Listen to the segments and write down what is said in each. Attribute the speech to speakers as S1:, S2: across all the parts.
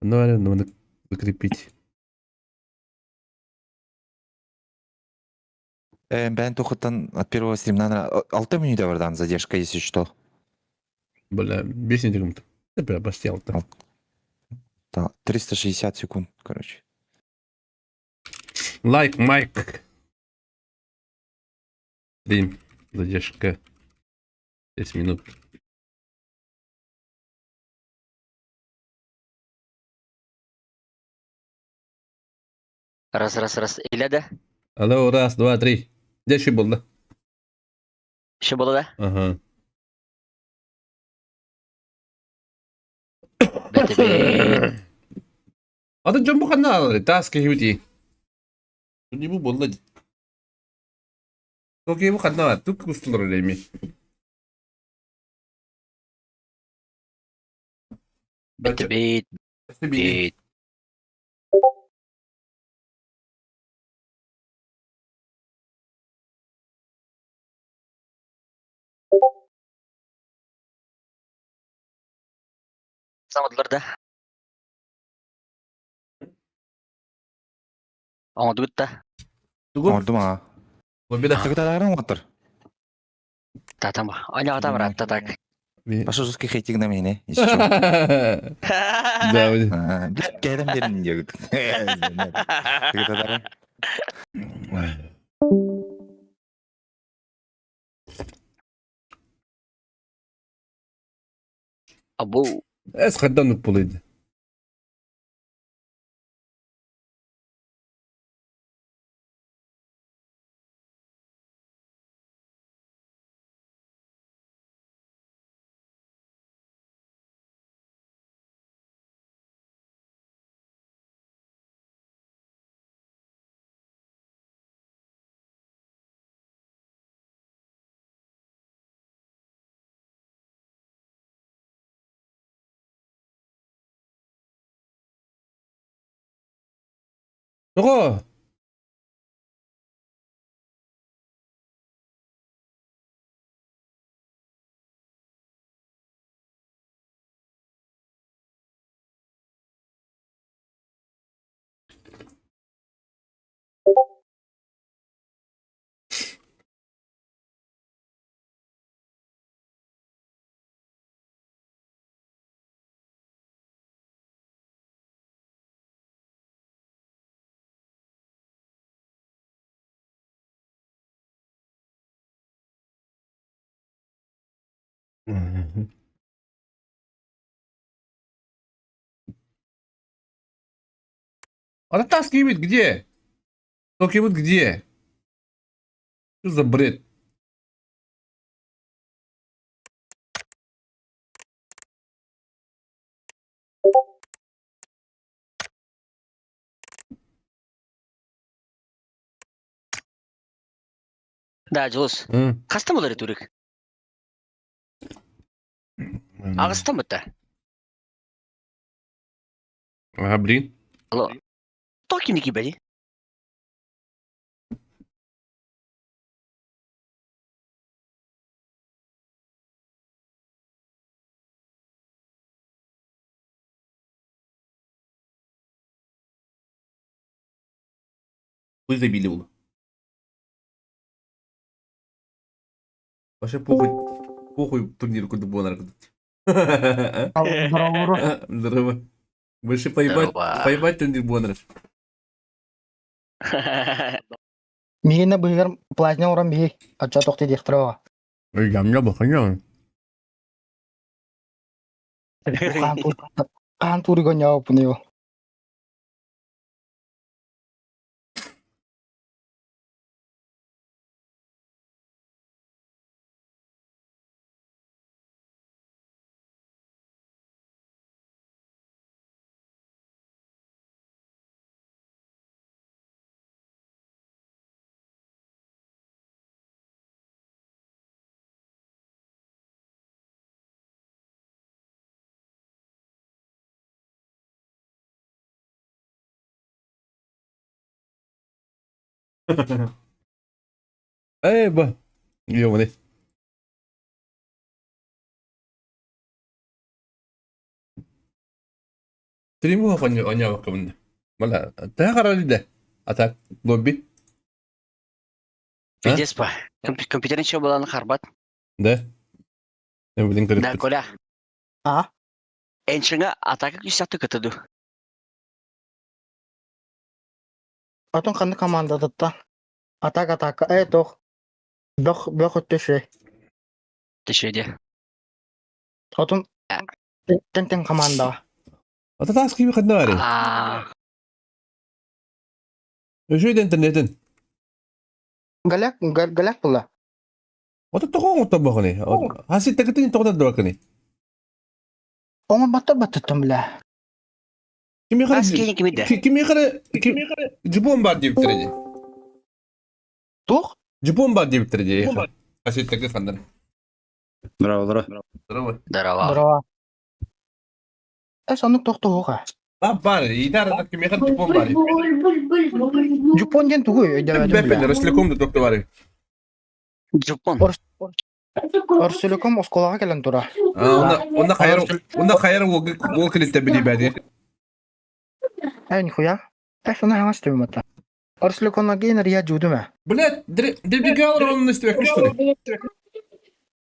S1: Ну, надо закрепить.
S2: Ben Тухотан от первого стрима, наверное, 6 минут вардан задержка, если что.
S1: Бля, объясните кому-то. Да, бля, постел-то.
S2: Ал- Да, 360 секунд, короче.
S1: Лайк, Майк. Стрим. Задержка. 10 минут.
S3: Раз. Иляда?
S1: Алло, раз, два, три. Где ще был, да?
S3: Еще было, да?
S1: Ага.
S3: Бетебет.
S1: Ады жон bu kanal. Task yuti. Ini bu bolla. Toki bu kanal. Tuk kustur mi? Baca.
S3: Бетебет.
S1: Bini.
S3: Самадлар да. Оңды бітті.
S1: Tugu.
S2: Oldu mu ha?
S1: Lobida.
S2: Тагытарың отыр.
S3: Татам. Аня атам ратта так.
S2: Паша жесткий хейтинг на меня, если что.
S1: Да, вот.
S2: Блядь, келем дерін дегі. Тагытарың.
S3: Абу.
S1: Es خدامك بوليد. Ого! А таскивает где? Только вот где? Что за бред?
S3: Да, Джус. Қаста болар етурек. Ағыстан бітті.
S1: Ага, блин.
S3: Алло. Токи не кибели.
S1: Вы забили было. Вообще похуй. Похуй турнир куда было наркотики.
S4: Здорово.
S1: Здорово. Больше поебать.
S3: Здорово.
S1: Поебать турнир бонус.
S4: Мигена быгар плазня урам би. Ача тохти дихтро.
S1: Я мне бы хотел.
S4: Kan turi go nyaw punyo.
S1: Ба. Ёбаный. Stream'i bak oynuyor bakımında. Valla. Daha kararlı de. Atak. Lobby. Ha?
S3: Видес па. Компьютерin içi bulanı karbat.
S1: De. Ne bileyim
S3: Да,
S1: kırık.
S3: Коля.
S4: А?
S3: Эншіңі атака күсәтті күтіду.
S4: Отон қанды командада да. Атака. Тох. Бөх өттөші.
S3: Тішеде.
S4: Отон тен команда.
S1: Ata task gibi kadın var ya.
S3: Ааа.
S1: Öşüydü internetin.
S4: Галяк була.
S1: Ata tokon otta bakını. Hasit teketin tokta bakını.
S4: Оңа баттаттым біле.
S1: Kim yakar?
S3: Аз кейін кімеді?
S1: Kim yakar? Japon var diye bitireceği.
S4: Тох?
S1: Japon var diye bitireceği. Hasit teketin kandan.
S2: Здорово.
S1: Bravo.
S3: Здорово.
S4: Здорово. Сонук тохты оға.
S1: Var. İdare kim yakar Japon var.
S4: Жупонден тугу өйдәвәдім
S1: Ben
S4: біле.
S1: Rostelecom da tokta var.
S3: Жапон.
S4: Орсулеком осколаға келен тура.
S1: Onda kayar o klitte biri bedi.
S4: Нихуя. Соны аңа істеуім ата. Орсулекомна кейін рия жудыма.
S1: Блядь, дебиге alır onun istek что ли?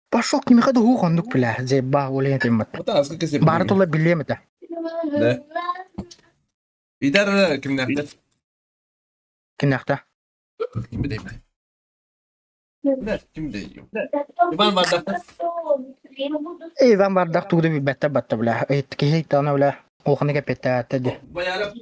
S4: Пошел к ними ходу хондук біле. Зебба олен тем ата.
S1: Ata askı kesip.
S4: Бары тола білем ата.
S1: Ne? İdare kim nerede?
S4: Кенақта.
S1: Kim bileyim. Ne? Kim değil. İban var da.
S4: Иван бардақ тугды би бәтті біле. Ке хейтана біле. Оқыны кәпетті әтті.
S1: Bayarap.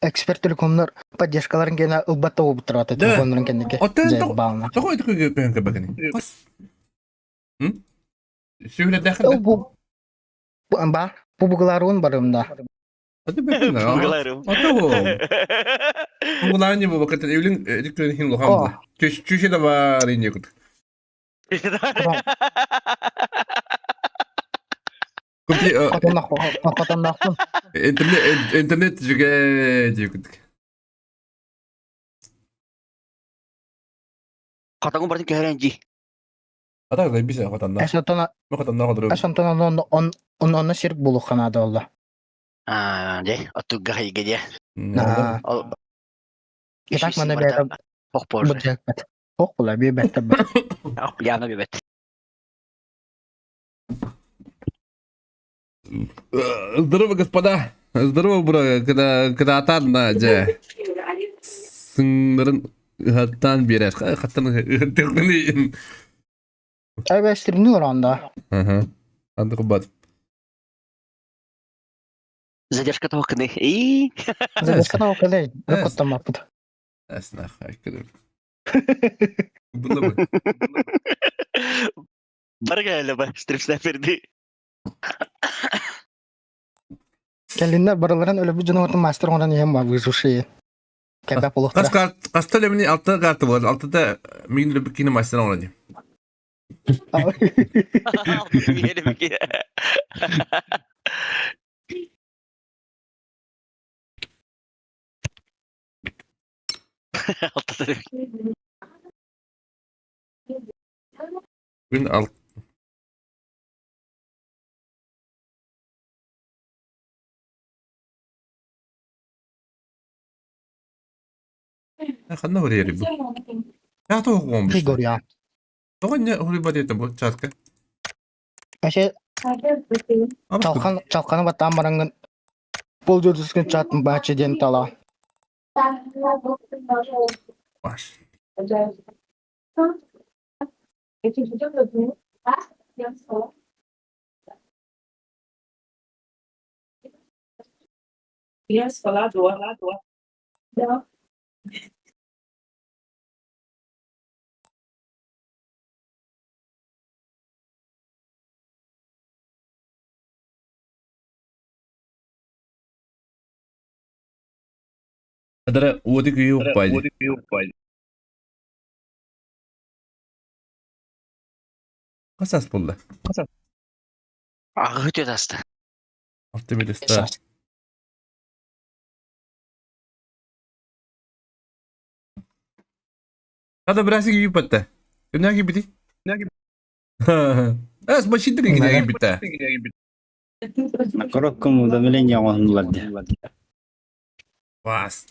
S4: Эксперт телекомнар поддержкаларын кені ұлбатта ол бұттыраты.
S1: Да.
S4: Телефонларын кенеке.
S1: Otten
S4: Зәббалына.
S1: Такой такой пенка bakını. Kas. Hı? Söyle dakika.
S4: Бұл бұғыларын барымда.
S1: Hadi bakın. Ata o. Bunlar ne bu vakit evlin dükkanı hin lokam. Çüşe de var yine kut. Kumpi
S4: Қатаннақтың.
S1: internet juga dikut.
S3: Қатаңы бардың кәренжі.
S1: Ata da bisa katan da. Katan da kadar.
S4: Әсантана оны серік болу қанады олда.
S3: Де, атуға хайге де.
S4: Итак, мана бәді
S3: Хоқ боржы.
S4: бұджақпәт. Оқ бұла бей бәтті бір.
S3: Яна бебет.
S1: Здорово, господа. Здорово, бро. Когда atan da je. Sınırın hattan bir yer. Hattan tekniğin.
S4: Әбә стримні оранда.
S1: Ага. Andı kubat.
S3: Задержка того кыны. И
S4: Задескана оқылай. Рақоттама бұд.
S1: Esna haykırır. Bunda bak.
S3: Барға әлі ба, стрипсіне берді.
S4: Кәлінна барыларын өлі бұл жаны мастер оңыран ем бар бұйзуши. Кәбәп олықтыра.
S1: Kaç talemini altta kartı var. Altta minir bir kini maçtan olacak.
S3: Yerim ki. Altta da
S1: Bugün alt. خلنا هوري ريبو. يا تو قوم بش.
S4: Фигур я.
S1: تو не هوري بدي تبو чатка.
S4: Әше чалқаны баттан барыңын бұл жүрдіскен чатын бәчі ден тала.
S1: Baş.
S5: Yes, falar do.
S1: Adara ودي كيو بايدي. Kasas bulla.
S3: Ағы өте тасты.
S1: Артемидес'te.
S4: Esas.
S1: Hadi biraz gibi battı. Ne gibi? Ne gibi? Az başı da
S4: Nere?
S1: gibi bitti.
S6: Korokkom da milenya onlardı.
S1: Vas.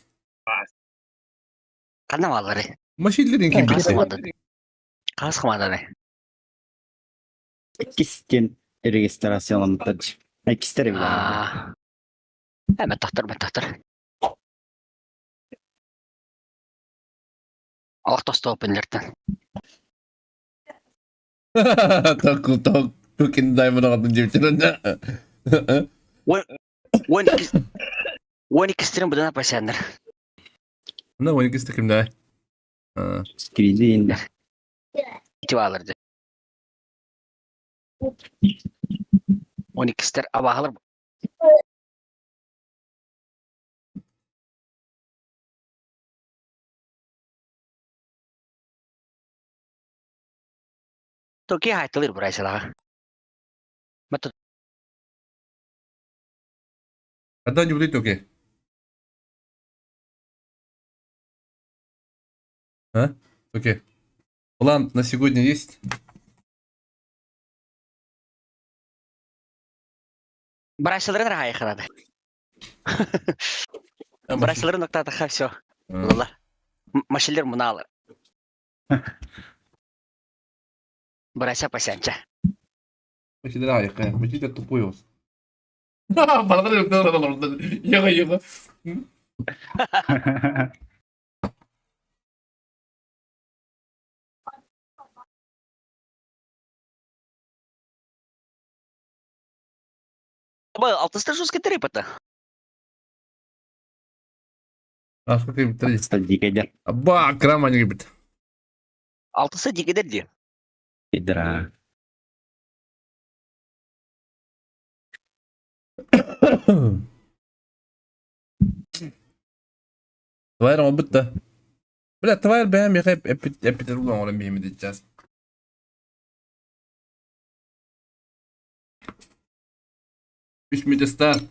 S3: Қандай малары?
S1: Maşillerin gibi
S4: Evet,
S3: Қас
S1: bitti.
S3: қымады. Қас қымады.
S6: Kisten registrasyonun taç. Eksteri bile.
S3: Әмі тақтыр. Ақтосты опенлерден.
S1: Tok. Tokin diamond aldın cebçinin.
S3: Он ikisinin бұдана пасяндар.
S1: Ne 12'si kimde? Ha.
S6: Skridi indi.
S3: Итіп алырды. 12'siler абағылыр. Токи хайтылыр бұр айсалаға.
S1: Когда не будет токи? А? Токи. План на сегодня есть?
S3: Бұр айсаларын рағай қырады. Бұр айсаларын ноқтатыға все. Лала. Машиллер мұна алыр. Бұр айса пасянча.
S1: Maşiller ayık. Maşiller tupuyuz. Bana da yok. Yaga.
S3: Бұл алтыстар жүз кетер епіті.
S1: Aşkı kim bitirdi?
S6: Stadik eder.
S1: Abba kram anı gibi bitti.
S3: Алтысы дегедер де.
S6: Idra.
S1: Tvayr ama bitti. Bile tvayr beğen bir hep bitir ulan oğlum bir diyeceğiz. Üç midestar.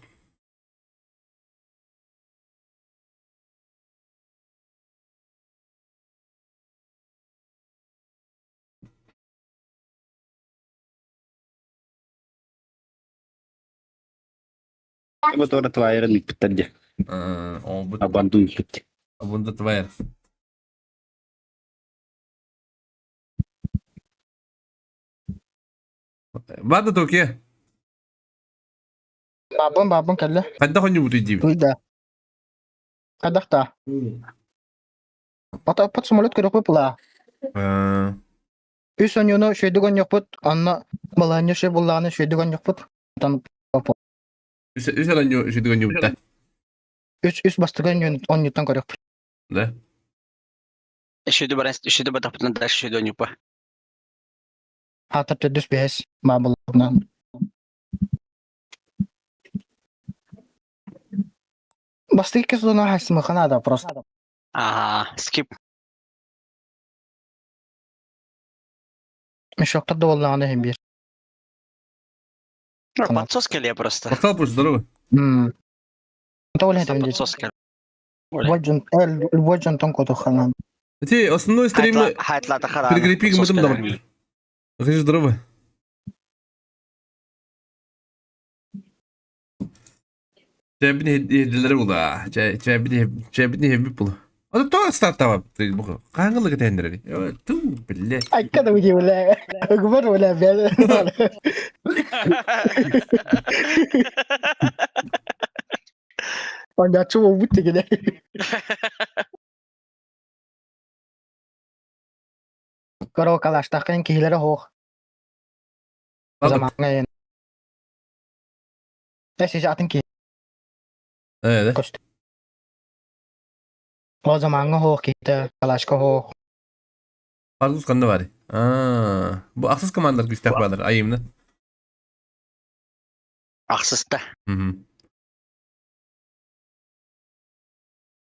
S6: Bu tora tuayırın iptaldi.
S1: O bu
S6: Abandon gitti.
S1: bunda tvayr. Vardı Toki.
S4: Babam kelle.
S1: Kadda konyu butu jibi.
S4: Uyda. Kadakta. Pat sumulut kırık pula. Üç onyonu şeydigon yokput. Anna malanya şey bullağını şeydigon yokput. Tam
S1: Üsel anyu şey konyu butu.
S4: üç bastıgan yön 10 yutan kırık.
S1: Ne?
S3: Үшеді батапытын да үшеді өніп ба.
S4: Hatır tedüs behes. Babulağına. Bastık ki sonra hasmı kanada prosto.
S3: Скип.
S4: Мешоктар да боллағаны hem bir.
S3: Подсос келе просто.
S1: Portal push здорово.
S4: Это оля там здесь.
S3: Подсос келе.
S4: Вольджан тонко туханан.
S1: Ти основной стримы
S3: Хайтлата қара.
S1: прикрепи к мыдым да. Кажи здорово. Cebini hediyeleri bula. Cebini hediye bula. O da toğa start var. Bu kangalı gidenleri. Evet, tu bile.
S4: Ay kada uji wala. Gumar wala bel. Onda chuo butti gede. Karo kalaştaqın kihilere hoq. Zamanına yen. Siz atın ki
S1: Evet.
S4: kost. O zamanına hoq kita kalaşka hoq.
S1: Farklı kanı var. Bu aksız komandalar güçlük vardır. Ayımlı.
S3: Ақсызда.
S1: Hı hı.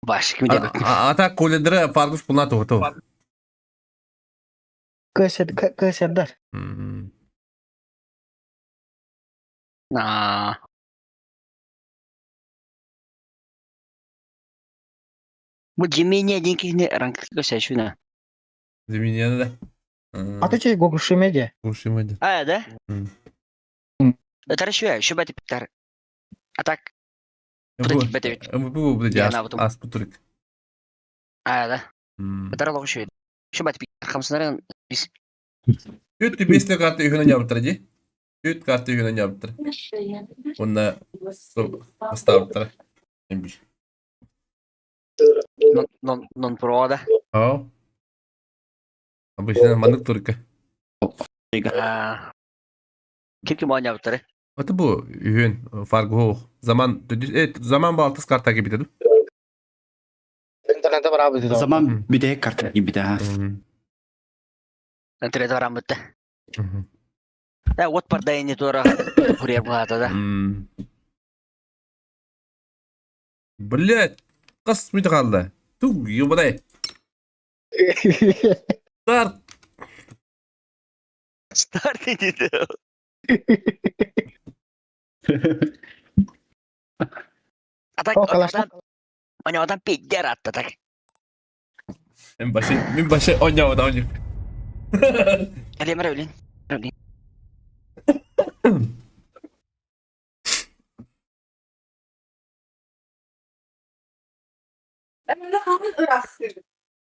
S3: Başı kimi de
S1: Atak koledere farklı bunlar tohtu.
S4: Kösedler.
S1: Hı hı.
S3: Na. Bu Jimmy'nin linkini rank gösterişine.
S1: Zeminiye de.
S4: Аты чей гогуши медиа.
S1: Kurşumaydı.
S3: Ah, да? Это шве, şu bati bitter. Atak.
S1: Bu bu
S3: Я
S1: da
S3: на вот.
S1: az kuturik.
S3: Ah, да. Это лох шве. Şu bati bitter. Хамсынарын biz.
S1: Üt besle kartı ühünen yaptır hadi. Üt kartı ühünen yaptır. Onda stavtır. Emmiş.
S3: Non proda.
S1: Ha. Обычно manık turka.
S3: Ah. Kim oyun yaptı?
S1: Atı bu ühün farkı hoğ. Zaman baltız kart takip edelim.
S4: Internette beraber dedi.
S6: O zaman bir de kartı gibi daha.
S3: Интернет рамбытты. Да, вот пардай тора хурьер булата да.
S1: Блять, қас бүйтіп қалды. Ту, ебадай. Старт.
S3: Старт дейді. Атак,
S4: О, калашник.
S3: Oynadan pidder attı tak.
S1: Min başı oynamadı oynuyor.
S3: Emre ölün. Ölün.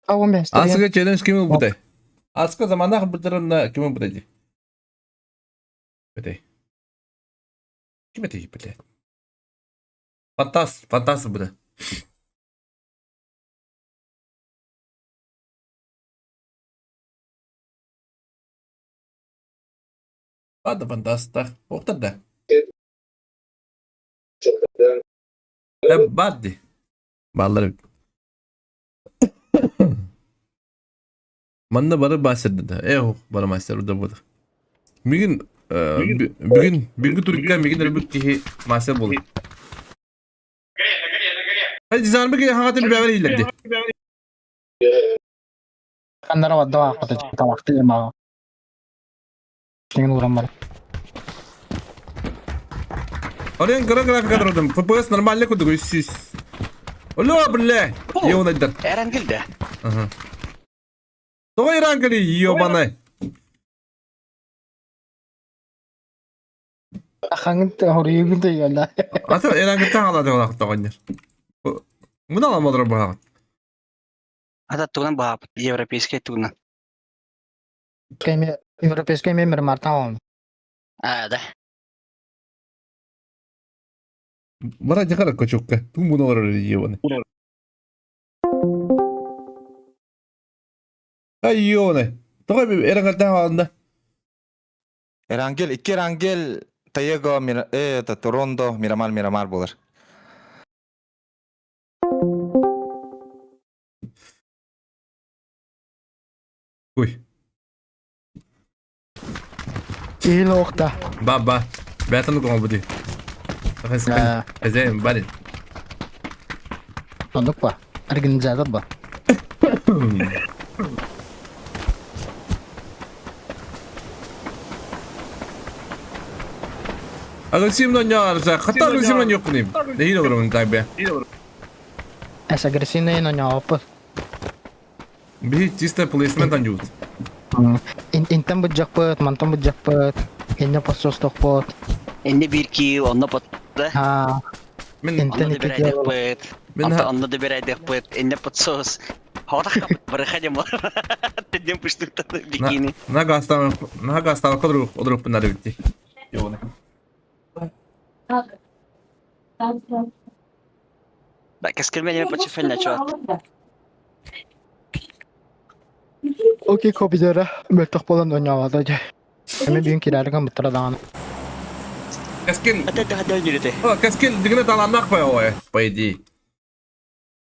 S4: Авон бен.
S1: Asıga challenge kimi bu da? Asıga zamanda bitirin kimi bu da? Bede. Kimi de bede? Fantas bu da. Hadi fantastik. Oktar da. Baddi. Balları. Manna barı bahsedildi. Barı master da bu da. Bugün Türkiye bugün bir kişi master buldu. Hadi zaman bir hakikaten bir haber ilerledi.
S4: Kandara wadda waa qata jirta waqtiga ma. Shingin uran mara.
S1: Oraya kara kadar oldum. FPS normalde kudu güçsüz. Allah billah. Yo nedir?
S3: Eren geldi.
S1: Aha. Doğru İran kali yiyor bana.
S4: Hangin te horiyo gunta yalla.
S1: Atı İran kata haladı olarak tağınır. Bunu alamadılar bu hakat.
S3: Ата туган баап европейский туган.
S4: Kayme европейский мемер мартан он.
S3: А, да.
S1: Bana cakara koçukka. Tüm bunu oraya yiyor bana. Ay yiyor ne? Doğru bir İran kata halında.
S2: Erangel, iki Erangel, Tayego, Toronto, Miramar bulur.
S1: Uy.
S4: İyi lokta.
S1: Baba. Betanı koma bu di. Efendim ezeyim bari.
S4: Onduk ba. Organizador ba.
S1: Agresif nanya, kata agresif nanya yok nih. Değil olur mu tabi?
S4: Es agresivne no nyapa.
S1: Bir çiste policeman tanjut.
S4: Intan bujak pat, mantan bujak pat. Inna pasos tok pat.
S3: Ende bir ki onunla patladı.
S4: Ha.
S1: Min
S4: Intan
S3: Onunla da bir
S4: iki
S3: aydık
S4: yol.
S3: pat.
S1: min
S3: Ata onunla da bir aydık pat. Ende patsos. Havada kapıt bırakacağım var. Dedim pıştık tadı bikini.
S1: na gastava kadro bunlar bitti. Yok ne?
S3: Bak keskelmeye mi paçı fenle çoğat.
S4: Okey kopidera. Beltok bolan do nyawada aja. Kami biyun kiralagan betra dana.
S1: Keskin.
S3: Hadi yürüdü.
S1: Keskin digine talanmak pa o pa di.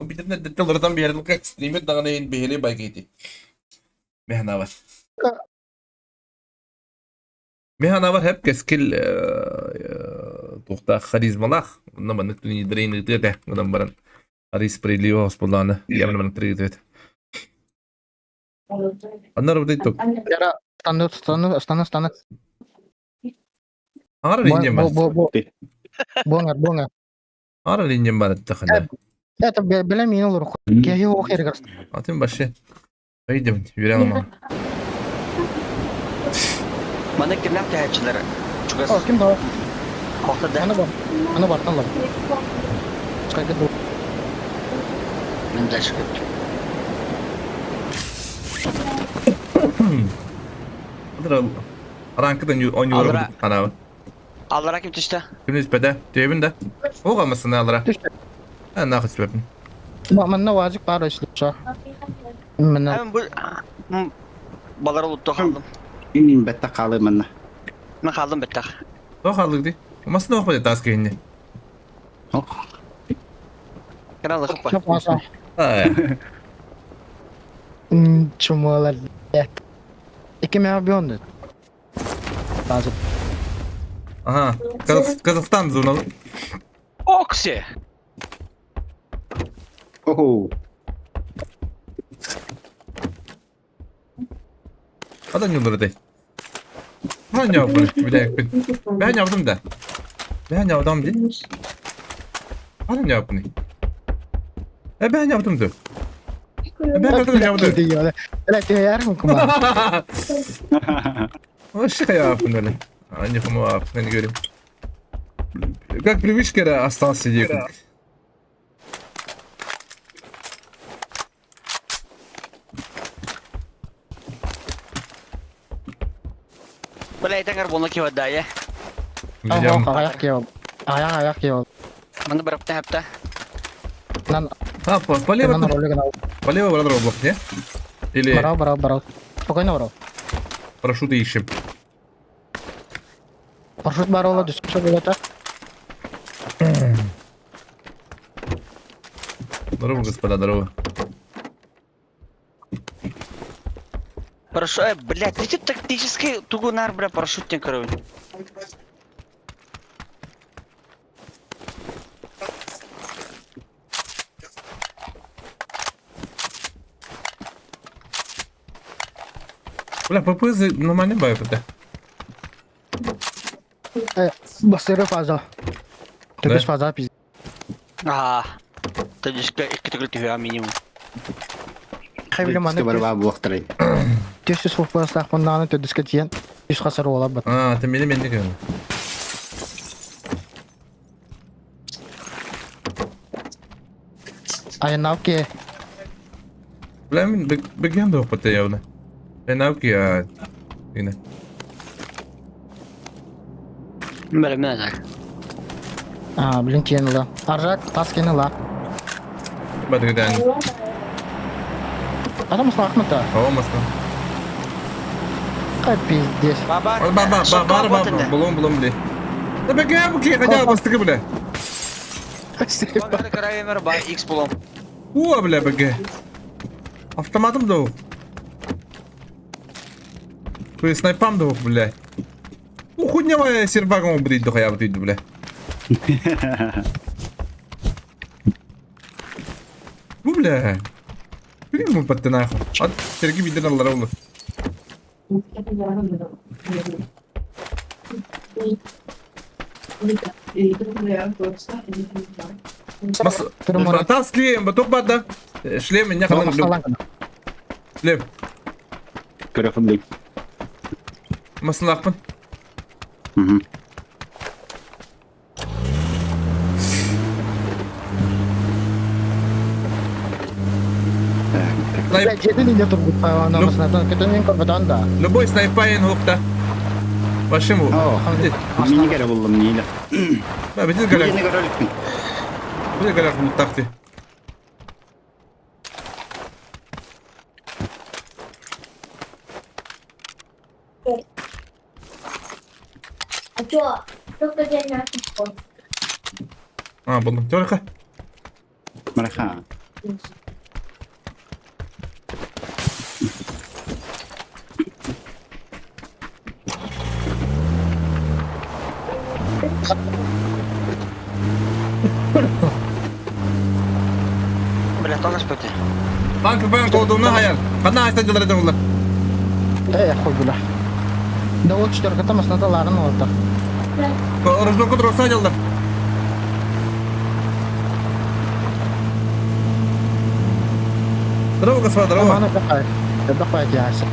S1: Bir de detaylardan bir yerden kaç streamer daha neyin beheli bageti. Mehna var. Mehna var hep keskin tohta karizmalak. Ondan bana tuni drain itu deh. Ondan bana Aris Prelio hospitalana. Ya bana treat. Onlar burada itu.
S4: Yara standar.
S1: Ağır linjem var.
S4: Bongar.
S1: Ağır linjem var tıkında.
S4: Это белемин olur. Kehi o hergar.
S1: Atın başı. Haydi yüreğim ama.
S3: Bana kimler tehditçileri? Çok
S4: O
S3: az
S4: kim daha?
S3: korktu da.
S4: Ana var lan. Çıkaydı bu.
S3: Ben de çıkıp.
S1: Rankıdan 10 euro
S3: Aldıra.
S1: ana.
S3: Allara kim düştü?
S1: Kim nispede? Cebinde. O kalmasın aldıra.
S4: Düştü.
S1: Ben ne kısmı?
S4: Manna vazık var işte. Manna.
S3: Hemen bu... Balara uluttu kaldım.
S6: Betta kalı manna.
S3: Ben kaldım bettak.
S1: O kaldık di. Masın o kadar task yeni.
S6: Oh.
S3: Kena da kapı.
S4: Çok masa.
S1: Ay.
S4: Çumalar. İki meyve biyondu. Lazım.
S1: Aha. Kazakistan zonalı.
S3: Oksi.
S6: Oh.
S1: Adam yolları değil. Ben yaptım bir dakika. Ben yaptım da. Ben yaptım değil. Adam yaptım. Ben yaptım da. Ben yaptım.
S4: Gidiyor. Öyle yer mi kuma?
S1: O şey yaptım öyle. Anne kuma yaptım ben göreyim. Как привычка остался ехать.
S3: Böyle etengar bunu ki vadda ya.
S4: Ayak yiyor. Ayak yiyor.
S3: Bana bıraktı hep de.
S4: Lan
S1: Ha, полево,
S4: lan rolü gana.
S1: полево в блок, не? Или
S4: Bravo. Spokojno bro.
S1: парашюты ищем?
S4: Парашют барола düşmüş böyle ta.
S1: Здорово, господа, здорово.
S3: Парашют, блядь, ты тактический тугунар, бля, парашютник, короче.
S1: Бля, ПП нормально бай это.
S4: Basırı fazla. Tüpüs
S1: Ne?
S4: fazla pis.
S3: Tacışka iki tıklı ya minimum.
S4: Kayıblı
S6: Manna
S4: manı.
S6: var bu vakti.
S4: Tüsüs fufla sakmandanı tüdüske tiyen. Yüz kasarı ola bat.
S1: А, ты меня меньше говорил.
S4: Ay navki.
S1: Бля, бегем до опыта явно. Науки, а... Yine.
S3: Böyle mi olacak?
S4: Bilin kiyeni la. Arjak tas kiyeni la.
S1: Hadi gidelim.
S4: Adam ıslah Ahmet ha.
S1: Olmasın.
S4: Kay pizdes.
S3: Baba,
S1: Бар, bulun bile. Da begem bu ki, kaca bastık bile.
S3: Bak karayemir bay X bulum.
S1: Uğa bile bege. Автоматом da o. Bu снайпам da o bile. Bu хуйня сервагом будет до хая будет бля. Bu bile. Bilmiyor mu battı nahı? Hadi sergi bildirin Allah'a olur. Тас шлем, баток бада. Шлем меня kalın шлем. Шлем.
S6: Görüyorum değil.
S1: Masın lakman.
S6: Hı hı.
S1: Снайп.
S4: Jadi ninja turbut pa ano mas nato. Kita yung korbadan da.
S1: Любой снайпаен hukta. Başım bu.
S6: Oh. Mini kere buldum niyle.
S1: Ben bütün
S6: Yeni
S1: galak.
S6: görelim.
S1: Bu galak bu taktı. Ha buldum. Çorka.
S6: Mereka.
S3: Böyle tokas pötü.
S1: Tank ben kovduğumda hayal. Bana açtan cılıracağım ulan.
S4: Ya koy bula. Da o çıtır kata mas nato laran olta.
S1: Orası okudur olsa yıldır. Bravo kısma bravo.
S4: Mana da kay gelsin.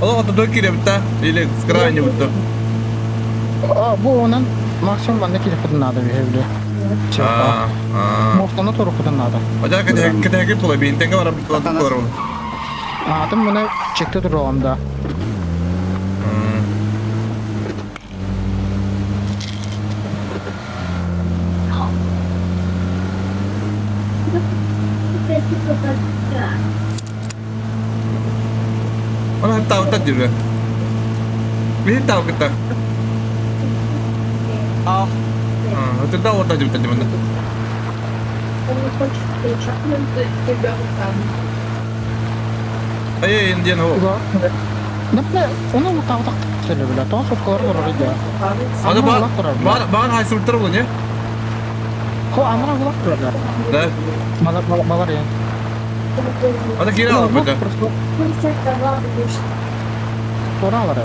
S1: Oğlum oturduk giriyor bitti. İyi skrayınca bitti.
S4: Bu onun maksimum bende kilip kudunladı bir evli.
S1: Aa.
S4: Mostana toru kudunladı.
S1: Acaba kita hekip olay. Bir intenge var bir tuvalet var oğlum.
S4: Adım bunu çekti durağımda.
S1: Ona tahu tak juga. Ini tahu kita.
S3: Ah,
S1: Itu tahu tak juga di mana. Ayo Indian ho.
S4: Например, onu bu tavtak söyle bile. Daha çok kadar var orada.
S1: Ada bahan hasil terus ya.
S4: Ko amra kulak durlar.
S1: Dah.
S4: Malar ya.
S1: Ada kira apa betul?
S4: Sonra var ya.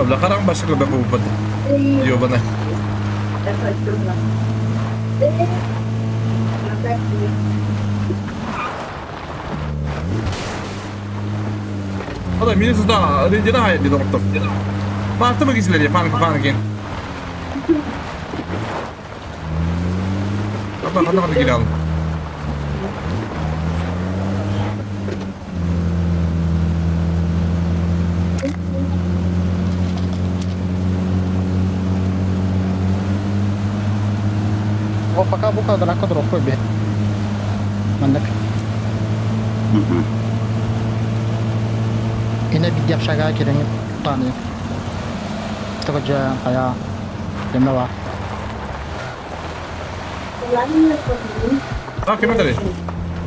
S1: Abla karang başka lebih kubat. Yo bana. Ada mini sudah ada jadi hayat di dokter. Pasti bagi sendiri panik. Apa kata gila.
S4: O пока bu kadar oku bir. Mandak. Yine bir yapşaga girin tane. Takoca kaya demle var.
S1: Ah kime tadi?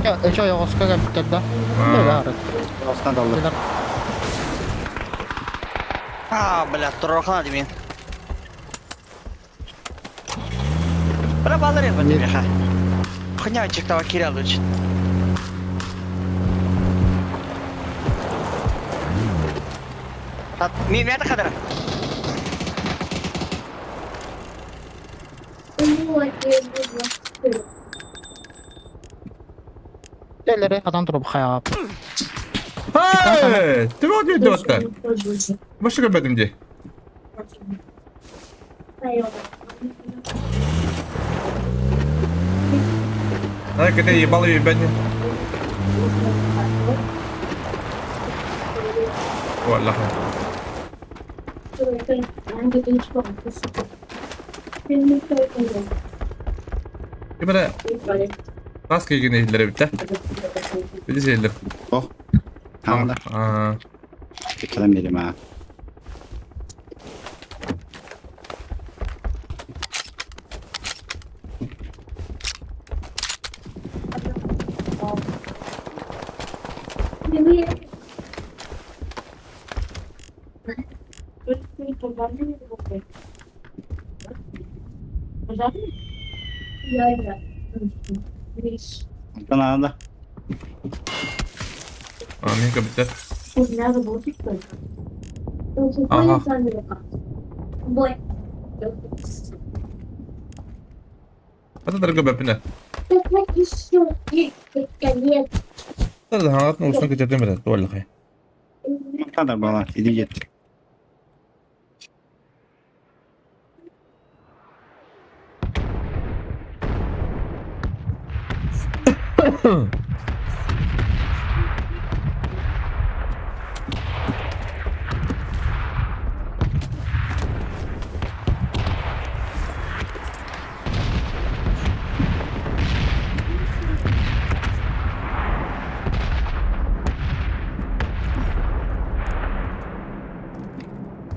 S4: Ya eşo ya oska ga bitti da. Böyle var.
S6: Ostan daldı.
S3: bля, трохна di min. Berapa lari apa nih ya? Kayaknya cek tawa kiri aluc. Mi ada kadar?
S4: Elleri adam durup kaya.
S1: Hey, tiba di dokter. Başka görmedim diye. Nah, kita balı ben. Vallahi. Gimana? Maske gene ileri bitti. Bir şeyler.
S6: Oh. Tamam da.
S1: Aa.
S6: Kelam dedim ha. Bana da.
S1: Amin ke bitti.
S5: Aha.
S1: Atau tergabap pindah. Tabii hangatın olsun geçirdim biraz. Vallahi.
S6: Kadar bala. İdi gitti.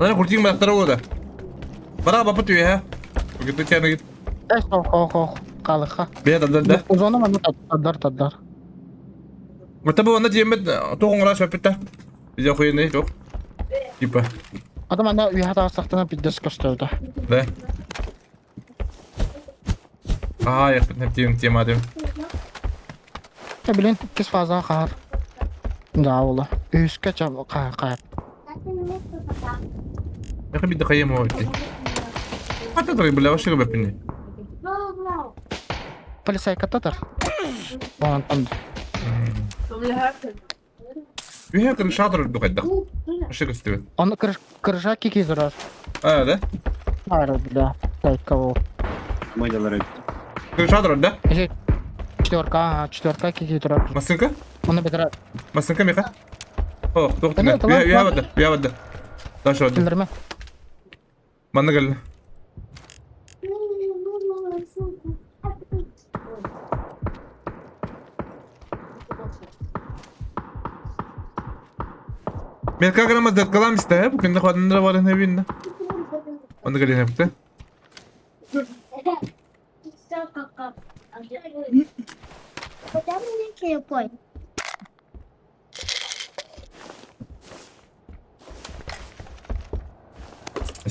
S1: Lan kurtayım baktara orada. Bana bapa tüye ha. Begitu çayına git.
S4: Oh. Kalık ha.
S1: Bir adam da.
S4: Uzun ama tadlar.
S1: Mata bu anda diyemet. Tohum uğraş yapıtta. Bize koyun ne çok. Tipa.
S4: Adam anda üye hata saktığına bir disk gösterdi.
S1: Ne? Aha yakın hep diyeyim madem.
S4: Ne bileyim kız fazla kahar. Daha ola. Üskü çam kahar.
S1: Yakın bir de kayım o bitti. Hatta tabii bu lavaşı gibi yapın.
S4: Polis aykattadır. Ondan tanıdı.
S1: Bir hacker şadır bu kadar. Aşağı gösteriyor.
S4: Onu kırışa kiki durar.
S1: Öyle.
S4: Hayır bile. Sayka o.
S6: Maydaları.
S1: Şadır orada.
S4: Şey. Четверка kiki durar.
S1: Masınka?
S4: Onu bitirer.
S1: Masınka mı yıka? Oh, doktor.
S4: Evet, tamam,
S1: Bir havada. Bir havada. Taş orada.
S4: Bildirme.
S1: Bana gel. Melka gramaz da kalam iste. Bugün de kadınlara varın evinde. Bana gel yaptı.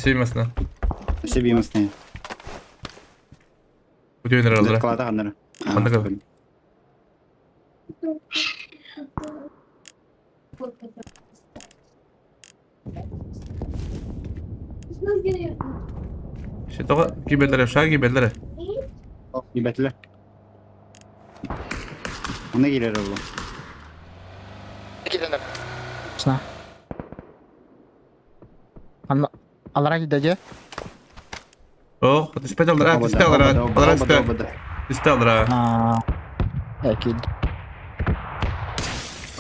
S1: Şey mesela.
S6: Seviye masne.
S1: Bu düğünler alır.
S6: Kalada kanları.
S1: Bana gel. İşte toka gibeler aşağı gibeler.
S6: İbetli. Ona girer oğlum.
S4: İki dönem. Sına. Alara gideceği.
S1: Oh, dispel alır ha, dispel alır ha. Alır dispel. Dispel alır ha.
S4: Aa. Belki.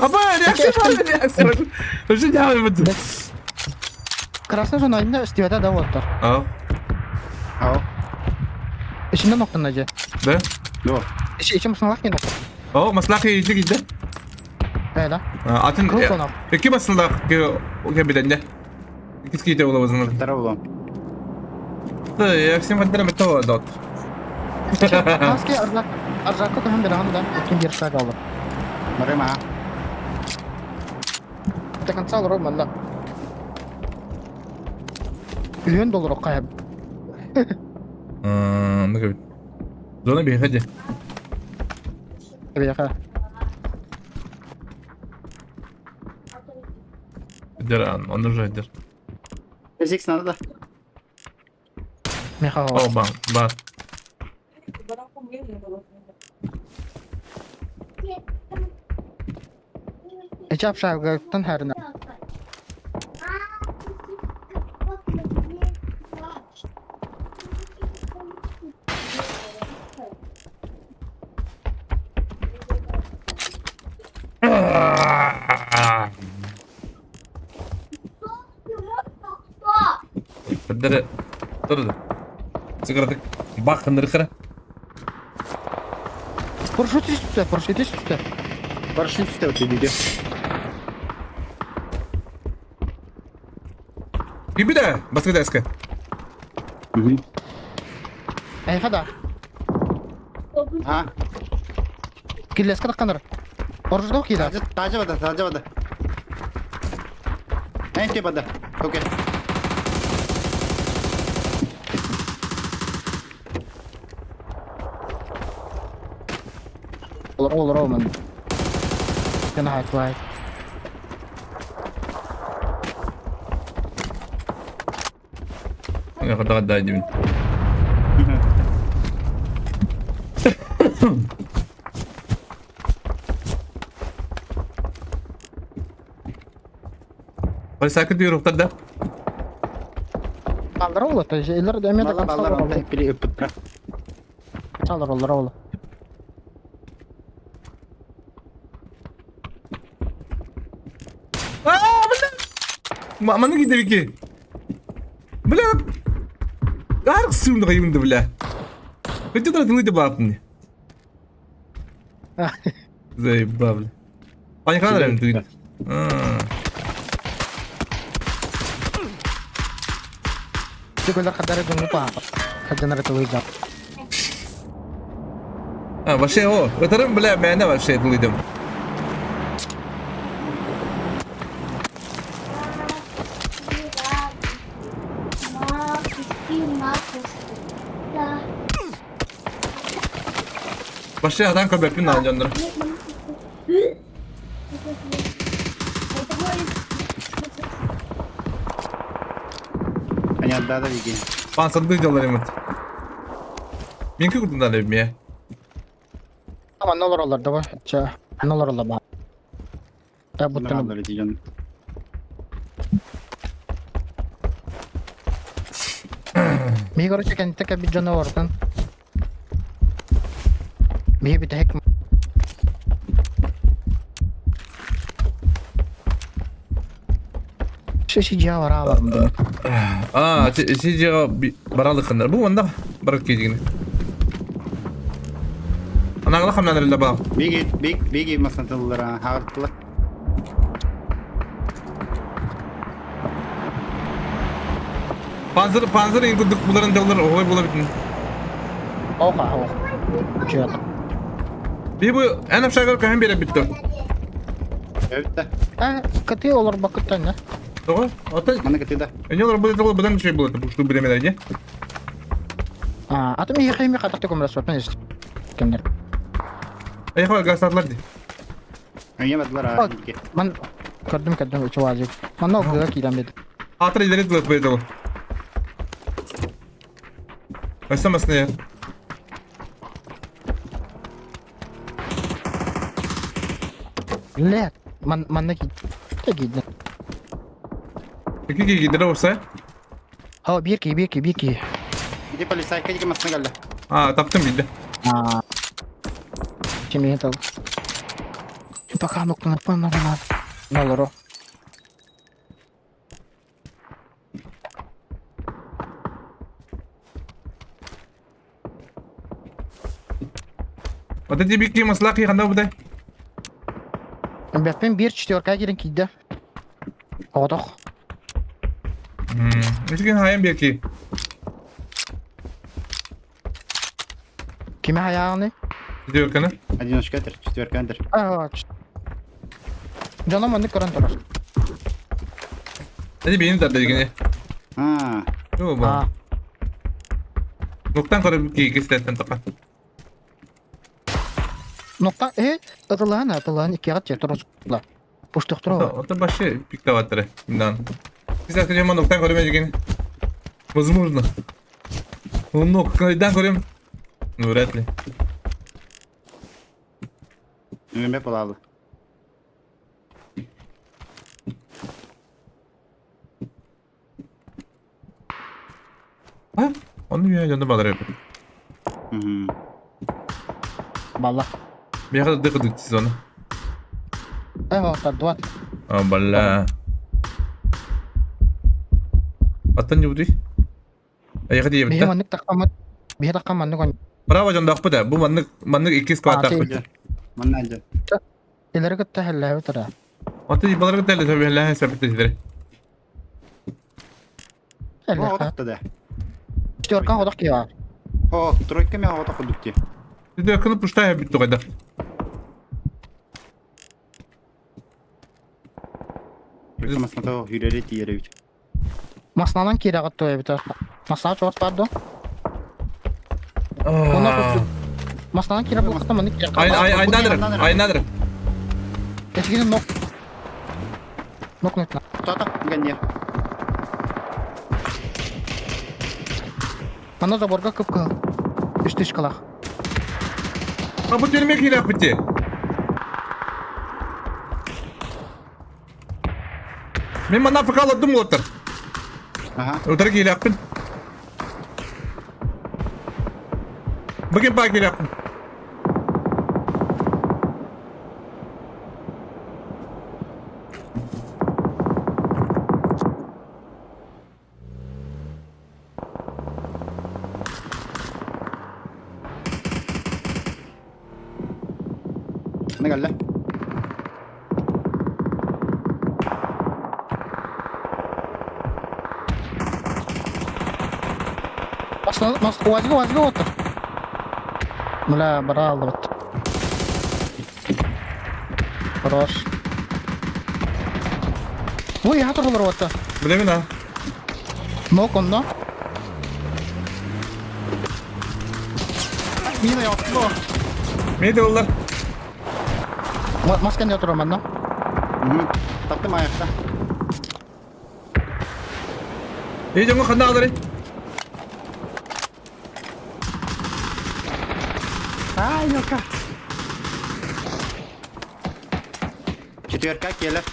S1: Ama reaksiyon. Hoşça devam edin.
S4: Krasna zona indi istivada da oldu.
S1: Al.
S6: Al.
S4: İçinde nokta nece.
S1: De.
S6: Yok.
S4: İçim sınavak yine.
S1: Oh, maslakı iyice gitti.
S4: Öyle.
S1: Atın.
S4: Kıl sonu.
S1: Peki maslak ki o kabiden de. İkisi gitti olamazsın.
S6: Tara oğlum.
S1: Reaksiyon kadar mı tavada dot.
S4: Maske arzakı da hem bir anda bütün bir şey kaldı.
S6: Marema.
S4: Tekan sağlar olmadı la. Milyon dolar o kayıp.
S1: Ne kadar. Zona bir hadi.
S4: Bir yaka.
S1: Deran, onu raydır.
S6: Fizik da.
S4: Miha o.
S1: Oh, bak.
S4: Ecap şarkıdan herine.
S1: Kadar. Dur. Sigaradık. Bak kırıkıra.
S4: Paraşüt üstte.
S6: Paraşüt üstte ötüyor.
S1: Gibi de. Baskı da eski.
S4: Ey hada.
S6: Ha.
S4: Killes kadar kanır. Paraşüt yok yine.
S6: Taca bada. Neyse bada. Okey.
S4: Olur olmadı. Gonna hide right.
S1: Ne kadar daha iyi. Hadi sakın diyor da.
S4: Kaldır oğlu. Eller de emede
S6: Valla ballar aldı. Biri öpüp bırak.
S4: Kaldır olur oğlu.
S1: Mana gidiyor ki? Bля. Ark suyunu kayımdı bля. Kötü de tınıydı baktın. Заебал. Пані канале не туди.
S4: Тигойлар хадары дөнгө па. Хаджанары тылыйда.
S1: Вообще о, öterim bile ben de вообще tılıydım. Вообще adam köpekli lan canları.
S6: Понятно, да, Евгений.
S1: Pansadığı calarım. Minki kurdundan evim ya.
S4: Ama ne olur olur da bu. Ne olur olur ba. Ya bu
S6: Bunlar
S4: tını.
S6: aldı diyeceğim.
S4: Bir göre çeken tek bir canavardan. Bir tek şey cevap var mı demek?
S1: Şey cevap baralık kınlar. Bu vanda barak gecigini. Anağla kamlanırla bak.
S6: Bigi masnatıllara hağırttılar.
S1: Panzer inguduk bunların devler oğay bulabitin.
S4: Oha. Cevap.
S1: Bir bu en aşağı kahın bire bitti.
S6: Evet de.
S4: Katı olur bakıttan ya.
S1: Doğru. Ata
S6: Bana getirdi.
S1: ne olur bu da buradan bir şey buladı. Bu şu bilemeden ya.
S4: Atım iyi kıymi katakta kumras var. Ben işte. Kimdir?
S1: Ay hava gasatlar di.
S6: Yemediler ha.
S4: Bak. Ben kaddım üç vaziyet. Ben ne oldu ki ilan dedi.
S1: Hatır ileri tutup böyle doğru. Başlamasın ya.
S4: Le. Man ne ki? Tek gidin.
S1: Peki gider olsa.
S4: Ha bir ki.
S6: Gidi polisay kaçı masna geldi.
S1: Taptım bildi.
S4: Şimdi yeter. Bakalım noktalar bana. Ne olur o?
S1: Ata diye bir klima ıslak yıkanda bu da.
S4: Ben bir четверка girin ki de. Odak.
S1: Üzgün hayım bir ki.
S4: Kime ayağını?
S1: Gidiyor kanı.
S6: Одиночка-дыр, четверка-дыр.
S4: Canım anlık karan taraf.
S1: Hadi benim de belgini.
S6: Ha.
S1: Yok bu. Noktan karı ki istetten takan.
S4: Nokta atılağın iki at ya torosla. Puştuk duru.
S1: Ota başı pikta vattırı. Bundan. Biz arkadaşlar noktan karı belgini. Возможно. Он noktadan karım. Вряд ли.
S6: Önüme bulalı.
S1: Ha? Onu ya canı bağlar yapıyor.
S4: Balla.
S1: Bir kadar dıkıdık siz onu.
S4: Orta duat.
S1: Balla. Atınca bu değil. Ayağı diye
S4: Bir
S1: bitti.
S4: manlık takamat. Bir takam manlık on.
S1: Bravo can dakpı da. Bu manlık ikiz kuat dakpı.
S6: Mana aja.
S4: İleri gitti helle bitara.
S1: Atı baları gıtayla tabi hella hesap ettileri.
S6: О,
S4: Helle.
S6: odakta da.
S4: Четверка odak ki var.
S6: О, тройка мен odak odukti.
S1: Dedi yakını puşta ya bitti kadar.
S6: Тройка masnata hüreri diyere bit.
S4: Masnadan kira gatto ya bitar. Masna çok vardı. Ona koştu. Masnadan kira bulakta manlık kira.
S1: Ay nadir. Ay nadir.
S4: Eskiden nok. Nok netna.
S6: Tata, ganyer.
S4: Bana zaborga kıpkı. Üstü çıkalak.
S1: Ha bu dönmek ilah bitti. Men bana fıkaladım otur.
S6: Aha.
S1: Otur geliyorsun. Bugün bak geliyorsun.
S6: Ne geldi?
S4: Mas wajga otur. Mula bara aldı bit. Хорош. Ой, я тоже ворота.
S1: Bilemin ha.
S4: Но кондо. Mina yaptı.
S1: Beni de yollar.
S4: Masken de oturamam ben.
S6: Taktım ayakta.
S1: İyi canım kandı alırım.
S6: Ay yok ha. Четверка gelir.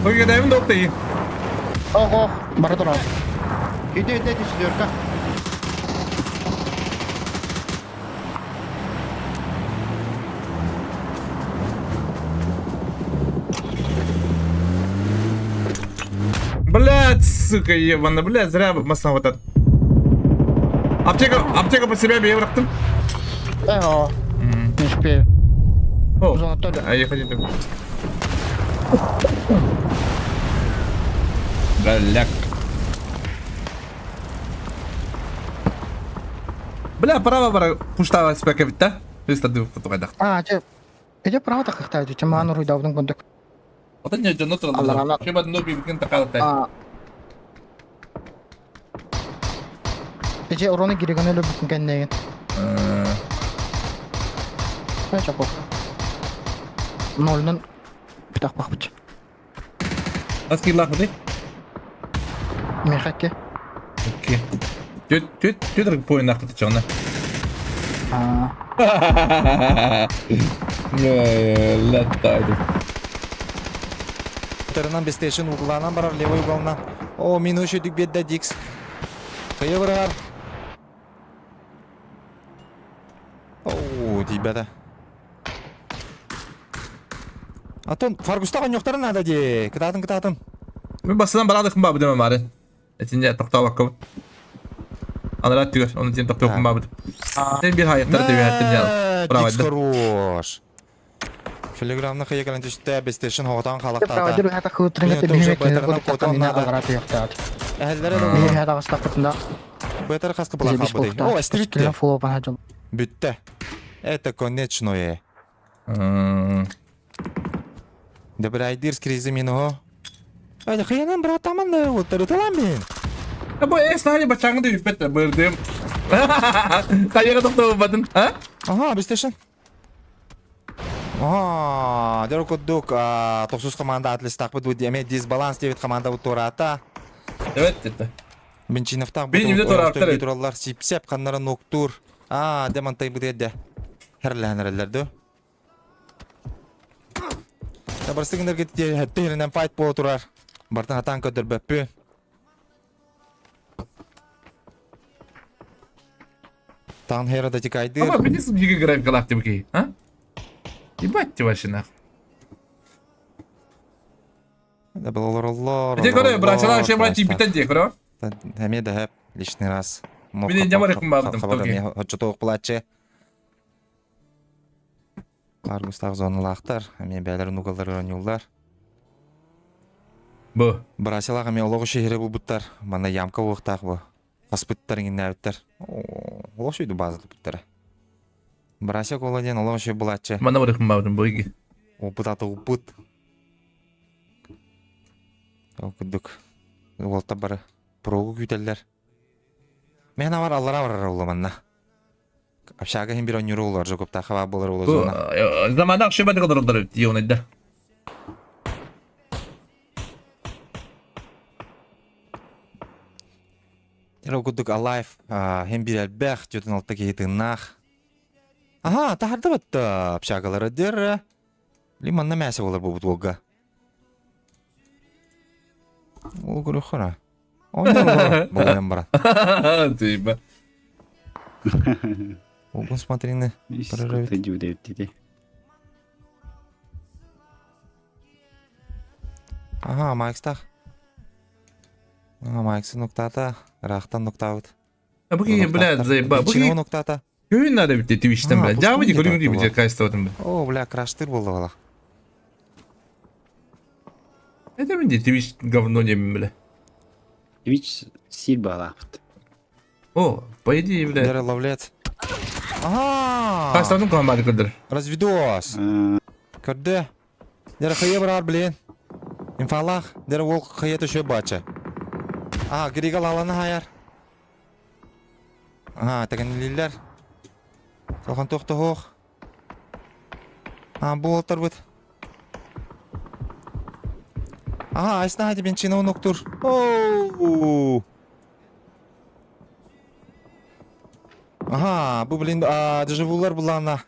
S1: Bugün evim de oktayım.
S4: Oh, bara durar.
S6: Hüde четверка.
S1: Блядь, сука, ебаный, блядь, зря масса вот это. Аптека по себе я бıraktım.
S4: О, не успею.
S1: О,
S4: Золотой.
S1: а я ходил. Галяк. Бля, право пуштава спека вита. Вистадив фотограф.
S4: Эже право так хтайды. Чама нуру давдан кондук.
S1: Ота не жонно
S4: Allah Allah.
S1: туралды. Шеба ноби бикен такалтай.
S4: Эже уроны кирегene лө бүтүн кеннеген. Ne çapok. Noldan pitak bakmış.
S1: Аскилах мыты?
S4: Мехаkke.
S1: Окей. Тётер поин нахты чона. Не, латайды.
S2: Тарынан бестешин угланан барар левой уголынан. О, минус өдік бедді дикс. Кайы барар. О, дейбәді. Атын, Фаргустаған жоқтарын ада де. Кытатын.
S1: Мен басынан барадық ба бұдым амары. Этинде тоқталақ көбіт. Анарат түгер, оны тен тоқталақ ба бұдым. Сен бір хайықтар деп яттын ял.
S2: Дикс хорош. Филиграмны қия кәлін түшті бестешін хоғытан
S4: Правда,
S2: қалақтата.
S4: это хутринга ты бихме келер кодук такан ина агарат яктат.
S2: Әхелдері
S4: Бихме
S2: де
S4: хата гастапытында.
S2: бөтер қасқы бұлақ
S4: Беш
S2: қабыды.
S4: болта.
S2: О, әсті
S4: Килен
S2: бітті.
S4: фоллоу пана жол.
S2: Бітті. Это конечное. Дебрайдир скризы мені о. Айды қиянан бір атаман да олтары талан мен.
S1: Bu esnani bacağını da yüpet bırdım. Kayığa toқталып badın. Ha?
S2: Ага, бестешін. Ага, дәрі көддік тоқсыз команда атлистақ бұд деме дисбаланс дебет команда бұд тората.
S1: Evet dedi.
S2: Бенчиновтақ
S1: Benim de toraptар.
S2: туралар сипсеп қаннары ноқтур. Демантай бұд еді. Хәрләнерелерді. Табарстығындар кетті әтті ерінен файт болу тұрар. Бартын атан көдір бәппі. Тағын хейрада тек айдыр.
S1: Ama bir nasıl bir görev kalaktı bu ki? Ha? Ебать ты вообще нахуй.
S2: Да был лор.
S1: Где görev bıraksalar şey bırak biten diye görev.
S2: Әме дәһәп лишний раз.
S1: Мен не барып бардым, токи.
S2: Хачы тоқ плачы. Аргустақ зоналақтар, әме бәлер нугалар ронюлар.
S1: Bu.
S2: Брасилақ әме олығы шехері бұл бұттар. Мана ямка оқтақ бұл. Қаспыттарын әуіттер. Олығы шүйді базылы бұттары. Брасил оладен олығы шүй бұлатчы.
S1: Bana bırakın babdım bu iki.
S2: Опыт аты опыт. Оқыдық. Олта бары. Прогу күйтелдер. Мен авар аллара барар олы манна. Апшаға хем бір ойныры олар жоғып тақыва болар олы
S1: Bu
S2: зона.
S1: zamanda akşam hadi kadar oldu diye onu da.
S2: Яра кудук alive hem bir elbэх жөтөн алта кейтиннах. Ага, тахарда батта пшагалары дер. Лиманна мәсе болар бу бутуга. Ол гөрөхара. Ойнар болам бара.
S1: Типа.
S2: Огон смотри на.
S6: Ты дюдэ тиди.
S2: Ага, Майкстах. Ага, Майкс нуктата, рахтан нуктаут.
S1: Буги, блядь, заеба.
S2: Буги
S1: Буги
S2: нуктата.
S1: күйін надо бітті Twitch'тен,
S2: А,
S1: блядь.
S2: пусть
S1: Жабы не
S2: не
S1: көрген
S2: так
S1: gibi
S2: было.
S1: кайсы отым, блядь.
S2: О, бля, краштыр болды бала.
S1: Это мен де Twitch говно демін, блядь.
S6: Twitch сил балапт.
S1: О, по идее, блядь.
S2: Дер ловлет. Ага.
S1: Кайсы отым команды көрдір.
S2: Развидос. Көрді. Дер хыя барар білен. Инфалах, дер ол хыя төшө бачы. Ага, григал аланы хаяр. Ага, тәгенлилер. Салхан тоқты хоқ. Ага, бұл отыр бұд. Ага, айсына хайды бен чинау ноқтур. Оу. Ага, бұл білін дежавулар бұлана.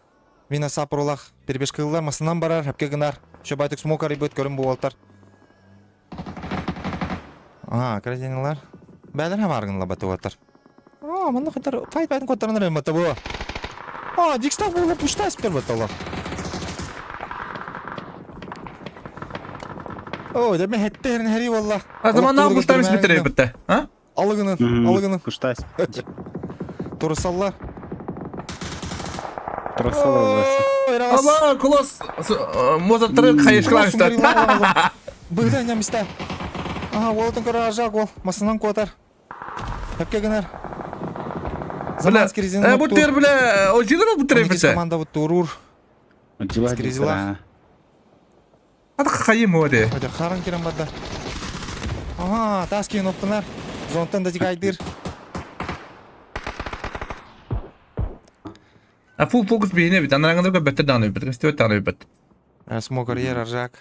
S2: Вина сапыролақ. Перебеш қылылар, масынан барар, әпке гынар. Шо байтық смокар ебөт көрін бұл отыр. Ага, креденілер. Бәлір хам арғынла баты отыр. Мана қытар файт-файтын қоттарыныр өмі бұ. Дикстав бұлы пұшта әспер бұты олар. Дәрмен хеттерін хәрі болла.
S1: Заманнан бұштарымыз бітірер бітті.
S2: Алығының.
S6: Куштайс.
S2: Тұрысалла.
S6: Тросолы.
S1: Ала, класс. Мозаттары қайышқылар үстәд.
S2: Бұйдан ямиста. Ага, олатын көрі ажақ ол. Масынан қотар. Әпке гінар. Заманский резинный
S1: Бұттер, бля, о жидыр бұттыр епітсі.
S2: команда бұтты ұрур.
S6: Скризила.
S1: Ады қайым өде.
S2: Hadi karın kiran badda. Aha, tas kiyin optunar. Zontan da cikaydır.
S1: Full focus beyine bit. Anlarında da better danıyor bit. Kastıyor tanıyor bit.
S2: Smoker yer arjak.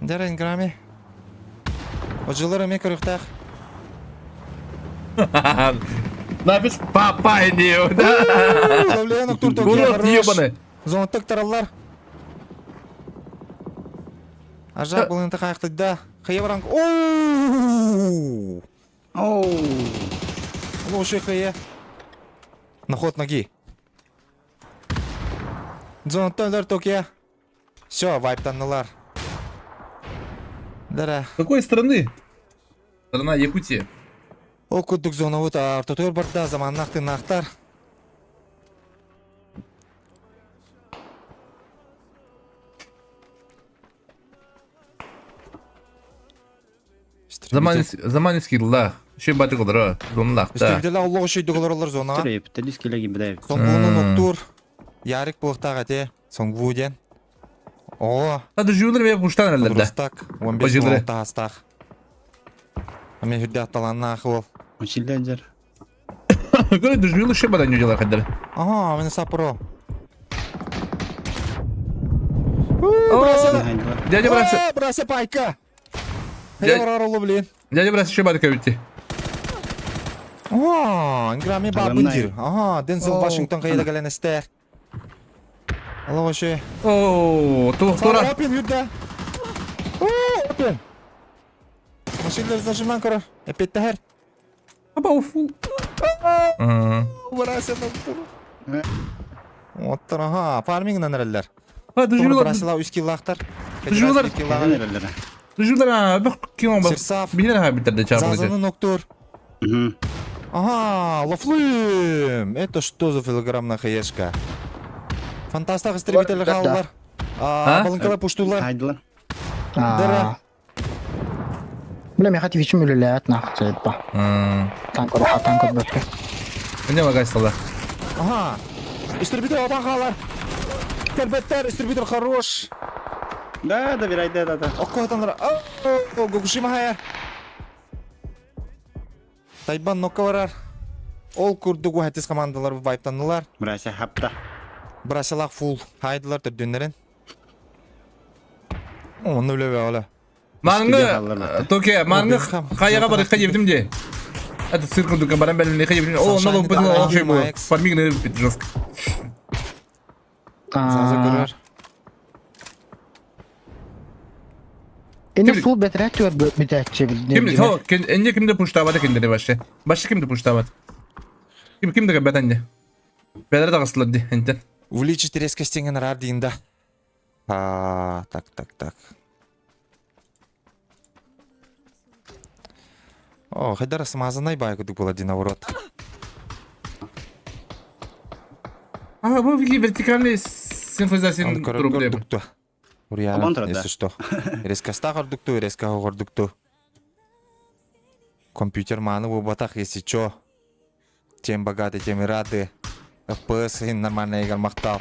S2: Deren grami. Ocuları me kırıktak.
S1: Nafis papa ediyor.
S2: Lavlayan oktur
S1: Bunu
S2: tokiya
S1: diyor bana.
S2: Zontak tarallar. Arjak bulun ta kayıktı da. Kıyı baran. Ooo.
S6: Оу.
S2: Лучше хая. На ход ноги. Зонтандар токия. Все, вайптанылар. Дара.
S1: Какой страны? Страна Якутия.
S2: Ол куддук зона вот артотор барда заманнахты нахтар.
S1: Заманский лах. Ще батыр қылдыр, зонлақта.
S2: Үстемделі Аллахы шүйді қыларылар зонаға.
S6: Треп, тадис келеги бдай.
S2: Соңғуының оқтур. Ярик бұлықтақ әте. Соңғуден. О,
S1: Hadi jüğünür ve kuştan ellerde.
S2: Бұрыстақ. 15
S1: Бажылы.
S2: минутта астақ. Аме хүрді атталанна ақы ол.
S6: Училдер.
S1: Göre düzgün şey badan yüceler kadar.
S2: Ага, мені сапыро.
S1: Dede bıraksa,
S2: Брася пайка!
S1: Дядь-
S2: Хай оролу, блин.
S1: dede bıraksa şey badı kaviti.
S2: Ага, инграми бабындир. Ага, Дензел
S6: Оу,
S2: Вашингтон қайда кәлен істер. Ала вообще.
S1: Oo,
S2: Сара
S1: tuğra.
S2: опен юрда. Опен. Машинлер зажиман кара. Опять тахер.
S1: Ama o full.
S2: Брася доктор. Оттар, ага, фармингнан әрелер.
S1: Hadi
S2: Тур
S1: düzgün
S2: брасила 3 киллахтар.
S1: Жулар.
S6: Нерелер.
S1: Düzgün ha, bak kim o bak.
S2: Сирсаф.
S1: Bilir ha bitirdi çarpılacak.
S2: Зазаны ноктур. Ага, Лафлым! Это что за филограммная хаешка? Фантастах истребитель халлар. Балынкала пуштулар.
S6: Хайдылар.
S2: Дара.
S4: Бля, я хочу вичу мюллет нах, цепа. Танко роха, танко бэпэ.
S1: Ne bak aslında.
S2: Ага. Истребитель оба халлар. Тербеттер, истребитель хорош.
S6: Да, добирай, да.
S2: Оккотанлар. Гокушима хая. Тайбан ноккаварар. Ол курдугу хатис командалар вайптанылар.
S6: Брася хапта.
S2: Брасалақ фул хайдылар түрденлерін. Оны біле бе ола.
S1: Mangı Tokyo mangı
S2: Bilmem.
S1: kayaga barık kayıptım diye. Hadi sırkıldık bana ben ne kayıptım. O
S2: Sunshine
S1: ondan
S2: dedi,
S1: o şey bu.
S2: Max.
S1: Farming ne bitiririz.
S2: Zaza görür.
S4: Ene
S1: Kim-
S4: sul betre tör bitecek
S1: Kimdi? O enge kimde puştavadı kendine başı. Başı kimdi puştavadı? Kimdi bedende? Bedere de kasıladı enten.
S2: Увеличить резкость rar deyinda. Так. О, хайдар смазанай байкудук болады наоборот.
S1: Aa bu vertikalli senkronizasyonun problemi.
S2: Көрдүктү. Урьяна,
S6: Аман турат, да.
S2: если что. Резкоста көрдүктү, резкого көрдүктү. Компьютер маны в батах, если чё. Тем богаты, тем и рады. FPS нормально игр мактап.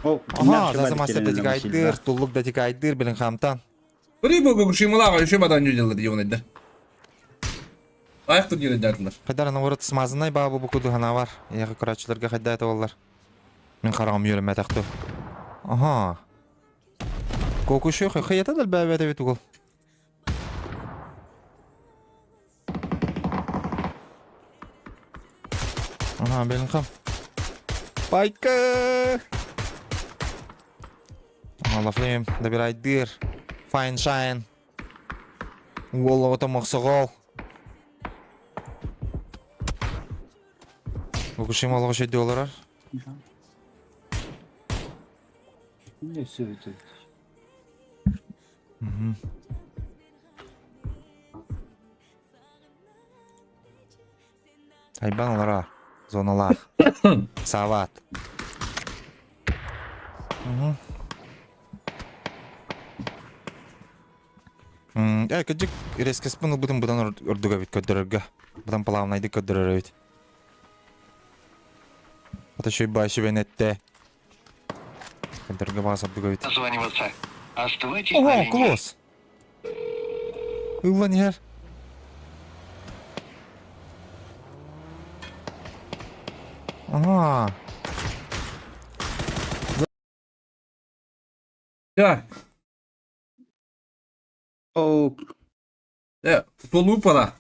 S6: О,
S2: Ага, зазамасы да тикайдыр, туллук да тикайдыр, билин хамтан.
S1: Burayı bu Gokushima'la yaşamadan yüceldi yolunda. Ayakta yüceldiler.
S2: Хайдар наоборот смазанай бабы букуду хана бар. Яғы көрәтчілерге хайда айта олар. Мен қарағым үйелім әтәқті. Ага. Кокушо хыйята дәл бәбі әдәбет угыл. Ага, белін қам. Байка! Ага, лафлейм, дабирайдыр. Fine shine. Уолла ота мақсығол. Окушима алга шеде олар. Айбан олара. Зоналар. Сават. Кыжык резкеспін бұдан үрдіға бит көддіріргі. Бұдан плавнайды көддірірі бит. Это еще и баще венетте. Көддіргі басып бұға бит.
S7: Названиваться. Оставайтесь
S2: Ого,
S7: на линии.
S2: класс! Ulan yer. Aha.
S1: Ya.
S6: О,
S1: Ya. Soluğu para.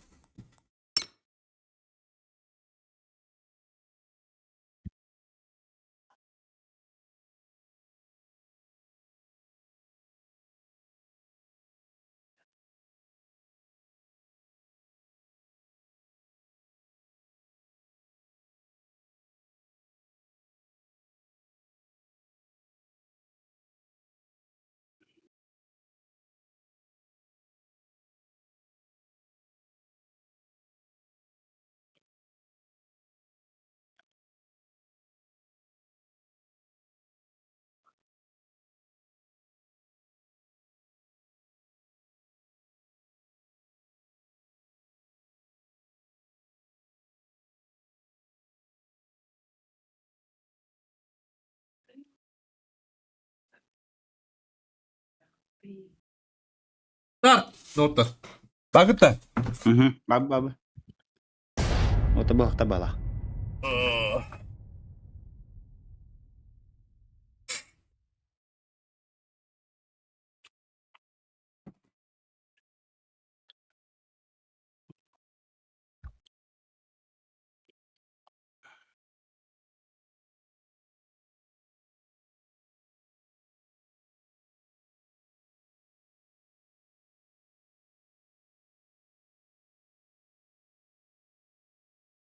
S1: Start. Notlar. Bakıtta.
S6: бабы. Это было табала.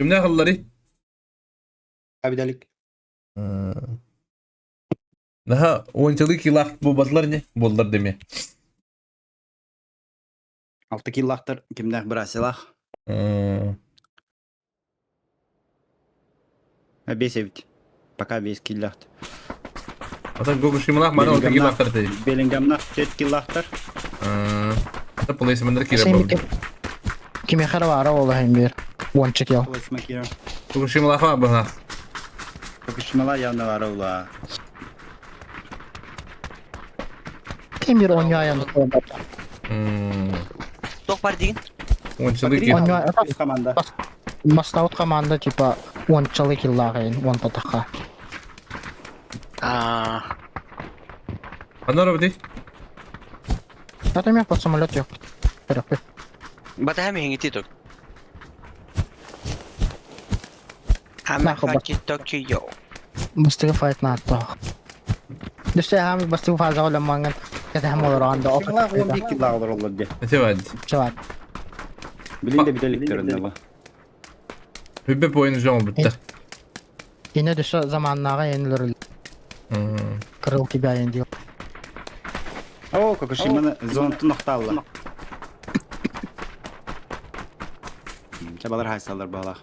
S1: Cümle akılları.
S6: Абидалик.
S1: Daha oyunculuk yılak bu batlar ne? Bollar deme.
S6: 6 киллахтар, кимдах бир асилах. 5 бит. Пока 5 киллахт.
S1: Atan Gokushima'la bana orta yılaklar dedi.
S6: Белингамнах 4 киллахтар.
S1: Ata policemenler kire
S4: Sen
S1: boldu.
S4: kime xarawara olayım bir. One check yaw.
S6: Ой, смакира.
S1: Gokushima'la fa bana.
S6: Фукушимала явно вараула.
S4: Kim bir onya ayağında koydu.
S3: Tok var deyin.
S1: Oyunculuk yıl.
S4: Onya
S6: Из команда.
S4: Mastaut komanda tipa one çalı killakayın. One pataka.
S3: Aa,
S1: Anlar abi değil.
S4: Zaten ya pas самолет yok. Bırak be.
S3: Bata hem hengiti tok. Hem
S4: Nah, kau
S3: fakir Tokyo.
S4: Basta fight na to. Düşse hem basta fazla olamangan. Kete hem olur da
S6: Kim laq 11 kill laqlar olur de.
S1: Ne var?
S4: Çavat.
S6: Bilin de bideliklerinde bu.
S1: Hübbep oyuncu ol bitti.
S4: Yine düşse zamanlara yenilir. Kırıl gibi ayın diyor.
S6: Oo, Kokushima'nı zontu nokta Allah. Çabalar haysallar bağlaq.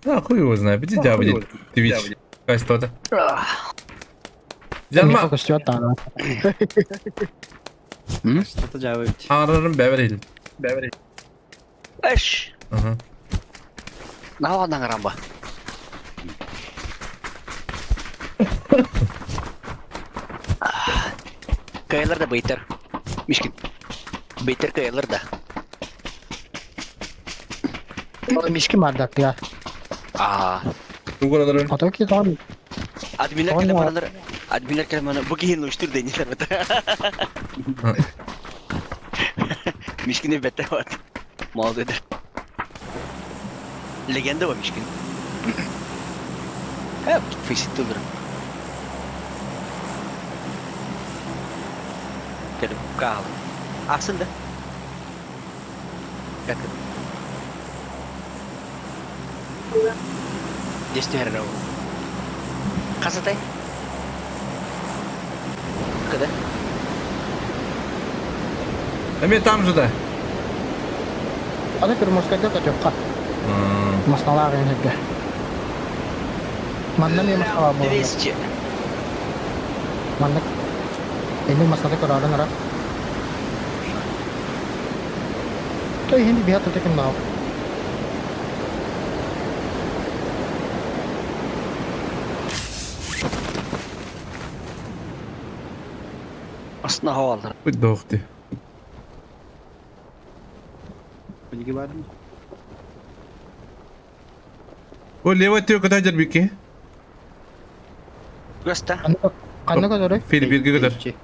S1: А, хуй его знает. Иди да, будет. Твич. Какая что-то.
S4: Canma.
S1: Canma.
S4: Fokus diyor da.
S6: Stata cevap et.
S1: Ağrırım Beverly.
S3: Eş.
S1: Aha.
S3: Ne havadan araba? Kayalar da baytar. Mişkin. Baytar kayalar da.
S4: Mişki mardak ya.
S3: Aa.
S1: Bu kadar.
S4: O da ki tamam.
S3: Adminler
S4: Tamam ya.
S3: kelimeler. Adminler kelimeler. Bu giyin uçtur denizler bata. Mişkin'in bette var. Mal dedi. Legenda var Mişkin. Hep fisit olur. Dedim kal. Aslında. Bakın. Geçti her an. Kasatay. Kadar.
S1: Hemen tam şurada.
S4: Ada Pirmoska da çok. Masalah yang ada. Mana nih masalah mau?
S3: Devesçi.
S4: Mana? Ini masalah kerana nara. Tuh ini biar tuh kenal.
S3: Aslında havalı.
S1: Bu doğdu.
S6: Bilgi var mı?
S1: O Levatio kadar bir ki.
S3: Göster.
S4: Kanı kadar.
S1: Fil bir kadar.
S6: İki.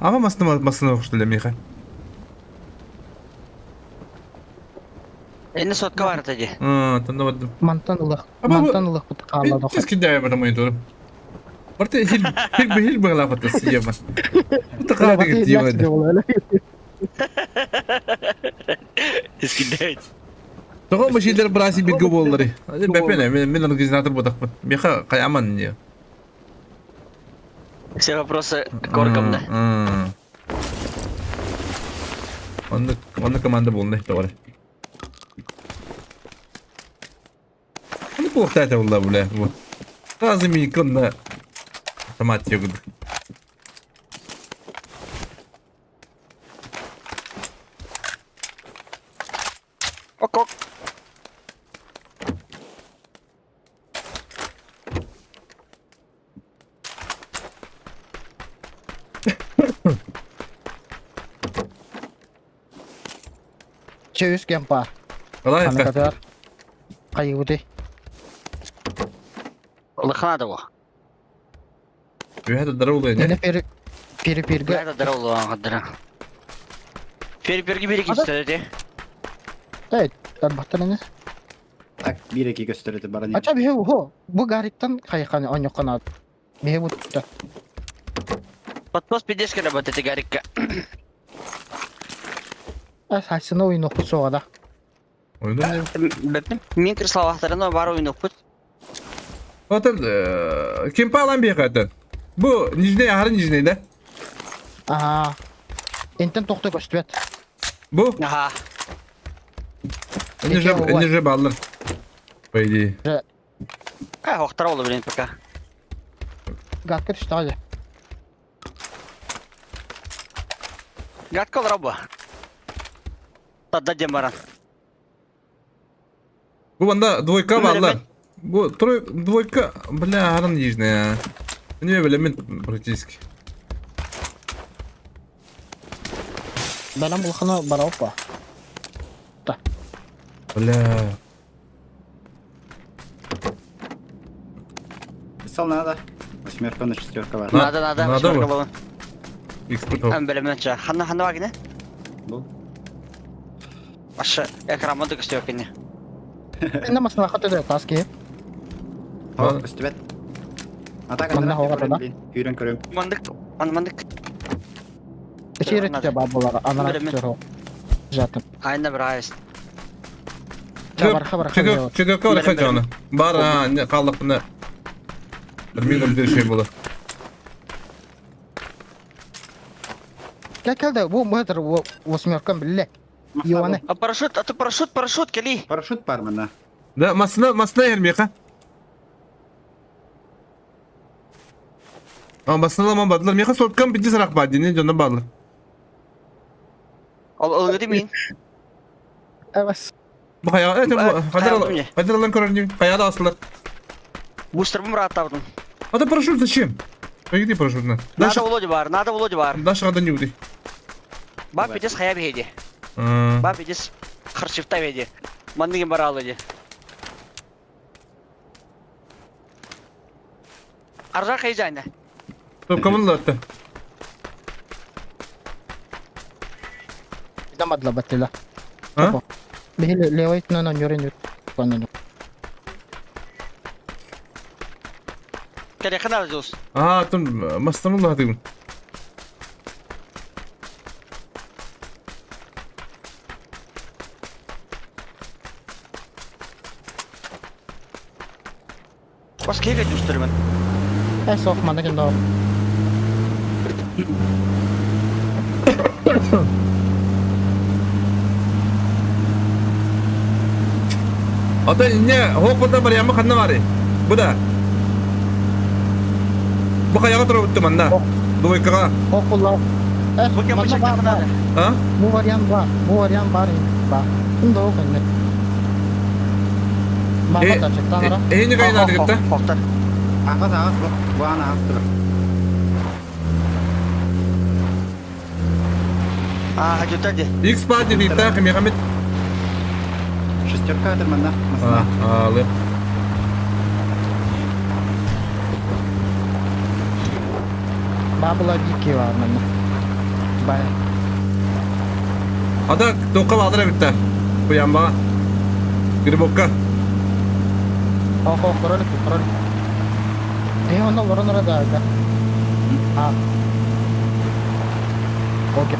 S1: Ama masını hoştu Lemika.
S3: Eline sotka var tadi.
S1: Tanımadım.
S4: Mantan ulah.
S1: Ama bu-
S4: Mantan ulah bu kala da.
S1: Keski de yapmadım oyun doğru. Berarti hil berlapat sih ya mas. Bu da kadar gitti ya.
S3: Eskiden.
S1: Toko masihler berasi bir gobolları. Hadi bepene ben lagi natar bodak pun. Biasa kayak aman ya.
S3: Все вопросы коркамda.
S1: Onu komanda bulundu doğru. Bu ortada vallahi böyle bu. Lazım yıkın da otomat yok.
S3: Ok ok.
S4: Ceus gempa.
S1: Vallahi
S4: Kanı
S1: işte.
S4: kadar. Kayu putih.
S3: Лыхна да во.
S1: Bir hadi dara oluyor
S4: Ini
S1: ne?
S4: piri ga.
S3: Гайда дара улу аңгадыра. Перги бери кичтеді де.
S4: Evet. Erbahtan ini.
S6: Tak 1-2 gösterdi bana.
S4: Acha bihe ho. Bu gariktan kayakane onyok kanat. Bihe bu da.
S3: Подпос пидешка работает гарика.
S4: Асасына oyun oku soğada.
S1: Oyunda ne?
S3: Бәпнем. Мен кірсалақтарына бар ойын оқпыт.
S1: Otel kim pahalan bir kadar. Bu Nijne yarın Nijne'de.
S4: Aha. Enten tokta göstüvet.
S1: Bu
S3: Аха.
S1: Nijne bağlar. Haydi.
S3: Оқтара олы білен пока.
S4: Gatka düştü hadi.
S3: Гатка олар абба. Тадда демаран.
S1: Bu banda двойка bağlar. Bu двойка, бля, аран ежная, ya. Ne böyle min практически.
S4: Benim bulkunu bara hoppa.
S1: Бля.
S6: Писал надо. Восьмерка на шестерка var.
S3: Надо,
S1: надо
S3: восьмерка
S1: mı?
S3: balon.
S1: Экспорт.
S3: Ben bilemem çağ. Hanna var yine.
S6: Bu.
S3: Aşağı ekranıma da gösteriyor beni.
S4: Ende masna vakit öde taski.
S6: Hop üstübet. Atak
S4: Bana hava
S6: anda.
S4: kadar.
S6: Hüren körüm.
S3: Mandık.
S4: İçeri tüte babalar. Anlara
S3: Bilmem.
S4: tüte o. Zaten.
S3: Aynen bir ayız.
S4: Çabarka baraka diyor.
S1: Четверка var kaç onu. Бар ha ne kaldık bunda. Bilmiyorum bir şey bulur.
S4: Gel de bu muhadır bu восьмерка bille. Yuvane.
S3: Парашют кели.
S6: Парашют var mı?
S1: Da masna yermiyor ha. Ama masna lama badlar. Meka sotkan bir sarak badi ne canına bağlı.
S3: Al demeyin.
S4: Evet.
S1: Bu kaya evet bu kadar alan körünü kayada asılır.
S3: Бустер rahat davranın.
S1: Ада парашют зачем? Пойди парашютна.
S3: Надо Володя var.
S1: Даша ада не уди.
S3: Bak bides haya bihedi. Bak bides kırşıfta bihedi. Mandığın baralıcı. Arza kayacağına.
S1: Топ камын латты.
S4: Gidemediler batıyla.
S1: Ha?
S4: Bihil levaytına nören yut. Kanını.
S3: Kere kadar diyorsun.
S1: Aa, tun mastanullah hadi.
S3: Başka yere göstermen.
S4: Sokmanda kendi o.
S1: Ata ne? Hoppada var ya mı kanna var? Bu da. Bu kaya kadar bitti manda. Bu ikra.
S4: Okulla.
S3: Bugün
S4: Manda
S3: bıçak
S4: var.
S3: takın hadi.
S1: Ha?
S4: Bu varyan var. Bu varyan var. Bak. Bunda o kanne. Mama da çıktı ara.
S1: Ne kayın hadi gitti?
S3: Korktar.
S6: Ağız ağız bu. Bu ana ağız durur.
S3: Hadi hadi.
S1: X parti di ta kami kami.
S6: Шестерка var mı?
S1: Ah, alı.
S4: Babula diki var bende. Baya.
S1: Ada toka vadra bitti. Bu yamba. Bir bokka.
S4: Korolik. Onda varan arada aga. Ha. Okey.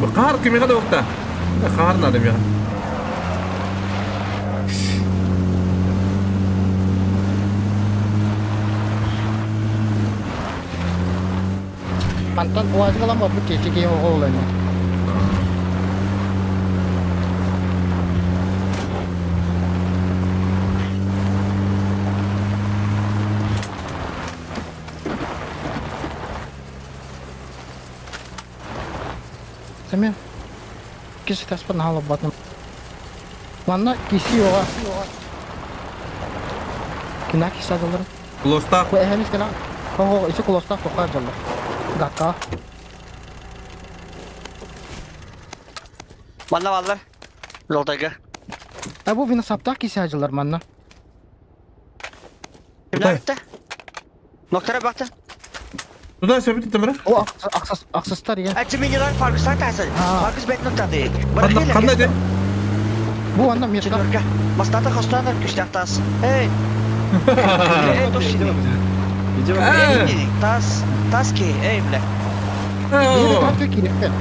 S1: Bu kahar kimi kadar okta. Kahar nadım ya.
S4: Mantan puas ka lang ba? Sige yung ulan. Samir. Kisi tas pa nahalabat na. Mana kisi yoga. Kinakisa dalar.
S1: Klosta.
S4: Bu ehemis kena. Kau isi kulosta toka jalla. Gaka.
S3: Bana varlar. Yoldayga.
S4: Bu bina saptah kisi acılar manna.
S3: Kimler bitti? Noktara baktı.
S1: Tuda sebeti temre.
S4: O aksaslar ya.
S3: Açımınyalar farkı sarkarsa. Farkı bet nokta değil.
S1: Kanna de.
S4: Bu anda mirka.
S3: Четверка. Мастата хостанар күштақтас. Эй! Эй, дошини.
S6: Video var.
S3: Эй, тас ки, эй, бля.
S4: Biri farklı kirikten.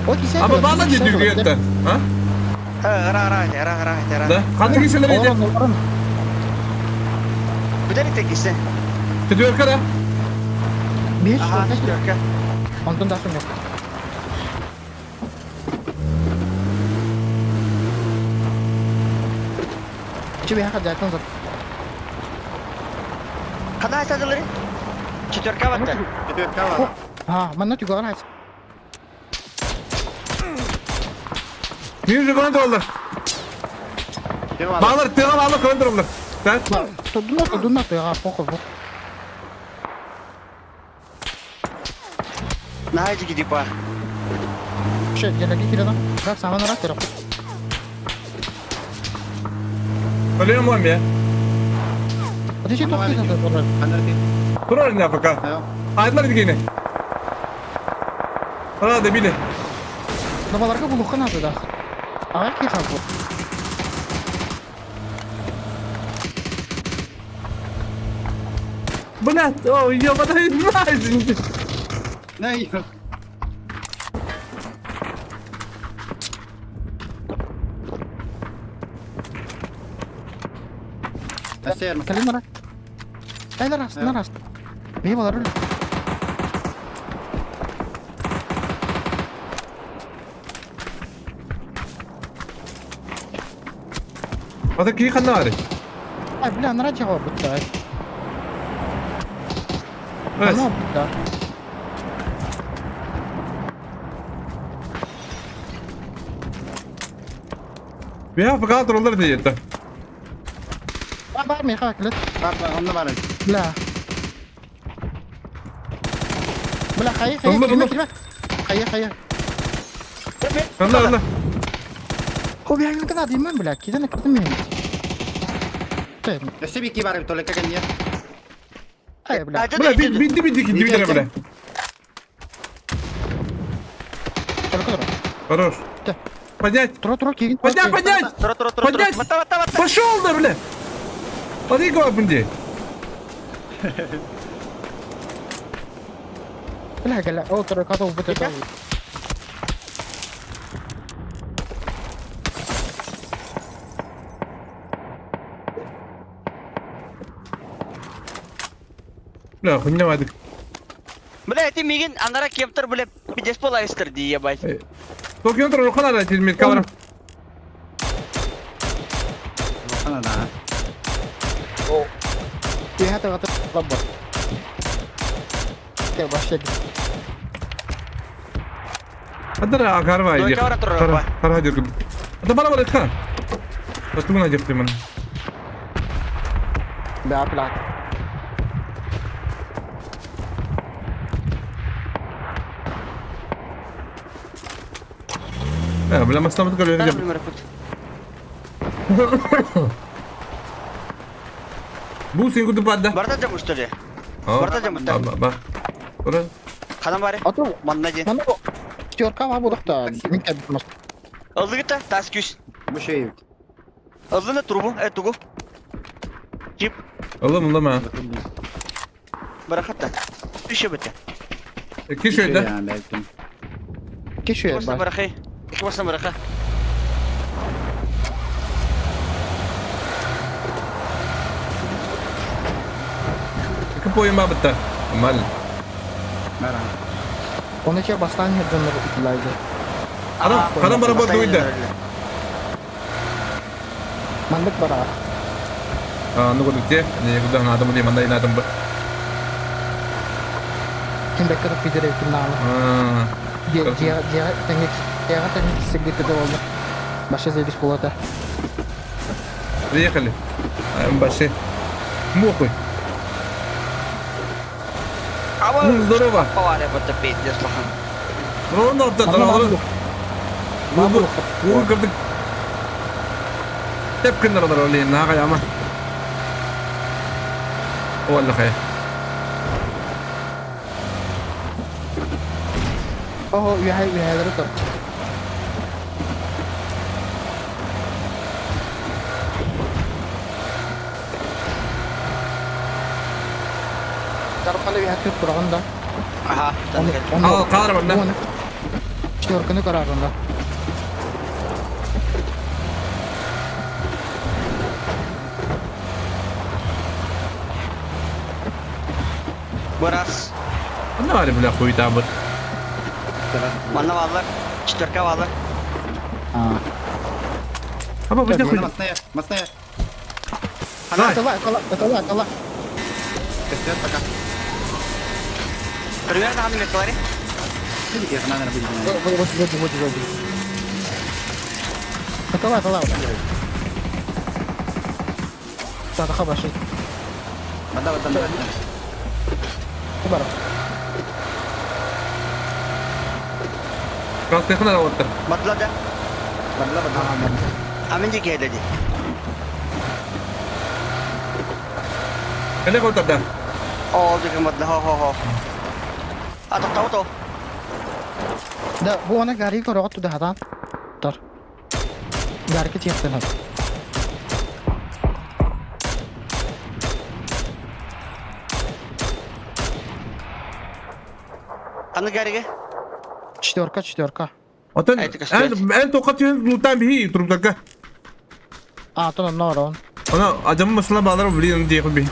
S4: O kisi
S1: Ama bana ne diyor yetti? Ha?
S3: Ра.
S1: Da. Kanna gitseler yedi.
S3: Bir de tek gitsin.
S1: Четверка da.
S4: Bir
S3: Aha,
S4: sürü.
S3: четверка.
S4: Ondan daha sonra. Çivi haka zaten zaten.
S3: Kana açadıları? Четверка battı.
S6: Şesтерка var.
S4: Ha, mana juga orang.
S1: Bir jigana da oldu. Bağlar, tığına bağlar, kırın durumlar. Sen?
S4: Tudunna ya pokol bu.
S3: Найди гиди па.
S4: Şey gelagi kiradan. Bak sana narak taraf.
S1: Ölüyor muyum ya?
S4: Ateşi
S6: Bana var
S4: topluyor zaten.
S6: Anarki.
S1: Dur oraya yapaka.
S6: Ayo.
S1: Ayetler dikine. Hadi bile.
S4: Dabalarga bulukkan atı da. Ağa ki kaldı.
S1: Bu ne? O yabada izmez.
S6: Ne yok. Aser mas.
S4: Kalin narak. Ay naras, naras. Niye var öyle?
S1: Hadi ki kanna var.
S4: Ay bile narak cevap bitti.
S1: Evet.
S4: Tamam bitti.
S1: Bir hafta kaldır olur diye yeter.
S4: Var mı ya kilit?
S6: Var onda var.
S4: La. Bela kaya
S1: Allah,
S4: kirme
S1: Allah.
S4: kirme. Kaya.
S1: Allah Allah.
S4: Kau biar yang kena di mana bela? Kita nak ketemu. Tem.
S6: Nasi biki var tolak kan ya.
S4: Ay bela.
S3: Hadi
S1: Bırak
S3: de.
S1: bitti ki bir tane böyle.
S4: Kalau kau.
S1: Varor.
S4: Gel.
S1: Поднять.
S4: Terus kiri.
S1: Поднять.
S3: Тура.
S1: Поднять.
S3: Мата.
S1: Пошел да, бля. Hadi go bunди.
S4: Bela gala. Oh terus kau betul tahu.
S1: Bля, хуйня вадик.
S3: Бля, ти мигин анара кемтер бля пидес пола истер ди ебай.
S1: Tokyo tur rokana da tilmit kavram.
S6: Sana da.
S4: Dia kata labor. Kayak başladı.
S1: Hadi ra akar var
S3: Dua
S1: ya.
S3: cara tur apa?
S1: Kar hadir gud. Hadi bana bana tkana. Batu mana jepti mana.
S4: Bela pelat.
S1: Ya bela masna kalıyor
S3: Тара
S1: jep.
S3: билмер кут.
S1: Bu sen kudu padda.
S3: Барта жам что ли?
S1: Ha.
S3: Барта жам та.
S1: Bak. Ora.
S3: Кадан баре?
S4: Atau
S3: Манна же.
S4: mana bu? Четверка var bu da. Min tabi mas.
S3: Алды гита тас күс.
S6: Bu şey.
S3: Алды на трубу, тугу. Чип.
S1: Allah Allah ma.
S3: Барахата. Еще бите.
S1: Ki şöyle.
S6: Yani belki.
S4: Kişi
S3: Басна
S4: bak.
S3: барахай. Басна бараха.
S1: Kapoyun ma bitta. Mal.
S6: Merhaba.
S4: Onu şey bastan hedden ikilaydı.
S1: Kadam bana bak duydu.
S4: Mandık bara.
S1: Nu kudu te. Ni kudu na adam di mandai na adam.
S4: Kim bekar pidere kinala.
S1: Ha.
S4: Dia teknik segitu da oldu. Başa zeydiş bulata.
S1: Приехали. Баше. Мохуй.
S3: Ава.
S1: Здорово.
S3: Паваре бата пиздец лахан.
S1: Ровно отталdı. Bu kırdık. Hep kınlar öyle ne kadar ama. Vallahi.
S4: Oh, yahay dur. Taruh kali yahay kurang da.
S3: Aha. Tanıdık.
S1: Al kalır bana.
S4: Четверканы kararında.
S3: Барас.
S1: Ne var böyle koyu tabur.
S3: Манна валар. Четверка валар.
S1: Ama bu ne koyu?
S6: Masnaya. Masnaya.
S1: Дай.
S4: Kalah.
S6: Kestet пока.
S3: Примерно ханы метлари.
S6: Sini dia kena nabi.
S4: Вот. Kalah. Tadaqa başlaydı.
S6: Bada.
S4: Bara.
S1: Kaskı yakın ara orta.
S3: Matladı.
S6: Bada.
S3: Amin de geldi.
S1: Kale orta da.
S3: Oldu ki matladı. Ho. Atak tahu to.
S4: Da bu ona gari ko roqtu da hadan. Tar. Gari ke çekten ha.
S3: Kanı geriye.
S4: Четверка.
S1: Otan
S3: Haydi kaskı.
S1: en tokat yön lutan bir durum dakika.
S4: Atono noron.
S1: Ona acamı mesela bağlar biliyorum diye bir.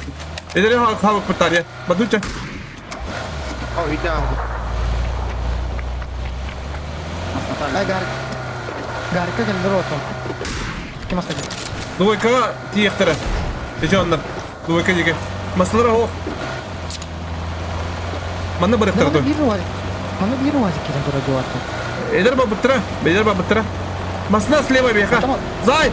S1: Ederi hava kurtar ya. Baduça.
S6: Oh, ida.
S4: Ay gari ke geldi roton. Kim astı?
S1: Duvayka tiyaktara. Ece onlar. Duvayka jige. Masalara ho. Mana bıraktır da.
S4: Mana biru var ki dentro do arco.
S1: Eder babıttıra. Masna sleva bir yaka.
S4: Tamam.
S1: Zay.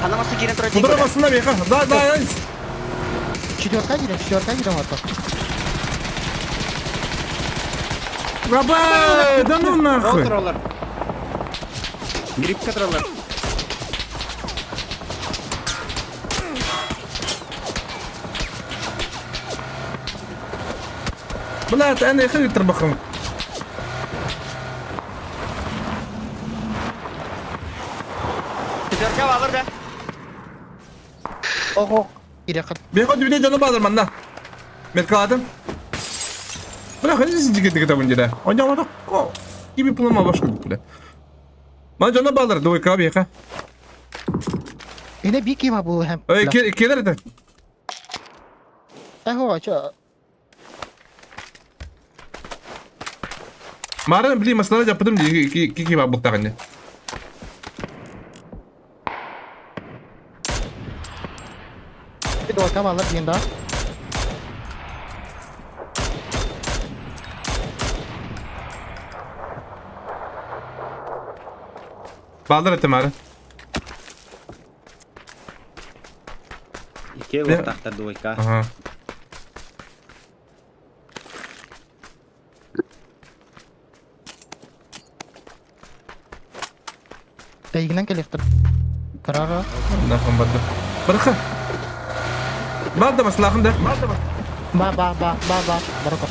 S3: Kanaması girin turacak.
S1: Kudura masna bir yaka. Zay.
S4: Четверка gidiyor arco.
S1: Baba, danım nahı.
S6: Roller. Grip katroller.
S1: Bulat, ana yakın getir bakalım.
S3: Tüccarca bağır da.
S4: Oh. Gidiyor kat.
S1: Bir yaka düğüne canı bağlar manda. Merkadım. Bırak hadi sizi gittik kitabın cire. Oynamadık. Gibi bulunma başladık bile. Bana canı bağlar. Duvayka bir yaka.
S4: Yine bir kiva bu hem.
S1: İkiler de.
S4: Eho aça.
S1: Mara beli masalah yaptım diye iki babuk takınca.
S4: Bir de orta bağlar bir daha.
S1: Bağlar etti Mara.
S6: İki ortakta duayka.
S1: Aha.
S4: Eğinden geliftir. Karara.
S1: Nakam barda. Bırakın. Barda maslahında.
S4: Ba. Baraka.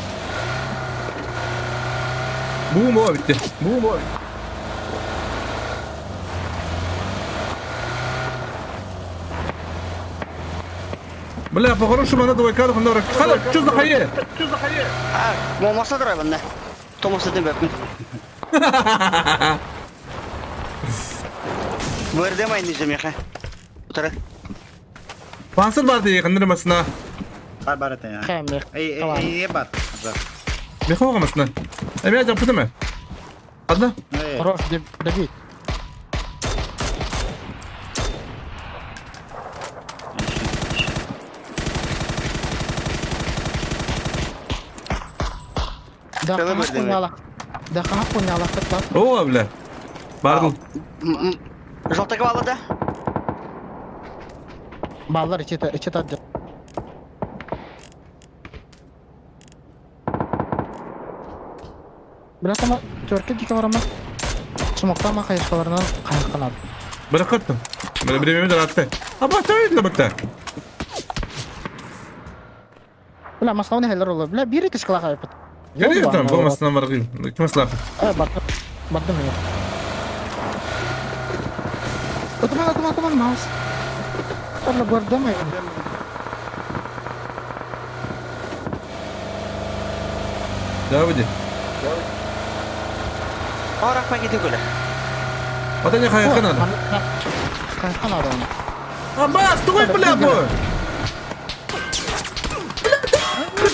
S1: Bu mu bitti? Bela pokoknya cuma ada dua kali hendak kalau cus dah kaya.
S3: Ha, mau masa da bende. Thomas dedim ben. Bu arada mı ineceğim ya? Bu taraf.
S1: Pansır vardı yakındır masına.
S6: Barata ya.
S4: Kemir.
S6: Ay bat.
S1: Ne kau masına? Emi aja putu mu? Ada?
S4: Roş David. Dah kana punya ketlar.
S1: Oh abla. Baru.
S3: Жовтого вала да?
S4: Ballar içi tadı. Biraz ama Türkiye jika var ama smokta ama kayışkalarından kayıklanады.
S1: Bırakattım. Böyle bir de rahattı. Ama tabii de bakta.
S4: Bila masalah heller olur. Bila biri kışkıla kayıpıt.
S1: Geliyor tamam. Bu masına var gibi. Kim maslah?
S4: Baktım ya. Otoman mas. Karena guarda mı?
S1: Devam edin.
S3: Orang pagi itu gula.
S1: Katanya kayakkan ada.
S4: Kayakkan ada onu.
S1: Abbas, tunggu pula bu.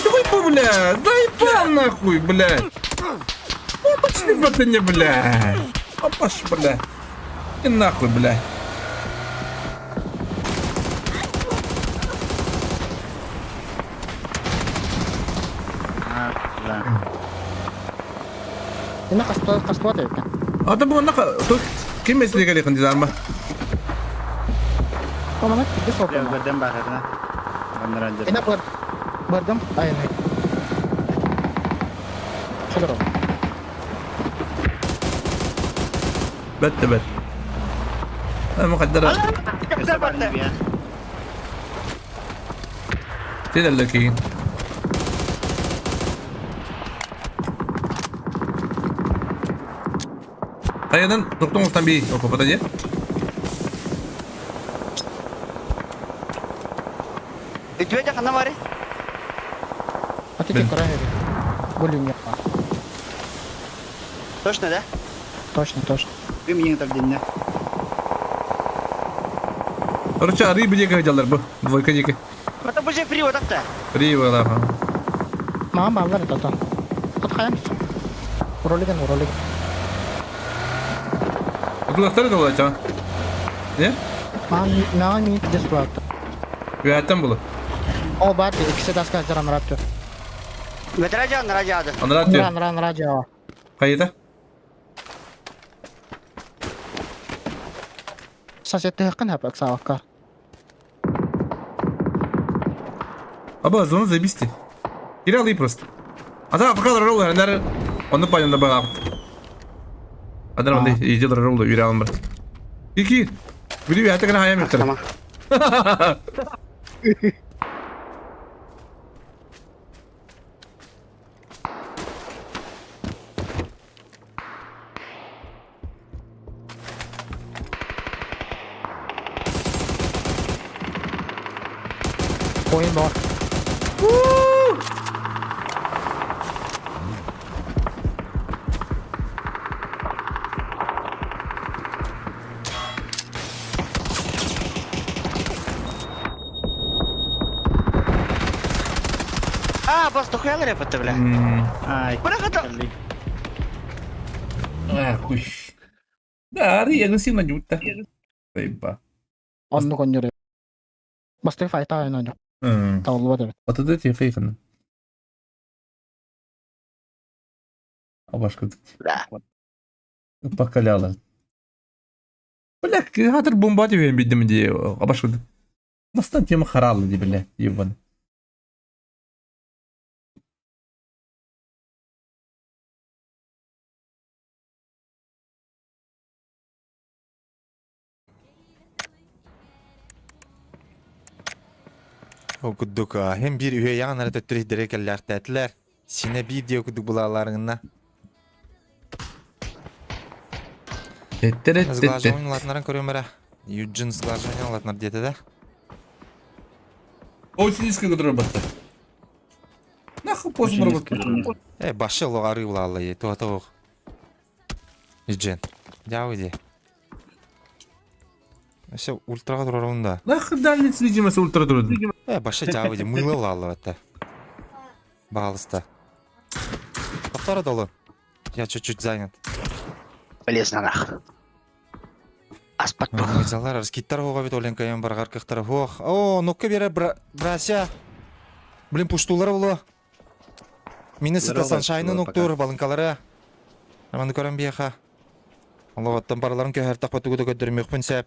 S1: Tunggu pula. Zayıfan nakuy pula. Apa sih batanya pula? Apa sih pula? Nakuy pula.
S4: Ini kastuat ya kan?
S1: Ata bu kim mesleğe geliyor dizarma?
S4: Ona gitti
S6: Biraz
S4: sokma.
S6: birden bakadına. Onları önce.
S4: Yine bardım. Aynen. Şöyle oldu.
S1: Bette bet. Ama mukaddara.
S6: Kısa var gibi ya.
S1: Tilerleki. Kayadan doktor ustan bir okupa tadi.
S3: Ütüye kana var.
S4: Hadi
S1: Ben-
S4: tekrar edelim. Bölüm yapma.
S3: Точно, да?
S4: Точно.
S6: Kim yiyin tabi dinle.
S1: Короче, арı bir kajalar bu. Двойка дики.
S3: Это уже фри вот так-то.
S1: Free вала.
S4: Мама баллар это. От хаям. Ролиган.
S1: Kulakları da olacak. Ne?
S4: Мама минут здесь бıraktı.
S1: Güyatten bulu.
S4: O bari ikisi de asker jaran raptı.
S3: Ветраджан, раджады.
S1: Anlar atıyor.
S4: Ran cevap.
S1: Kayıda.
S4: Sasette yakın hep aksavakar.
S1: Aba зону забисти. Киралли просто. А да, пока ролл, наверное, он нападет на бак. Adam onda iyice rol yürü alın bırak. İki. Biri bir hatta hayal ettir.
S3: Tamam.
S4: Oyun var.
S3: Бас дохуя репетте, бля.
S6: Ay.
S3: Bırak hadi.
S6: Kelly.
S1: Ah, kuş. Dari yang sih lanjuta. Tempa.
S4: Onu konjuruyor. Basta fight tayo na nyo. Tawlo ba tabi?
S1: Ata da tiye kan. А başka.
S3: Bля.
S1: Bakalalar. Блядь, хатır bomba diyor bildim diye. А başka. Nasıl tiyema kararlı diye bile. Diyor bana.
S2: Okuduk. Hem bir üye yanları töttürü direkeller tetler. Sine video okuduk bulalarına.
S1: Tettere
S2: Zglajı
S1: tette.
S2: oynalatınların görüyorum bara. Yüccün zglajı oynalatınlar diyete de.
S1: Очень низко работа. Нахуй поздно работа.
S2: Başı olu arı bulalıyı. Tuğ. Yüccün. Yağı diye. İşte ultraga durarında.
S1: Нахуй дальница видимость ультра трудно.
S2: Başı yağı diye. Mıyla bulalıyı hatta. Bağlısta. Kaptara dolu. Я чуть-чуть занят.
S3: Полезно нах. Аспат бұл.
S2: Мыйзалар раскиттар хоға бит олен кайын бар гаркықтар хоқ. О, нокка бере брася. Блин, пуштулар болу. Мені сытасан шайны ноктур балынкалары. Аманды көрін бияқа. Аллағаттан бараларын көхер тақпаты көді көддірім өкпін сәп.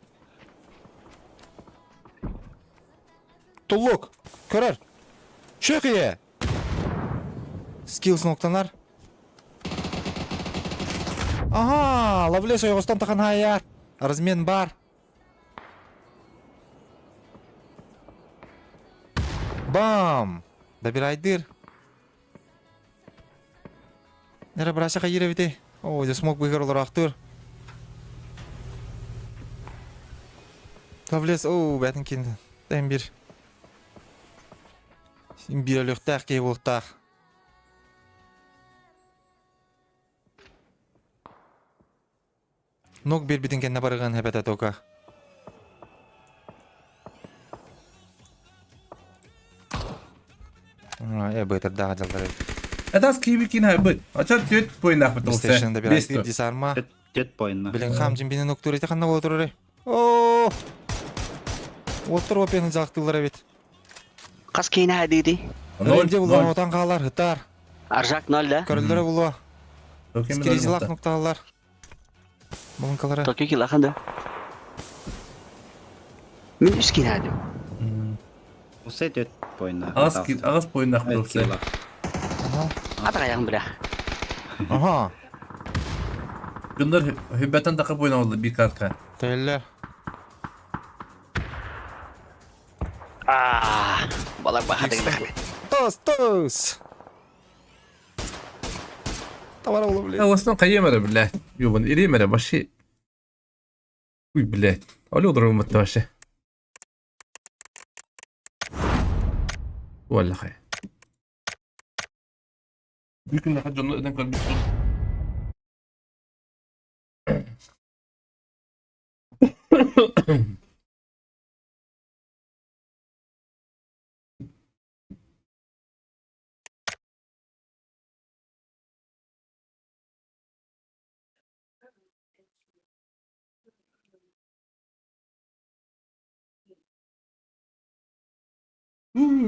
S2: Тұллық, көрер. Шөкие. Skills ноктанар. Ага, лавлес ойғыстан тақын хайят. Размен бар. Бам! Да bir aydır. Nere burası kayır evde? Oo, da smoke bıgır olarak dur. Lavles, oo, betin kendi. Den bir. Şimdi bir ölüktağ ki bulktağ. Nok bir bitin kendine barıgan hebete toka. Bıtır daha calları.
S1: Это скиби кино быть. А что ты поинах потом
S2: Station'da bir aydır disarma.
S6: Jet point.
S2: Bilin hamcın beni noktur ete kanna otur öyle. Oo. Otur o penin zaktılar evet.
S3: Қас кейіне әдейді.
S2: Önce bulan otan kalar hıtar.
S3: Аржак 0, да?
S2: Körüllere bulu. Skrizilak noktalar. Balınkalara.
S3: Tokyo kilakan da. Min üskin hadi.
S6: Bu set 4 pointna.
S1: Ağız boyunda
S6: Evet,
S1: akıllı.
S6: kila.
S3: Ata kayang bira.
S2: Aha.
S1: Bunlar hübbetten takıp oynadı bir karka.
S2: Teller.
S3: Balak bahadı gibi.
S2: Tos. Tavara olabilir.
S1: Ya aslında kayemere bile. Yo bunu iriyemere başı. Uy bile. Öyle olur mu başı. Vallahi. Bir gün daha canlı eden kalbi tutun.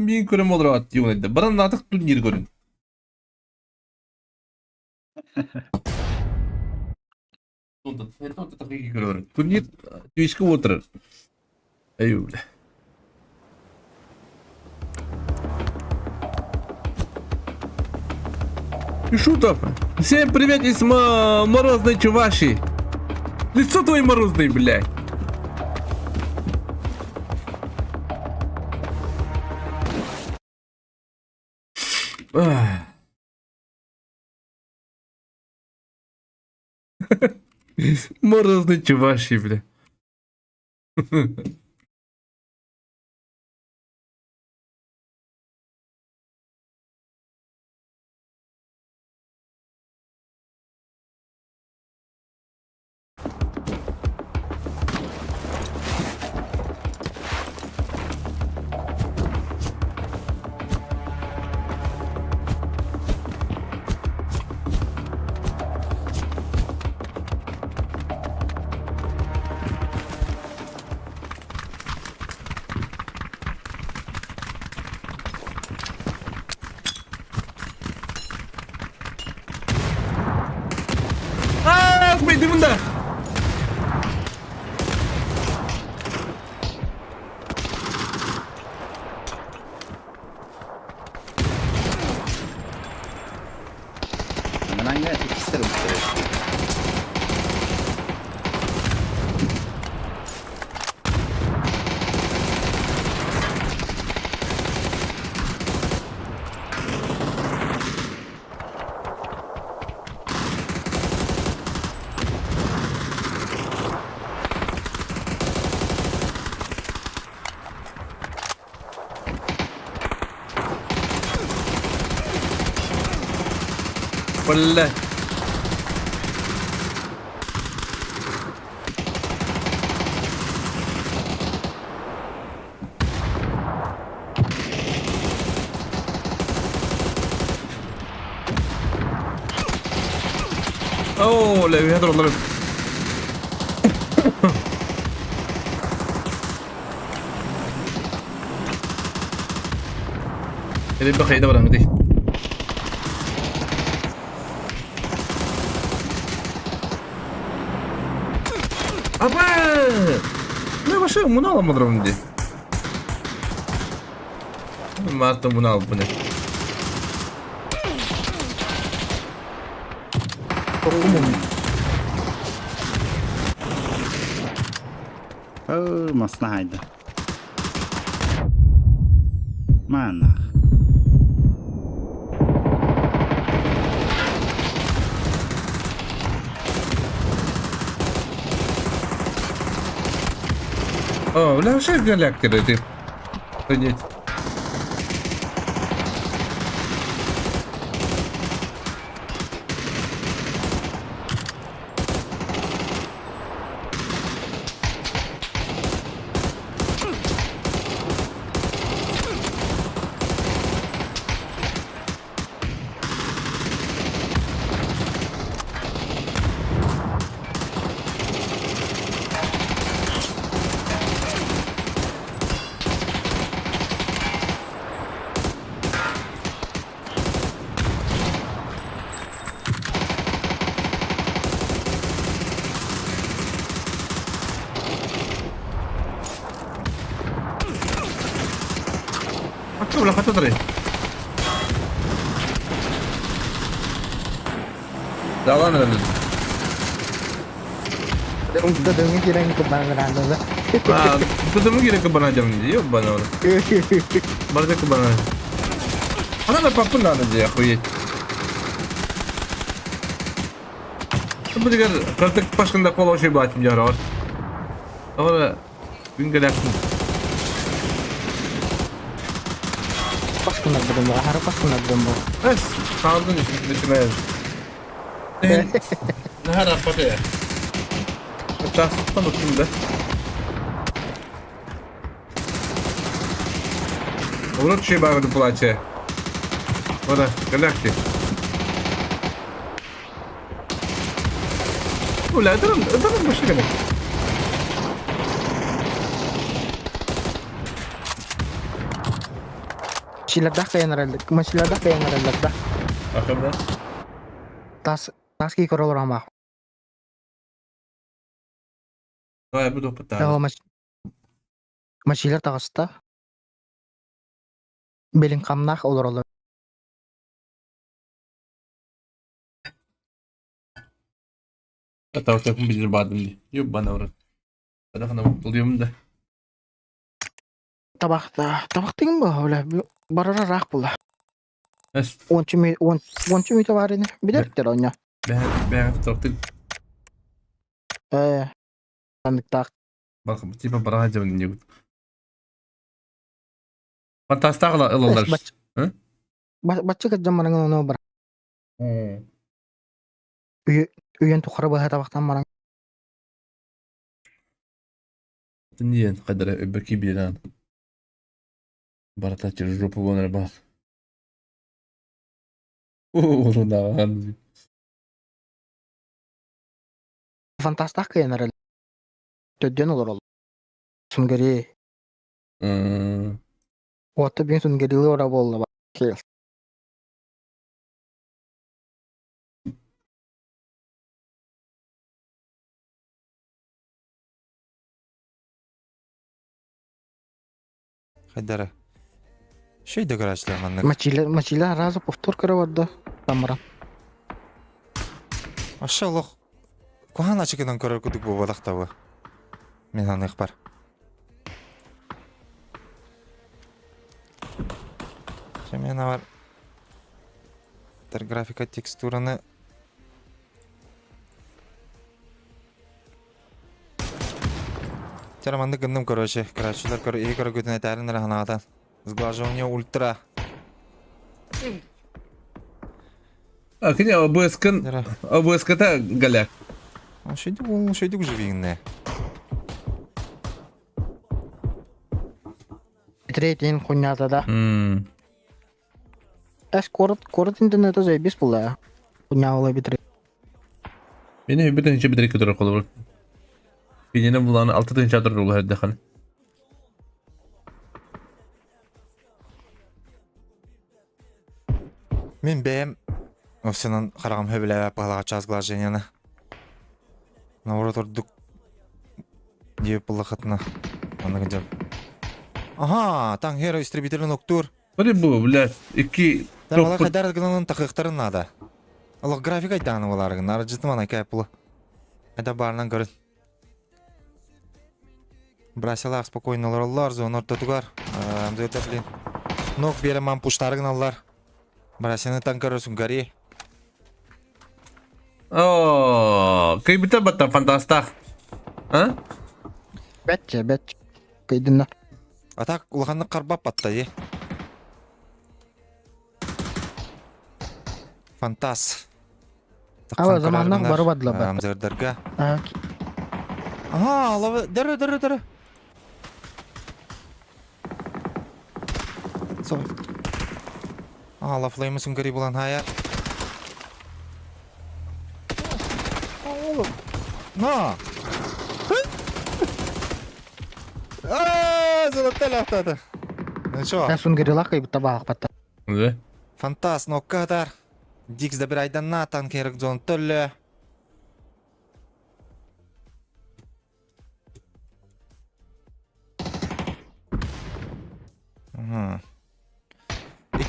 S1: Bir körüm olur at yok dedi. Bana natık dün geri görün. Onda tabii ki görüyorum. Dün ilişki oturur. Eyvallah. Шутов, всем привет из морозной Чувашии. Лицо твое морозное, блядь. Ах. Морозный Чувашии, бля. Beni bunda.
S6: Menangnya ikisi de bu.
S1: Vallahi. Oh, le voy a tronar. Ele bakayım da bana değil. Apa? Ne başım bunu alamadım diye. Mart'ta bunu al bu ne?
S6: Oh, masnahaydı. Mana.
S1: Oh, لا شغلك كده. Понять. Ulan kaç oturayım. Dalan öyle.
S4: Udah dengin kira yang kebangeran lah.
S1: Ha, tutumu gire ke bana jam diyor bana orada. Bana ke bana. Ana da papun lan diye koyuyor. Bu diğer kartık başında kolu şey başım yarar. Ama gün gelaksın.
S4: Pas kena berdomba, harap pas kena berdomba.
S1: Evet, sağladın içime yaz. Ne her rapat ya. Çastım bakayım da. Olur şey bağırdı pulaçe. Orada, galakti. Ulan durun başı galak.
S4: Siladah kayak ngerelik, masiladah kayak ngerelik dah.
S1: Akhirnya.
S4: Tas ki korol ramah.
S1: Vay bu da pıtar.
S4: Kalau masilah takasta. Beling kamnah olur.
S1: Tahu saya pun bisa badım diye. Yok bana orada. Ada kana mutluyum da.
S4: Tabak tingin ba wala barara rak pula.
S1: Es.
S4: Oncu mi tawarin bir de teronya.
S1: Ben tuttum.
S4: Sandık tak.
S1: Bakın tipe para harcamadın diyor. Fantastik ılırlar. Hı?
S4: Baca ke zaman ngono bar. Uyen tukar bah tabaktan marang.
S1: Niye kadar öbeki bir an. Barata çırı ropu bana bak. Onu da var.
S4: Fantastik kayak ngerelik. Tödden olur. Sungari. Wata bin sungari ora bolla bak. Kel.
S2: Хайдара. Şey de garajlar manlık.
S4: Мачила разу повтор кырыварды. Тамыран.
S2: Aşağılık. Kuhan açıkından körür kütük bu balak tavı. Men anlayık бар. Şemiyana var. Grafika teksturanı. Тераманды гынным короче. Короче, кор и кор гүтүнө тәрин раханатан. Сглаживание ультра.
S1: Akınya o bu eskın.
S2: Нера.
S1: O bu eskata galak.
S2: Шойдук живиңне.
S4: Третьин хуйнята да. Эс корот интернета заебись была. Хуйня была битре.
S1: Beni bir tane bir direkt olarak olur. Benim bulan 6 tane çadır olur her dakika.
S2: Мен бәм осынан қарағым хөбілі апалаға жазғылаженияны. Наурат ордук деп бұлақытына. Анығын жап. Aha, таң херо истребителі ноктур.
S1: Hadi bu блядь. 2
S2: Дарвала қайдар гынан тақықтарын нада. Аллах график айтаны оларығын. Арыжыты мана кәп бұлы. Айда барынан көрін. Брасилақ спокойно олар, зон ортатугар. Амзөйті білін. Нок береман пуштарығын алар. Брасины танкарысын гори.
S1: Oo, kayak betul betul fantastik. Ha?
S4: Бәтче. Кайдынна.
S2: Атак улаханны қарбап баттай. Фантас.
S4: Ава заманнақ бары бадла ба.
S2: Амзырдарға.
S4: А,
S2: Лавы, дәрі. Сол. Лафлаймысын гори болан хая. На! Золотая лахтады. Ну чё?
S4: Эсун герила кайбы табақ батта.
S1: Ne?
S2: Фантас, но кадар. Дикс да bir aydan natan kerek zon tölle.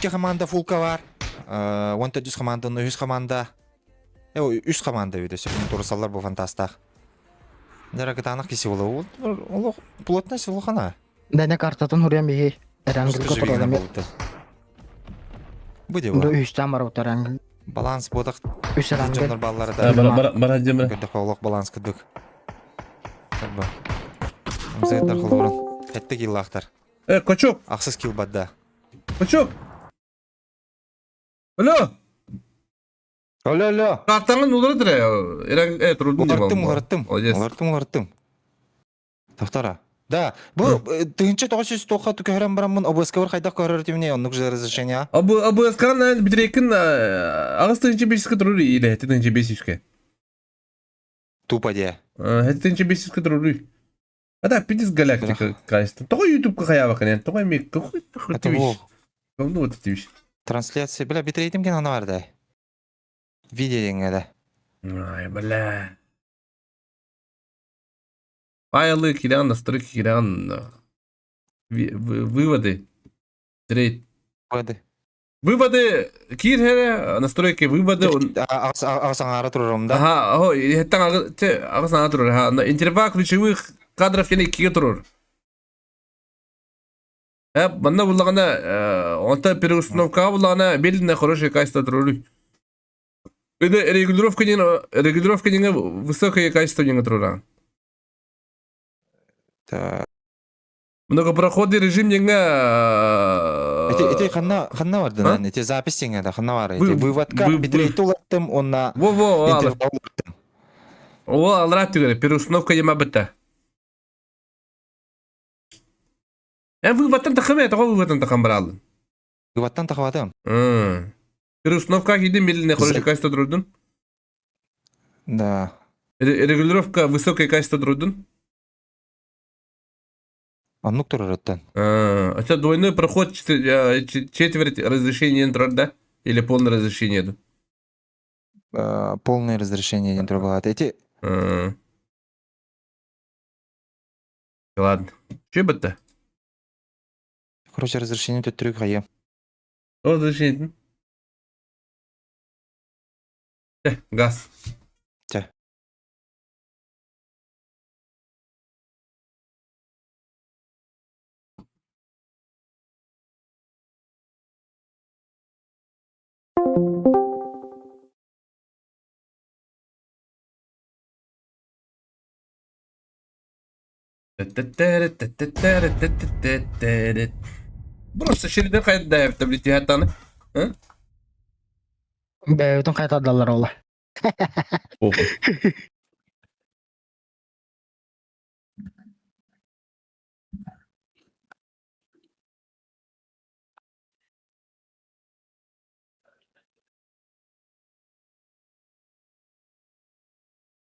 S2: 2 команда фулка бар. 14 команда, 100 команда. 3 команда үйде. Сөйін турсалар бұл фантастақ. Дәрәгітанық кесі болу. Ол плотный сылы қана.
S4: Дәне картатын хурян бихи. Эрангил
S2: Просто жібегені
S4: көпірдәме.
S2: болуды. Бұде
S4: Ду
S2: бұл.
S4: үстән бар от эрангил.
S2: Баланс бодық.
S4: Үс эрангил.
S2: Жонлар баллары да.
S1: Бара демре.
S2: Көрдік қолық баланс күдік. Сәлбі. Мұзайдар қылырын. Әтті келлақтар.
S1: Кочок.
S2: Ақсыз кел бадда.
S1: Кочок. Алло.
S2: Алло.
S1: Картаңын улырыдыр. Тұрудың деп
S2: Оларттым. Тоқтара. Да, бұл тыгынчы 990 түкәрен барамын ОБСК бар қайдақ көрір теміне, онық жер разрешения.
S1: АБСК-ны бітірейкін ағыз тыңчы 500-ке тұрыр или әті тыңчы 500-ке?
S2: Тупа де.
S1: Әті тыңчы 500-ке тұрыр. Ада 50 галактика кайсты. Тоғай YouTube-ка қая бақын, тоғай мекка.
S2: Это ол.
S1: Ну вот это вещь.
S2: Трансляция, бля, битрейтім кен ана барды. Видео деңгеді.
S1: Ай, бля. Файлы киран, настройки киран. Выводы. Трейд. Выводы. Кир, настройки выводы.
S2: Ағасан ары тұрырым да.
S1: Ага, ағасан ары тұрыр. Интервал ключевых кадров кені киге тұрыр. Мана бұлағана, онта переустановка бұлағана беліне хороший качество тұрыр. Регулировка неңі высокое качество неңі тұрыр. Многопроходный режим неңі...
S2: Эти ханна барды, эти запись теңеді, ханна бары. Выводка битрейті олаттым, онна интервал олаттым.
S1: О, алрат түгері, переустановка ема бітті. Выводтан тақым әті, ғой выводтан тақым бір алдын.
S2: Выводтан тақывадым.
S1: Переустановка кейден беліне хороший качество тұрудын.
S2: Да.
S1: Регулировка высокое качество труден.
S2: Аннук тұрыр өттен.
S1: Это двойной проход, четверть разрешения да? Или полное разрешение?
S2: Полное разрешение не трогает. Эти...
S1: Ладно. Че это?
S2: Короче, разрешение тут трюк хае.
S1: Что разрешение? Газ.
S2: Те.
S1: Просто şeriden kaydı da yaptı bir tihatanı.
S4: Бәйдің қайта далар ола.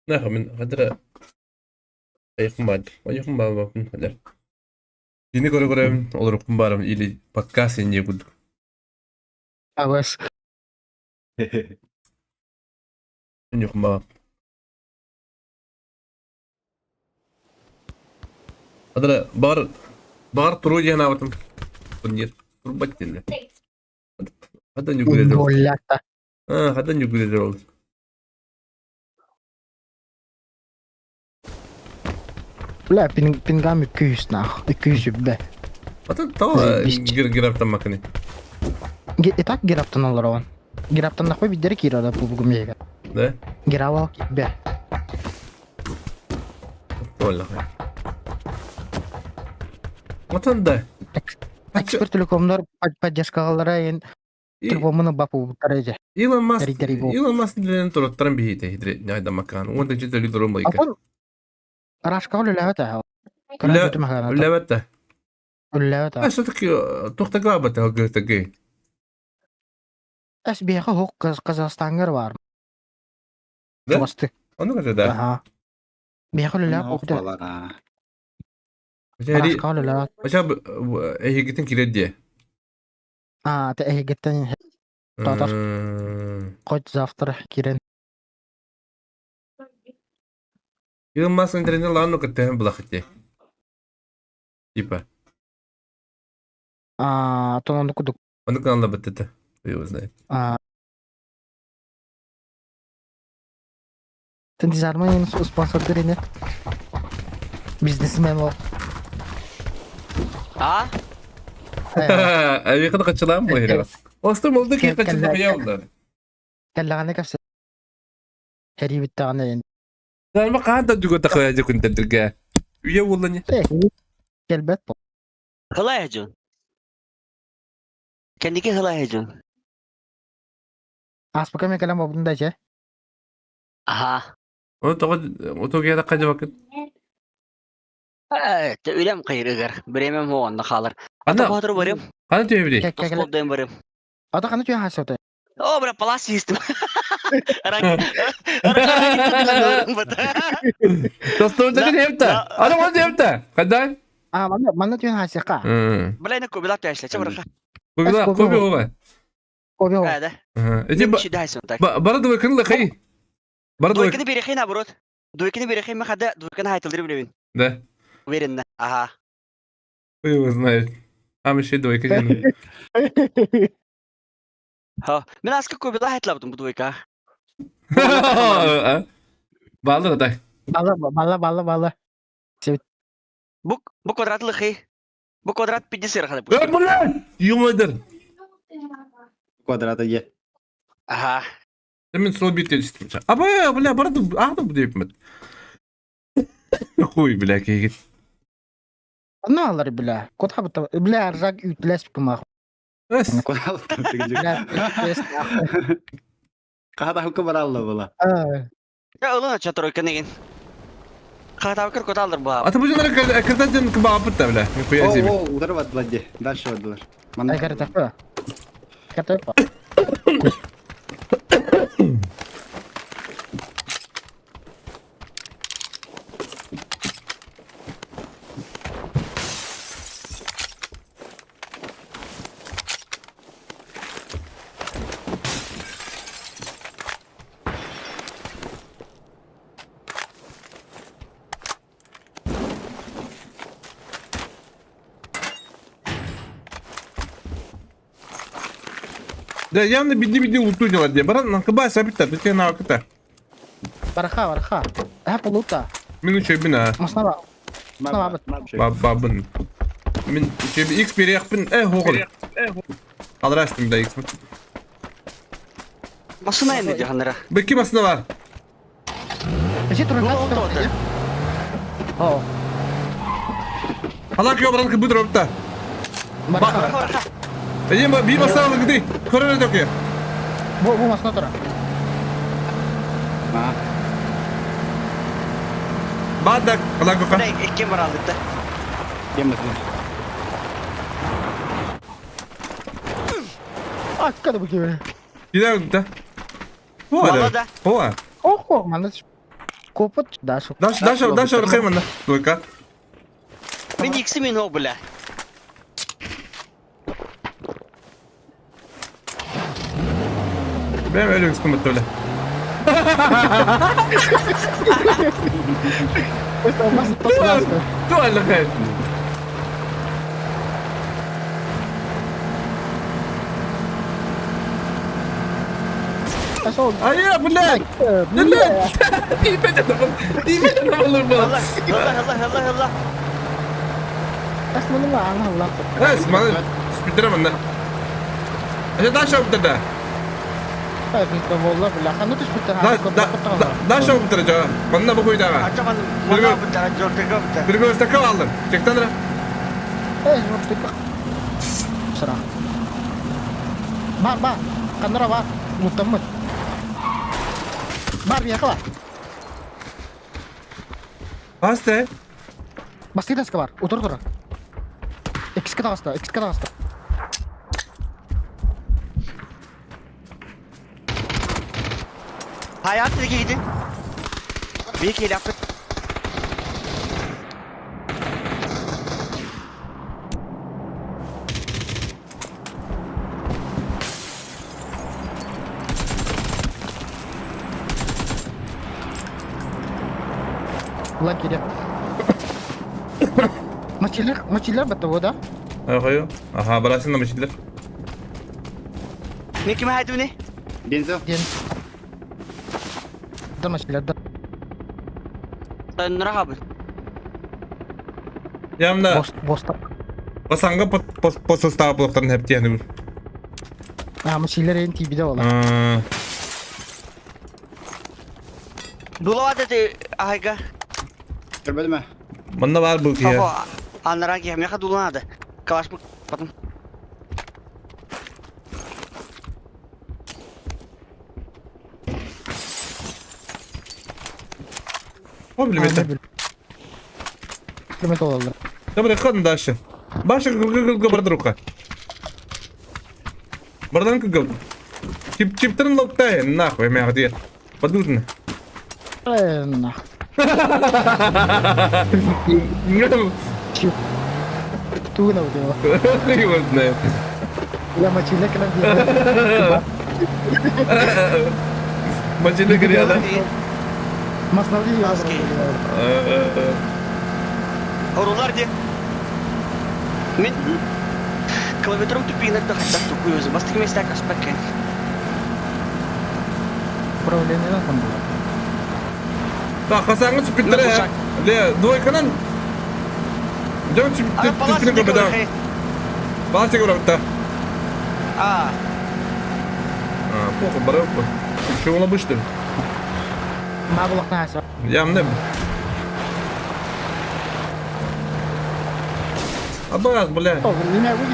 S1: Naka min kadra ayıkım var bakın kadar. Yine göre olur okum barım ili podcast ince bulduk.
S4: Авас.
S1: Yok ma. Kadra bar turu diye navatım. Bunlar turbat dinle. Hadi ne güzel oldu.
S4: Боллята.
S1: Hadi ne güzel oldu.
S4: Бля, пингам 200 нах. 200 бе.
S1: Hadi tamam giraptan makine.
S4: И так гираптан алар он. Гираптан нахуй биддер кирада пубугум ега.
S1: Ne?
S4: Гирава бе.
S1: Vallahi. Отанда.
S4: Эксперт телекомдар поддержкалара ен телефонуна бапу тареже.
S1: Илон Маск
S4: Ридерибо.
S1: dilenen turutların bir hite hidre nayda makan. Onda ciddi lider olmayı.
S4: Апон рашкаулы лавата.
S1: Levette.
S4: Лавата.
S1: Aşağıdaki tohta gabata o götege.
S4: Эс бияха хук Казахстангар бар.
S1: Ne?
S4: Чугасты.
S1: Onu kadar da.
S4: Аха. Бияха лав окта.
S6: Балара.
S1: Jadi
S4: Рашкаулы лав.
S1: macam gitin kiret diye.
S4: Те эгеттен Татар. Кот завтра кирен.
S1: Илон Маск интернет лану кете блахте. Типа.
S4: Тононду кудук
S1: Onu kanalda bitti. Uyuyoruz ne?
S4: Tenti Zarma yeni sponsordur ini. Businessman o.
S3: Ha?
S1: Ay kadar kaçılan mı hele bak. Ostum oldu ki kaçıldı ya oldu.
S4: Kellagane kapsa. Heri bitti ana yani.
S1: Zarma kanada dugo takayacak kunta dirga. Üye oldu
S4: Gelbet bu.
S3: Hılay hacun. Kendiki hılay hacun.
S4: Asbaka me kalam babunda je.
S3: Aha.
S1: O to ya kaca vakit.
S3: Evet, öylem kayır eğer. Biremem o anda kalır. Ata
S1: Ana
S3: kuatro varım.
S1: kana tüyebili.
S3: Toskoldayım varım.
S4: Ada kana tuya hasota.
S3: O bırak palas sistem. Arang bata.
S1: Dostum da hepta. Ana onu hepta. Kadar?
S4: Mana tuya hasaka.
S3: Balay na ko bilap tayo çabuk bırak.
S1: Kobi kobi o.
S4: Kobi o.
S3: Hadi.
S1: Ece
S3: Bir şey daha sontak.
S1: barada bakın la kay. Barada bakın.
S3: Duykini biri khina brot. Duykini biri khina kada duykini haytıldır bilemin.
S1: Da.
S3: Verin. Aha.
S1: Uyuyoruz ne? Ama şey de bakın canım.
S3: Ha. Ben askı ko bilap haytladım bu duyka.
S1: Bağlı da.
S4: Balla.
S3: Bu kuadratlı khi. Bu kuadrat pidisi rahat.
S1: Ya bu lan. Yumadır.
S6: Квадрата Е.
S3: Aha.
S1: Demin sol bir testim. Ama bu la barada ahda bu deyip mi? Huy bile ki git.
S4: Ana alır bile. Kota bata. Bile arrak ütles kuma.
S1: Bas.
S6: Квадрата тыгжык.
S4: Bile.
S6: Кахата хукка баралла була.
S3: Ya ulan çatır kenegin. Kata bakır kota alır bu abi.
S1: Ata bu canlara kırtacan kebabı da bile. Kuya
S6: О,
S1: zebi.
S6: о, удар вадладе. Дальше вадылар.
S4: Ay karata pa. Kata pa.
S1: Da yanında bildi utuyorlar diye. Baran kebab sabit de. Bir tane vakit.
S4: Baraka. Ha puluta.
S1: Min şey bina.
S4: Masna ba. Masna ba.
S1: Babın. Min şey bir X bir yakın hoğul. Adrastım da X.
S3: Masına indi canlara.
S1: Bakayım aslında var.
S4: Peki turun
S3: Ne
S4: kaç
S3: oldu
S4: tane?
S3: orada?
S4: Oh.
S1: Halak yok baran kebab dropta.
S4: Baraka.
S3: Baraka.
S1: Ece bir masa alın gidi. Korona dokuyor.
S4: Bu masna tura.
S6: А,
S1: Badak halak yok.
S3: Ne kim var aldık da?
S6: кем это?
S4: Akka da bu gibi.
S1: Gidelim de.
S3: Vallahi da.
S1: Hoa.
S4: Oh, mana koput da şu.
S1: Daş arkaya mı? Doyka.
S3: Ben ikisi min o bile.
S1: Ben öyle üstüme öyle.
S4: Mas pas.
S1: Tuvalle kayıt.
S4: Asol.
S1: Hayır bu ne? Ne ne? İyi olur bu.
S3: Allah.
S4: Tas mana lah Allah.
S1: Evet, bana speedrun bana. Aja daş yaptı da.
S4: Ay kita bola belakang itu sudah.
S1: Daş yaptı da. Bana bu koydu ama.
S3: Açaman mana bentar jor tega bentar.
S1: Bir göz takı aldım. Çekten de.
S4: Waktu itu. Serah. Bar. Kamera bar. Mutamut. Bar ya kawan.
S1: Hasta.
S4: Pasti das kawan. Utur. X kita hasta.
S3: Hayatı gidin. Bir iki laf.
S4: Ulan kiri. Maçiler betul bu da.
S1: Hayır. Aha, burasında mı şeyler?
S3: Ne kime haydi ne?
S6: Benzin.
S4: Diyen. Dama şeyler.
S3: Sen nara abi?
S1: Yanımda
S4: Bosta.
S1: basanga post stop bulakların hep diyeni bu.
S4: Ama şeyler en TV'de olan.
S3: Dulu ada de ayga.
S6: Görbelme.
S1: Bunda var bu ki
S3: Apa
S1: ya.
S3: anlara ki hamya dulu ada. Kawas bu patım.
S1: O bilimete.
S4: Kıymet olalım.
S1: Da bırakın da aşağı. Başa gıl bardır oka. Bardan gıl. Çiptirin noktaya nahve meğdiye. Badurna.
S4: Nah. Tuh na udah.
S1: Yuvasına.
S4: Ya macilnya kena dia.
S1: Maçında giriyor lan.
S4: Mas Nabi ya.
S3: Maske. Oralar dia. Min. Kilometrum tu pinat dah tak tu kuyo. Basta kami stack aspek kan.
S4: Problemnya lah kan.
S1: Tak kasangın spittere ya. Le doy kanan. Jangan
S3: Ada palas
S1: spittere
S3: di
S1: ke bedang.
S3: kau.
S1: Pasti kau berapa?
S3: Ah,
S1: Pokok berapa? Şu ona bıştır.
S4: Ma bulak na sa.
S1: Yam ne? Apa ya boleh?
S4: Oh, ini aku.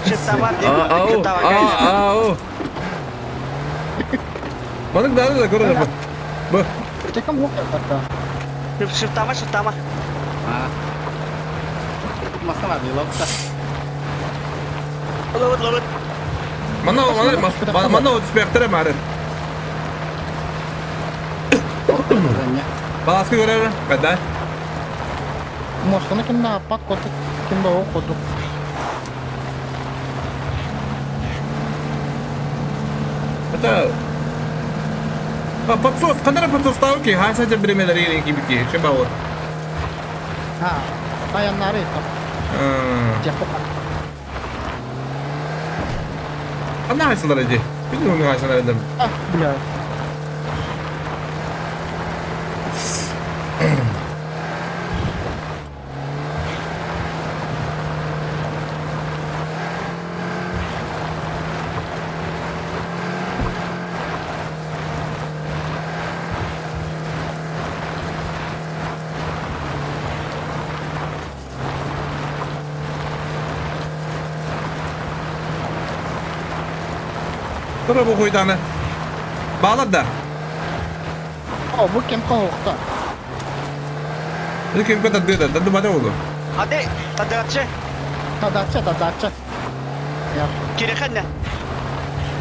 S3: cerita mah dia. Kita wakai.
S1: Oh. Mana dah ada kau apa? Bah.
S4: Cek kan bulak kata.
S3: Cerita mah.
S6: Ah. Masa lah belok dah.
S3: Lewat.
S1: Mana o spektre mare.
S6: Ortanya.
S1: Balas ke görev kadar.
S4: Mostly kena apa kotak kena bawa kodok.
S1: Hatta Patsos, kadar patsos tahu ki ha saja berimeleri ini gibi şey bawa.
S4: Ha, kayak narik tak. Jepok.
S1: Ana hasiller aja. Bilmiyorum ne hasiller edem.
S4: Ah, benar.
S1: Dur bu koydanı. Bağladı da.
S4: Oh, bukan kau tak.
S1: Ini kim kata dia dah. Tentu manaulu.
S3: Ade, tanda aja.
S4: Tak dace. Ya,
S3: Kira kan dah.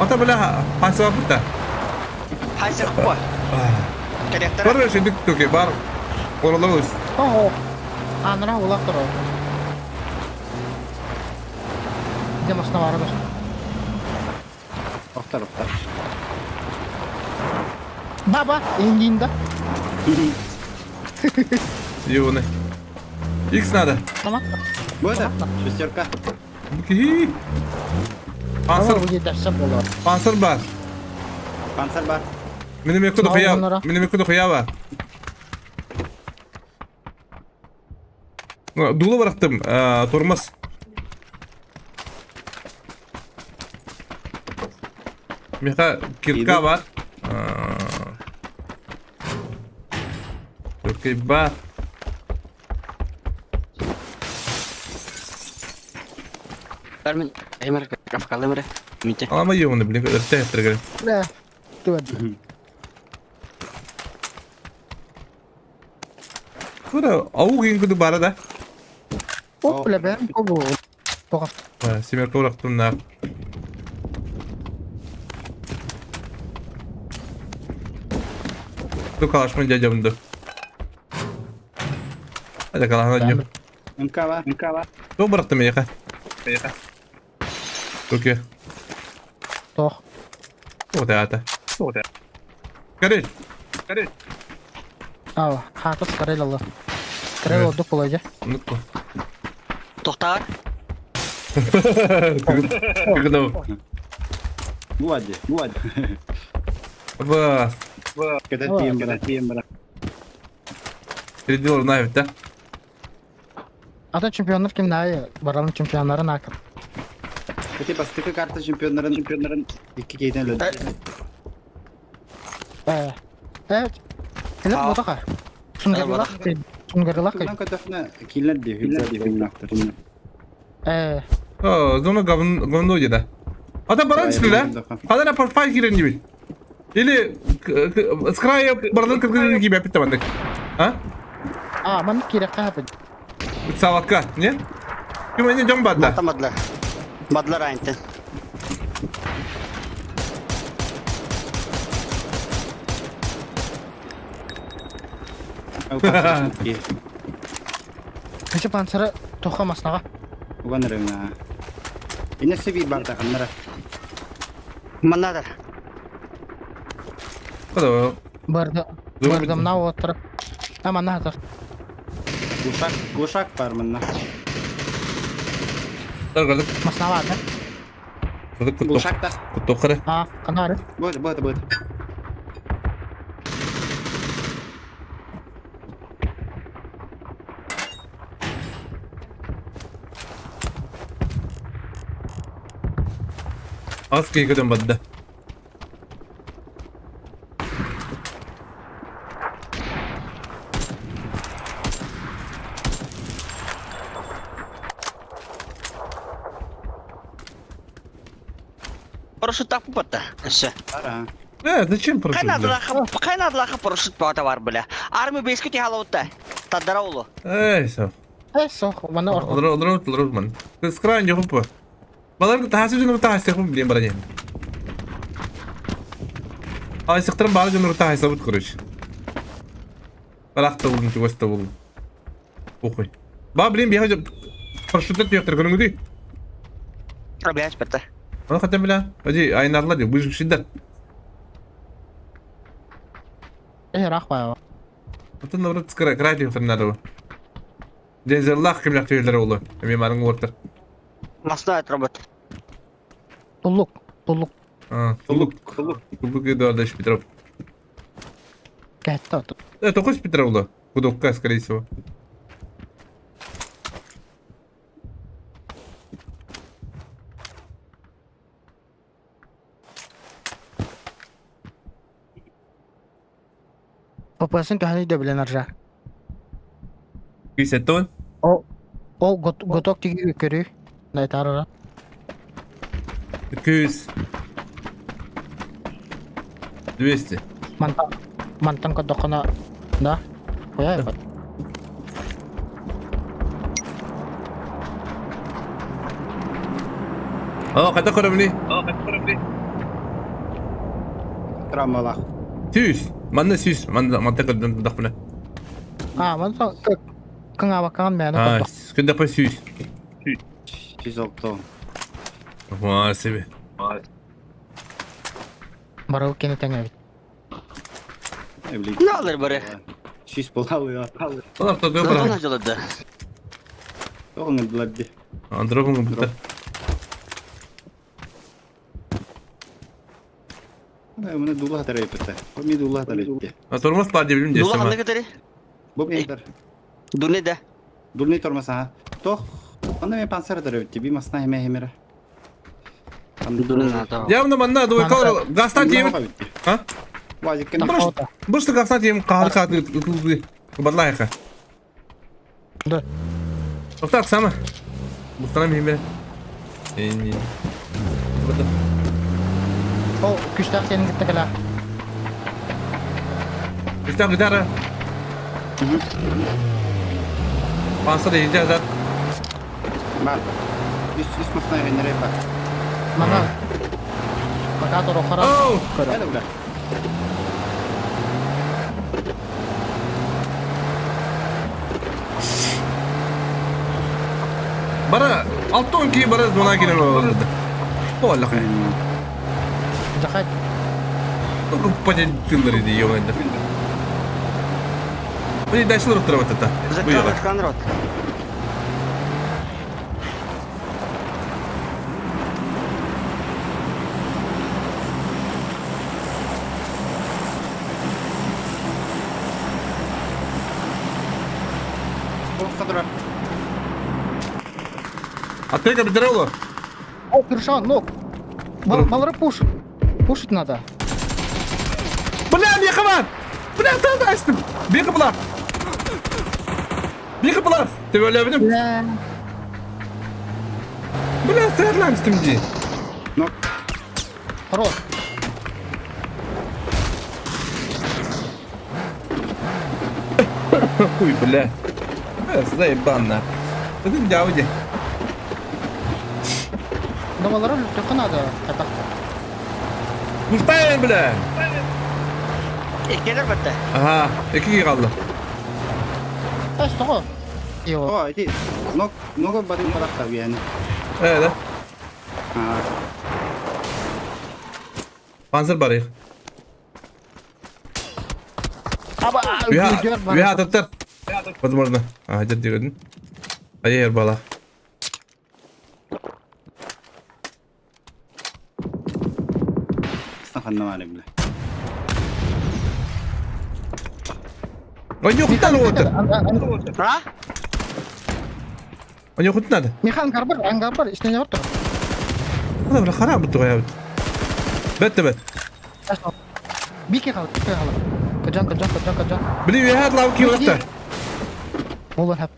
S1: Ota boleh hasil apa dah?
S3: Hai siapa? Karakter.
S1: Baru sedikit tu ke bar. Orang lulus.
S4: oh. Anra ulak terus. Dia mas nawar mas.
S6: Oktar.
S4: Baba, ini dah.
S1: Yo ne. X nada.
S4: Tamam.
S6: Burada. Şesterka.
S1: Ki.
S4: Panser
S1: Panser,
S4: begitu dasar bola.
S1: panser bar.
S6: Panser bar.
S1: Benim yakında
S4: Sağ ol
S1: kıya.
S4: bunlara.
S1: Benim yakında kıya var. Dulu bıraktım. Turmaz. Mika kirka var. Okey bar.
S3: Carmen, mer apa kalau mer? Minta.
S1: Ama iyi onu bilin. Örte ettirgeli.
S4: Dah, tu ada.
S1: Burada avuk in kudu bara da.
S4: Oh, lebar. Oh, bu. Tokaf.
S1: Simerka bıraktım da. Du kalaşmanın cacabında. Hadi kalan hadi.
S6: Engkau var.
S1: Du bıraktım ya. Okey.
S4: Toh.
S1: Udah ada. Karış.
S4: Ah, atas sekarang Allah. Sekarang
S1: Evet.
S4: lo duk aja.
S1: Unutma.
S3: Tohtar.
S1: Kıkıdım.
S6: Bu hadi.
S1: Bas.
S6: Kadar diyeyim bırak.
S1: Kredi olun evet de.
S4: Ata çempionlar kim daha iyi? Baralım çempionları nakır.
S6: Peki bastıkı kartı şampiyonların iki keyden öldü.
S4: Evet. Kelip
S3: Aa.
S4: boda ka. Sungarılak. Sungarılak.
S6: Bundan kadafına killer diyor. Hüller diyor. Hüller.
S1: Zona gavun doja da. Ata baran çıkıyor la. Hadi ne parfay girin gibi. Ili skraya bardan kırkırın gibi yapıp tabandık. Ha?
S4: Ben kira kapı.
S1: Savatka. Ne? Kümene jam badda.
S3: Atamadılar. Badlar aynı.
S4: Kaçı pansara toxamasnağa.
S6: Ugan revna. İnesi bir barda kanlara.
S3: Manadar.
S1: Hadi.
S4: Bardamna otur. Ama ne hazır.
S6: Goşak var mı?
S1: Kırdık.
S4: Masnağa var.
S1: Kırdık
S6: Goşak da.
S1: kutu kırı.
S4: Kanarı.
S6: Böyle.
S1: Az ki gidelim badda.
S3: Parasut tak pupata. Ese.
S6: Ara.
S1: Zачем парашют?
S3: Kaynadılar parasut pata var böyle. Army base kuti halavutta. Tadara ulu.
S1: Saf.
S4: Sok. Bana orta.
S1: Olur man. Skraya yapıp. Balar tahsis junu tahsis yapıp bileyim baranya. Ay sıktırım bari junu tahsis yapıp kuruş. Barakta bulun ki vasta bulun. Okuy. Ba bileyim bir haja paraşütle tiyatır günü değil.
S3: Abi aç pata.
S1: Ana katem bile. Hacı aynarlar ya bu şiddet.
S4: Rakba.
S1: Atın da vurup skra kray diyor fırınlar o. Dezerlak kimler tüyleri oğlu. Emin marın orta.
S3: Masna et robot.
S4: Tulluk.
S1: Kulluk ediyor iş bitirip.
S4: Katta.
S1: Токусь Петровла. Кудовка, скорее всего.
S4: Papasın kahani de bilen arca.
S1: Кисетон.
S4: O gotok tigi körü. Ne tarara.
S1: 200. 200.
S4: Mantan ka dokana. Da. Koya.
S1: Kata korabni.
S6: Travmalar.
S1: 200. Manda 200. Manda kadın dakbına.
S4: Mantan kengawakan mena.
S1: Kenda pas 200.
S6: 100 oldu.
S1: Muhasebe.
S4: Baru kini tengah.
S6: Evlilik.
S3: Ne alır böyle?
S6: 100 alıyor.
S1: Onlar da
S3: Zaten
S1: böyle.
S3: acıladı.
S6: Oğlum öldüler.
S1: Androp'un komputer.
S6: Bunu dulu hatar yapıtı. Bu mi dulu hatar etti.
S1: Sormaz da diyebilirim
S3: Dulu
S1: desem.
S3: hangi kadar?
S6: Bu mi hatar?
S3: Dur ne de?
S6: Dulu ne tormasa ha? Toh. Onda mi pansar hatar etti. Bir masna hemere.
S3: Dur ne tamam.
S1: Ya bunda manda do kal gastan diyelim. Ha?
S6: Vazgeçken.
S4: Takota.
S1: Burası gastan diyelim kahır kahır ıtıldı. Badla yaka.
S4: Dur.
S1: Ortak sama. Bu sana mühim be. Badla.
S4: O küstah senin gitti kala.
S1: İşte gitar. Pansa deyince azar.
S6: Bak. Üst masna hemere bak.
S4: Mana. Maka to rokara.
S1: Oh!
S6: Hadi ulan.
S1: Bara altta 12 bara zona giren oldu. Vallahi.
S4: Jahat.
S1: Bu patentilleri diye oyunda. Bu daşlar oturup tata. Bu yola.
S3: Zakar kanrot.
S6: Boxta durar.
S1: Аптека битире улу.
S4: О, Киршан, ног. Малары пуш. Пушить надо.
S1: Бля, не хават! Бля, sen de açtım. Bir kapılar. Bir kapılar. Te böyle benim.
S4: Бля.
S1: Bля, seyirlen istimci.
S6: Нок.
S4: Хорош.
S1: Хуй, бля. Заебанно. Ты дявди.
S4: Да малары только надо. Это.
S1: Kuştayın bile.
S3: İlkeler bitti.
S1: Aha, iki kaldı.
S4: Ась, того. Его.
S6: О, иди. Нок, много барин паракта yani.
S1: Evet.
S6: Ha.
S1: Panzer barayık.
S4: Аба,
S1: Üye atatır. Возможно. Ага, дед дегенин. Hayır bala.
S6: Стаханна var bile.
S1: Он не хутан отыр.
S3: Ha?
S1: Он не хутан.
S4: Михан гарбар, işte ne var?
S1: Hadi bırak harap bu ya. Bette bet.
S4: Bir kere kaldı. Kacan.
S1: Bili üye atla ki vakta.
S4: Olur hep.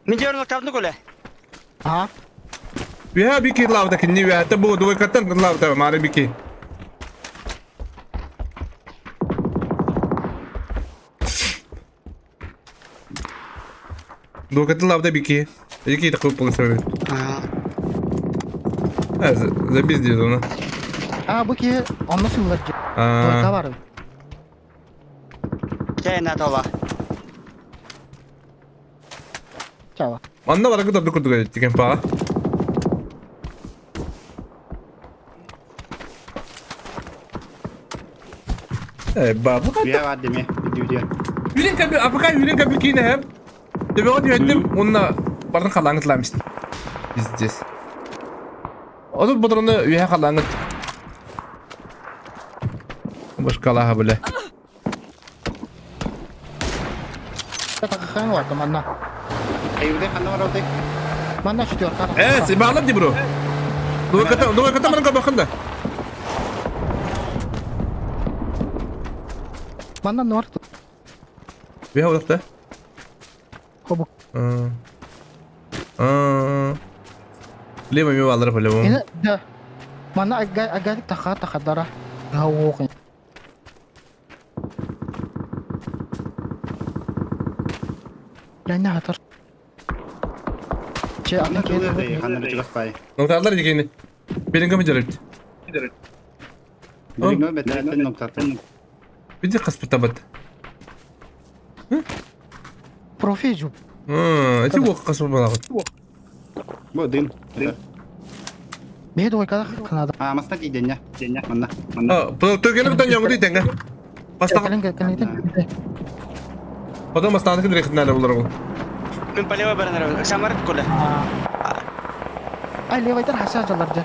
S3: Min diyorum noktamda gole.
S4: Aha.
S1: Üye bir ki lavda ki ni üye hatta bu duvar katan lavda mare bir ki. Duvar katan lavda bir ki. İki de kupon sever. Ha, biz diyoruz ona.
S4: Aa bu ki anlasınlar ki. Orta var.
S3: Kena tola.
S4: Çava.
S1: Anna var kadar dukuduk ettik en paha. Babu kan.
S6: Üye var demi. Video.
S1: Yürün kabi, apakah yürün kabi kine hep. Tabi o diyetim, onunla barın kalangıtlamıştım. İzleyeceğiz. O da budurunu üye kalangıt. Başkalah böyle.
S4: Takkan var temanna.
S6: Evde kanna var orada.
S4: Mana tutuyor kar.
S1: Evet, bağlam di bro. Dua kata mana kabakın da.
S4: Mana ne var?
S1: Üye olduk da.
S4: Kobuk.
S1: Lima mi vallara pala mo.
S4: Ini da. Mana agak takadara. Gawok. Yani hatar. Şey
S6: Kanna
S4: atın
S6: tuğla
S4: kedi.
S6: da kanna çıkıp bay.
S1: Noktalar dikeni. Benim kami jarırt.
S6: Biringo beteretten noktaten.
S1: Bir de kaspıta bat.
S4: Profeju.
S1: Eti bu kaspıta bat.
S6: Bu din.
S4: Bedo kadar kanada.
S6: Ha masna di denya. Manna.
S1: Türkiye'nin kutan yangu di tengah. Pasta
S4: Kalian itu.
S1: o da mastandaki direkt nerede bulur bu?
S3: Min palewa berenler. Aksamarık gole.
S4: Ay levaytar hasar jalarca.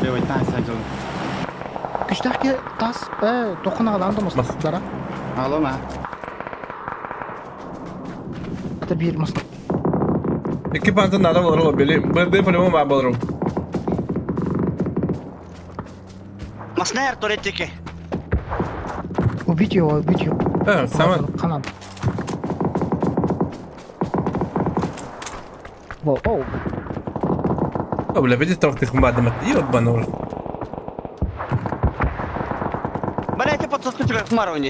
S6: Ve vay tan sajol.
S4: Güçtaki tas dokuna alandı mıslara.
S6: Aloma.
S4: Hatta bir mısla.
S1: İki pantın nerede bulur o beli. Berde pala mı bulurum?
S3: Masner toretteki.
S4: O video.
S1: Evet, tamam.
S4: Kanal. Oh.
S1: Öyle bir de taktik madem. Yok bana olur.
S3: Bana ete patlatma çıkar kumar oyunu.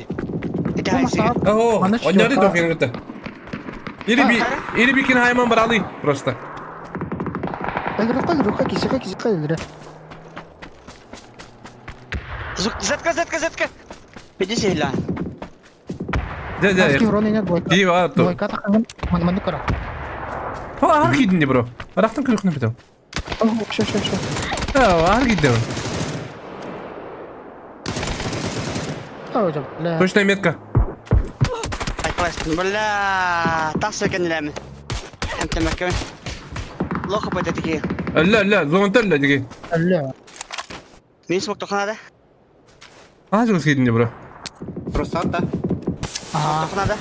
S3: Ete haysi.
S1: Oh,
S4: Mana
S1: o nerede Türkiye'nin kutan? İri bir kin hayman baralı. Prosta.
S4: Ruka kisi kayılır.
S3: Zetka. Pedi sihlan.
S1: De.
S4: Ronina boyka.
S1: İyi var to.
S4: Boyka takımın manı kara.
S1: Ha, har gidin bro. Araktan kırık ne bitem.
S4: Oh, şu.
S1: Ha, har gidin.
S4: Hocam.
S1: Точно метка.
S3: Arkadaşlar bala tasla kendilemi. Hem temekkün. Loku patatiki.
S1: لا زونتر digi.
S4: Allah.
S3: Min smok tokanada.
S1: Ha, çok gidin bro.
S6: Prostat da.
S4: Aha.
S3: Tokanada.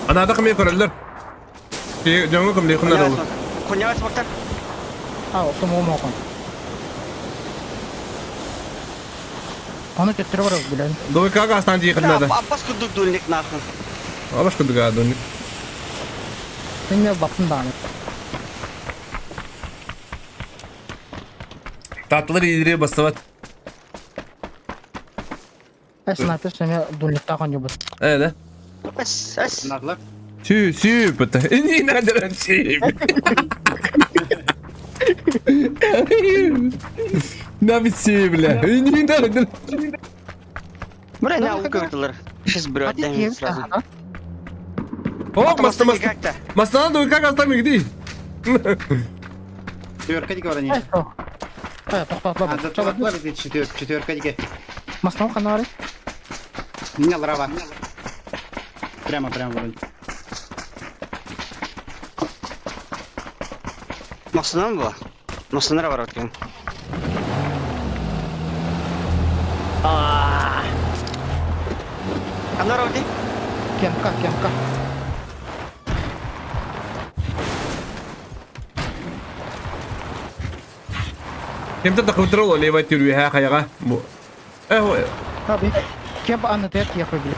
S1: Anada kımya körüller. Jonga kımya kunlar olur.
S3: Konya sporttan.
S4: Ha, o sumo mu okun. Onu götürü var bilen.
S1: Doy kaga astan diye kınada.
S3: Abbas kuduk dönük nakın.
S1: Abaş kudu ga dönük.
S4: Ben ne baktım da hani.
S1: Tatlılar idiriye basavat.
S4: Sniper seni dönlükte kan yok.
S1: Evet.
S3: Es.
S6: Bunlarla.
S1: Sü pıtı. Niye nadir şey? Ne biçim bile. Niye nadir?
S3: Buraya ne gördüler? Siz bir
S4: Hadi
S3: öden
S4: diyelim
S3: lazım.
S4: sana.
S1: Oh masta. Mastana doy kaga astan mı gidiyor?
S6: Четверка диги орания.
S4: Evet, o. Evet, tohtatla
S6: А,
S4: bak.
S6: за
S4: Çabuk.
S6: това ли четверка диги?
S4: Masna kanarı.
S6: Минал рава. Прямо вроде.
S3: Masına mı bu? Masına var bakayım. Kanlar orada.
S4: Kemka.
S1: Kimse de kontrol oluyor ve türüye ha kayaga. Bu. O.
S4: Tabii. Kemp anlatıyor ki yapabilir.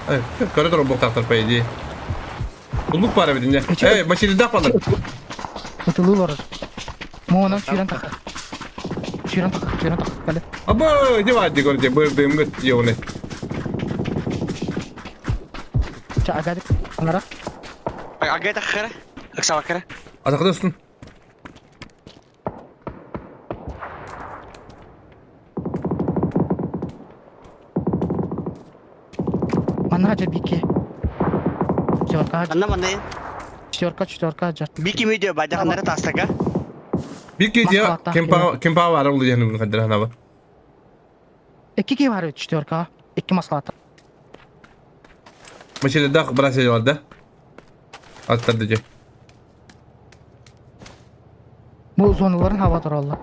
S1: Evet, karı robot taraftar paydı. Bulduk para bir dinle. Hey, maşini da kalır.
S4: Mutlu olur. Muğanan şiran takar. Şiran takar. Kale.
S1: Aba, ne var diye görece böyle mi diyor ne?
S4: Ça agadık. Onlara.
S3: Agay takkara. Aksa bakara.
S1: Ataklasın.
S4: Mana hajar biki. Çorka hajar.
S3: Anlamadın.
S4: Çorka hajar.
S3: Bir kimi diyor bacakları taslaka.
S1: Bir kez ya
S4: Maslahata,
S1: kempa var oldu yani bunu kadar hana.
S4: İki ki var çorka. İki maslahata.
S1: Maşini da bırakıyor orada. Atlar diyecek.
S4: Bu zonaların havadır Allah.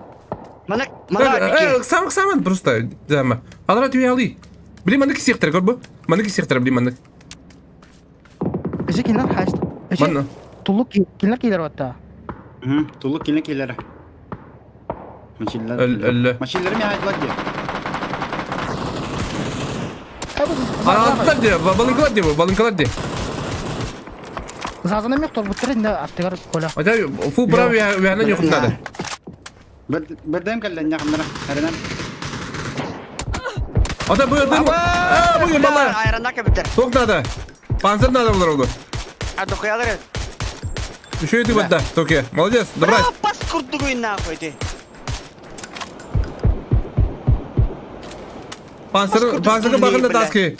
S3: Mana bir
S1: Самый просто. Зама. Алра тюя али. Били маннык сектор гөр бу. Маннык сектор били маннык.
S4: Ece kinler haşt.
S1: Manna.
S4: Tulluk kinler kiler hatta.
S6: Hı, tulluk kinlik ileri. Maşiller.
S1: Ölle.
S6: Maşillerim ya haydiler diye.
S1: Atlar diye. Balınklar diye.
S4: Zazana mektor bu trende attıgar kola.
S1: Acayip fu bravo ya yani yok nada.
S6: Berdayım kallen yakınlara. Hereden.
S1: Ata buyurdun. Buyur vallahi.
S3: ayrandan kapiter.
S1: Çok nada. Panzer nada bunlar oldu.
S3: Ha dokuyalar.
S1: Düşüyor dibadda. Tokiye. Молодец. Добрать.
S3: Pas kurdu koyun ne koydu.
S1: Panzer'ın bakında taski.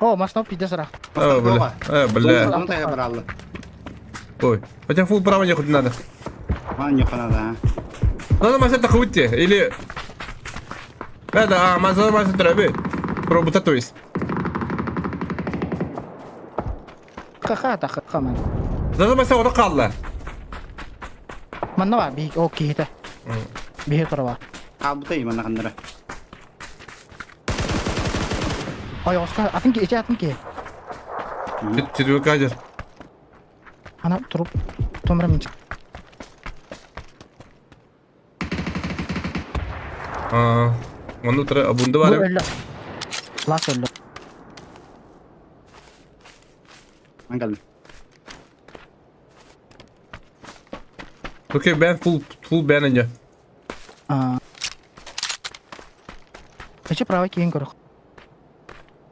S4: O masna pide sıra.
S1: Böyle.
S6: Onu da yaparallı.
S1: Ой. Хотя фул право не хоть надо.
S6: Lan yok ana da.
S1: Надо масса тахуйте. Или... Это, масса траби. Пробута то есть.
S4: Kaka da kaka man.
S1: Надо масса orada kaldı.
S4: Manna var bir o kihite. Bir tarafa.
S6: Kabutayım ana kanlara.
S4: Ay Oscar atın ki içe atın ki.
S1: Çidiyor kaçır.
S4: Ana turup tomra minç.
S1: Onu tıra bunda
S4: Bu
S1: var ya.
S4: öyle. Las öyle.
S6: Ben geldim.
S1: Okey ben full beğenince.
S4: İçe prava kiyin koruk.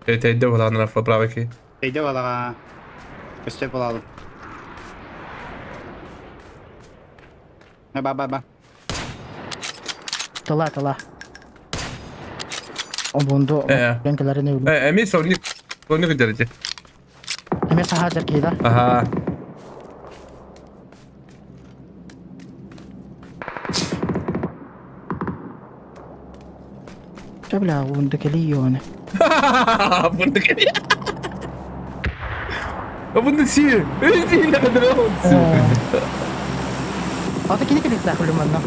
S1: Teyde falan rafa bravo ki.
S6: Şeyde valla. Gösterip olalım. Ba.
S4: Tala. O bundu. Renkeleri ne ulu.
S1: Emin Sonic derece.
S4: Hemen sahadır ki da.
S1: Aha.
S4: Çabla bundu geliyor ne.
S1: Bunda geliyor. Bunda şey. Öyle değil ne kadar olsun.
S4: Atı kini kini tak belum mana.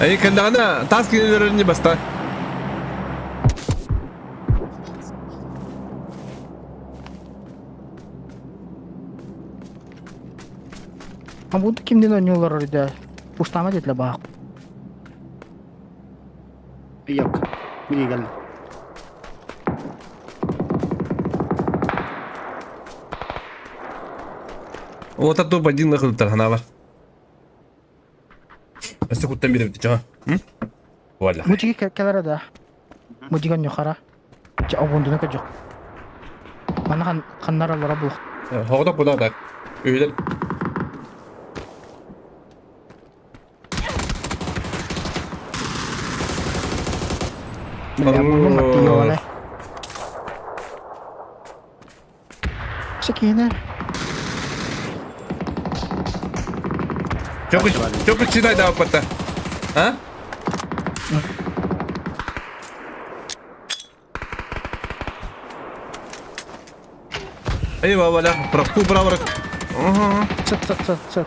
S1: Ay kendana task ilerlerini basta.
S4: Ama bu da kimden oynuyorlar orada? Puştama dediler bak.
S6: Yok. Biri geldi.
S1: Вот это один выход тархана var. Nasıl kuttan biri bitti ha? Hı? Valla.
S4: Mujiga kelara da. Mujiga nyokara. Ja obunduna ka jok. Mana kanlar alara bu.
S1: Havada burada da. Öyle.
S4: Ya bunu mati yole. Sekine.
S1: Çok içindeydi hakikaten. Ha? Eyvah valla. Bırak bu bırak. Aha.
S4: Set.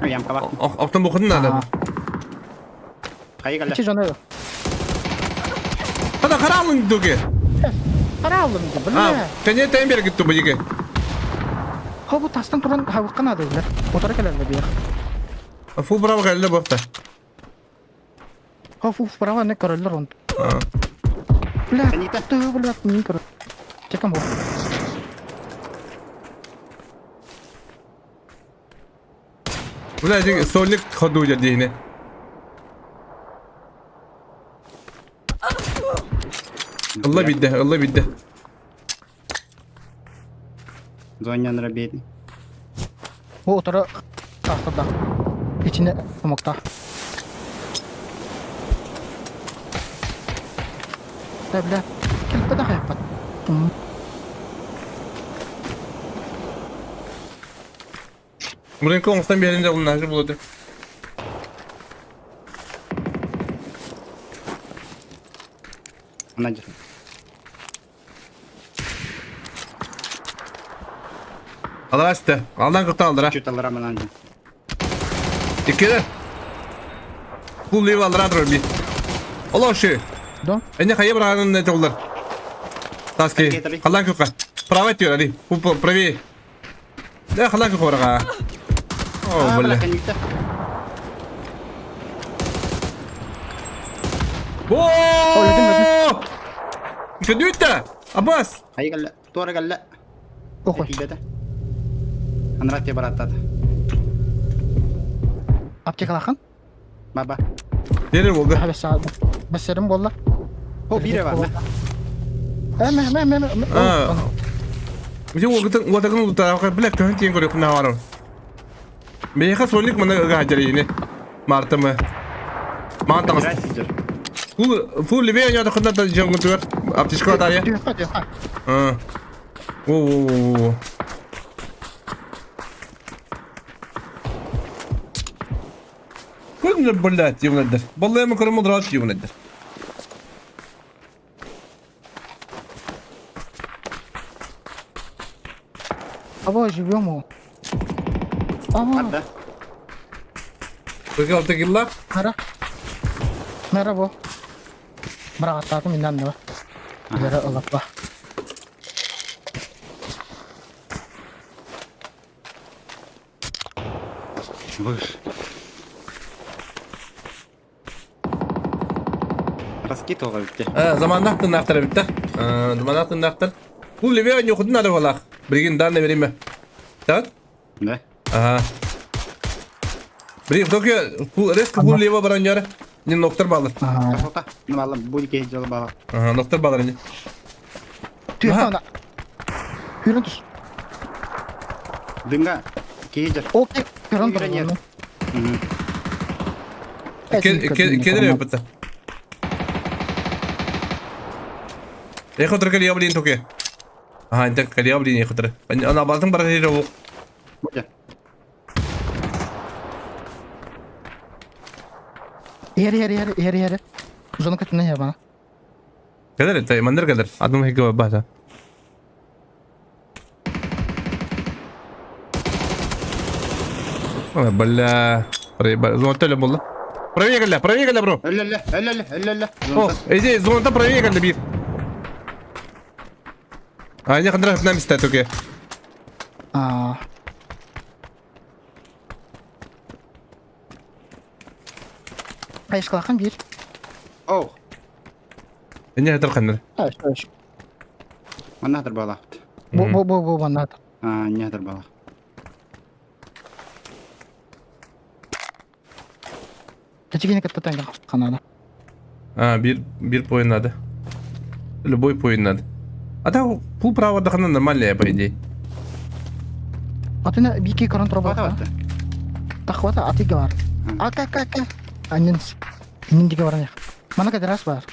S6: Yam kabak.
S1: Alttan bokudun nerede?
S6: Kayı geldi.
S4: İki canı.
S1: Hadi karanlık gidiyor ki.
S4: Para aldım da. Bu
S1: Ha,
S4: ne?
S1: kayıya tayın bir gitti bu yine.
S4: Ha bu tastan turan havukkan adılar. Otara kelerler bir yer.
S1: Fu bravo geldi bu hafta.
S4: Ha fu brava ne kararlar on.
S1: Ha.
S4: Ulan
S6: Anita.
S4: tuh ulan min kar. Cekam bu.
S1: Ulan çünkü solik kodu jadi yine. Allah bildi.
S6: Zonyanlara bir.
S4: Bu otara tahtada. İçine pamukta. Tabi kilpe daha yapat.
S1: Buraya konustan bir yerinde bunlar buladı.
S6: Anacı.
S1: Alır açtı. Aldan kırktan aldır ha.
S6: Çüt alır hemen anacı.
S1: İkide. Bu livi alır ha bir. Allah şu.
S4: Don.
S1: Ene kayı bırakın ne olur. Taski. Aldan kırktan. Pravet diyor hadi. Bu pravi. Ne aldan kırktan bırak ha. Oh böyle.
S6: Bırakın yükle.
S1: Oo! Kedüt de. Abbas.
S6: Kayı geldi. Doğru geldi.
S4: Oku.
S6: Ekildi. Anrat ya barattı.
S4: Apçek alakın.
S6: Baba.
S1: Nereye oldu?
S4: Habis sağdı. Beserim bolla.
S6: O biri var lan.
S4: Hemen.
S1: Ha. Bir waktu utar bilek kan tiang ko na waro. Beha solik mana ga jari ini. Marta mı? Mantang.
S6: Biraz sıcak.
S1: Full live ya da kunda da jangu tur. Aptis ko ya.
S4: Diyor.
S1: Ha. Oo. Kun bullat yumnadır. Vallahi mi kurum rahat yumnadır.
S4: Abo живем mu? Abo.
S6: Hadi.
S1: Peki altta gilla.
S4: Merhaba. Merhaba minnan ne? Yere alak bah.
S6: Vur. Raskit oğa bitti.
S1: Zaman nahtın nahtara bitti. Zaman nahtın nahtır. Bu live ya kudun ada walak. Birigin dan ne vereyim mi? Tamam?
S6: Ne?
S1: Aha. Beri Tokyo bu risk bu live baranjara. Ni doktor bağlar.
S6: Kota. Ne vallahi bu iki jalı baba.
S1: Aha doktor bağlar ni.
S4: Diyor
S1: Ha.
S4: sana. Yürü düz.
S6: Dinga. Kihijar.
S4: Okey. Yürü
S6: Yürü.
S1: Kedere yaptı. Ekho terkali abli Tokyo. Aha inte kali abli ni ekho ter. Ana baltang para hero.
S6: Bakın.
S4: Yeri. Uzun katına ya bana.
S1: Kedere tay mandir kedere. Adum hekka bahasa. Balla. Zonta le bolla. Pravi gel bro.
S6: Ölle.
S1: Oh, ece zonta pravi gel bir. Aynı kadar hepten ister Tokyo.
S4: Kayışkılakın bir.
S6: Oh.
S1: Ne hatar kanır?
S4: Evet, evet.
S6: Mana hatar balaqt.
S4: Bu bana.
S6: Ha, ne hatar balaq.
S4: Keçigini katta tangan kanada.
S1: Ha bir поинады. Любой поинады. А так пул право дохана нормальная по идее.
S4: Atına bir iki karan tura
S6: Bata
S4: bak.
S6: bata.
S4: Takvata atiga var. Aka. Anjin. Ini tiga orang ya. Mana kederas var?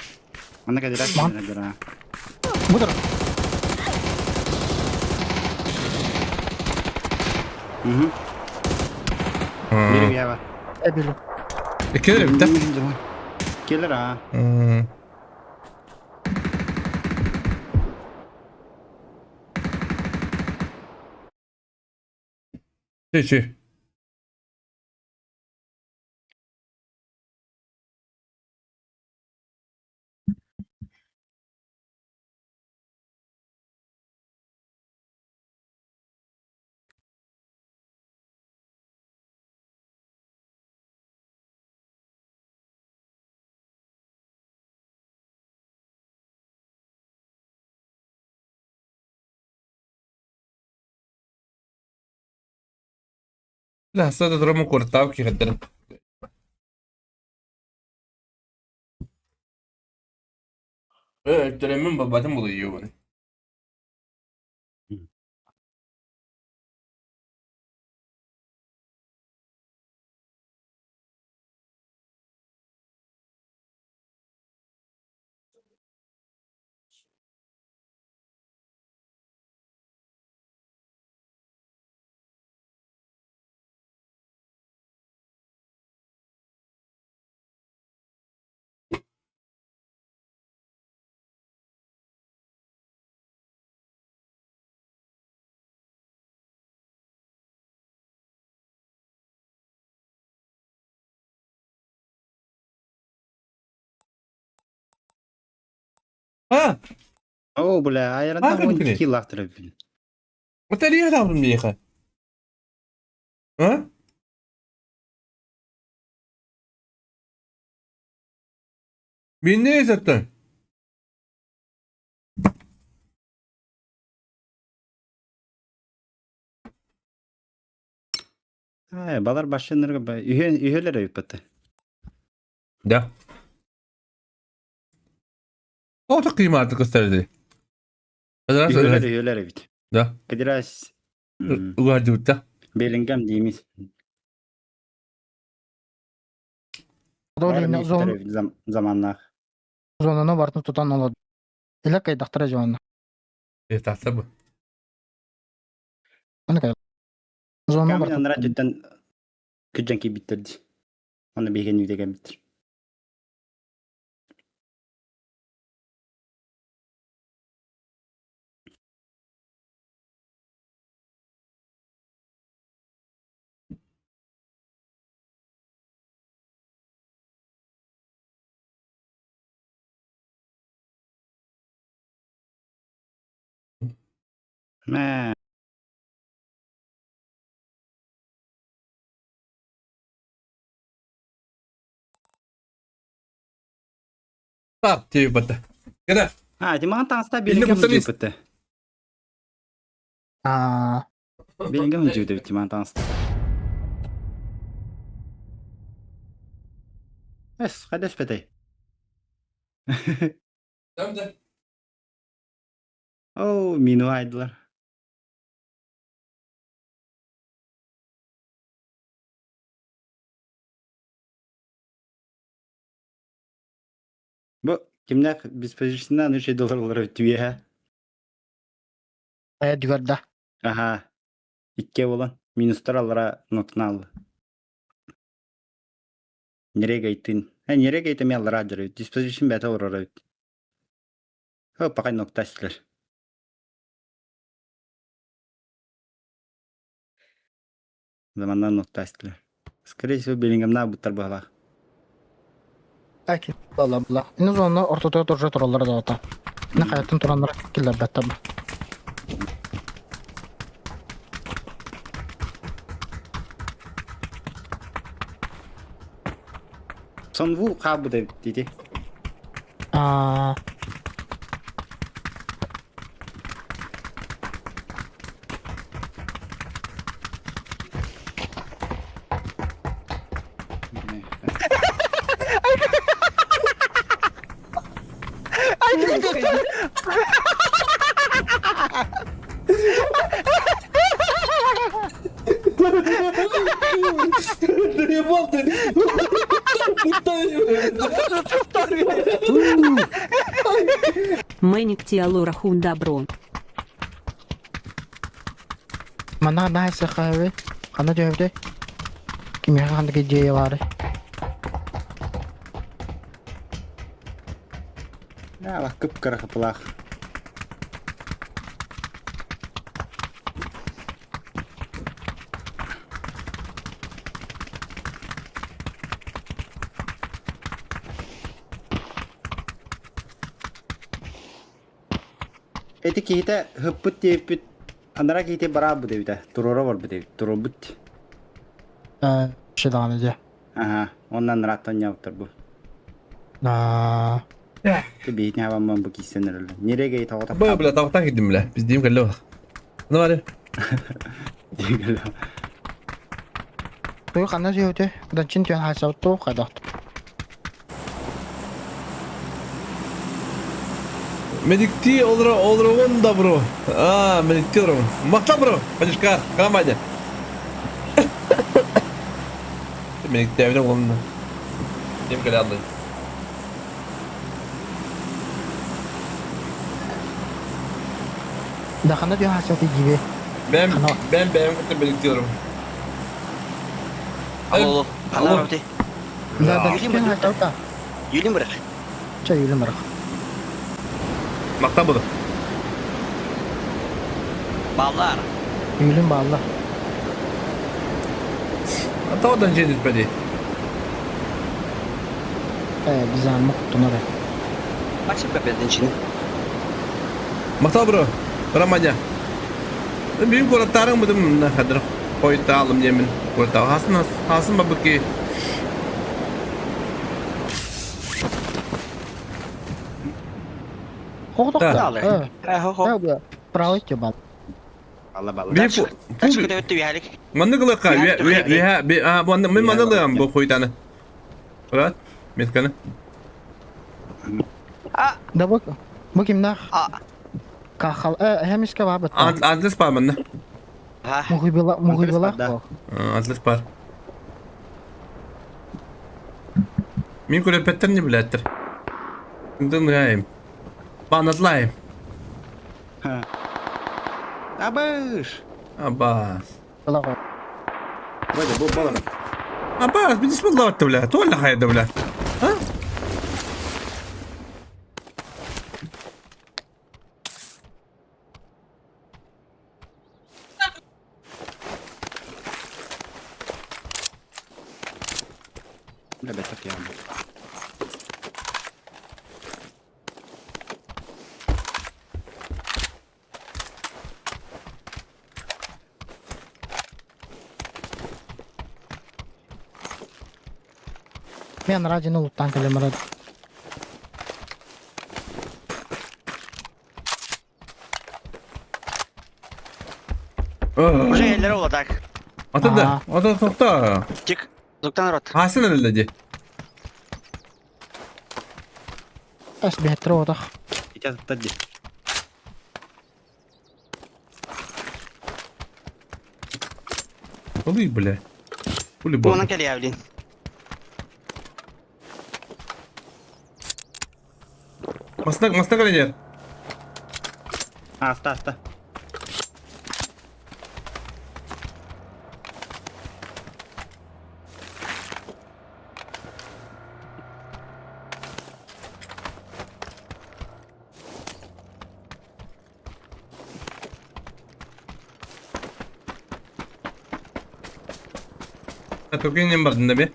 S6: Mana ka diras
S4: Man.
S6: dira.
S4: Budur.
S6: Mhm. Biri ya var.
S4: Bilu.
S1: Kere bitti.
S6: Gelir ha.
S1: Şey. La sta dovremmo cortare che cadere. Dönemin babatım oluyor bana. Ha,
S6: Oh, bula ayran
S1: Ha,
S6: da 12
S1: kene.
S6: kill aktırıp.
S1: o da niye yaptın diye ha? Ha? Beni ne izlettin?
S6: Ha, balar başlanır ühelere yapıttı.
S1: Ya. O da kıymetli gösterdi. Kadar
S6: Ühelere
S1: söyle.
S6: ühelere bit.
S1: Ya.
S6: Kediras.
S1: Ugardı utta.
S6: Bellingham diyemiz.
S4: Dolina
S6: Zamanlar.
S4: zonana vartını tutan oladı. İlak kay daktara joanna.
S1: Tahta bu.
S4: Mana kay. Zonana
S6: Kamil
S4: vartını.
S6: anlara cidden küçük bitirdi. Onu bir gün videoya bitir. Ne?
S1: Tak diye battı. Gel.
S6: Ha, di mana tansta
S1: Bellingham
S6: Bellingham
S1: tanis.
S6: bitti.
S4: Aa.
S6: Bellingham bitti di mana tansta. Es, hadi spetey.
S1: Tamam da.
S6: Oh, Mino aydılar. Bu kimler biz pozisiyonden $3 olarak ötüyor.
S4: Aya dügarda.
S6: Aha. İkke olan. Minuslar alara notunu aldı. Nereye gittin? Ha nereye gittin alara acırıyor. Disposition beta olarak ötü. Hop bakay nokta istiler. Zamandan nokta istiler. Скорее всего, Bellingham'dan butar bağlar.
S4: Akin. Allah. İni zonana ortada durca turalları da ata. Ne hayatın turanlara killer batta bu.
S6: Son bu kabı da dedi.
S4: Aa,
S8: Мэник Тиалора Хундабро.
S4: mana daha sıkı kana dövdü. Kim ya kandı geceye var.
S6: Ya bak kıpkara kapılar. Eti kita hıppıt deyip anlara kita beraber devde. Durora var bu dev. Durobut.
S4: Şey daha önce.
S6: Aha. Ondan rahattan yaptır bu.
S4: Aa,
S6: Tabii ne hava bu kişiler öyle. Nereye gayet havada.
S1: Böyle bile tavuktan gittim bile. Biz diyeyim ki ne var ya?
S4: tôi kana dövdü. Da çin tüyen hasa to kadar.
S1: Medikti olur onda bro. Medikti olur. Makta bro. Hadi çıkar. Kalam hadi. Medikti evde oğlum. Diyeyim ki Allah'ım.
S4: Da kana diyor hasa gibi.
S1: Ben
S4: Ana.
S1: kötü mediktiyorum.
S3: Alo. Kanar
S1: Alo.
S3: öte.
S4: Da
S3: Yürüyeyim
S4: çin
S3: mi?
S4: hasa ta.
S3: Yürüyeyim bırak.
S4: Çay yürü bırak.
S1: Makta budur.
S3: Ballar.
S4: Yürü bağla.
S1: Hatta oradan şey düşmedi.
S4: Güzel muhtuna be.
S3: Bak şimdi pepedin için.
S1: Makta bro. Ramanya. Benim kuratlarım budur. Ne kadar koyta alım yemin. Kurtar. Hasın babı ki.
S4: Hok
S1: Ha.
S4: da.
S3: Alır. Ho ho.
S4: Ha bu. Bravo ki bal.
S6: Allah Allah.
S1: Bir
S3: Kaç kıda öttü bir halik.
S1: Mandı kılık ka. Bu anda ben mandı bu koytanı. Evet. Metkanı.
S4: Da bak. Bakayım da.
S3: Aa.
S4: Kahal. Hem iske var bet.
S1: Atlas par bende.
S3: Ha.
S4: Muhibila.
S6: da.
S1: Atlas par. Min kule petter ne bilettir. Dın gayim. Banatlayım.
S6: Abış.
S1: Abbas.
S4: Bala.
S6: Böyle bu balam.
S1: Abbas بالنسبة الله الدولة تولى هاي الدولة ها
S6: Ne betak ya.
S4: Men rajini uttan kelimara.
S3: Уже yerlere olacak.
S1: Atadı.
S4: Aa.
S1: Atadı tokta.
S3: Çık. Zuktan rot.
S1: Hasan elinde.
S4: Es betre oda.
S6: İçe tadı.
S1: Oluyor bile. Oluyor
S3: Bu ona
S1: bu.
S3: geliyor evlin.
S1: Masnak kalacak.
S6: Hasta.
S1: Tokin yang bardında bir.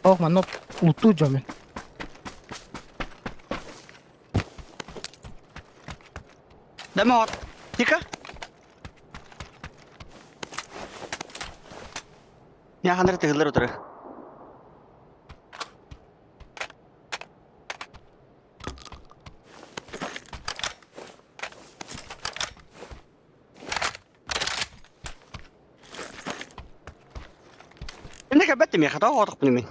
S4: Oh man not utu jamin.
S3: Deme or. Çık. Ya hanır tıhılır otur. كبت مي خطا واضح بني من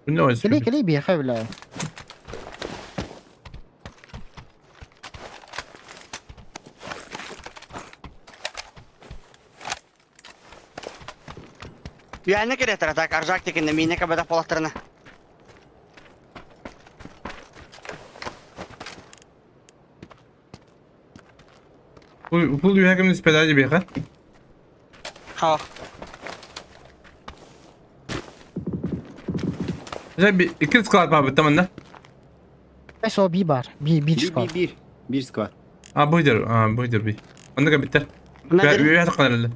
S1: Bu ne oysa?
S4: كلي بيخا ولا
S3: يعني كده ترى تاك ارجعتك ان مين كبت بولترنا
S1: Pul yuhagim nispedacı bir ha.
S3: ها
S1: Güzel bir iki squad var bu tamam.
S4: بس هو بي بار بي
S6: Bir,
S4: سكواد
S6: bir squad.
S1: Buydur bir. Onda da bitter.
S3: ما
S1: Ya
S3: ادري
S1: üye hakkı nerede?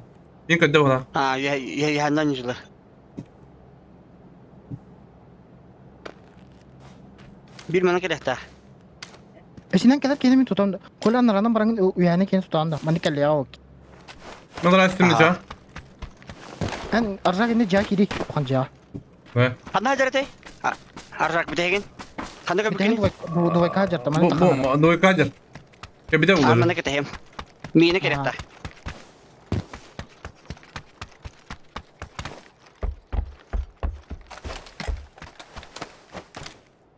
S1: Yine kötü var.
S3: اه يا ننجله bir mana كده تحت
S4: Esinden kadar kendimi tutan kul anlaranın barangın uyana kendi tutan da mani kalya o.
S1: Ne kadar üstümde şu an?
S4: En arzak indi ja kiri kanca.
S1: Ve
S3: خدنا هجرتي ارجعك بتهجن خدنا
S4: Bir tane
S3: بكين
S4: duvay kajar tamam
S1: bu doy kaçır. Ya bir de bu.
S3: انا كده هم مين كده تحت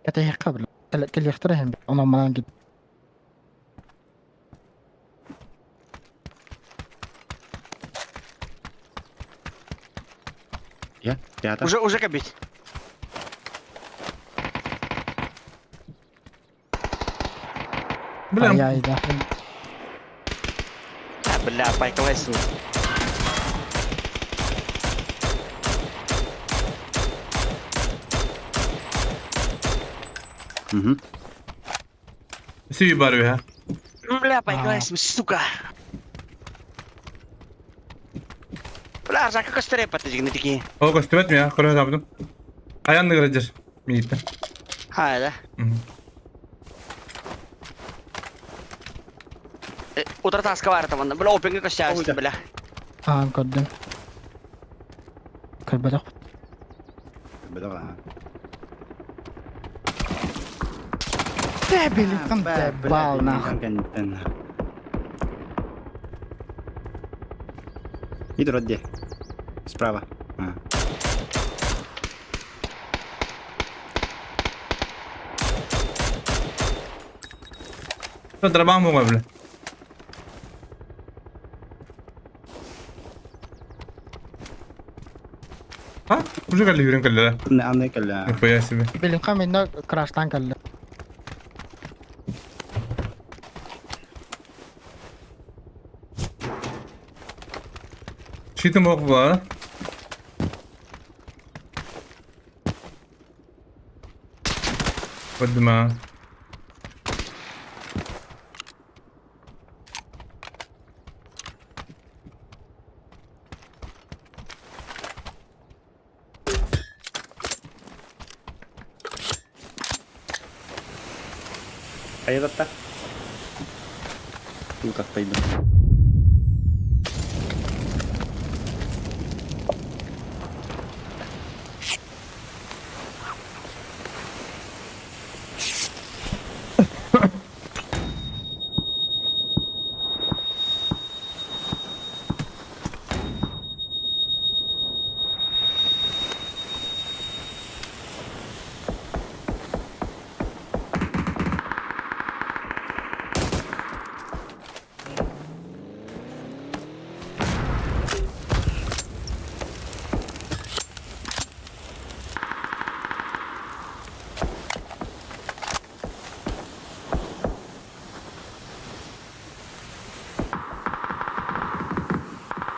S4: كتاه قبل كل يخترهم انا ما نجد
S6: Ya, teatro.
S3: уже كبيت
S1: Bilen.
S4: ay da.
S3: بالله باي كويس
S6: Mhm.
S1: Sivi bari ha.
S3: بالله باي كويس بالسوكا لا ارجعك كستري بتجي نتيجي
S1: O kostumet mi ya? Kuru hesabım. Ayağını kıracağız. Minikte.
S3: هذا وترى اسكوار طبعا بلا اوبن كشاش بالله
S4: اه قدم كربلاء
S6: Bedava.
S4: تعبي قمت بالنا
S6: Gantan. Idro dia. Sprava. Ah.
S1: Trabajo mueble. Ha? Bu kadar yürüyün kallere.
S6: Ne anlayakalla.
S1: Yapaya sibi.
S4: بالقام انه كراشتان كله
S1: Şiitim ok var. قدم
S6: Ayo tetap. Lukas tayo.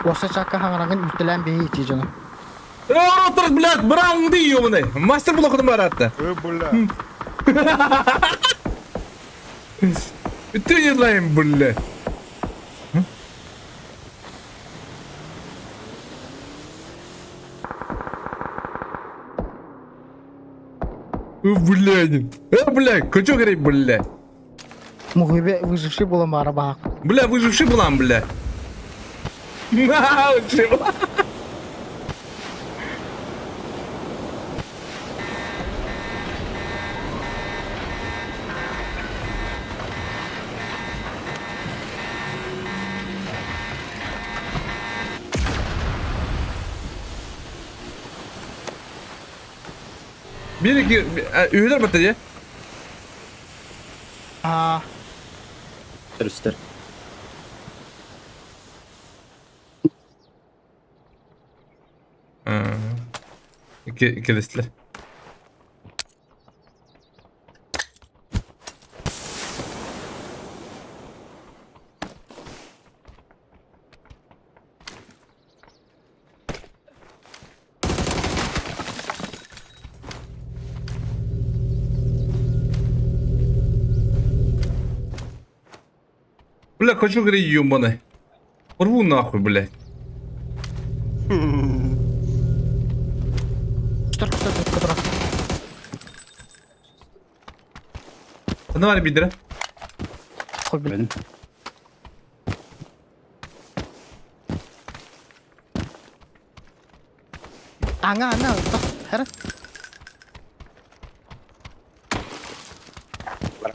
S4: وصل شاكا هنغرغن متلان به يتيجنا
S1: Otur блядь, brown diyor bunu. Master blokunu var hatta. Bütün yıllayım bulle. Блядь. Блядь, кучу гриб, блядь.
S4: مغيبة وزفشي بولا مارا باق
S1: Бля, выживший была, бля. Выжил. Bir iki üyeler battı ya.
S4: Aa,
S6: Üstler.
S1: Ha. İki listler. Бля, хочу говорить, ёбаный. Порву нахуй, блядь.
S4: Küstür kutura.
S1: Ne var bir lira?
S4: Koy bil.
S6: Benim.
S4: Anga, bak, her.
S6: Var.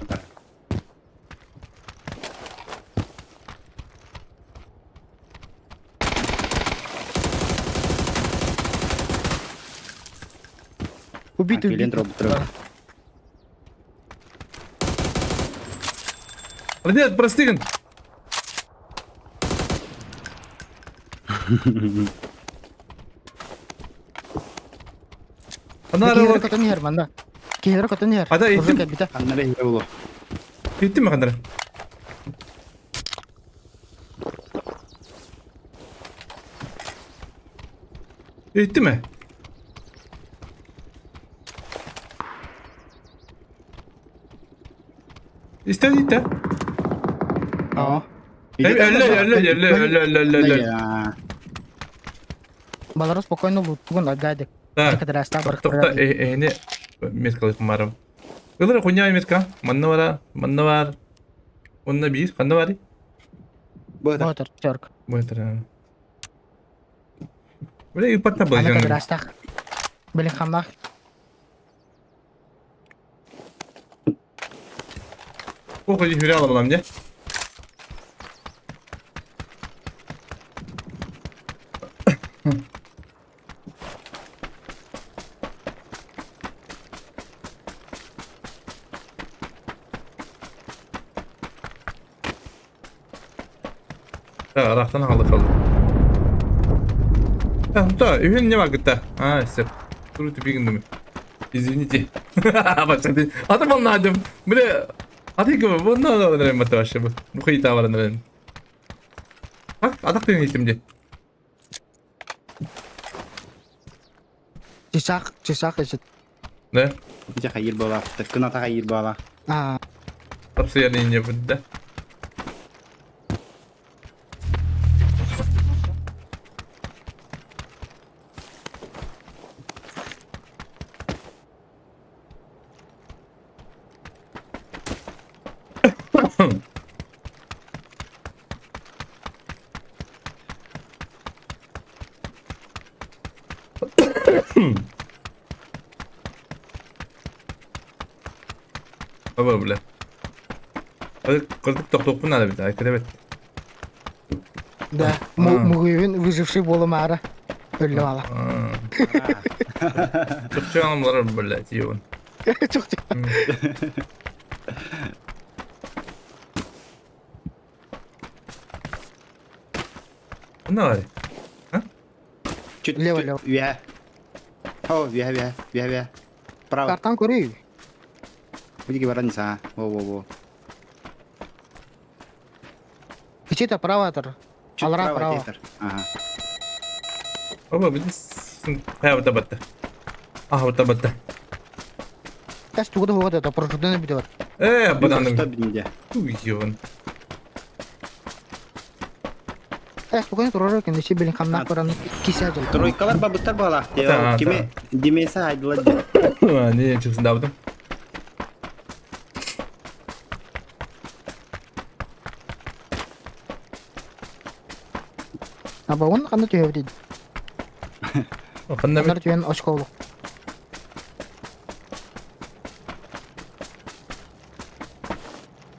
S4: Убить,
S6: Келен
S4: убить.
S6: роботы.
S1: Нет, простыган. Ana
S4: Kihira
S1: araba
S4: katan yer manda. Kihira katan yer.
S1: Ada eğitim.
S4: Uruk bita.
S6: Anlara hile bulu.
S1: gitti mi kadar? Gitti mi? İstedi gitti.
S4: Aa.
S1: Öyle.
S6: Ya.
S4: Балары спокойно будут, бүгін агадик.
S1: Так,
S4: Кадрастан
S1: Токта не меткалык марым. Кылыр хуйня метка. Манна бар. Онна бир, канда бар?
S6: Bu da.
S4: Ботор, терк.
S1: Байтыр. Böyle ипатта
S4: Ана
S1: болжан.
S4: кадрастах. Білін хамақ.
S1: Ох, иди хюря аламам же. Да, арақтан алып қалды. Тута, үйен не вакытта? Все. Круто бегіндім. Извините. Başladı. Adım anladım. Böyle adı gibi bu ne olur ben başı bu. Bu kıyıta var ben. Bak adak benim itimdi.
S4: Чесақ ешет.
S1: Ne?
S6: Bir hayır bala. Tıkkına ta hayır bala.
S4: Aa,
S1: Tapsı yerine ince burada. Baba bile. Hadi kırdık tok bunlar bir daha. Evet.
S4: да. Мүгейін выживший болым ары. Өлі бала.
S1: Çok şey anlamları böyle diyor.
S4: Çok çok.
S1: Ne var?
S6: Leva. Üye. Oh, üye. Bravo.
S4: Картан көрей.
S6: Bu gibi varan sa. Wo.
S4: Кичета праватыр. Алырақ права.
S6: Aha.
S1: Baba bir de ha bu battı. Ah bu battı.
S4: Кәс туғыды хоғыды, да прошудан бите бар.
S1: Badandım.
S6: Что бинде?
S1: Uyuyorsun.
S4: Спокойно тұрар екен, десе білін қамнақ бараны кесе ажыл.
S6: Тройкалар бабыттар бала.
S1: Tamam,
S6: Kime demesi haydilar diye.
S1: Ne çıksın davdım.
S4: Аба, оны қанда түйе дейді.
S1: Okanla
S4: Қандар түйен очқолық.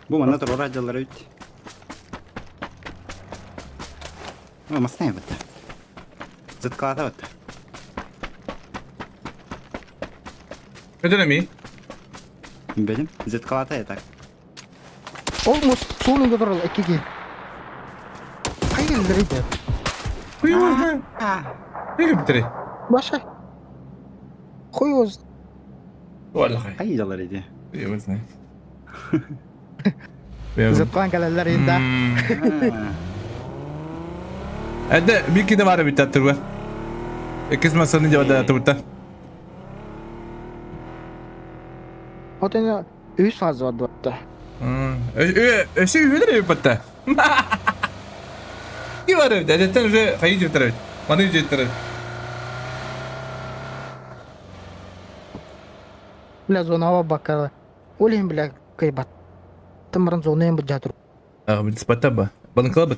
S6: Bu mana troll haydilar ut. Olmaz ne yaptı? Zıt kalata battı.
S1: Ödene mi?
S6: Benim. Zet kalata yatak.
S4: Almost sonunda duralım 2 kill. Hayırdır idi.
S1: Kuyumuz lan. Ne bitiri?
S4: Başa. Koyuyoruz.
S1: Vallahi.
S6: Hayırlar idi.
S1: Kuyumuz ne?
S4: Zıplan geleller indi.
S1: Hadi bir kide var bir tatlı var. İkiz masanın cevada tuttu.
S4: O tane 3 fazla vardı hatta.
S1: Şey üyeler mi patta? Ne var evde? Zaten öyle hayır götürür. Bana götürür.
S4: Bile zona hava bakar. Olayım bile kaybat. Tamaran zonaya mı jatuh?
S1: Abi patta ba. Bana kalabat.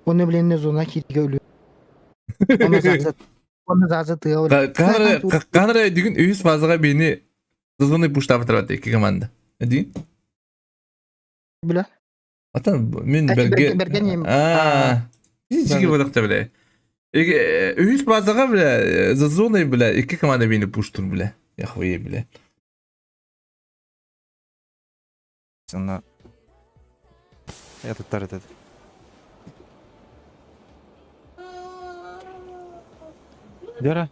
S4: Onu bile ne zona ki ölüyor. Onu zaten tığıyor.
S1: Kanara düğün üyüz fazla beni hızlı push tarafı tarafı iki komanda. Ne diyeyim?
S4: Bile.
S1: Atan min
S4: Bergen yiyeyim.
S1: Hiç gibi balıkta bile. Üyüz fazla bile hızlı bile iki komanda beni pushtur bile. Yahveyi bile.
S2: Sana этот этот. Дера.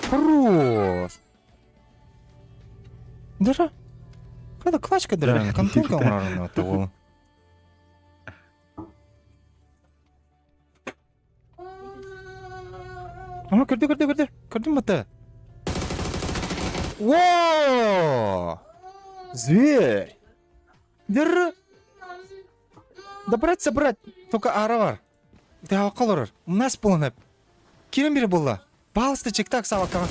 S2: Хорош. Дера. Когда клачка дера, контентка умрана того. Ага, кырды. Кырдым мата. Во! Зверь! Дера. Да брать собрать, только аравар. Ты ақылыр, мұнас болынып. Керем бері болла. Балысты чектак савакаға.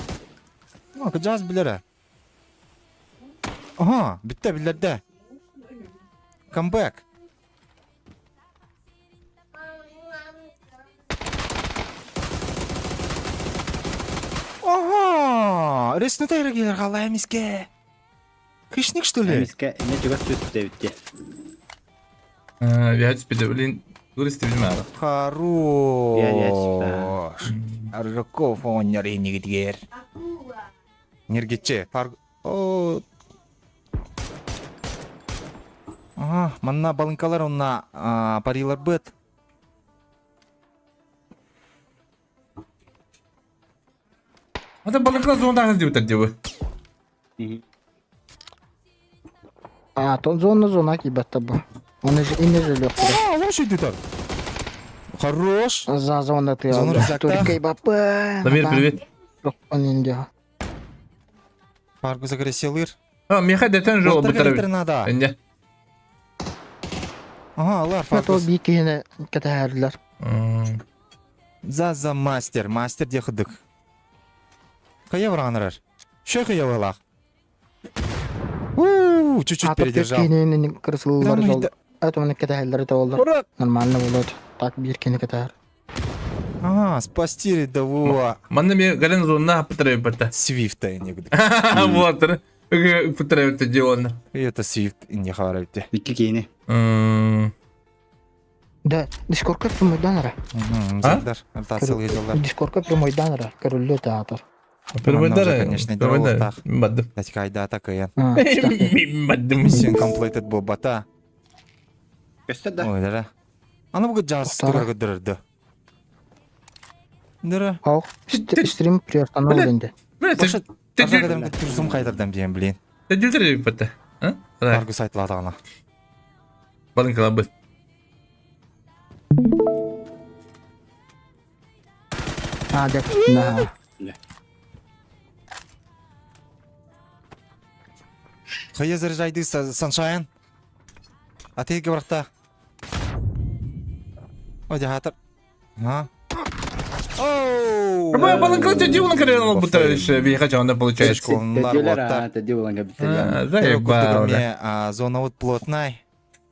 S2: Aka jaz bilere. Aha, bitti bilerde. Come back. Aha, resmi tayragiler қалай емеске. Хищник, что ли?
S6: Эмиске эне жуга сөз бүтебитти.
S1: Я тебе блин, туристы bilmem.
S2: Хорош. Аржаков он нерегер. Нергече. О. Ага, манна балынкалар онна парилар бет.
S1: Adam balıkla zonda hızlı yutar diyor.
S4: То зона кибетта бу. Он же и не жалел.
S2: А, вот что ты там. Хорош.
S4: За зона ты.
S2: Зона рюкзакта.
S4: Только бапа.
S1: Дамир, привет.
S4: Он индия.
S2: Паргу загресилыр.
S1: Меха детен жол бутарабит.
S2: надо.
S1: Энде.
S2: Ага, алар
S4: Это
S2: фаргус.
S4: бикине катарлар.
S2: За мастер де хыдык. Кая вранырар? Шо кая валах? Чуть-чуть передержал.
S4: Бикине крысылар
S2: Да,
S4: жол.
S2: да.
S4: Это он катарлар это олдар.
S2: Ура!
S4: Нормально будет. Так биркине катар.
S2: Ага, спасти рядового
S1: Манна мне гален зонна бутарабит.
S2: Свифта и негде.
S1: Вот. Бутарабит дион.
S2: И это Свифт и не харайте.
S6: Икки кейини.
S4: Да, дискорка прямой данера.
S2: Задар, артацил еделар.
S4: Дискорка прямой данера. Король театр.
S1: Пермайдар,
S2: конечно,
S1: пермайдар.
S2: дорога.
S1: Маддым.
S2: Дать кайда такая.
S1: Маддым.
S2: Миссион completed бобата.
S6: Көстөдө.
S2: Ой, дара. Ана буга жаз
S4: Тара.
S2: турга дырды. Дара.
S4: Ау, стрим приостановлен.
S2: Баша тажагадам турсум кайдырдам диен билин.
S1: Тедилдер бутта. А? Ра.
S2: Паргу сайтлады ана.
S1: Балын калабыт.
S4: Да. Да.
S2: Кая заряжайды Sunshine. Атеге баракта. Ой, хатыр. А? Оу!
S1: Балын калабыт дион карен бутарабит. Беха жанда получается.
S6: Тедилер, теди уланга битер.
S1: Заебал.
S2: Зона вот плотная.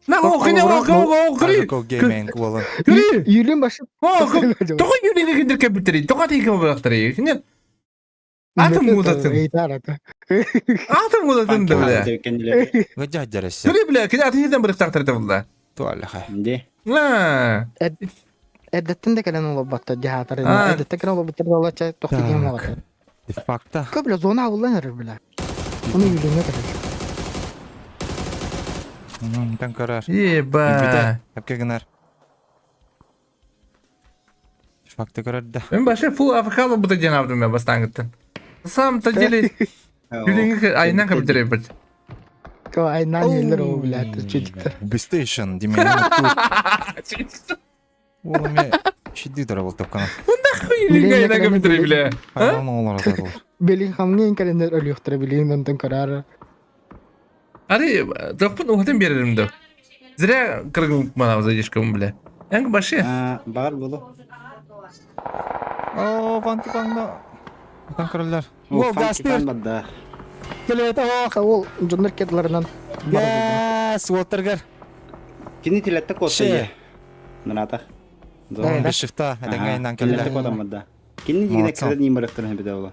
S1: На охыне охыри.
S2: Аржаков гейминг болын.
S4: Юлин башы.
S1: Тоғы юлini киндерке битери. Тоға тейке бактыры. Нет. Атым мудатын. Атым мудатын да бля.
S6: Кендилер.
S2: Гадя жарысы.
S1: Күре бля, кине аты жерден бір тактырды булда.
S2: Туалаха.
S6: Инде.
S1: На.
S4: Эдеттен де кэлэн олоббатта диһатар.
S1: А.
S4: Эдеттен кэлэн олоббаттар олача тохтигем
S2: Так.
S4: олата.
S2: Дефакта.
S4: Көбүлө зона авылдан эрер биле. Уну юлуңа кэлэн.
S2: Тан көрөр.
S1: Еба.
S2: Кепкегенер. Дефакта көрөр да.
S1: Ben başka full Afrikalı bu da cenabdım ya bastangıttın. Sam tacili yüreğini ayından kapitire bir.
S4: Ко айнан елер о билет чүдүктөр.
S2: Бестейшн демени ноктур. Ол эме шидди дара болуп тапкан.
S1: Yüreğini ayından kapitire bile.
S2: Хайван олар атады.
S4: Белин хамнын кэлэнер өлүктөр билин онтон көрөр.
S1: Hadi dokun uhatın bir yerimde. Zira kırgın bana uzayışkım bile. Yani başı.
S6: Бар болу.
S2: О, пантипанда. Тан көрөлөр.
S6: О,
S2: Ол
S6: фанки
S2: гастер.
S6: банда.
S2: Келет ох.
S4: Ол жондар кедларынан
S2: Гас, Уотергер.
S6: Кини тилетте кот
S2: Ше.
S6: тайы. Ната.
S2: Он бешифта, эденгайнан
S6: Тилетте
S2: келер.
S6: кот амада. Кини дигене
S2: Молодцом.
S6: кредит нимеректен бите ола.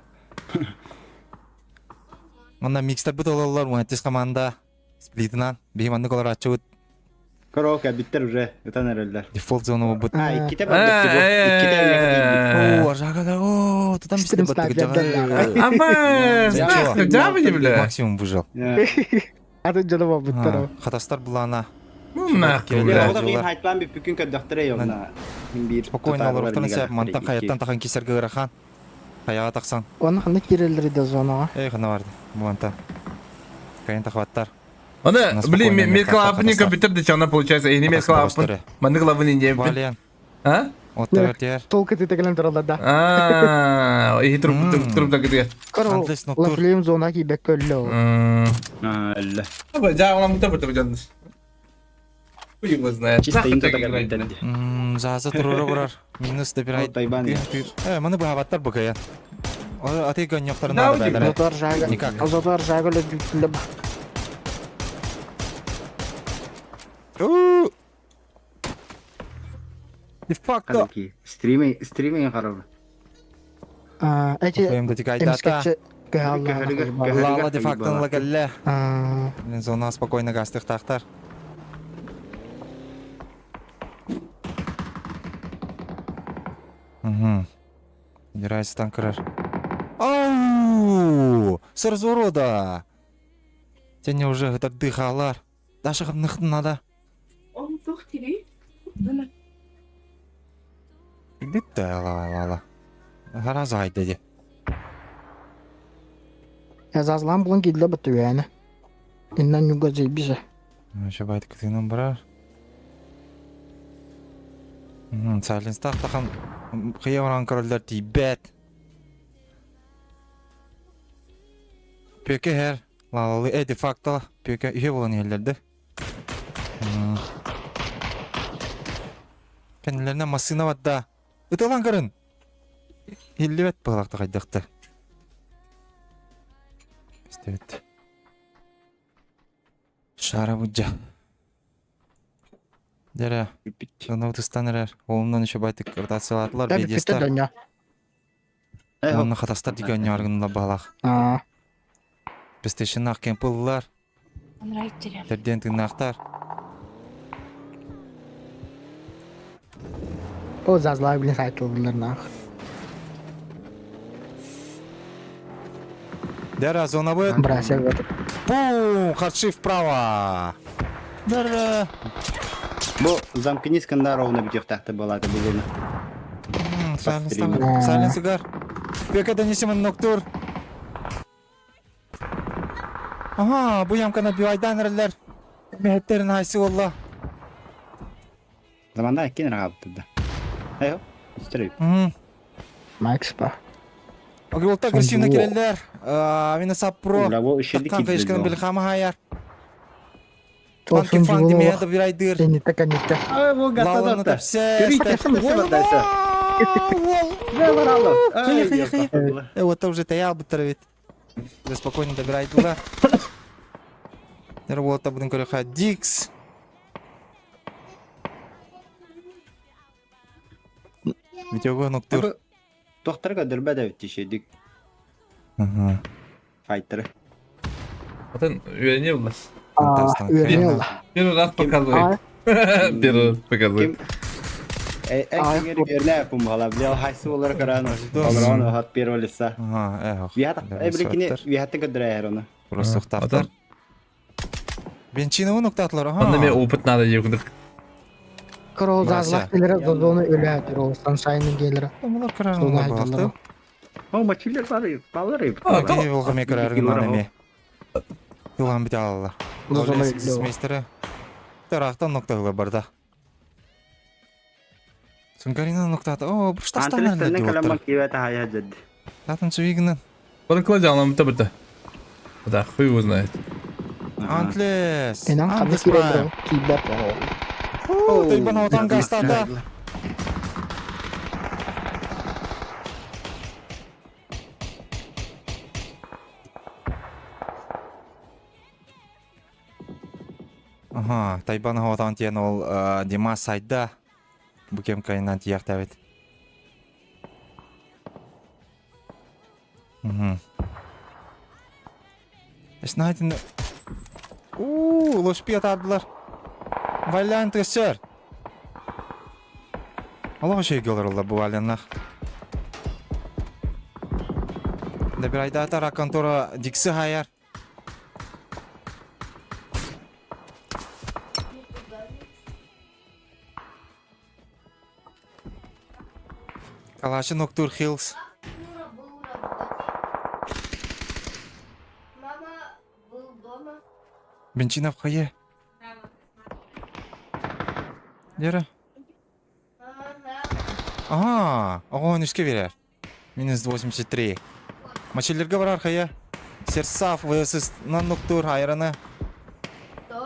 S2: Мында микстер бит ололор, муаттис команда. Сплитинан, бейманды колор ачуут.
S6: Корока биттер уже. Өтөн эрелдер.
S2: Дефолт зона бут.
S6: Икките барды. Икките
S2: О, жагада, о, тутам бисте баттыгы жага.
S1: Ama cevabı gibi bile.
S2: Максимум выжил.
S4: аты жолоба буттар.
S2: Хатастар булана.
S1: Bunlar
S2: Келе.
S1: bile.
S6: Ода мен хайплан бит бүкүн көдөктөрө йогна. Бир.
S2: Спокойно олар уктанса, мантан каяттан тахан кисерге ырахан. Каяга таксан.
S4: Оны ханды кирелдер де зонага.
S2: Эй, хана барды. Мантан. Каян тахваттар.
S1: Onu
S2: Nasıl
S1: bileyim
S2: koyuyor,
S1: Mirklap'ın
S2: Mirklap'ın
S1: kapiterde çana получается. Yeni Mirklap'ın. Mandıklap'ın ince.
S2: Вален.
S1: Ha?
S2: Оттер.
S4: Толку тетеглен туралда.
S1: Aa, iyi durup da gidiyor.
S4: Коро.
S2: Андлес ноктур.
S4: Лафлем зона ки беккөллө.
S6: Элле.
S1: Ama cevabı bu tabii canınız. Bu yıl знает.
S6: Чисто интода гайдан.
S2: Зааза турура бурар. Минус допирайт.
S6: Тайбан.
S2: Маны баабаттар букая. Аты гоньоктарын
S1: Да,
S2: ады бәдәрә.
S4: Зотар жага.
S2: Никак.
S4: Зотар жага лөбүлөб.
S2: Дефакто.
S6: Калки. Стриминг харабы.
S4: Эти
S2: Коемда тик айтата.
S4: эмскетче
S2: Лала дефактын лагалле.
S4: А,
S2: Зона спокойно гастых тахтар. Дирайс танкерер. Ау! Сырзорода. Тени уже это дыхалар. Даже гымныхтын надо.
S5: Он тух тири.
S2: Дитте лала. Гараза айтdedi.
S4: язазлан булын кидле бутуяны. Иннан юга зейбизе.
S2: Шабайт кытынан барар. Сайлен стахтахан кыявран королдар тибет. Пеке хер. Лалалы де факто пеке үйе болан ерлерді. Кенелеріне масына ватта. Үтілан карын. Елі бет бағлақты қайдақты. Істебет. Шара бұджа. Дәрі. Оны ұтыстан әрер. Олымдан үші байтық ротациялатылар.
S4: Бәбі кетті
S2: Бедестар.
S4: дөнья.
S2: Оны қатастар деген арғынла бағлақ.
S4: А,
S2: PlayStation ақ кемпылылар.
S5: Он райтере.
S2: Терден тыңнақтар.
S4: о зазлай билен сайтылдыларнах.
S2: Дәрі зона бұд.
S4: Брася вот.
S2: Бум! Хатши вправо! Дәрі!
S6: Бу замкни скандаровна битев тахта была это было.
S2: Сайлен сигар. Пека донесемін ноктур. Ага, bu yaмкана бивайдан әрлер. Мәттерін айсы олла.
S6: Заманда экен рабытты. Айо. Стрейп.
S4: Макс па.
S2: Огролта агрессивно керелер. Мина сапро.
S6: Браво, ишеди
S2: Таккан фешканы
S6: кидди.
S2: білхама хайар.
S4: Тосын
S2: Фанки фан демея
S4: жолы.
S2: да бирайдыр.
S4: Сени таканитте.
S6: Ай, бу
S2: Лаланы
S6: гатада.
S2: тапсе.
S6: Көрейте, бадайса. Да, барало.
S2: Вот уже таял бутырвит. Да спокойно добирайдылар. Работа будем көрөха Дикс. Видеого ноктур.
S6: Тохтарга дырбада өттишедик. Файтеры.
S1: Zaten üyeni yıllar.
S4: А, үйренел.
S1: Bir раз показывай. Bir раз показывай.
S6: Эксигер görne yapım hala. Bir haysı olarak aran var.
S2: Doğru.
S6: Olur onu hat bir olsa.
S2: Ага,
S6: Bir hat ebrekini bir hatta kadar onu.
S2: Просто
S1: Потом,
S2: Бенчинову нуктатлар.
S1: onda men опыт надо yekunduk.
S4: Кро
S2: Братья.
S4: зазлах келері зозоны өләдір ол Sunshine келері.
S2: Булар
S4: Соны
S2: карарына
S4: айтылар.
S2: багты.
S6: O maçiller var ya. Ballar ya.
S2: Ага, олга ме карарына неме. Юлан бит алалар.
S4: Зозоны
S2: Олес
S4: өләдір.
S2: мейстере. Тарахтан нуктагы барда. Сунгарина нуктаты. О, бұрштастан
S6: Antresten ne
S2: әлі
S6: kalamak kivete hayal ciddi.
S2: Татын чуигінен.
S1: Bunu kılacağım bitti. Da хуй его знает.
S2: Антлес.
S4: Enam kanı
S2: Антлес
S4: kirelері
S2: прайм.
S4: кейбәп.
S2: Ты бана отан гастата. Ага, тайбаны отан тиен ол Димас сайда. Букем кайнан тияқ тәбет. Снайден. Лошпи атардылар. Вайлан төсөр. Аллах şey görürler bu valyаннах. Da bir ayda tara kontora diksi hayar. Калаши Ноктур Хиллс.
S5: Мама был дома.
S2: Бенчинов хае. Дера. Ага, огонь үске берер. Минус 83. Мачелерге барар хая. Серсав vs Ноктур хайраны.
S5: Что?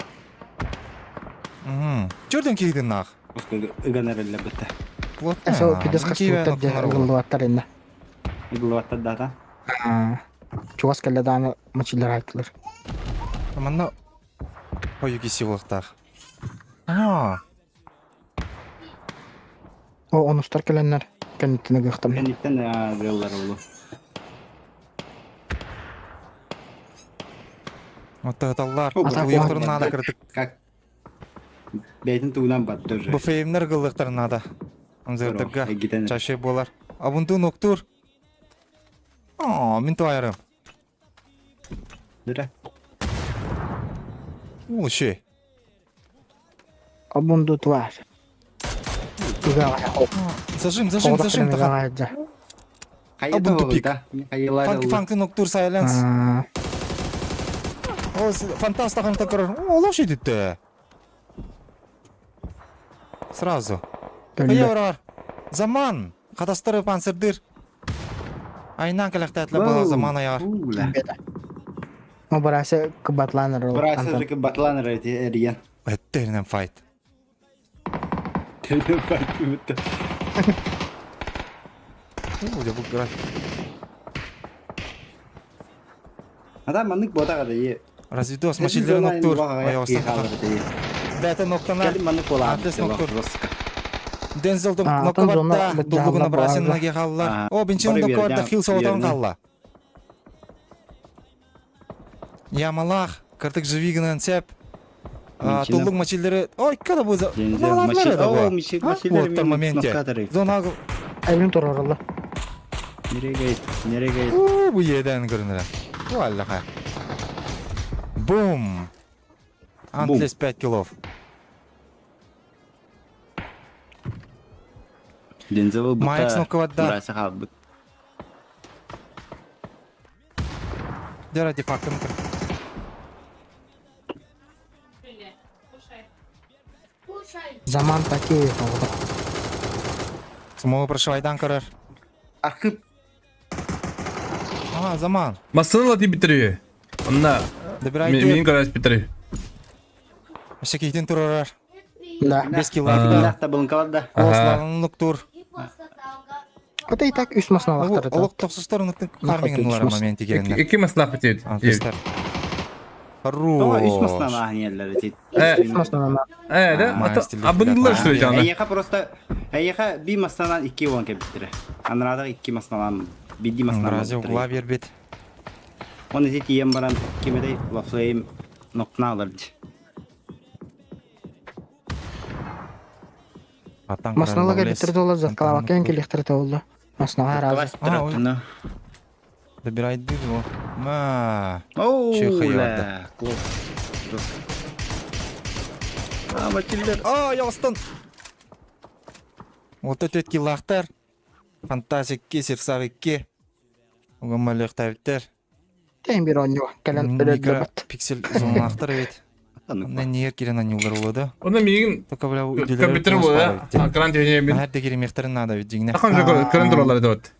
S2: Жөрдөн кийдин нах.
S6: Iganer elle bitti.
S2: Плотно.
S4: Әсі пидес қастырыптар де ұғылуаттар енді.
S6: Igulvatta data.
S4: Чуғас кәлі даны мачилер айтылыр.
S2: Манна койуки сивлыктах. Ага.
S4: О, онустар кәләнлер. Кәнеттіні ғықтым.
S6: Ben itten de yollar oldu.
S2: Оттагыталлар.
S6: Ата,
S2: Уяктырын нада кырдык.
S6: Как? Beytin tuğundan battı уже.
S2: Бу феймнер гылыктарын нада. Анзырдырга.
S6: Giden.
S2: Чаще болар. Абунту Ноктур. Мен туайрым.
S6: Dure.
S2: Ул şey.
S4: Абунду туар. Үгі ағай хоп.
S2: Зажим,
S4: Оғдақ
S2: тахан.
S4: кәлеміз ағай жа.
S6: Hayır
S2: Abun
S6: da
S2: tupik.
S6: oldu. Hayırlar
S2: Фанки
S6: oldu.
S2: фанки Ноктур сайленс. О, фантаст тахан такыр. Ола şey дитте. Сразу.
S4: Өлі.
S2: Кайаврар. Zaman. Кадастыры пансырдыр. Айнан калактатлы бала zaman ayar.
S4: О, барасы кыбатланыр ол.
S6: Burası
S4: Антон.
S6: rıkı batılan eriyen.
S2: Эттеринен файт.
S6: Telefon bitti.
S2: Я бу граф.
S6: Adam manlık bota kadar iyi.
S2: Разведос мачилдер Ноктур. Аяғыстан тахан. Бәті ноктана.
S6: Geldim manlık ola.
S2: Атлес Ноктур. Дензелдің
S4: Атын
S2: нокабатта
S4: зона бітті
S2: дулугуна
S4: алла
S2: брасиннаге қаллар.
S6: Ага.
S2: О, бенчин
S6: Бары
S2: нокабатта
S6: берген,
S2: хил соотан
S6: берген.
S2: қалла. Ямалах, кыртык живигінен сеп.
S6: Бенчині.
S2: Туллуг мачилдері. Ой, када бұза.
S6: Дензел maçı. Oo maçıları
S2: Уақтар моменте. Зона
S4: Әйбін тұр орылы.
S6: Nereye gayet? Nereye gayet?
S2: bu yeden görünür. Bu allaha. Бум. Антлес 5 килов.
S6: Denzel bu.
S2: Майкс нокабатта.
S6: Burası kaldı.
S2: Дера дефактын кыр.
S5: Кушай.
S4: Заман такие оғдық.
S2: Смогу прошвайдан кырыр.
S6: Akıp.
S2: Ага, zaman.
S1: Masını latı bitiriyor. Onunla
S2: Добирайте.
S1: benim garaj bitiriyor.
S2: Шекейтин турарар.
S4: Да.
S2: 5 километр.
S6: Nakta bulun kaldı.
S2: Осланын нуктур.
S5: И просто талга.
S4: Ота и так үс масына вақтар это.
S2: Олық тоқсыстарыныктың фармингін олар моменті келінді.
S1: İki maslak bitiyor.
S2: Антлестер.
S6: Ama üst
S2: Хорош.
S6: masna ahniyeleri.
S4: Үс масына.
S1: Evet,
S2: Aa, stili
S1: abundular
S2: güzel.
S1: şöyle canı.
S6: Eyyaka prosta. Eyyaka bir masnadan iki won bittire. Anrada iki masnadan bir masnadan
S2: Бразил
S6: bittire.
S2: угла бербет.
S6: Onu zit yiyem baran kimede laflayayım noktana alırdı.
S2: Аттан
S4: Масналага
S2: кырар
S4: литр доллар заткалава кен келихтер толду. Маснага разы.
S6: Класс тұраттыны.
S2: Да бирайды бу. Ма.
S6: Оу,
S2: Чехия
S6: ла. Клоп. Матилдер.
S2: Ястан. Вот этот килахтар. Фантастик серсавикке. Угамалыктар.
S4: Тен бир оньо келен өлөддөбөт.
S2: Пиксель зонахтар бит. Анна нер кирен анюлар улады.
S1: Onda migin
S2: Только бля үдүлөр.
S1: компьютер bu ya. Ekran teyine bin.
S2: Her de kirimekтерин надо бит жигне.
S1: Такан же кырын туралар evet.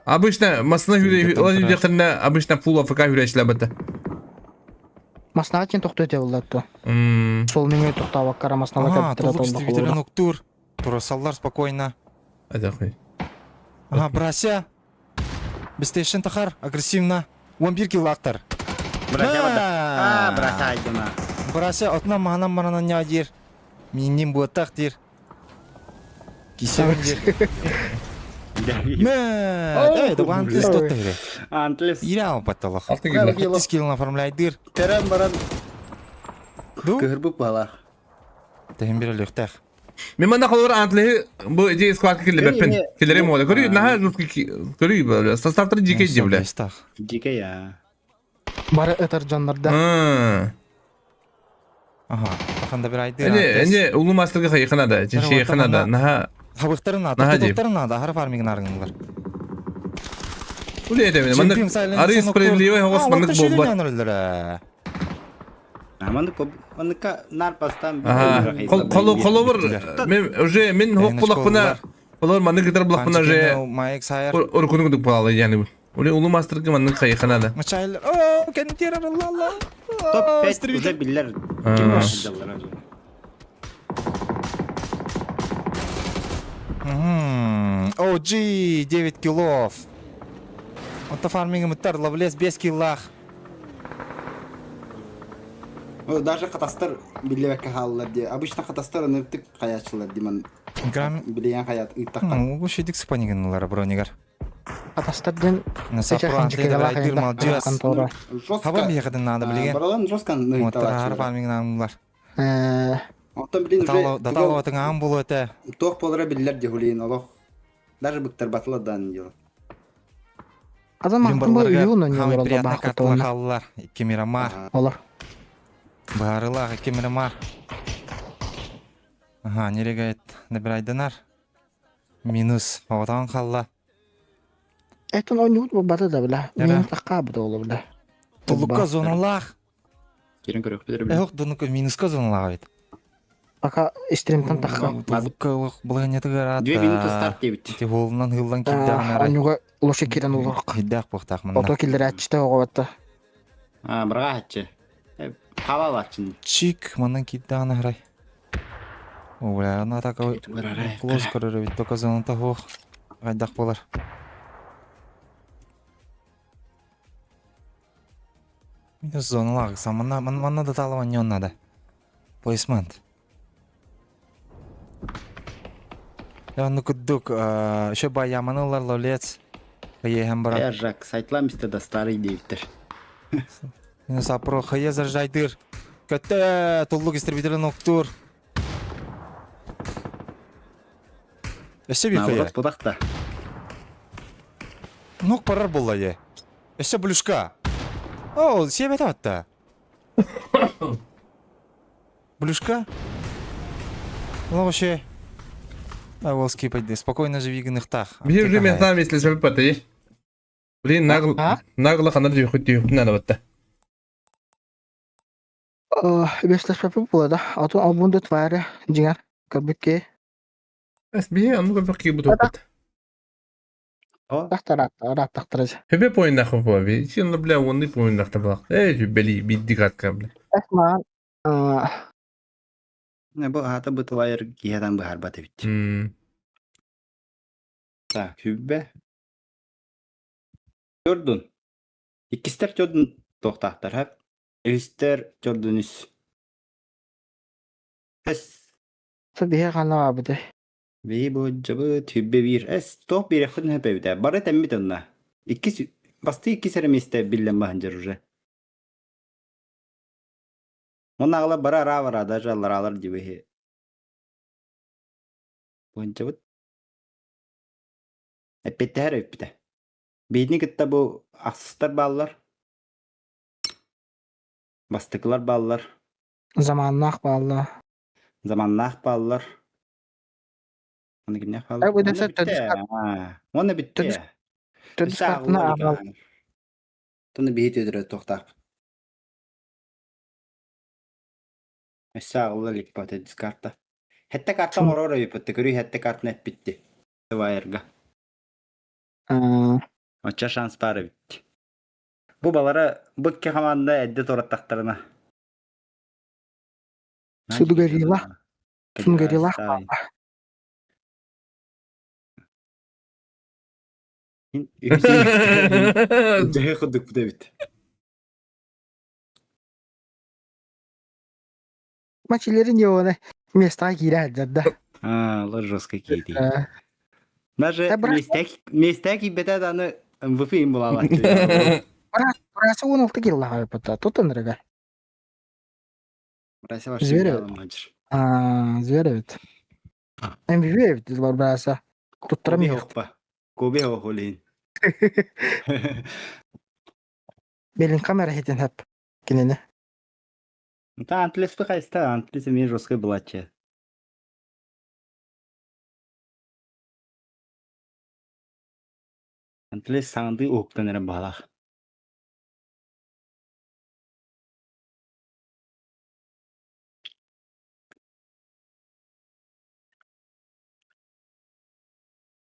S1: Обычно масына hüreklerine обычно full AFK hüreçler bata.
S4: Маснага кен токтойт болду. Сол меңе токтап аккара маснага
S2: Ага,
S4: капитер
S2: толук истребитель
S4: толду.
S2: ноктур. Турасаллар спокойно.
S1: Это хуй.
S2: Ага, брася. Бестейшн тахар, агрессивно. 11 килактар.
S6: Брася бата. Бросай дына.
S2: Брася отна мана не адир. Миним буатах дир. Кисем дир. Да, да вантес тоттыгре.
S6: Антлес.
S2: Ирау паталах.
S1: 6 kilo.
S2: 10 кило оформляет дир.
S6: Терен баран.
S2: Ду?
S6: Кырбык бала.
S2: Тем бир лехтах.
S1: Мен мында қалыр антлығы bu идея складка келді бәппен. Келерем ода. Көрүй, наға жұртки көрүй бәлі. Составтары жеке де білі.
S6: Жеке я.
S4: Бары этер жандарда.
S2: Ага, таханда бир айды.
S1: Әне ұлы мастырға қайықына да, жинші қайықына да. Наға
S2: Хабықтарын ады,
S1: Наға дейм.
S2: тұтықтарын ады, ахар фармиген арыңылар.
S1: Бұл еді мен. Мында ары справедливый хоғыс мандық болбат.
S6: Мандыка нарпастан.
S1: Қолы мен уже мен хоқ бұлақ бұна қолыр мандық етер бұлақ бұна же
S2: Майк сайыр.
S1: ұркының күдік бұлалы яны. Оле ұлы мастырға мандық қайықына да.
S2: Мачайлар. О, кәнтер аралала.
S6: Топ 5 уже биллер.
S2: OG 9 килов. Онта фарминг мыттар лавлес 5 киллах.
S6: Даже катастар биллевекке халлар ди. Обычно катастар ныртык каячылар диман.
S2: Грам.
S6: Билеген каят ыттаккан.
S2: Ну, шедик спанигенлар бронигар.
S4: Атастардын
S2: Насапро антледа брайдыр малджиас. Хава бияқадын надо билеген.
S6: Баралан жосткан
S2: Моттар ар
S6: ытталачылар.
S2: фарминг намлар.
S6: Оттан билин уже
S2: Датал отың ам болу өте.
S6: тох полара биллер ди хулин олох. Даже быктар батыладан дил.
S4: Адам мактын бу юун оньо
S2: Хамы
S4: болду
S2: приятно
S4: бакыт
S2: катлар
S4: оны.
S2: халлар. Икки мирамар.
S4: Олар.
S2: Барылах икки мирамар. Ага, нерегайт набирайдынар. Минус. Оғатан халла.
S4: Этон оньо бу баты да биле.
S2: Яра.
S4: Мен такка бу болду биле.
S2: Тулукка зоналах.
S6: Керен көрөк билер.
S2: Эх, донука минуска зоналах бит.
S4: Ака стримтан такка.
S2: Тулукка благанеты гарат.
S6: 2 минуты старт дебит.
S2: Ти голынан хылдан киддаган ары.
S4: Оньо лоши кирен улак.
S2: Хиддак бохтак мында.
S4: Ото килдер ачты огобатта.
S6: Бырга хатчы. Калалачын.
S2: Чик мандан киддаган арай. Оля, ана така клоз көрөр бит тока зонта хох. Гайдак болар. Минус зоналах самана манна да талаван не надо. Плейсмент. Я ну кудук еще баяманулар лолец. Хаем брат.
S6: Я жак сайтламисте да старый дебиттер.
S2: Минус апро хае заржайдыр. Көтө туллук истребителен ноктур. Эсе бир хае.
S6: Наоборот, будакта.
S2: Нок парар боллае. Эсе блюшка. О, себе татта. Блюшка? Лоше. А вот скипать, спокойно живи в нахтах.
S1: Bir уже мен там если söylüp batı. Блин, нагла канар diyor diyor. Ne batta.
S4: Бешташ папа болду. Ото абунда тваре жиңар. Кабыкке.
S1: Bes bir onu kapı ki bu topat.
S6: О,
S4: Тактара.
S1: Hebe point nakı bu abi. Şimdi bile onu point nakta bak. Beli bir dikkat kabla.
S4: Esma.
S6: не бу хата бытылайыр киядан бахар бат дебит. Так, хүббе. Жордун. Икистер жордун токтактар хап. Эстер жордунус. Эс.
S4: Бие гана абыды.
S6: Ви бу жабы хүббе бир. Эс ток бир хын хепебде. Бары темми тонна. Икки басты икки сереместе биллен баханжыр уже. Монагла бара равара даже алар дибе. Bonjabut. Epette her epite. Beyni gitti bu aksızlar bağlar. Bastıklar bağlar.
S4: Zamanına bağlı.
S6: Zamanlar bağlar. Onu kimne kaldı?
S4: Ay, bu da
S6: Onu bitti
S4: tödüs
S6: ya. Ha, onu bitti
S4: tödüs-
S6: ya.
S4: Tödüs
S6: Sağ
S4: kartına
S6: ol,
S4: ağal.
S6: Alikan. Bunu bir hit ödürü toktaq. Sağ ol, Alikan. Tödüs kartta. Hette karttan oraya yapıttı. Görüyor hette kart net bitti. Vayırga. Maça şans para bitti. Bu balara bıkkı hamanda edde torattaklarına.
S4: Sudu geliyorlar. Sun geliyorlar.
S6: Cahil kuduk bu da bitti.
S4: Maçilerin yoğunu. Mestai girer de.
S6: Ha, Allah жестко кейdi.
S4: Ee,
S6: Даже
S4: bırak-
S6: места кибете даны MVP им булалат.
S4: Burası 16 yıllar yapıda. Tutun rega.
S6: Burası var
S4: Zverev.
S6: şimdi almacır.
S4: Zverev. MVP evet. Var burası. Tutturamıyor.
S6: Hoppa. Kobe hoholin.
S4: Belin kamera hedin hep. Kinini.
S6: Та антлес пыхайста, антлес мен жестко булатчы. Антлес санды октан эрем балах.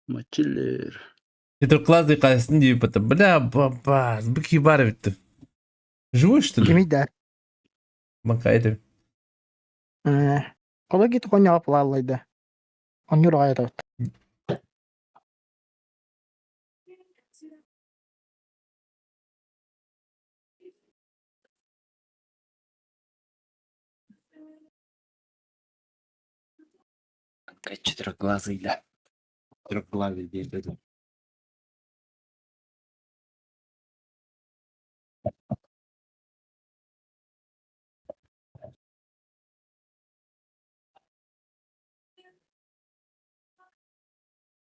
S6: Maçiller.
S1: Петрокласс дикасın diye pata. Bля, babaz. Bu kibar bitti. Живой, что ли?
S4: Kimi der?
S1: Bakaydı.
S4: O da git Konya aplarlaydı. Onu rayet et.
S6: Kaç трехглазый. Трехглазый diye dedim.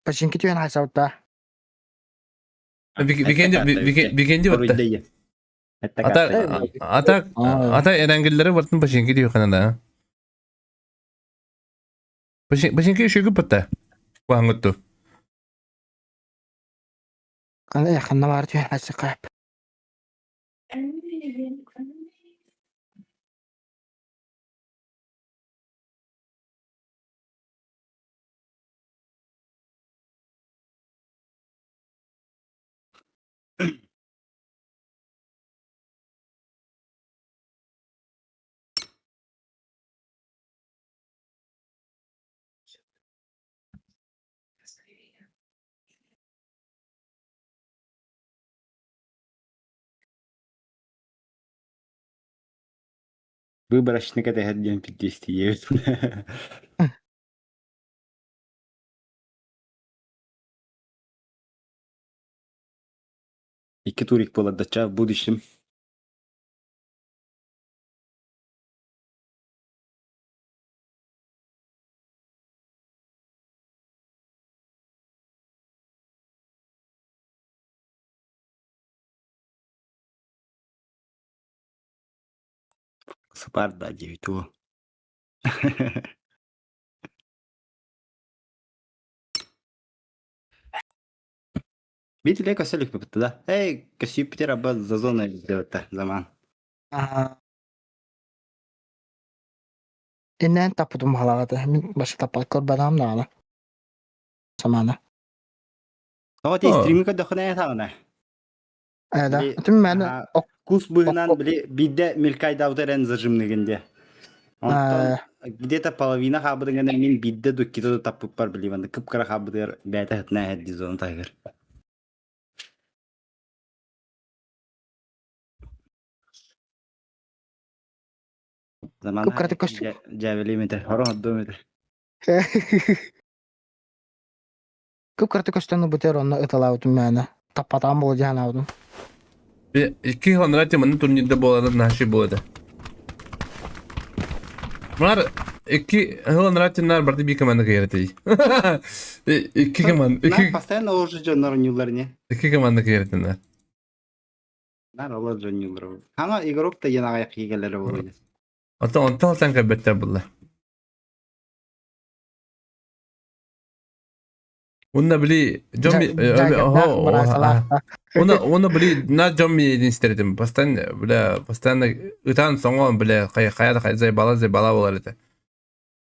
S4: Починки тüyen hasavda.
S1: Weekend'i battı. Ata erengillere vartın başınki diyor kanada. Başınki şu gibi battı. Bu hanguttu.
S4: Kana yakında var tüyen hasıkap.
S6: Выборочно когда я день 59. İki turik Polat'ta в будущем. Спарта 9. Видели, как селик попытался, да? Эй, Кассип Питер Аббас за зоной сделать-то, zaman.
S4: İnnen tapudum haladı. Min başı tapak kor badam da ana. Samana.
S6: Ama te streaming ka dokna ya tao na.
S4: Öyle.
S6: Bili-
S4: Tüm ben
S6: Aha, Kus быгынан били бидде мелкай даутерен зажимнигинде. Онтон где-то половина хабыдыгана мен бидде дуккито таппып бар биливанды. Кыпкара хабыдыр бәте хытна хәдди зон тагыр. Zaman
S4: Kıpkara tıkış-
S6: Javeli meter, horon addo meter.
S4: Küp kırtı köstönü buter onu ıtalavdum yani. Tapatan bolacağını avdum.
S1: İki honrat yamanın turnirde bu arada naşi bu arada. Bunlar iki hılan rahatçınlar bardı bir komanda kıyarıtı. İki komanda,
S6: Нар постоянно уже жоннор нюллар не.
S1: iki komanda kıyarıtınlar.
S6: Нар олар жон нюллар. Хана игрок та яна аяк кигелер болду.
S1: Ondan altan kaybetler bunlar. Onu bili Johnny onu bili na Johnny istedim. Постоянно ıtan sonra bile kaya zay bala olardı.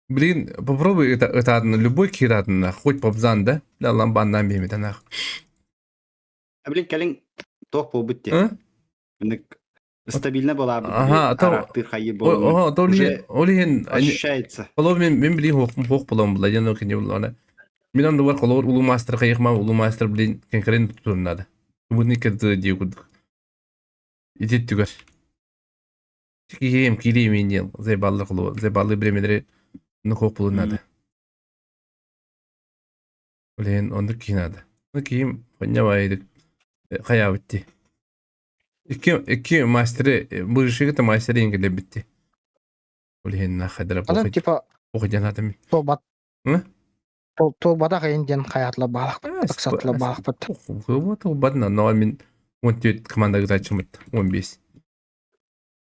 S1: Блин, попробуй это любой киратна, хоть побзан, да? Да, ламбандан беймеден ах.
S6: Блин, келин тох по битти.
S1: А?
S6: Ник стабильно была.
S1: Ага, то
S6: ты хайи был.
S1: Ага, то олиен
S6: Ощущается.
S1: Колор мен били хок булам була, яно кене булана. Минан дуар колор улу мастер кайыкма, улу мастер блин конкурент турнада. Bu ne kadar diye kurduk. İdet tüger. Kireyim indiyel. Zeyballı kulu. Zeyballı biremeleri ne hok bulunadı. Ulen onu kinadı. Onu kiyim fanya vaydık. Kaya bitti. İki masteri bu işe de masteri ingile bitti. Ulen na kadar
S4: Adam
S1: bu.
S4: tipa
S1: Okuyan adam.
S4: tobat.
S1: Hı?
S4: Tobada kayın diyen hayatla bağlak. Aksatla bağlak bıttı.
S1: Bu badna normal 14 komanda güzel çıkmadı. 15.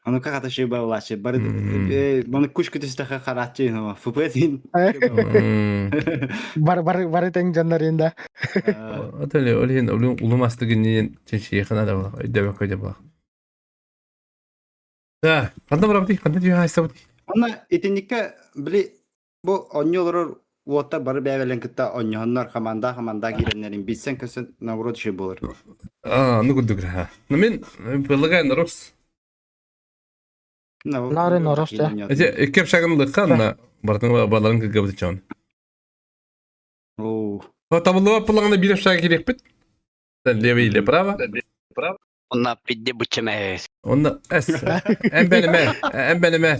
S6: Аны как это шиба влачи. Бары маны куш күтүстө каратчы, но фупетин.
S4: Bari ten canlarında.
S1: Atölye öyle ulu master günün çeşi yakına da var. Demek öyle bak. Da, kanda bıraktı. Kanda diyor ha istavdi.
S6: Аны этинникке били бу оньолор уота бары бәвелен кытта оньоннор команда киреннерин билсен көсөн наоборот şey болор.
S1: Ну гудугра ha. Мен предлагаю на Рос.
S4: Нарын орос да.
S1: Кеп шагынлык канна. Бартың баларын кыгыбы чон.
S6: Оо.
S1: Табылы планына биреп шага керек бит. Левый или право?
S3: Ona pidde bıçame.
S1: Onda es. En benime.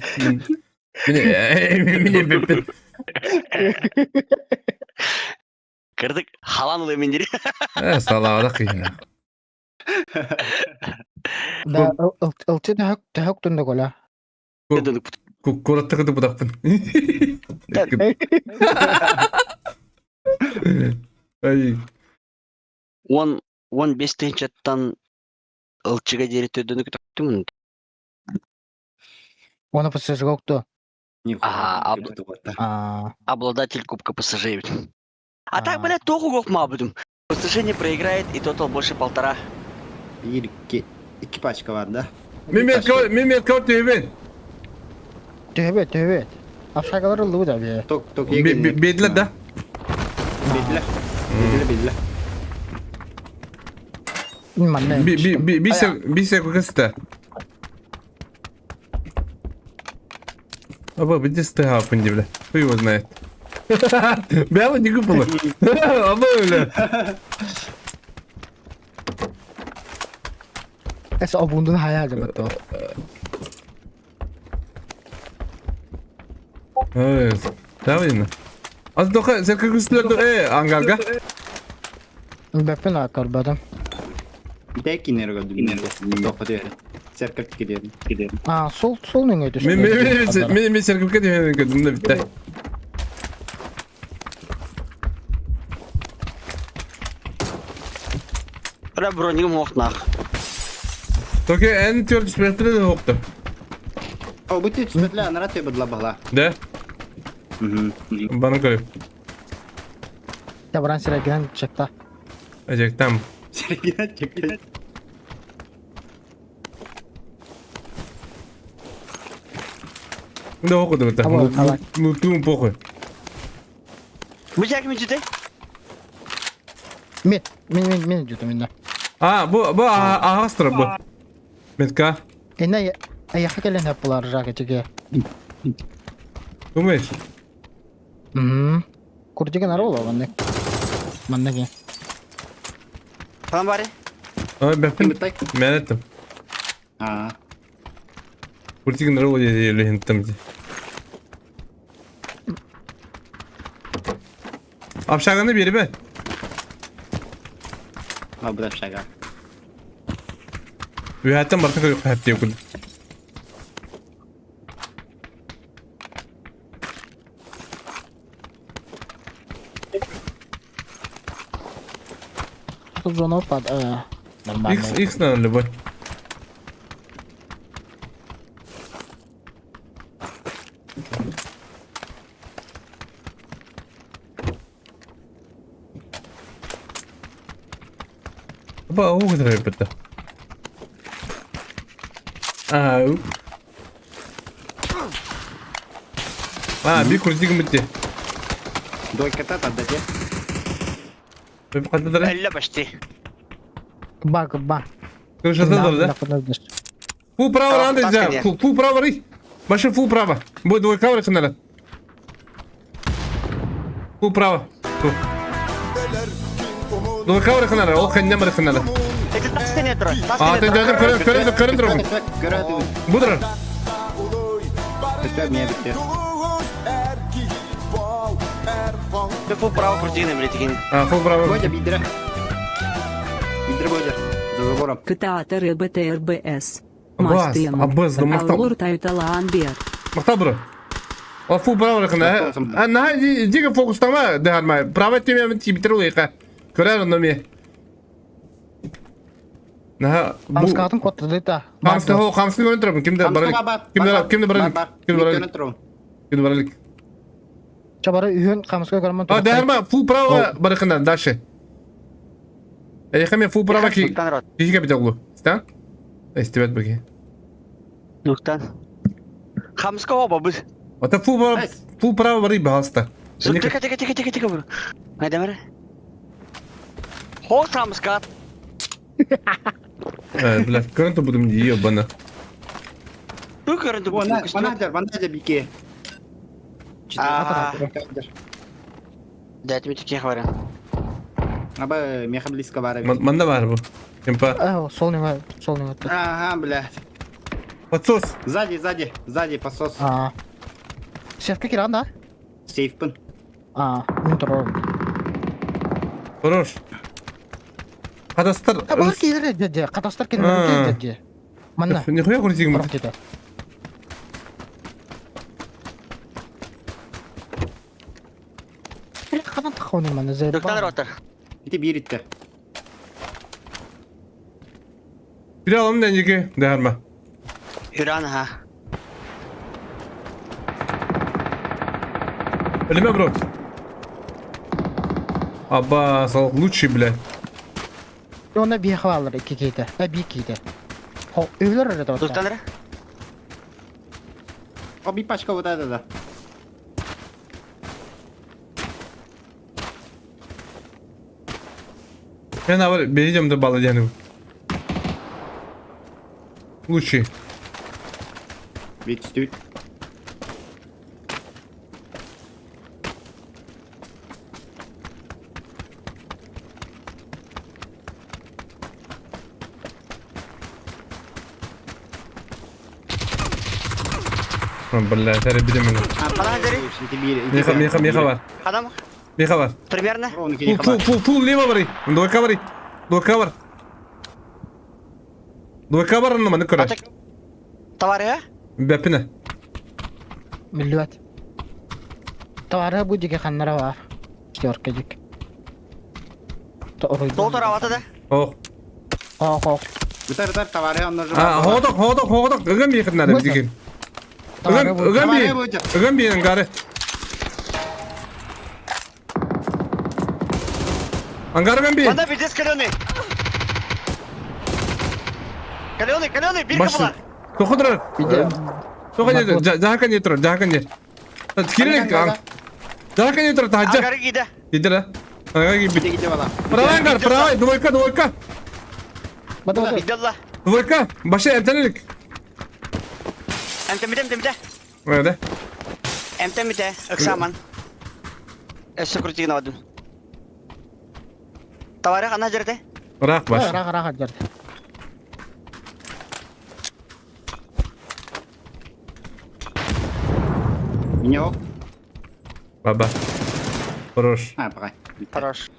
S1: Mini bip.
S3: Kırdık halanlı mindiri.
S1: Salada kıyına.
S4: Da ılçı da hok döndü gola.
S1: Kuratı kıdı budakpın. Ay.
S3: 15 tençattan ılçıga deri tödünü kütüktüm.
S4: Onu пассажир yoktu.
S3: Ага, обладатель Кубка пассажиров. А так, блядь, тоху гохма будем. ПСЖ не проиграет и тотал больше 1,5.
S6: İki paçka var da.
S1: Mehmet kavut evet.
S4: Tövbe. Afşakalar oldu da bir.
S6: Tok
S1: Bedler da.
S6: Bedler.
S4: İnman ne?
S1: Bir sekund kısta. Ama bir de site happen diye bile. Хуй его знает. Бело не купила. Ama öyle.
S4: Es o bundun hayal betul.
S1: Evet. Tamam yine. Az doka sen kıstırdı angaga.
S4: Bepen akar badam.
S6: Belki nereye gördüm. Tok diyor. Serkak gidiyorum.
S4: Sol ne ödüş?
S1: Men serkip gidiyorum gördüm de bitti.
S3: Bıra bronigim hoqnaq.
S1: Toki en tört spektre de hoktu.
S6: O bu tip smetler anara tebedla bahla.
S1: De? Bana göre.
S4: Ya buran sıra giren çıktı.
S1: Ecektem.
S6: Serkak çıktı.
S1: Ne okudu bitti. Mutlum poku.
S3: Bıçak mı ciddi?
S4: Min jutu minna.
S1: Bu Astra bu. Metka.
S4: Inna ayakka gelen hep bular jaka çıkıyor.
S1: Kumeş.
S4: Kurciga naro ola manne ki.
S3: Tamam bari.
S1: Ben ettim. Kurtikin rol yedirli hintim. Apşaganı biri ben.
S6: Bu da şaka.
S1: Üyetten barınak yok hatta yok.
S4: Тут зона упад. Нормально.
S1: X, наверное, любой. Apa aku kena dapat dah. Bir kursi gitti.
S6: Дойката таддате.
S1: Ben kadar da.
S3: Elle başti.
S4: Кба, кба.
S1: Köşede da. Full право
S3: Tamam,
S1: run
S3: tak
S1: edeceğim.
S3: seni.
S1: Full право ri. Başı full право. Bu двойка врахнала. Full право. Двойка врахнала. O kendine врахнала.
S3: Peki tas seni dur. Tas
S1: Aa,
S3: seni
S1: sen görün durun.
S6: Көрәтү.
S1: Budur.
S6: Төспәп мия битте.
S3: Bu bravo kurtine bile tikin.
S1: Full право.
S6: Бодя бидре. Бидре Бодя. За забором.
S8: КТАТР БТРБС.
S1: Аббас, Аббас, да мақтап.
S8: Аллур Таютала Анбер.
S1: Мақта bro. O full право врахнала. Ana diga fokuslama derma. Право etmeye bitir o yaka. Görer onu mi? Nah,
S4: Амскатын котты дейта.
S1: Kamsını görüntürüm. Kimde baralık? Kimde baralık?
S4: Çabara ühün kamska görmen.
S1: Derma full prava barıkından daşı. Yakın full prava ki.
S3: Noktan rot.
S1: Kişi bir dolu. Stan? İstibat bakayım.
S3: Noktan. Hamska oba bu.
S1: Ata full prava varı bahasta.
S3: Tıka bro. Ne demere? Ho hamska.
S1: Bля, görüntü budum diyor bana.
S3: Bu görüntü bu.
S6: Вона бике.
S3: Дайте мне таких вариант.
S6: Аба меха близко бара.
S1: Manda var bu. Kimpa?
S4: Сол нема, сол нема.
S6: Ага, блядь.
S1: Patsos.
S6: Сзади посос.
S4: Шефка киран да?
S6: Сейфпын.
S4: Мен тұрор.
S1: Хорош. Kadastır.
S4: Бала кейдер деді, қатастар келмеді деді. Манна.
S1: Нихуя kursigim.
S4: Бұрқ деді. Қанат тақауны манна зәйбі.
S3: Noktan rotar.
S6: Ити биритте.
S1: Bir alalım denceki derma.
S3: Hüran ha.
S1: Ölüme bro. Abbas, лучший, блядь.
S4: Ona bir havalar iki кейді. Bir кейді. Өвлер өреді отта.
S3: Noktan ra.
S6: О, би пачка вот это да.
S1: Ben abi vereceğim de balı yani. Лучший.
S6: Бит стюд.
S1: Блядь, это бедемин.
S3: Bana deri.
S1: Меха var.
S3: Adam.
S1: Меха var.
S3: Примерно.
S1: Full lima var. Двойка var. Двойка var anlama ne kadar.
S3: Açık. Tavar ya.
S1: Bepine.
S4: Milliyet. Tavara bu dike kanlara var. Şorka dik.
S3: Sol tarafta da.
S1: Oh.
S6: Бутар товары он нужен.
S1: Hodok. Ögen bir yakınlar bir dikin. Ögen bir yangarı. Angar ögen bir.
S3: Bana bir diz kaloni. Kaloni bir
S1: Başlı.
S3: kapılar.
S1: Tokudur. Tokudur. Jahakan yetro. Kirin kan. Jahakan yetro tahacca.
S3: Agarı gide.
S1: Gider ha. Angar gibi.
S6: Gitti valla.
S1: Prava. Двойка.
S3: Bidallah.
S1: Двойка. Başı ertenelik.
S3: Emte.
S1: Öyle.
S3: Emte. Aksaman. Security na wadun. Tawara kana jerte.
S1: Bırak baş.
S4: Rahat jardı.
S6: Миньок.
S1: Baba. Хорош.
S6: Погай.
S3: Хорош.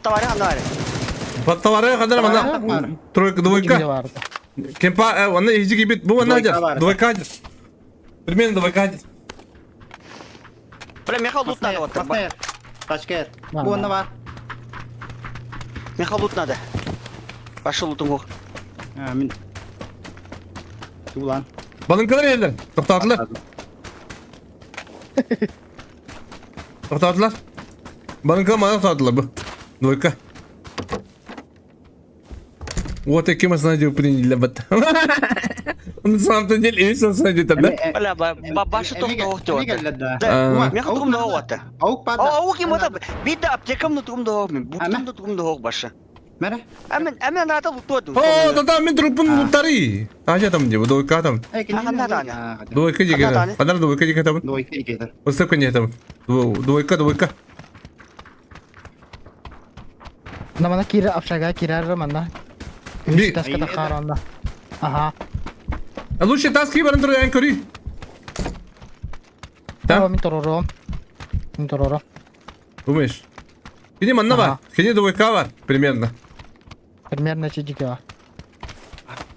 S3: Tawara kana var.
S1: Patavara kadar bana. Двойка.
S4: Vardı.
S1: Kempa ona iyice gibi. Bu bana hacer. Двойка hacer. Примерно двойка hacer.
S3: Böyle meha loot na var.
S6: Тачка. Bu onda var.
S3: Мен халут надо. Пошел лутым ох.
S6: Min. Ulan.
S1: Balınkalar yerler. Toxtadılar. Toxtadılar. Balınkalar bana toxtadılar bu. Двойка. Вот таким основанием приняли бат. На самом деле, и все сойдет, да?
S3: Бля, башы тоқты ох
S6: Ne
S3: деп.
S6: geldi daha?
S3: Да, мен тұрымда ох атты.
S6: Avuk
S3: О,
S6: parda.
S3: ох ем ата. Биді аптекамды тұрымда ох мен. Бұқтымды тұрымда ох башы.
S6: Mere.
S3: Әмен ата лутодым.
S1: О, да, мен трупын лутари. Ача там где, двойка там. Двойка диге. Падар двойка диге там.
S6: Двойка диге.
S1: Выставка не там. Двойка.
S4: На мана кира апшага кирар мана.
S1: Би-
S4: Таската харонда. Ага.
S1: Лучше таски баран туран кори.
S4: Tamam,
S1: Там,
S4: min tororo.
S1: думаешь? Кини манна бар.
S4: Ага.
S1: Кини двойка бар, примерно.
S4: Примерно чидика.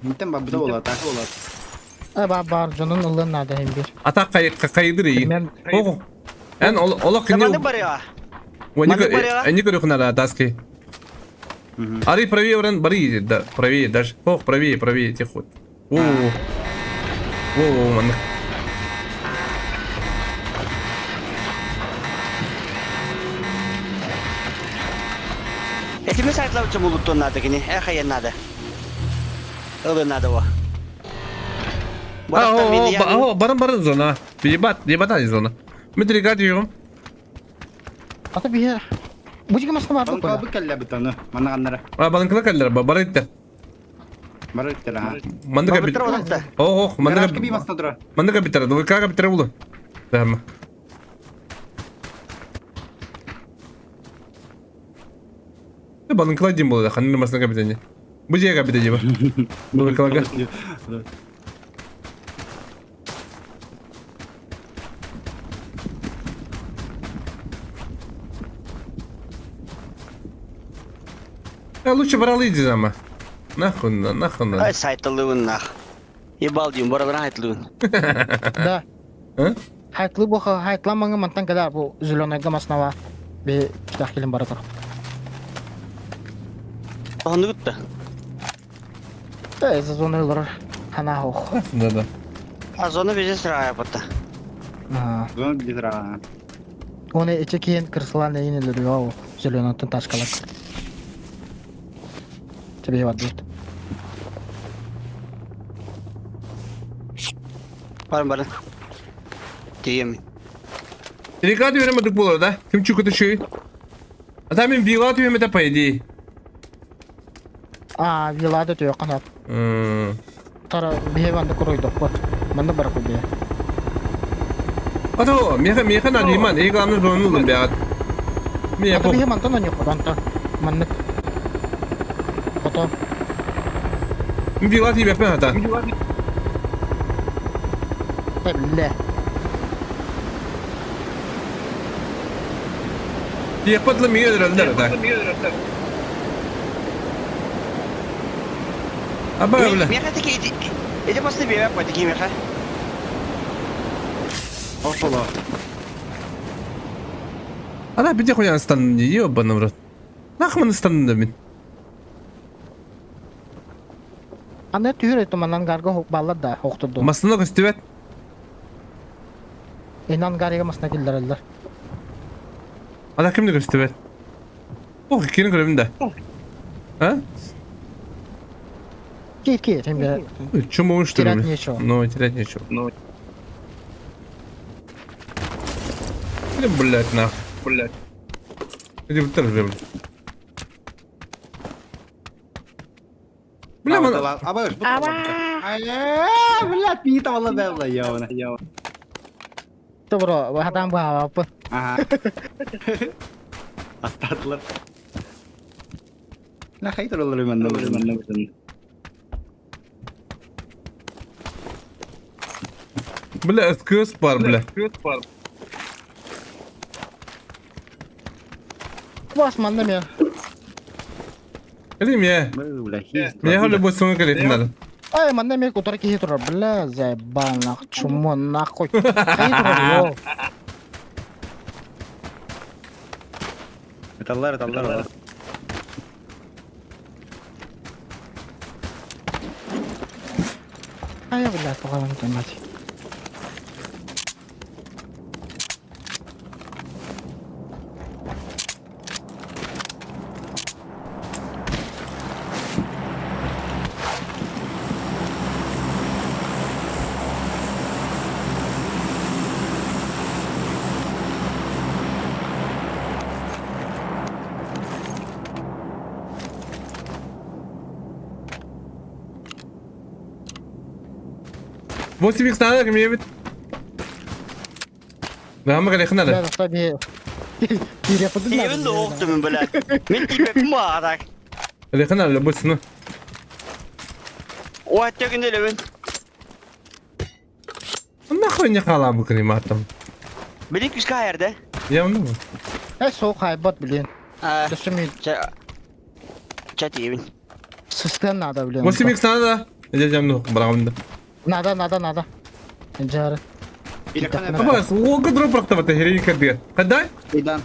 S6: Minten babda ola tak ola.
S4: Бар жонун ылын нада hem bir.
S1: Ата кайдыр и.
S4: Примерно.
S1: Ого. Эн олох кини.
S3: Команды бар я. Манны бар я.
S1: Они говорю на таски. Ари правее вран бари, да, правее даже. Ох, правее, тихо. О. Манна.
S3: Этими сайтлар için bulutun nadı gini. Hayan nadı. Ilın nadı o. Бараттан мен яғын.
S1: Баран зона. Ебата зона. Мы двигать его.
S4: Ата bir. Bu jige masna var
S6: Oğlum
S4: kola.
S6: kabuk kelle bitonu. Mana kanlara.
S1: Баланкала калдер, бара иттер.
S6: Bara ittira ha.
S1: Мандага бит.
S3: Бабытыр олақта.
S1: Ого,
S6: Garajka bir masna dura.
S1: мандага биттер. Двойка биттер булу. Tamam. Баланкала дим булу, ханны масна капитане. Bu jega bitte jiba. Двойка. Лучше баралыйдыз ama. Нахуй.
S3: Ay saytılığın nah. Ебал дим, баралар айтлığın.
S4: Да.
S1: А?
S4: Haytlı bu haytlanmanga mantan kadar bu zülonayga masna var. Bir kitap kilim baratar.
S3: Onu gitti.
S4: Сезон ылыр хана хох.
S1: Да.
S3: Az onu bize sıra yapıttı.
S6: Zon bitira ha.
S4: Onu içe kiyen kırsılan neyin ilir yo. Zülonatın taşkalak. Tabii var değil.
S3: Barın. Diyeyim.
S1: Река дверь было, да? Тем чука ты ши. А там им била ты это по идее.
S4: Вилада тüyo kanat. Tara bir hevanda kuruyduk bak. Bana bırakı diye.
S1: А то меха на лиман, и главное зону ребят. Меня
S4: Ata bir hevan tanan yok banta. Manlık. Foto.
S1: била тебя пята.
S4: Tabii.
S1: Я подла меня дралдар, да. Аба бля.
S3: Meha teki edi pasti bir yapma teki meha.
S6: Ola.
S1: Ана биде хуян стан не ёбаный в рот. Нахман стан да мен.
S4: Anda tüyür etti manan garga hok ballar da hokturdu.
S1: Масына көстөбөт.
S4: Enan garga masna killerler.
S1: Ана кимди көстөбөт? Ох, кини көрөм да. А?
S4: Ki hem de
S1: Чему что ли?
S4: Терять нечего.
S1: Ну, терять нечего. Или, блядь, нахуй. Иди в торже, блядь. Бля, мана...
S6: Aba bu. Ay, блядь, bir tavalla bella ya ona.
S4: to bro hatan bu apa.
S6: Aha. Astatlar. La hayır olur ben.
S1: Бля, СКС пар, бля.
S4: Bas manda mı?
S1: Или мне? Меня хоть любой сумка летит надо.
S4: Ay manda mı kutar ki hitur bla zebana çumon nakoy. Hitur yo.
S6: Tallar.
S4: Ай, блядь, погаlan темать.
S1: Восемь икс надо, ко мне. Да, мы грехна
S4: Да,
S1: да.
S4: да, кстати, перепаду
S3: Even de hoogte, mijn beleid. Met die met maandag.
S1: Грехна любосну.
S3: Wat tegen de leven?
S1: Нахуй не хала bu климатом.
S3: Ben ik eens gehaald,
S1: Я ну.
S4: Ай, соқ хайбат, блин.
S3: hè?
S4: Дашми,
S3: Chat even.
S4: систем надо, блин.
S1: 8 икс надо. Я ну браунда.
S4: Надо. Джары.
S6: Билехана
S1: Абас, о кадро практавата херин кадга. Кадай?
S6: Идан.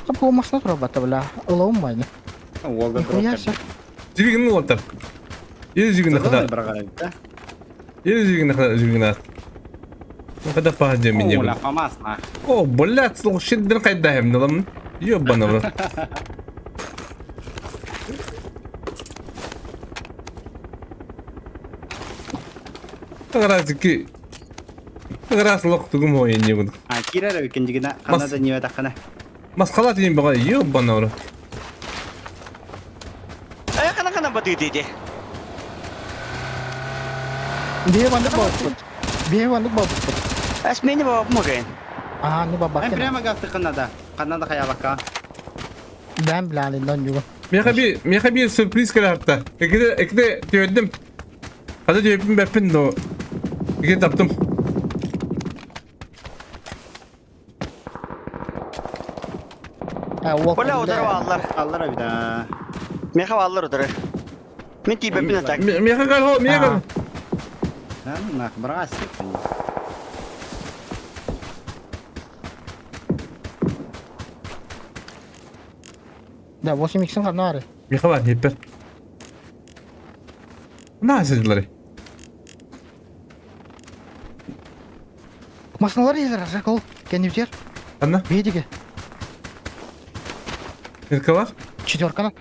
S4: Капу масна пробата, бля. Улаум майна.
S6: Уолга
S4: Нихуя себе.
S1: Жигин лотар. Или жигин хада. Или жигин хада жигин. Хада пахаджа
S6: О,
S1: меня.
S6: ла фамасна.
S1: О, блядь, слух шидден кайдаем налам. Ёбана в рот. Тагаразики. Тагарас лох тугум хо ен егуд.
S6: А кирара икенжигина Канада ниwe такана.
S1: Масхалат ен бага ёбана в рот.
S3: Ay, kana ba dito?
S4: Dia manduk bawa. Dia manduk bawa.
S3: As many ba mo rin?
S4: Ah, ni
S6: Ай
S4: babak.
S6: прямо гасты Канада. Канада kaya baka.
S4: Ben bilalin juga.
S1: Meka bir sürpriz kere hatta. Ekde tüyördüm. Hadi tüyöpüm bepin de o. Ekde taptım.
S3: Wala udara wallar.
S6: Allara bir daha.
S3: Meka wallar udara. Min tiba pinatak.
S1: Meka kal ho, meka kal.
S6: Lan nak berhasil.
S4: Da 8x'in kan var.
S1: Meka var, hiper. Nasılları?
S4: Masnalar yedir rakol. Kendimcer.
S1: Anna,
S4: Beydige.
S1: meka var?
S4: Четверка.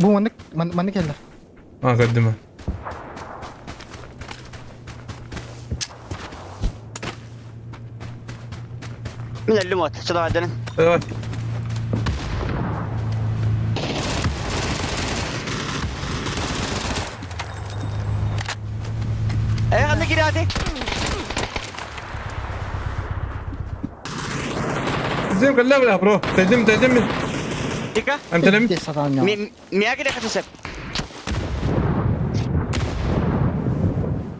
S4: Bu mandık eller.
S1: Aa, kaddime.
S3: Min allumot. Sada hadanan.
S1: Evet.
S3: Ay, kana girate.
S1: Zem kalla bla bro. Tedim mi?
S3: Ika?
S1: Am tedim.
S4: Des satan ya.
S3: Mi agad ka sa.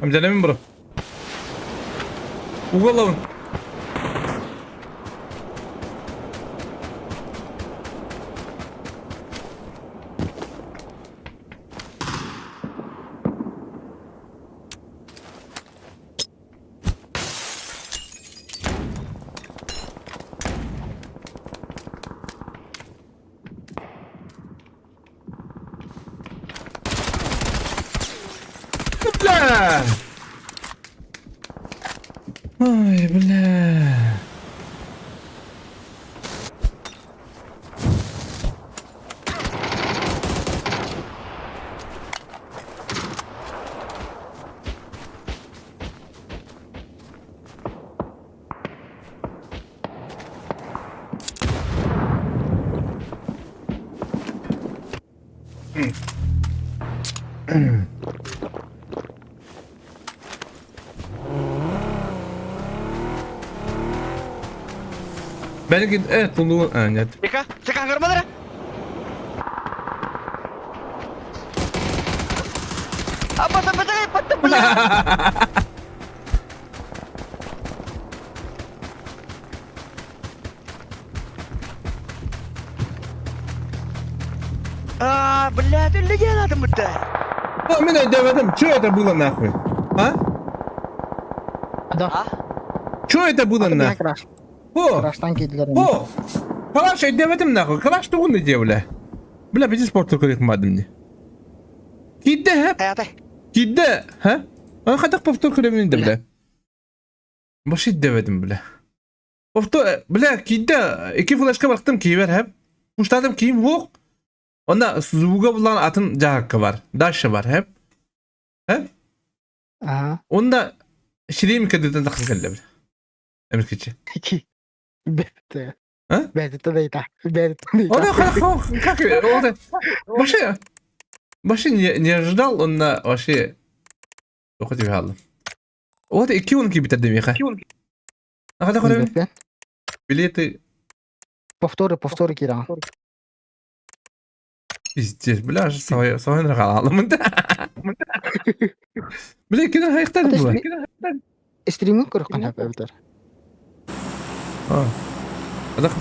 S1: Am tedim bro. Ugolavun. Бля! Ой, бля. Belki bulduğun... Ha, net.
S3: Ika? Sa kangar madara? Apa sa patay? Patay. Блядь, ты легенда надо мутай.
S1: А, меня demedim. Что это было нахуй? А?
S4: Ada.
S3: А?
S1: Что это было
S4: Bir
S1: нахуй?
S4: crash.
S1: О!
S4: Crash'tan girdiler.
S1: О! Kalaş demedim ne? Kalaş da onu diye bile. Bile bizi spor toku yapmadım diye. Gidde hep.
S3: Hayata.
S1: Gidde. Ha? Ben kadar poptor kremini de bile. Başı demedim bile. Poptor bile gidde. İki flashka baktım ki ver hep. Muştadım kim yok. Onda Zubuga bulan atın cahakı var. Daşı var hep. He?
S4: Aha.
S1: Onda şireyim kadından takım geldi bile. Emirkiçi.
S4: İki. Bette.
S1: Ha?
S4: Bette de ita. Bette de
S1: Ona
S4: ita.
S1: как это başı не ждал он на вообще Okut bir halde. O da 2-12 bitirdim ya. Ne kadar kadar
S4: Bette.
S1: bileti
S4: Повтори Кира.
S1: пиздец, бля, совсем нахалалım da. Бля, kine hayıktadım bu.
S4: Стриминг көрөккөн хап өтөр.
S1: Ha. Adak.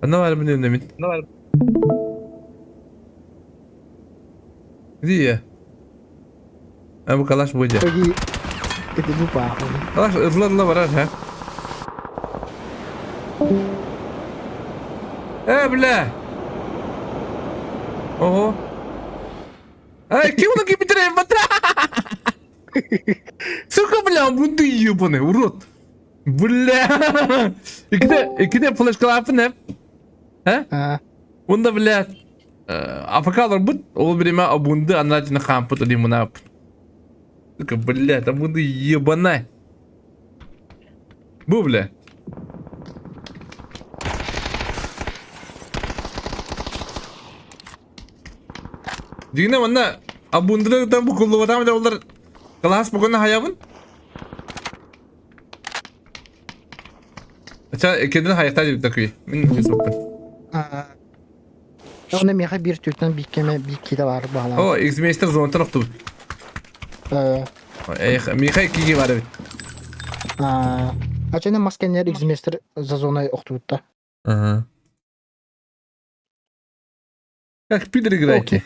S1: Ne var bunun önünde min? Ne var? Diye. Ha bu kalaş boyunca.
S4: Pagi itu lupa.
S1: Kalaş ızla var ha. Bля. Ого. Kim onu gibi bitireyim batra? Сука, бля, bundu ебаный, урод. Бля. İki de flash yapın hep. He?
S4: Ah,
S1: Bunda bля. Apakalar bu. O birime abundu anlatını kamput ödeyim bunu yap. Сука, бля, там bundu ебаный. Bu bля. Dine bana abunduları da bu kullu vatam da onlar kelas pokoknya hayavın. Acha kendini hayata gibi takıyor. Min kesoptan.
S4: ah. Onu meha bir Türk'ten bir kere var bağlan.
S1: O X-Master zonta noktu. Miha iki var evet.
S4: Açana maskenler X-Master za zona oktutta.
S1: Aha. Как пидоры играете?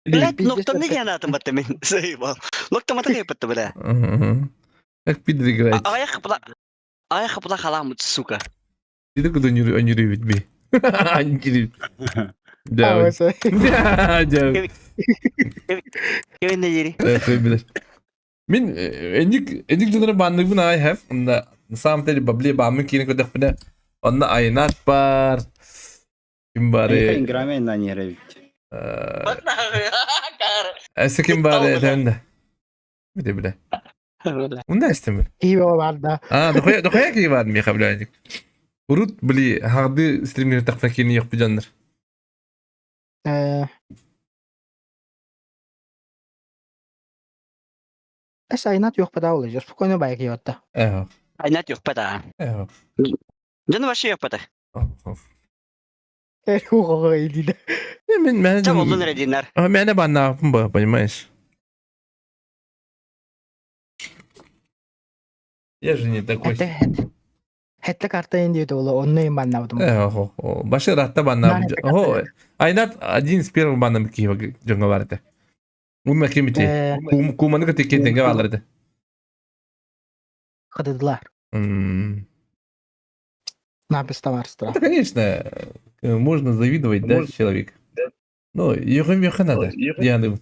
S3: Блядь, ну кто не гена там баттами? Заебал. Ну кто мата кайпатты, бля.
S1: Как пидоры играете?
S3: Aya kapıda kalan сука.
S1: Itu kudu nyuri bitbi. Anjir. Jauh.
S4: Awas.
S1: Jauh.
S3: Kevin ne yeri?
S1: Koy bilir. Min encik judara bandık bunu I have. Onda samteli babli bamın kini kodak pada. Onda aynat par. Kim
S6: Bari.
S1: bari.
S6: Ingramen yere bitti.
S1: Ese kim bari tende. Bir de. Bunda istemir.
S4: İyi var da.
S1: Dokoya ki var mı kabul edecek. Urut beli hardı streaming takfakini yok bu canlar.
S4: Es aynat yok pada olacak. Spokojno belki yotta.
S1: Evet.
S3: Aynat yok pada.
S1: Evet.
S3: Canı başı yok pada.
S4: Hugo elinde.
S1: Ben
S3: Tam oldu nere dinler.
S1: Ama ben bana yapım bu понимаешь? Я же не такой.
S4: Hette karta indi ola onu им баннавдым.
S1: Başı rahatta bana. Aynat один из первых bana ki jonga vardı. Umma kimiti. Kumanı ka tiketenge vardı.
S4: Кыдыдылар. Написта варстра.
S1: Это, конечно, можно завидовать, да, человек. Но его надо. Я думаю.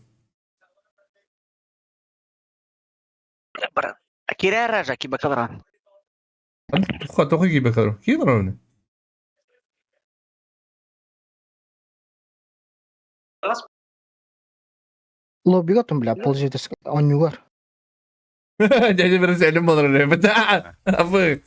S3: Kira raja ki bakalara.
S1: Только gibi bakalım. Kim var onu?
S4: Лобби готом, бля, полжида он не гор.
S1: Jadi bersih olur ne? Betul. Apa?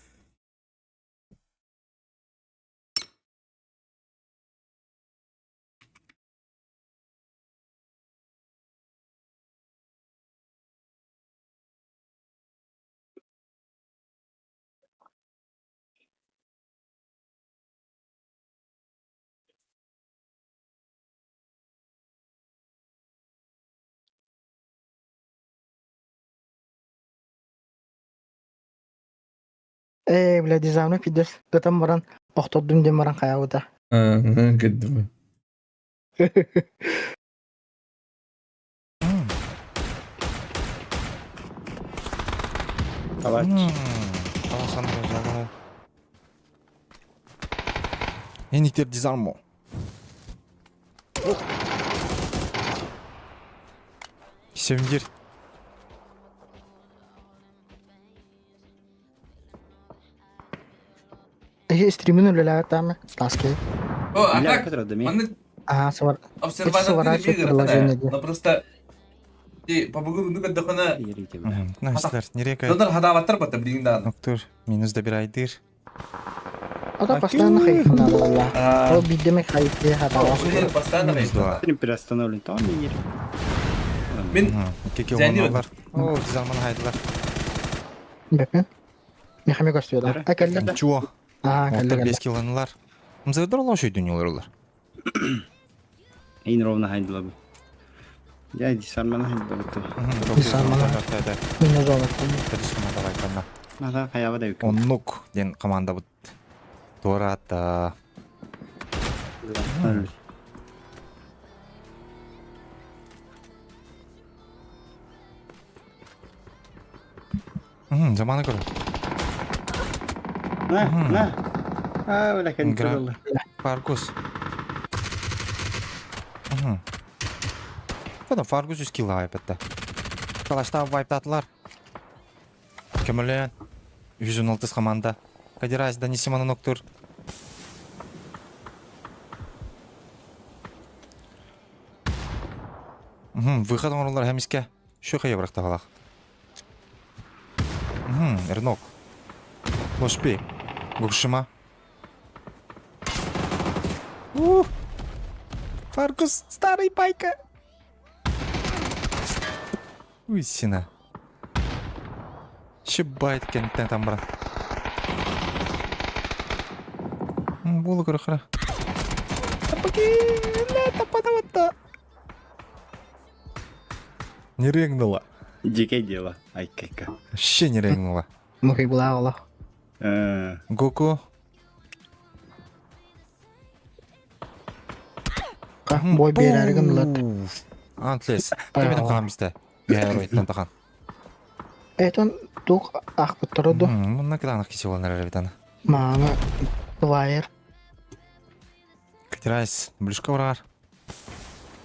S4: Bля, dizayны пидес. Датам баран. Оқтоддум дем баран каябыта.
S1: Gıdım.
S6: Kalaç.
S2: Enikler dizarmo. Sevimdir.
S4: Стримин үлелі там, таски.
S1: О, а
S6: Бля,
S1: так,
S6: который адами.
S1: он
S4: Ага, свар.
S1: обсерватор
S4: сворачивать
S1: не
S4: приложение, да.
S1: но просто по бүгүн ну когда хана
S6: Ерите бля.
S2: Настар, нерека.
S1: Донор хадаваттар бата билиңдан.
S2: Ноктур, минус да бир айдыр.
S4: Ата постоянно хайп надо, валла.
S1: А,
S4: О, бидеме хайп де хатава.
S1: шулер постоянно
S2: Минус
S1: гайда.
S2: два.
S6: Приостановлен. Там не ерите.
S1: Мен
S2: Кеке
S1: Зәнди
S2: оланалар. О, дизарманы хайдылар.
S4: Бепен. Нехаме көстөдө.
S6: Дәрі.
S4: Акелле.
S2: Чуо.
S4: Ага,
S2: Оттар
S4: келле.
S2: 5 килонылар. Мзырдар лошой дүниялар олар.
S6: Эйн ровно хайдыла бу. Я дисармана хайдыла бу.
S4: Дизарманы. Мине зона.
S6: Нада каява да юк.
S2: Оннук ден команда бут. Тората. Заманы көрі.
S6: На. А, öyle kendi
S2: Gra-
S6: kırıldı.
S2: Fargus. Kadın Fargus 100 kill ayıptı. Kalaşta вайптатылар. Kömürleyen. 116 команда. Кадирайс Данисиманы ноктур. Выход орулар хемиске. Şu kaya bıraktı halak. Эрнок. Лошпи. Гукшима. Фаргус, старый пайка. Уй, сина. Щебает кенттен там, брат. Болу көрі. Тапаки, тападаватта. Не регнула.
S6: Дикое дело. Ай, кайка.
S2: Вообще не регнула.
S4: Мухи була, валла.
S2: Гоку.
S4: Бой берәрген лат.
S2: Антлес. Кебеден қамысты. Гайро еттен тақан.
S4: Этон тук ах бутырды.
S2: Мұнна кіланық кесе оланар әрбетаны.
S4: Маңа твайер.
S2: Катерайс, блюшка врар.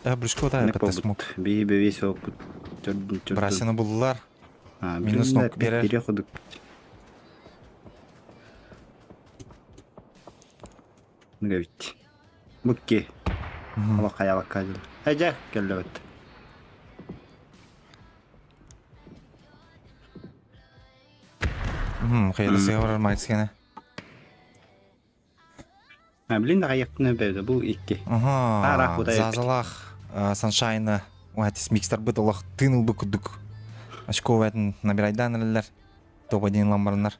S2: Блюшка да,
S6: Не
S2: әпетті смук.
S6: побут. Би весь опыт.
S2: Брасені бұлылар. Минус
S6: Минус
S2: нок берер.
S6: Переходу. Гавить. Букки. Ала каява кадил. Хайжа, келді өтті.
S2: Қиылысы врар майтыскені.
S6: Блин, да қаяқтың өбәуді. Бұл икки. Арақ бұдай өпті.
S2: Зазалақ, саншайны. Уәтіс микстар бұтылық тыныл бүкідік. Ашко вәтін набирайдан әлілер. Тоба дейін ламбарынар.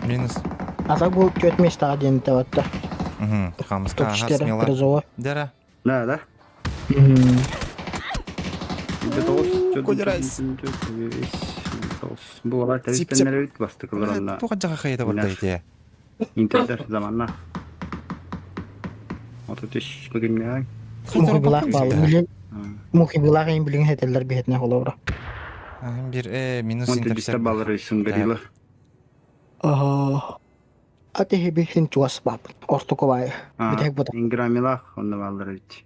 S2: Минус.
S4: Ата бул көт места один таватта.
S2: Қамысқа
S4: Топ
S2: аға
S4: иштери
S2: смела.
S4: призова.
S2: Дәрі.
S6: Да.
S2: Кодирайс.
S6: Бұл олар тәуістенлер өйт басты кылырында.
S2: Туға жақа қайда бұрда ете.
S6: Интердер заманна. Ототеш бүгінне.
S4: Мухи була бал. Мухи була гайын билин хетелер бетне холора.
S2: Bir minus
S6: Монте бистер
S2: интерсер.
S6: балыр өйсін берилер.
S4: Ати хеби хин чуас бап. Ортуковай. Битек бута.
S6: Инграмилах, онда балыр өйт.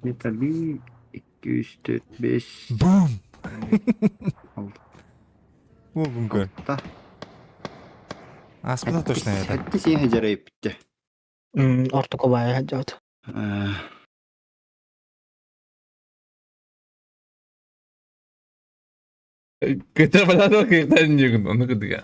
S6: Метр 1, 2, 3, 4, 5.
S2: Бум!
S6: Oldu.
S2: Бұл мүмкін.
S6: Да.
S2: Аспыда точно еді.
S6: Әтті сен хәжәрәйіп бітті.
S4: Ортуковай хаджат.
S1: Kita padahal kita anjing ono ketiga.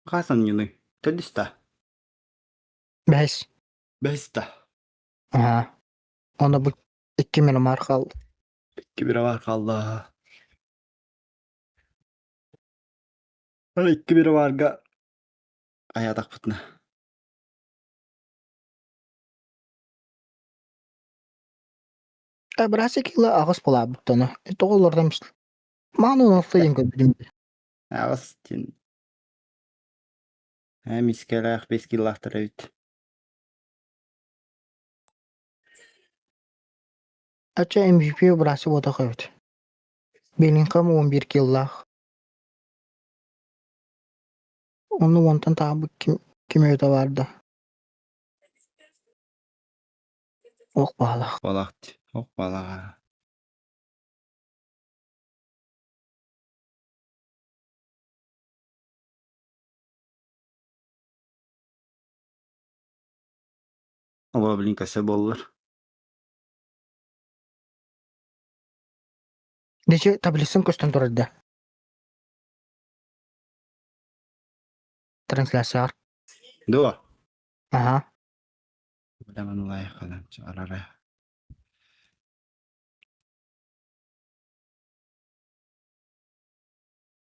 S6: Қасан юны? Төліста.
S4: Бәс.
S6: Бәсті.
S4: Оны bu 2 milyon marka aldı.
S6: İki biri var kaldı. Hala iki biri var ga. Ayadak pıtına.
S4: Berhasil kila ağız pola butonu. Itu olurdan Manu nasıl yenge bilim.
S6: Ağız tien. Hem iskelak 5 killahtır evet.
S4: Aça MVP burası boda koyut. Bellingham 11 killah. Onu ondan tabi kim öde vardı. Ok bağlı.
S6: Balaktı. Ok balağa. Ola bilin kase bollar.
S4: Nece tablesin kösten durdu. Translasyon.
S6: Dua.
S4: Aha.
S6: Bilemem olay kalan. Arara.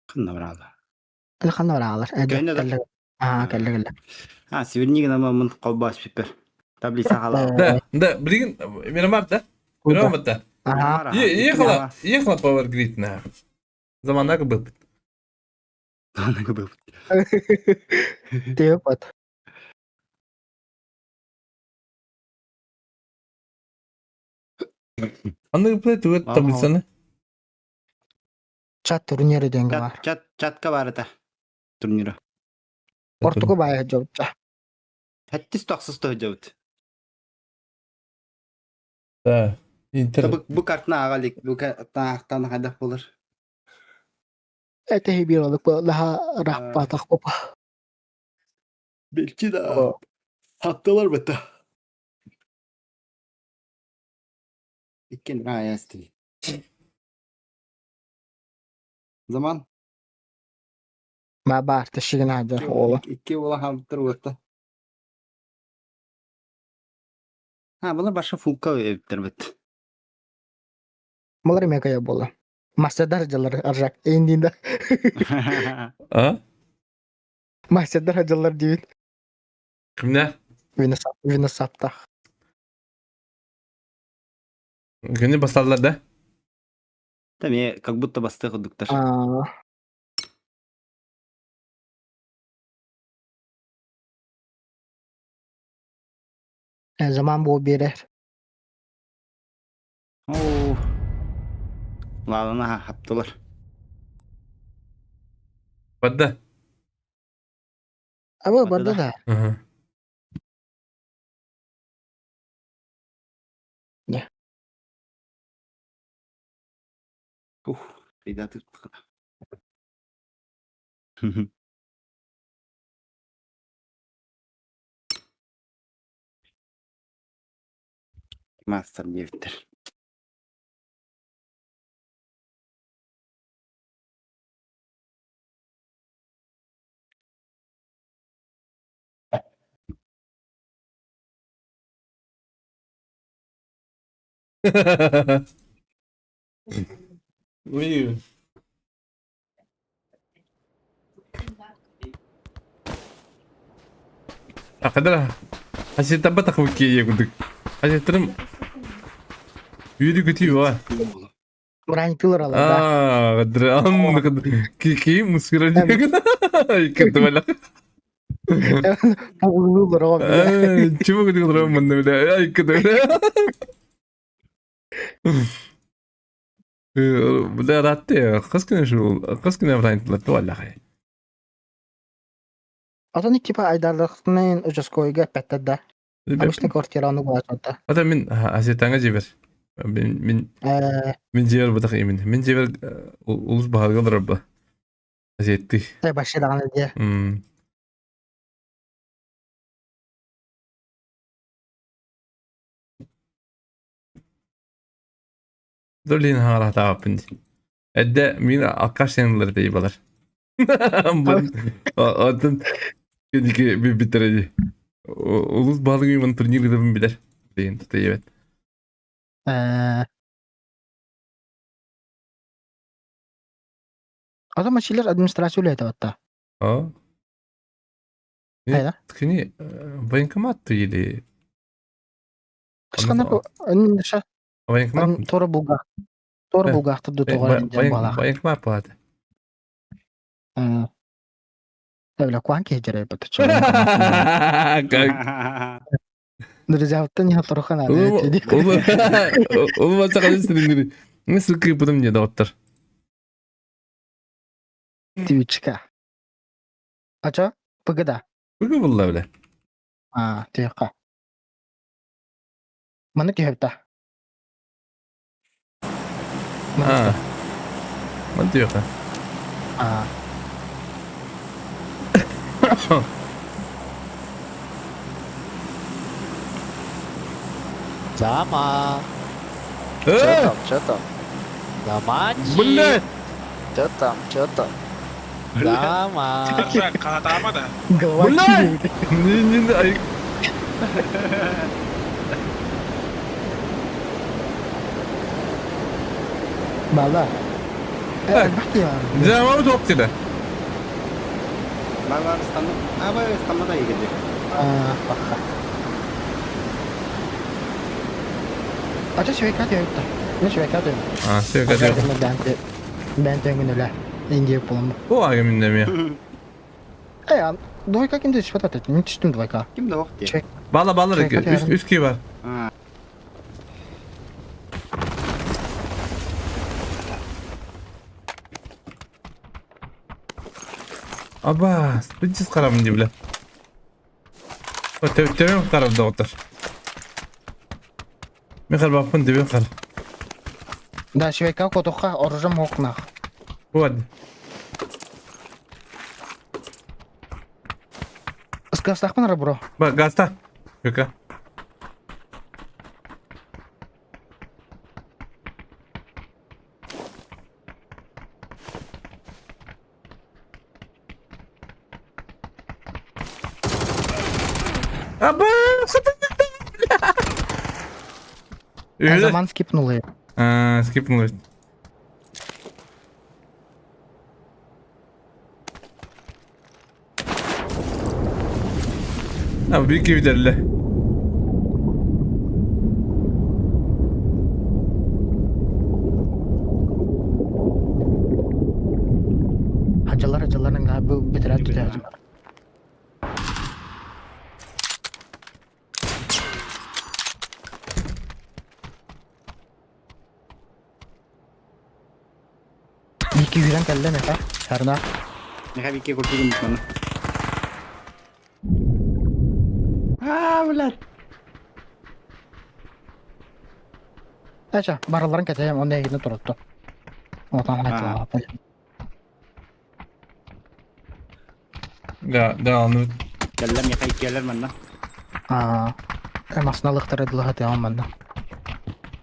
S6: Kınna brada.
S4: Ilhan var ağlar.
S6: Köyünde de.
S4: Aha kelle.
S6: Ha, сегодня гана мын колбас пипер. Таблица хала.
S1: Да, блин, Мирамар, да? Мирамар, да.
S4: Aha.
S1: Ехала Power Grid, на. Zamanlar gibi.
S6: Она был.
S4: Teo pat.
S1: Anladın mı? Tu tabii sana.
S4: Chat turniri denge var.
S6: Çatka var da. Turnira.
S4: Ortuku bayağı jawabca.
S6: Hattis taksız da hocavut.
S1: Da. Inter.
S6: Bu kartına ağalik. Bu kartına aktan hadaf olur.
S4: Etehi bir olık bu daha rahpatak baba.
S6: Belki de. Hattalar beta. İkken raya stil. Zaman.
S4: Ma bar teşigin hajar oğlu.
S6: İki ola hamtır vurdu. Ha, bunlar başka fulka evdir bet.
S4: Maları mega ya bola. Mahsedar hajalar arjak. Endinde.
S1: Ha?
S4: Mahsedar hajalar değil.
S1: Kimler?
S4: Vina sapta.
S1: Günü basarlar da.
S6: Tabii, как будто bastığı kuduklar.
S4: Zaman bu birer.
S6: Oo. Lalana haptılar.
S1: Badda.
S4: Ama burada da.
S1: Hı hı.
S4: Ne?
S6: Bir daha tık. Master Gift'tir.
S1: Uy. Kadar. Hasil tabat aku ki ya guduk. Hasil terem. Yürü götü var.
S4: Murani kılır alır da.
S1: Kadar an kadar. Ki muskira diye kadar. İkide bala.
S4: Bu ululur o bile.
S1: Cuma guduk kadar manda bile. İkide bala. Bula rahattı ya. Kaç güne Brian'la tuvallahay.
S4: Atan iki pa aydarlıqның öcüs koyga pettada. Abişne kvartiranı bulaşada.
S1: Hatta min hasil tanga ciber. Min ciber bu takı emin. Min ciber ulus baharga darabba. Hasetti.
S4: Tay başladan diye.
S1: Dörleyin hala tapindi. Edde min akaş yanları değil balar. Adın kediki bir bitiredi. Ulus baharga yuman turnir gidip bilir. Deyin tutayı evet.
S4: Adam şeyler administrasyon öyle hatta.
S1: Aa.
S4: Hayda.
S1: Tkini военкомат или
S4: Kıskanlar bu önünde
S1: военкомат?
S4: Tora bulga. Тор булгақты дутуға ренде балаға.
S1: Bayık mı yapmadı?
S4: Öyle kuan kejere batu ço.
S1: Kanka.
S4: Нурзавтан я торхан аны теди.
S1: Olmazsa kalırsın dedi. Nasıl kıyıpıdım diye doktor.
S4: Твичка. Ача? Пыгыда.
S1: Bugün vallahi öyle.
S4: Тыйка. Маны кехепта.
S1: Ha. Ne diyor ka?
S9: Зама.
S1: Hey!
S9: Чё там? Заманчик.
S1: Bu ne?
S9: Чё там? Зама.
S4: Голова
S1: Bu ne? Ne ayık.
S4: Бала. Бахти var.
S1: Cevabı çok dedi.
S6: Var İstanbul. Ama İstanbul'da iyi gidiyor.
S4: Баха. Ача швейка тöyüktü. Ne şveyka töyüktü.
S1: Ha, sevk ediyor.
S4: Ben töyüngün öyle. İndiye bulundu.
S1: Bu ağabeyim demiyor.
S4: Ya, двойка kimde şifat atıyor? Ne düştüm двойка?
S6: Kim de yok diye.
S4: Çek.
S1: Bağla
S4: Sevk ediyorum.
S1: üst kıyı var.
S6: Ha.
S1: Aba, sıcız karamın diye bile. Tevim karam doktor. Mikal bakın diye kar.
S4: Да, şveyka kotoqa orujam hoqnaq.
S1: Bu hadi.
S4: Iskastaqman ra bro.
S1: Bak gazta. Yok ha. Aba, Öyle.
S4: Zaman skipнули.
S1: Skipнули. Abi bir iki giderle.
S4: Hacılar nga bu bitirer tutar. İki yüren kelle ne ta? Herna.
S6: Ne kadar iki kurtuldum bana. Ulan.
S4: Acha, baraların keteyim onda yine turuttu. Otan hatla.
S1: Devamlı.
S6: Kellem yakayı gelir benden.
S4: Masnalıqtır edilir hadi amanda.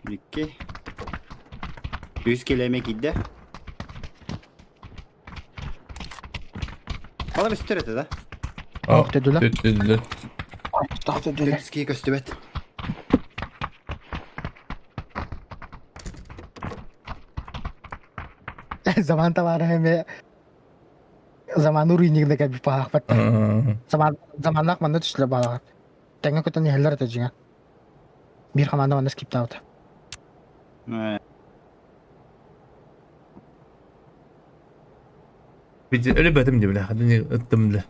S6: İki. 100 kelime giddi. Valla bir sütür eti de.
S4: Oh dediler.
S1: Dediler.
S4: Taht dediler.
S6: 100 köstübet.
S4: Zaman tawara hem zaman urinigde ka bir pahak pat. Zaman nak manda tüsle balak. Tenga kutan yeller eteceğin. Bir kamanda manda skip out.
S1: Bir öyle bedim diye bile. Hadi ıttım bile.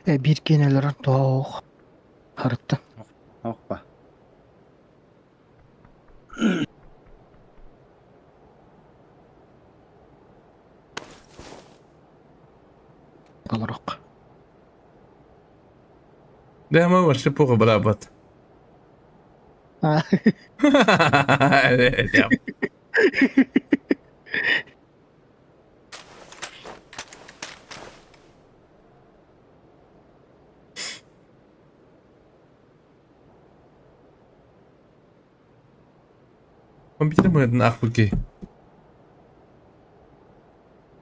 S4: Bir genelerin doğ. Harıttı.
S6: Hoppa.
S4: Kalarak.
S1: Dema var şu poku berabat. Evet ya. Komputerim oynadın akbuki.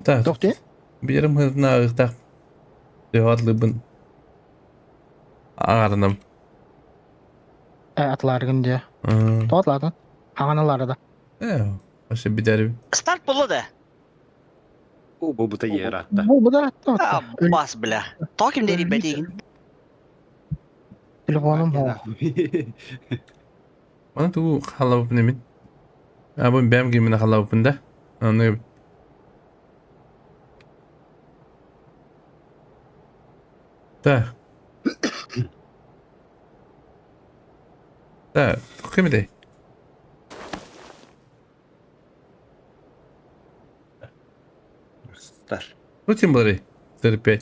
S1: Tak.
S4: Doch değil?
S1: Bir yarım hızına ağırtak. Devatlı bın. Ağırınım.
S4: Atlargın diye.
S1: Hı.
S4: Doğatladın. Hanganalarda da.
S1: Başı bir derim.
S3: Start buldu da.
S6: Bu buta yer hatta.
S4: Bu da hatta
S3: А,
S4: hatta.
S3: бас, бля. Токим дери бетигин.
S4: Telefonum o.
S1: Bana tu halau pun min. Abun bem gimana halau pun dah. Ne? Da. Da. Kim de?
S6: Star.
S1: Rutin bari. Terpe.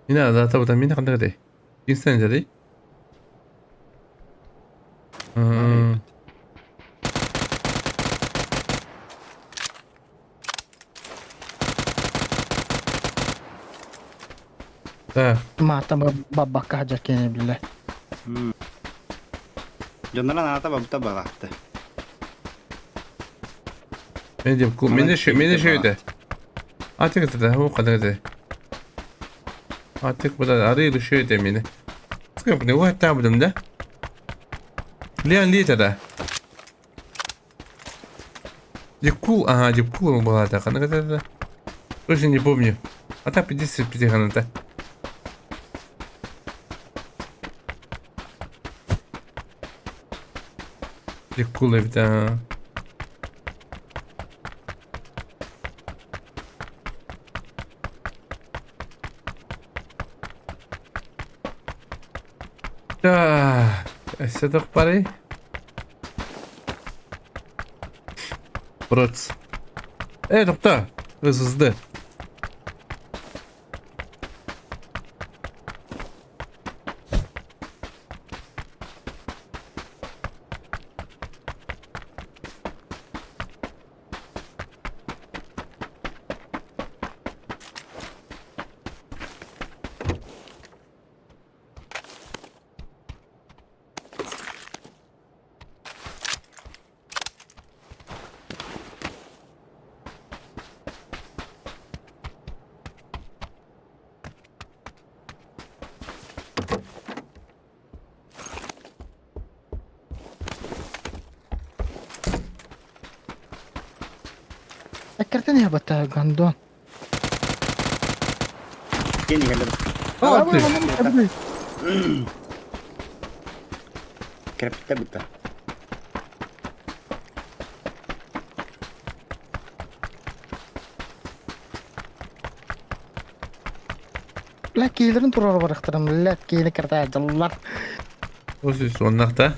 S1: Yine ada tahu tak mina kan tak deh. Instan jadi. Hmm. Da.
S4: Mata babakka hajakene bile.
S6: Jonlara nata babuta balaktı.
S1: Beni de ku beni şey de. Artık da bu kadar da. Artık bu da arayı şey de beni. Sıkıntı ne o hatta buldum da. Lian lihat da. Jepkul, aha jepkul bu arada kan kata da. Terus ini pomnya. Ata pidi kan da. Jepkul evde. Sedok pare. Brot. Doktor. Hızlı.
S4: Hakikaten ya bata gandon.
S6: Gene geldi.
S1: Artık.
S6: Krepte buta.
S4: Lakilerin turur bıraktırım. Lakini kerta ajallar.
S1: O süs onlarda.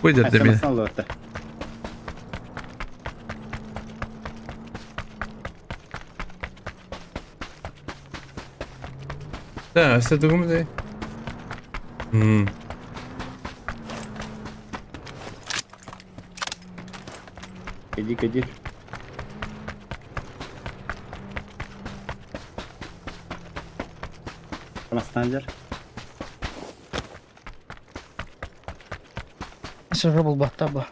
S1: Bu da beni.
S6: Aşamasına lota.
S1: Da, sedok mu de? Hmm.
S6: Kedir. Mastancır.
S4: Sırrı bul batta bu.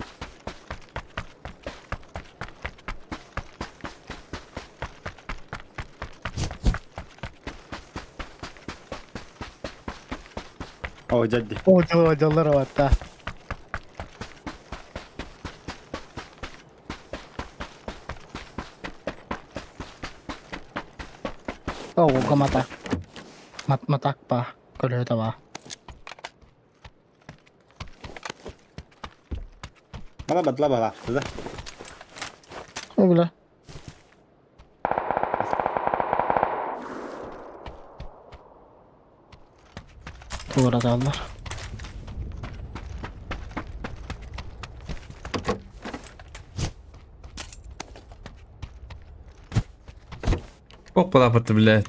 S6: O caddi.
S4: O ajallar o hatta. Oh, mata. Matak pa. Kalau tahu.
S6: Bana batla balaktı da.
S4: Oh, bila. Tuh ajallar.
S1: Hoppala patı bile.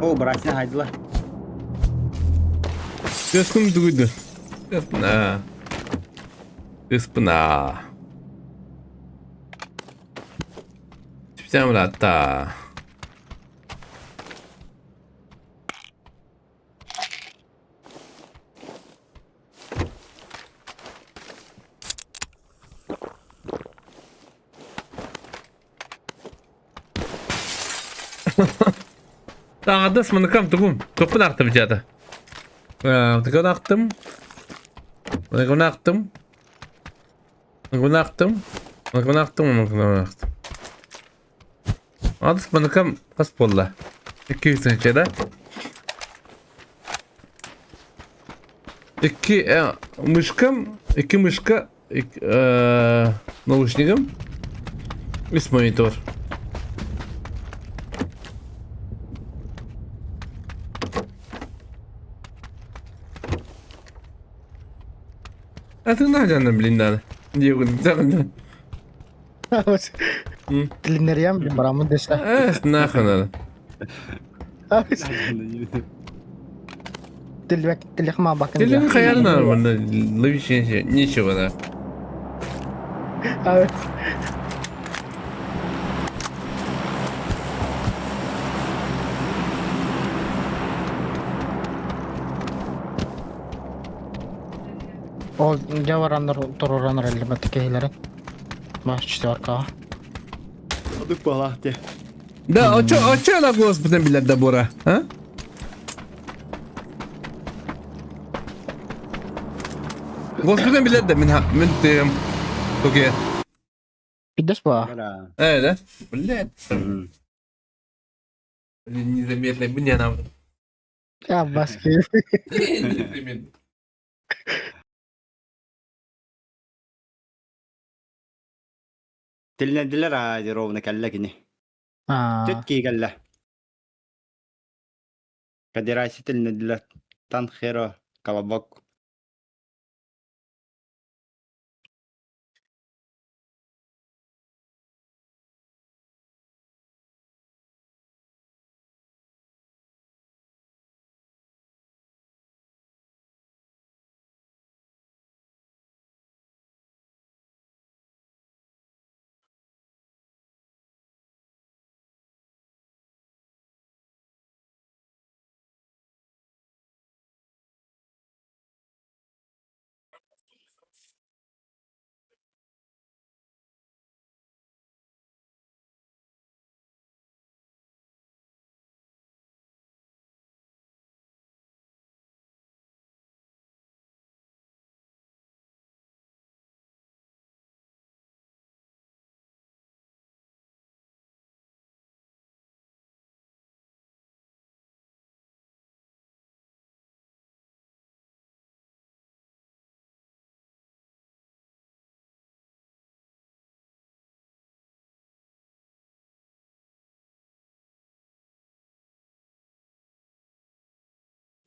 S6: O bıraksın haydiler.
S1: Gözüm duydu. Gözpına. Gözpına. Tipten hatta. Dağda ısmanı kam tugum. Topun aktı bir cada. Tıkan aktım. Tıkan aktım. Tıkan aktım. Tıkan aktım. Adı ısmanı kam kas bolla. 200 içede. 2 мышкам, 2 мышка, наушником и с монитор. А ты на canım блин надо. Diyorum sana.
S4: Dilinleri yan bir baramı desle.
S1: Nahın надо.
S4: Dil kama bakın.
S1: Dilin hayalına bunda. Ничего да.
S4: Evet. O javaranlar toruranlar elbette keyleri. Baş işte arka.
S6: Adık balahtı.
S1: Да, а чё она господи, блядь, добора, а? Господи, блядь, да, من тем. Окей.
S4: Pides bu.
S6: Bala.
S1: Да? Блядь.
S6: Hı.
S1: Незаметно, мне надо.
S4: Ya baski.
S1: Незаметно.
S6: Tilnediler hadi rovna kalla kini.
S4: Aa.
S6: Tütki kalla. Kadiraysi tilnediler. Tan khero kalabok.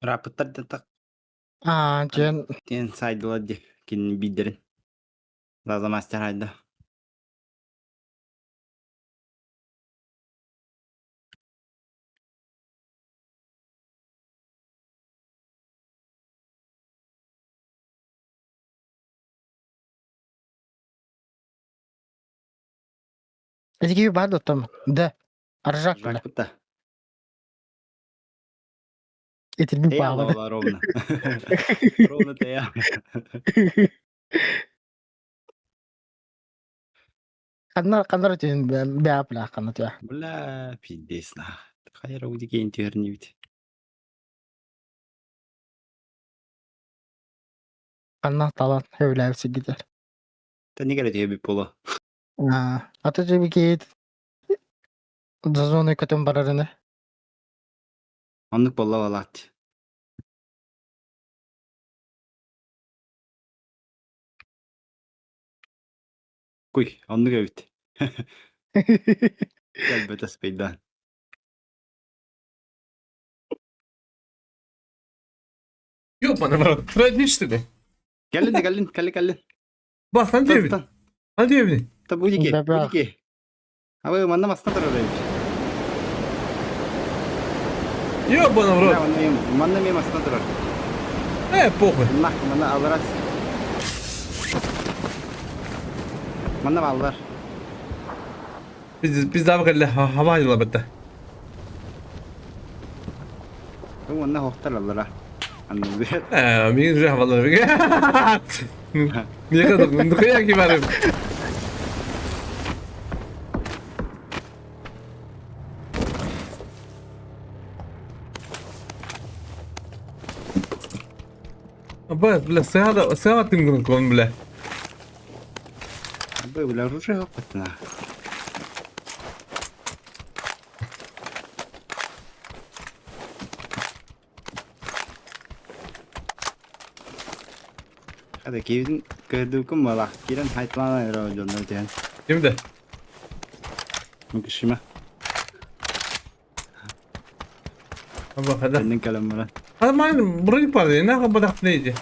S6: Rapıtlar da tak.
S4: Aa, Jen
S6: Tien saydılar di. Kin bidirin. Zaza master hayda.
S4: eski gibi bağırdı tamam. De. Arjak bile.
S6: Rapıtta.
S4: Etilmin
S6: Teya
S4: bağladı.
S6: Allah rovna. Rovna teya.
S4: Kanlar için bir apla kanat ya.
S6: Bula pides na. Khayra udi ki intihar ni bit.
S4: Kanlar talan öyle hepsi gider.
S6: Tani kare diye bir polo.
S4: Aa, atıcı bir git. Zazonu kötüm bararını.
S6: Anlık bolla valat. Kuy, anlık evet. Gel beta speydan.
S1: Yok bana bak. Fred hiç dedi.
S6: Gelin.
S1: Bak hadi evine.
S6: Tan.
S1: Hadi evine.
S6: Tabi uji
S4: Bebek.
S6: ki. Abi manna masna tar öyle.
S1: Yok bana bro.
S6: Manna mi masna tar.
S1: Похуй.
S6: Manna alvar. Manna alvar.
S1: Biz daha bakalım hava ayrıla bitti.
S6: Bu manna hohtar alvar. Anladım.
S1: Min rih vallahi. Niye kadar mındıkaya ki benim. Bas bile sığa tıngın kon bile.
S6: Böyle ruja yok batına. Hadi kevin kedukum malah kiran haytlana era jonda diyen.
S1: Kimde?
S6: Mukishima.
S1: Bak hadi.
S6: Senin kalamara.
S1: Hadi mayın burayı pardı. Ne kadar badak neydi?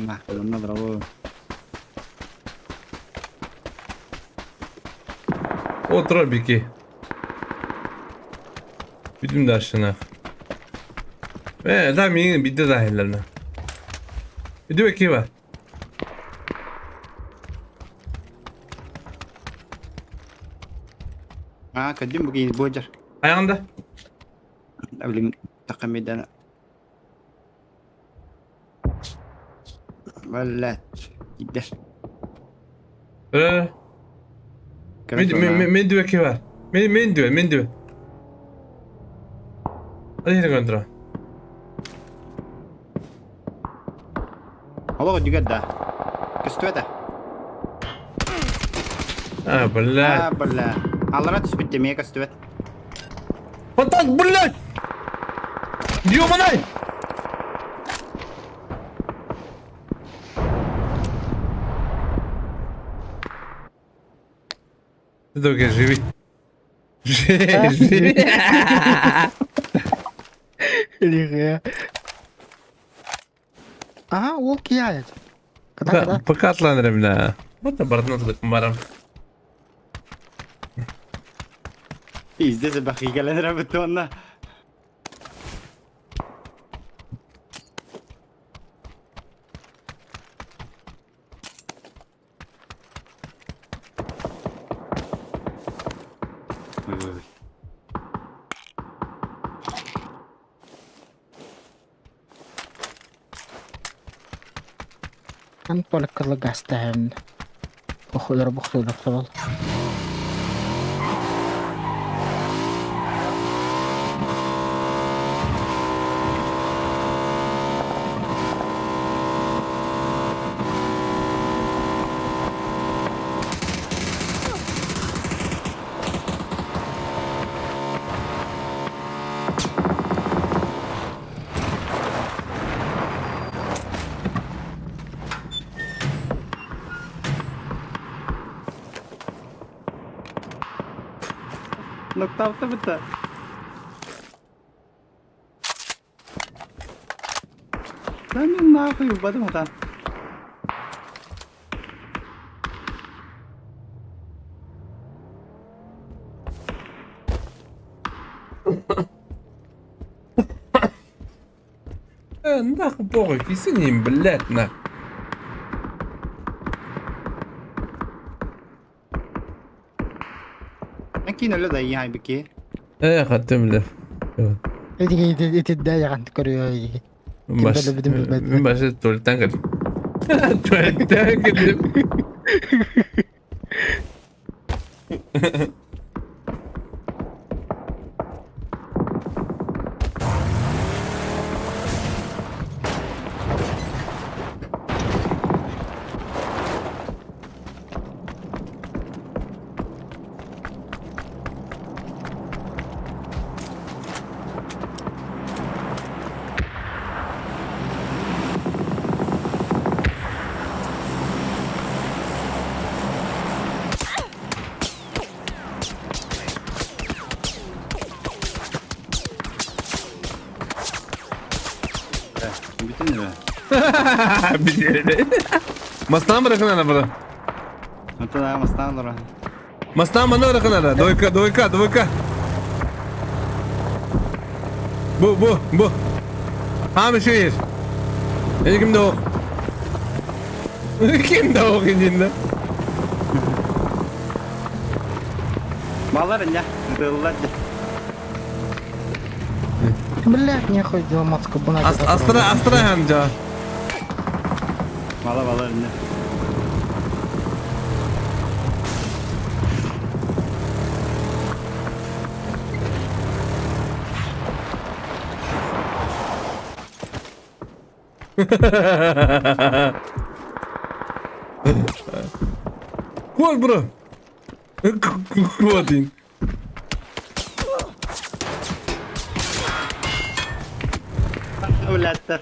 S6: Nah, kalamna bravo.
S1: Otur bir ki. Bütün dersine. Ve daha miyim bitti zahirlerine. Bir de bakayım var.
S6: Ah, kadim bagi bojar.
S1: Ayağında.
S6: Ablim takamidana. Vallahi gider.
S1: Men diyor ki var. Men diyor. Hadi yine gönder.
S6: Allah juga dah. Kestuat dah.
S1: Ha bella.
S6: Ah, bala. Allah tu seperti mereka kestuat.
S1: Patak bella. Diyor bana. Diyor ki живи. Живи.
S4: Lihat. Aha, o kiayet. Kada.
S1: Pakatlanırım la. Bu da bardan atılık umarım.
S6: Izde sebab kalian rambut tu na.
S4: Kan polek kelegasten. Bukhular sabal.
S6: Nokta betul. Lan ne yapıyor badım atan?
S1: Nak boğu kesin billetna.
S6: Mungkin lo dah yang beki.
S1: Hattım le.
S4: Itu daya kan koruyor.
S1: Ben başta tuvaletten geldim. Tuvaletten geldim.
S6: Bütün mü?
S1: Biliyorum. Mastan bırakın ana burada.
S6: Betul lah, mastan lah.
S1: Mastan bana bırakın ana. Doyka. Bu. Abi şu yer. Kimde o? Kimde o kendinde?
S6: Mallarnya, betul lah.
S4: Блядь, не ходил матка бuna.
S1: Astra amca.
S6: Mallarnya.
S1: Вот, bro. Вот он.
S6: Ulattır.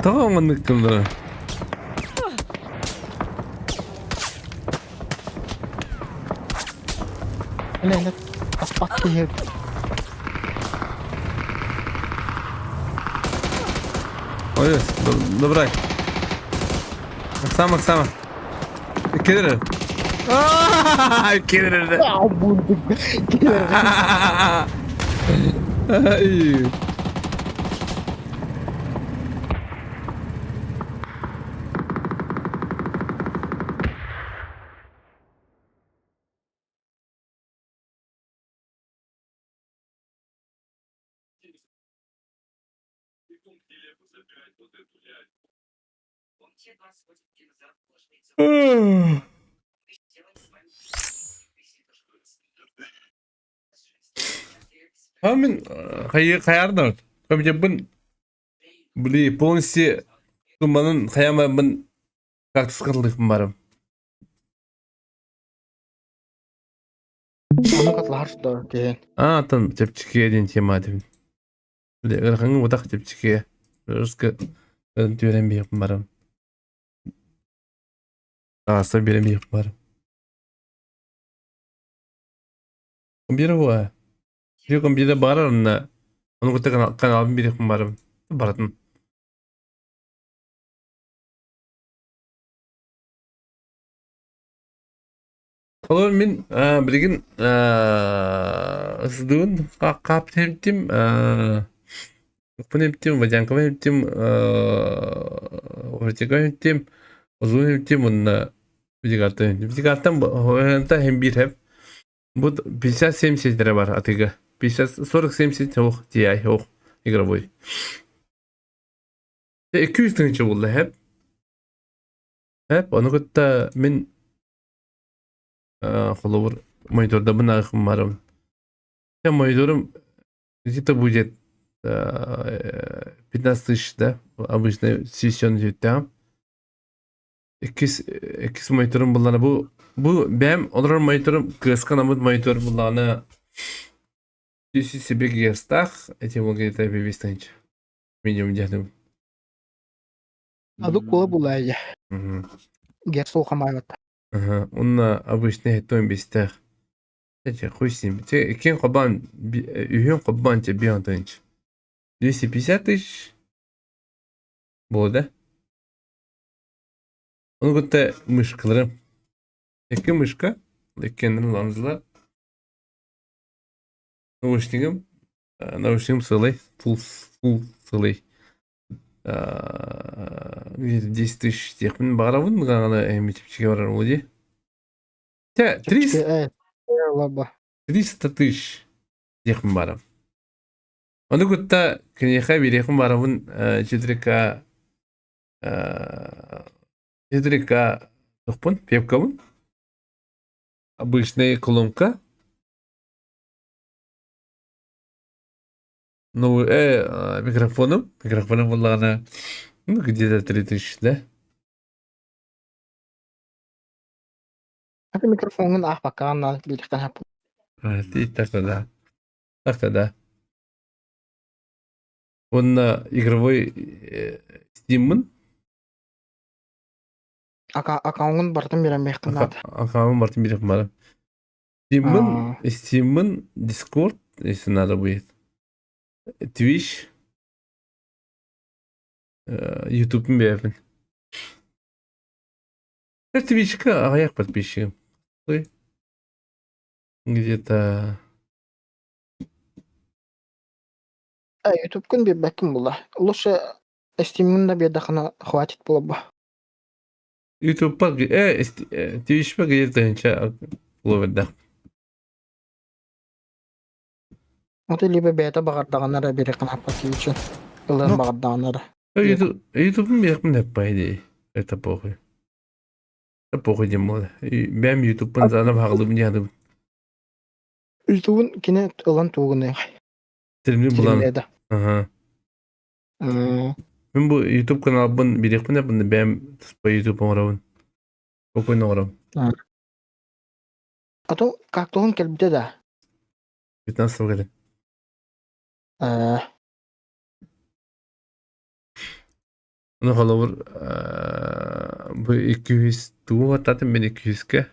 S1: Tamam anlıkım bro.
S4: Öyle aspak diye.
S1: Ой, добрай. Максама. Кидер. Кидер.
S4: Ya bulduk.
S1: Ay. Мен қаярда көмжебін біле полностью сумманың қаямабын как sıkıntılıkım barım.
S4: Onu katlar da diye.
S1: Атын чепчике ден тема деп. Біле ырқыңы отақ чепчике. Рысқы түйрен бейқым барым. Аса берем бейқым барым. Бері ғой. Жекім бері барар, оны көтті каналым бейқым барым. Баратын. Олар мен білген ысыдығын қап темтім, ұқпын емтім, вадянкова емтім, ортега емтім, ұзуын емтім, онына видеогартын емтім. Видеогартын ойында hem bir hep. Bu 50-70 lira var atıgı. 40-70 hoş diye hoş игровой. 200 tınçı oldu hep. Hep onu kutta min холовор мониторда бына ахым барым. Я мониторым где-то будет 15 тысяч, да? Обычно сессион идет там. İkisi monitörüm bunlarına bu benim onların monitörüm kıskan ama monitör bunlarına 100 себе герстах эти могут где-то объяснить минимум дядым.
S4: Adı kola bulay ya. Gerçi okamayı.
S1: Ага, он обычно это бестах. Эти хуй с ним. Те кем кабан уйон кабан тебе антонч. 250 тысяч. Было, да? Onu götte mышкаларым. Эки мышка, лекендерин ламзыла. Наушнигим сылый, фул сылый. Где-то 10 тысяч тех. Мен бағаравын ғана мектепчиге барар олди. 300 тысяч тех мен барам. Оны götte кенеха берехин баравын 4К 4К тохпун, пепкавын. Обычная колонка. Ну, микрофоном была она, ну, где-то 3000, да?
S4: Это микрофон на пока на билетах на.
S1: Так-то да. Он игровой Steam.
S4: Аккаунтын бартын берем бехтен надо.
S1: Аккаунтын бартын берем бара. Steam, Discord, если надо будет. Twitch, YouTube'un берем. Twitch'ка аяк подписчикам. Где-то...
S4: YouTube-кын bir бәкім була. Лучше Steam-ын да bir дақына хватит була ба.
S1: YouTube'pa, Twitch'pa где-то ловит, да.
S4: Вот либо бета бағардағанара бері қанапқа үшін. Ылын
S1: Ну.
S4: бағыттағанары.
S1: YouTube'un bir yakın hep baydı. Pokой. Pokой diyeyim ola. Ben YouTube'un sana bağlıyım diyedim.
S4: Ütüğün kine ылын туğunu
S1: Terimli bulan.
S4: filmlerde.
S1: Aha. Ben bu YouTube kanalımın bir yakın yapın. Ben YouTube'a uğrayın. Pokой'una uğrayın.
S4: Atın kaktoğun kelbide de.
S1: Bir nasıl gelin. Onu kalır. Bu 200 tuğu hatta ben 200 ke.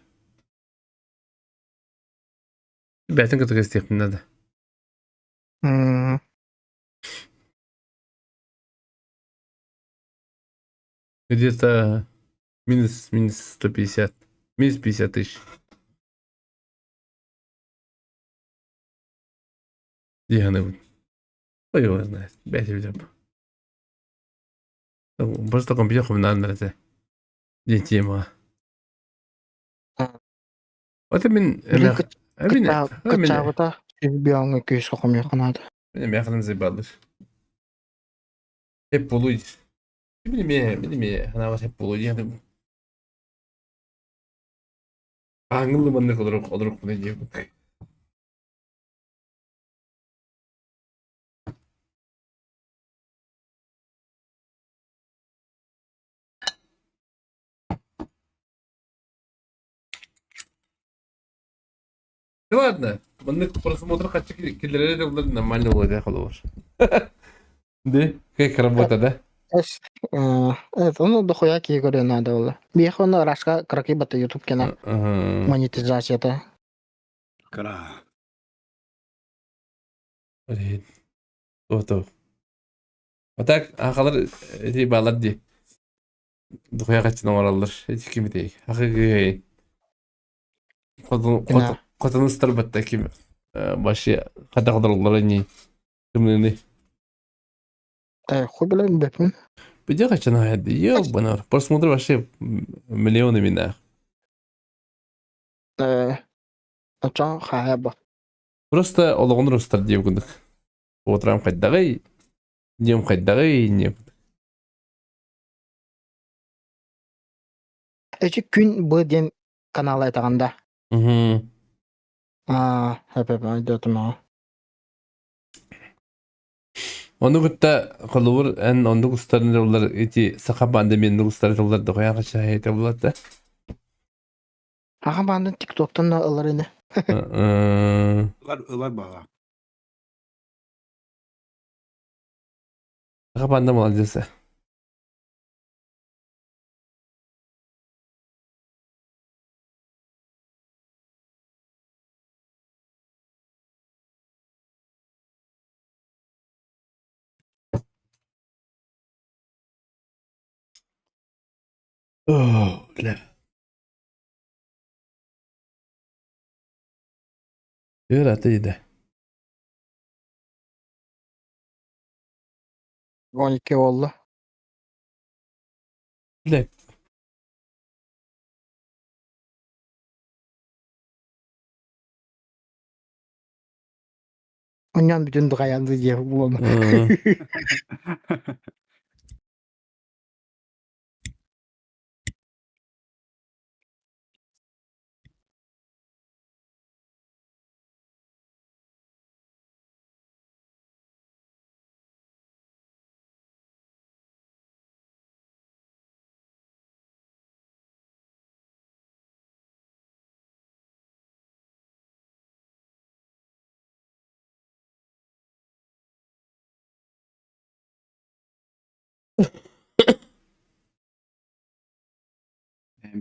S1: Бәтін көтігі істейтін надо. Где-то минус 150. Минус 50 тысяч. Деганы. Ой, его знает. Бәті білем. Просто компьютер надо нравится. День тема. Вот мен...
S4: Качабыта бияңы көз қоқым яқынады.
S1: Benim yakınım zeybaldır. Hep buluydu. Benim ana var hep buluydu yani. Angıllı manlık olarak bunu diyeyim. Ладно, маннык просмотр хочу киллеры делать нормально будет, я холодно. Да, как работа, да?
S4: Это дохуя киегоре надо было. Бияхоны рашка кракибата YouTube кена монетизацията.
S6: Кара.
S1: Блин. Вот. А так, ақалар эти балар ди. Дохуя качына оралдар. Эти ким дей. Ақыгы. Котыныстар батта ким. Башы кадағдарлары не. Кімдені.
S4: Хуй білем бепін.
S1: Где качана хәдді? Ёбанар. Просмотр вообще миллионы mina.
S4: Açan xaya bak.
S1: Просто олығын рустар деп күндік. Отырам қайдағай. Дем қайдағай.
S4: Эчи күн бұл ден канал айтағанда. Хәпәп айдатым аға.
S1: Onu kutta kalır en onda kustarın yollar eti saka pandeminin kustarın yollar da koyan kaça heyete buladı.
S4: Ağa bandın TikTok'tan da alır indi.
S6: Ilar bağla.
S1: Saka pandem olacaksa. Oh, la. Yürü atıydı.
S4: 12 oldu.
S1: La.
S4: Ondan bütün duayandı diye bu oldu.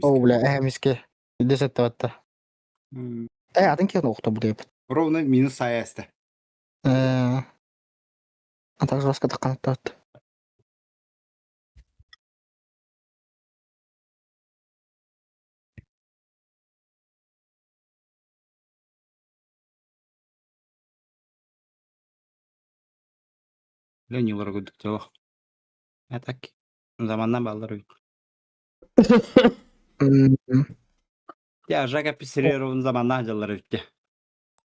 S4: O bile miski. Bir de sette hatta. Adın ki nokta bu deyip.
S6: Ровно минус sayesinde.
S4: Atak жестко takkan hatta.
S6: Ленилар gördük diyor. Ya tak. Zamandan bağlar oyun. Ya Jaga Pisirio'nun zamandan hacıları bitti.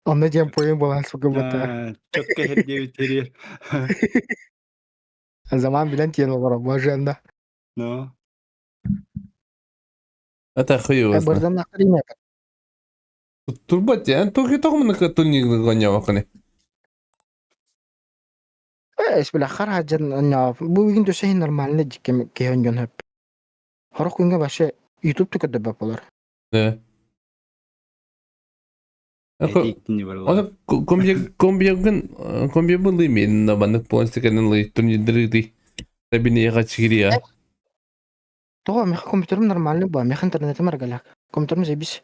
S4: Onda diye boyun bolan soku batı.
S6: Çok kehir diye bitirir.
S4: Zaman bilen tiyen olur bu ajanda.
S6: No.
S1: Ata koyuyoruz.
S4: Buradan aktarayım ya.
S1: Turbat ya. Toki tokumunu katılını gonya bakını.
S4: Es bilahar hajan ya. Bu gün döşeyin normalde cikim keyon jon hep. Horok günge başı YouTube tükürdü bapalar.
S1: Ne?
S6: Etikini var.
S1: Ona kombiya bu limin na banık ponsi kanın lay turnidirdi. Tabi ne kaçırı ya.
S4: Toh meh komputerim normalde bu. Meh internetim argalak. Komputerim zebis.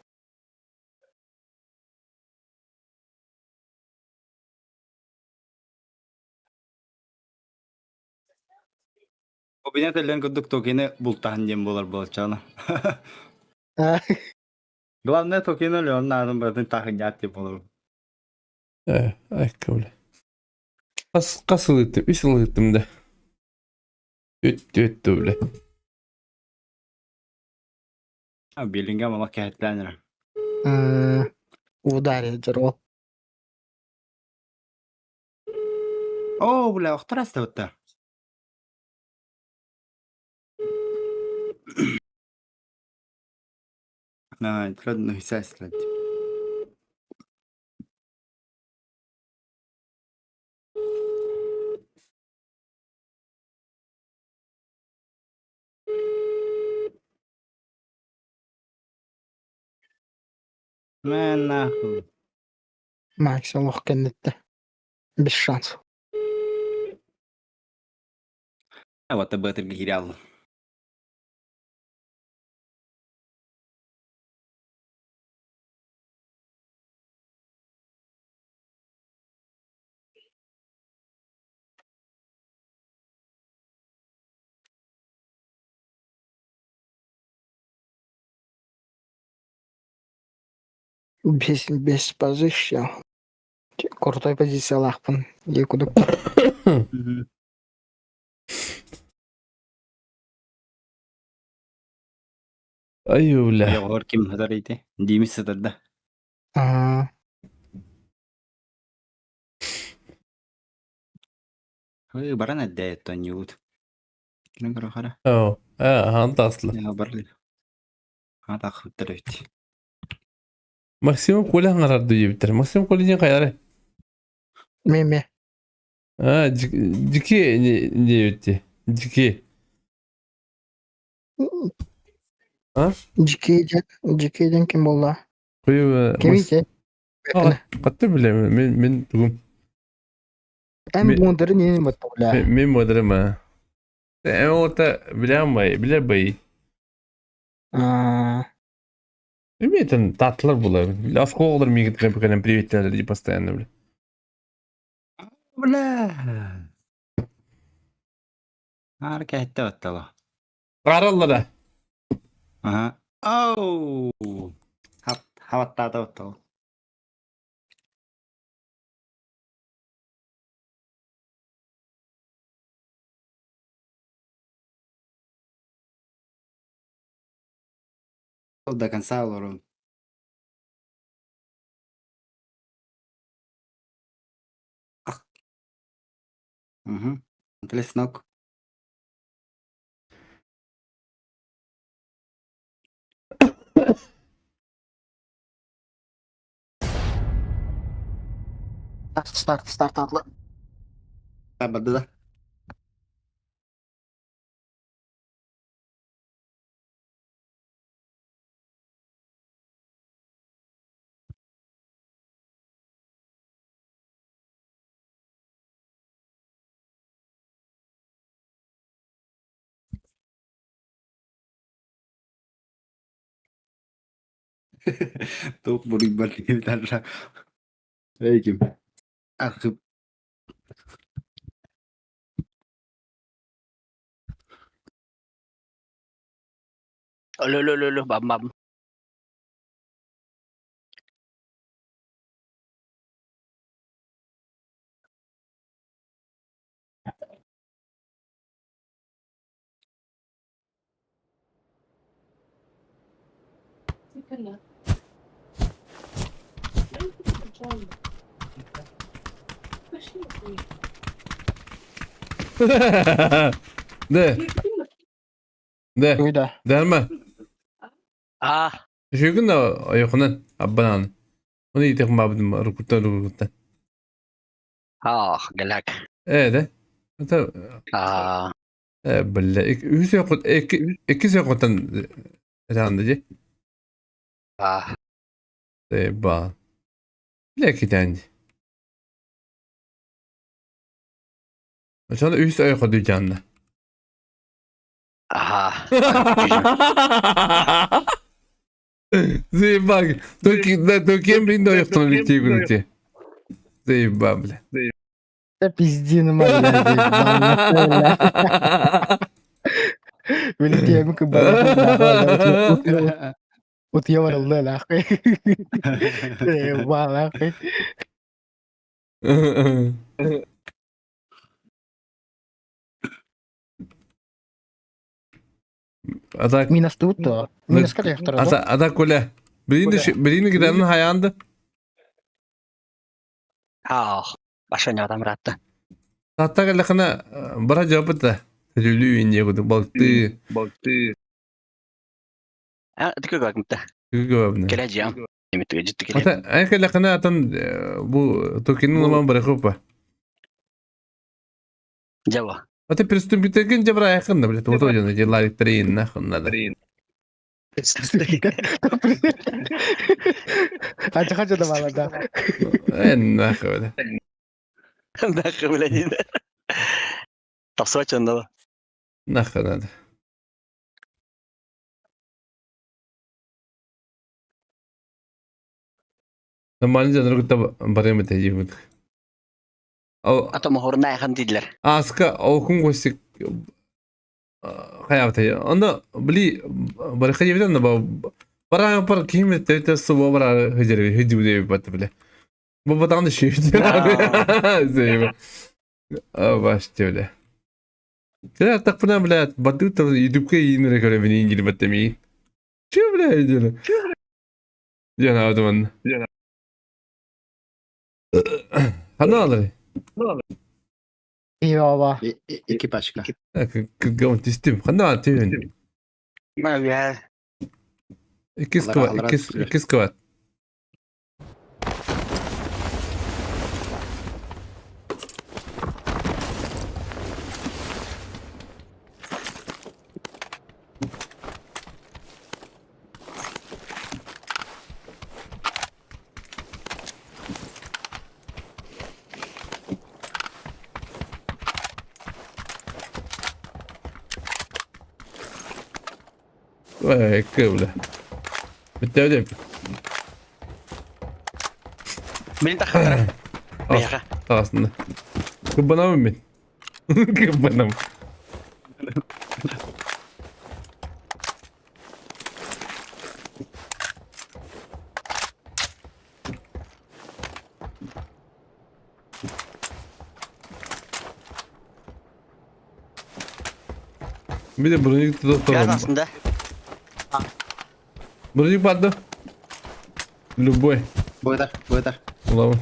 S6: O bina kalian kuduk tokene bultahan jem bolar bolçana. Главное токene leon nadım batın tahınyat yapılır.
S1: Ay kabul. Kasıl ettim de. Öt öyle.
S6: Ha bilinge ama kahetlenir.
S4: Udarı jaro.
S6: Oo bu la oxtras da. Na, trudno hissesled. Men nahu.
S4: Max Allah kennette. Bir şans.
S6: Ama tabi batır gihiri aldım.
S4: Без позиция. Крутой позициялахпын. Екудук.
S1: Ay öyle.
S6: Ya hor kim hadar ite? Dimi sadada. Hey barana de tanyut. Kina karo khara.
S1: Oh. Hanta aslı.
S6: Ya barli. Ha ta khutret.
S1: Maksimum kule hangar diye bitir. Maksimum kule ne kadar?
S4: Me.
S1: Ciki ne bitti? Ciki.
S4: Jikiden kim bolla?
S1: Koyu.
S4: Kim ki?
S1: Kattı bile mi? Ben dugum.
S4: En bunların yeni mi bolla?
S1: Men modern ha. Orta bile bay. Ümitten tatlılar bular. Lafko olur mu gidip kapıdan privetler diye постоянно bile.
S6: Bla. Harika etti vattala.
S1: Qarallara.
S6: Aha. Oh. Havatta da vattala. Da cansado, bro. Antes knock.
S4: Start atla.
S6: Tabii da. Tuh beribad di tanah. Hey Kim. Aku
S3: Lo, bam.
S1: De. De.
S4: Uyda.
S1: Derme.
S3: Ah,
S1: Şu gün de ayakından abbanan. Onu yitek mabdım rukuttan.
S3: galak.
S1: De. Hatta
S3: Ah,
S1: bille 3 sekund 2 sekunddan randıcı.
S3: ah.
S1: Ba. Leki tane. Aşağıda 3 ayak ödü canlı.
S3: Ah.
S1: Zey bak. Tokiem bin de ayaktan lütfen gülüyor. Zey bable.
S4: Da pizdiğini var ya. Böyle diyemi kıbalım. Utiya var Allah lah. Eyvallah.
S1: Adak
S4: Minas tutto. Minas ka reaktor.
S1: adak kule. Birini gidenin hayandı.
S3: Ah, başına adam rattı.
S1: Hatta kalakına bara cevap da. Tecrübeli üyeniye kudu baktı.
S3: Ah, dik gak mete.
S1: Güvabne.
S3: Geleceğim. Ciddi ciddi
S1: Hatta
S3: geleceğim.
S1: en kalakına atan bu Tokyo'nun zaman bırakıp ba.
S3: Java.
S1: Hatta pриступит битеген жабра yakın da bile. Toto hocam yıllar ittirin nakınla da.
S4: Acı da var da.
S1: En nakı öyle.
S3: Dakika bile değil. Tafsı açında da.
S1: Nakı da. Zamanı canları kutta baraya mı tecrübe ettik.
S3: Atau mahorna yakan dediler.
S1: Aska okun koştuk. Hayatı. Onda bili baraka yevden de bara yapar kim tete suba bara hıcır diye battı bile. Bu badan da şey Zeybe. Başta öyle. Kira tak pernah bela batu tu YouTube ini rekor bini ingin batami. Şu bela hıcır. Jangan teman. Hana alır.
S4: Eyvallah.
S6: İki başka.
S1: Kırgın tistim. Hana atıyor.
S3: Ya.
S1: İkiz kıvat. Vay kıvla. Bitti öyle.
S3: Beni tak khatara. Bayaka.
S1: Aslında. Kıbanamam ben. Kıbanam. Bir de burayı
S3: Biraz
S1: tutalım.
S3: aslında.
S1: Burayı patlı. Любой.
S6: Burada.
S1: Ulan.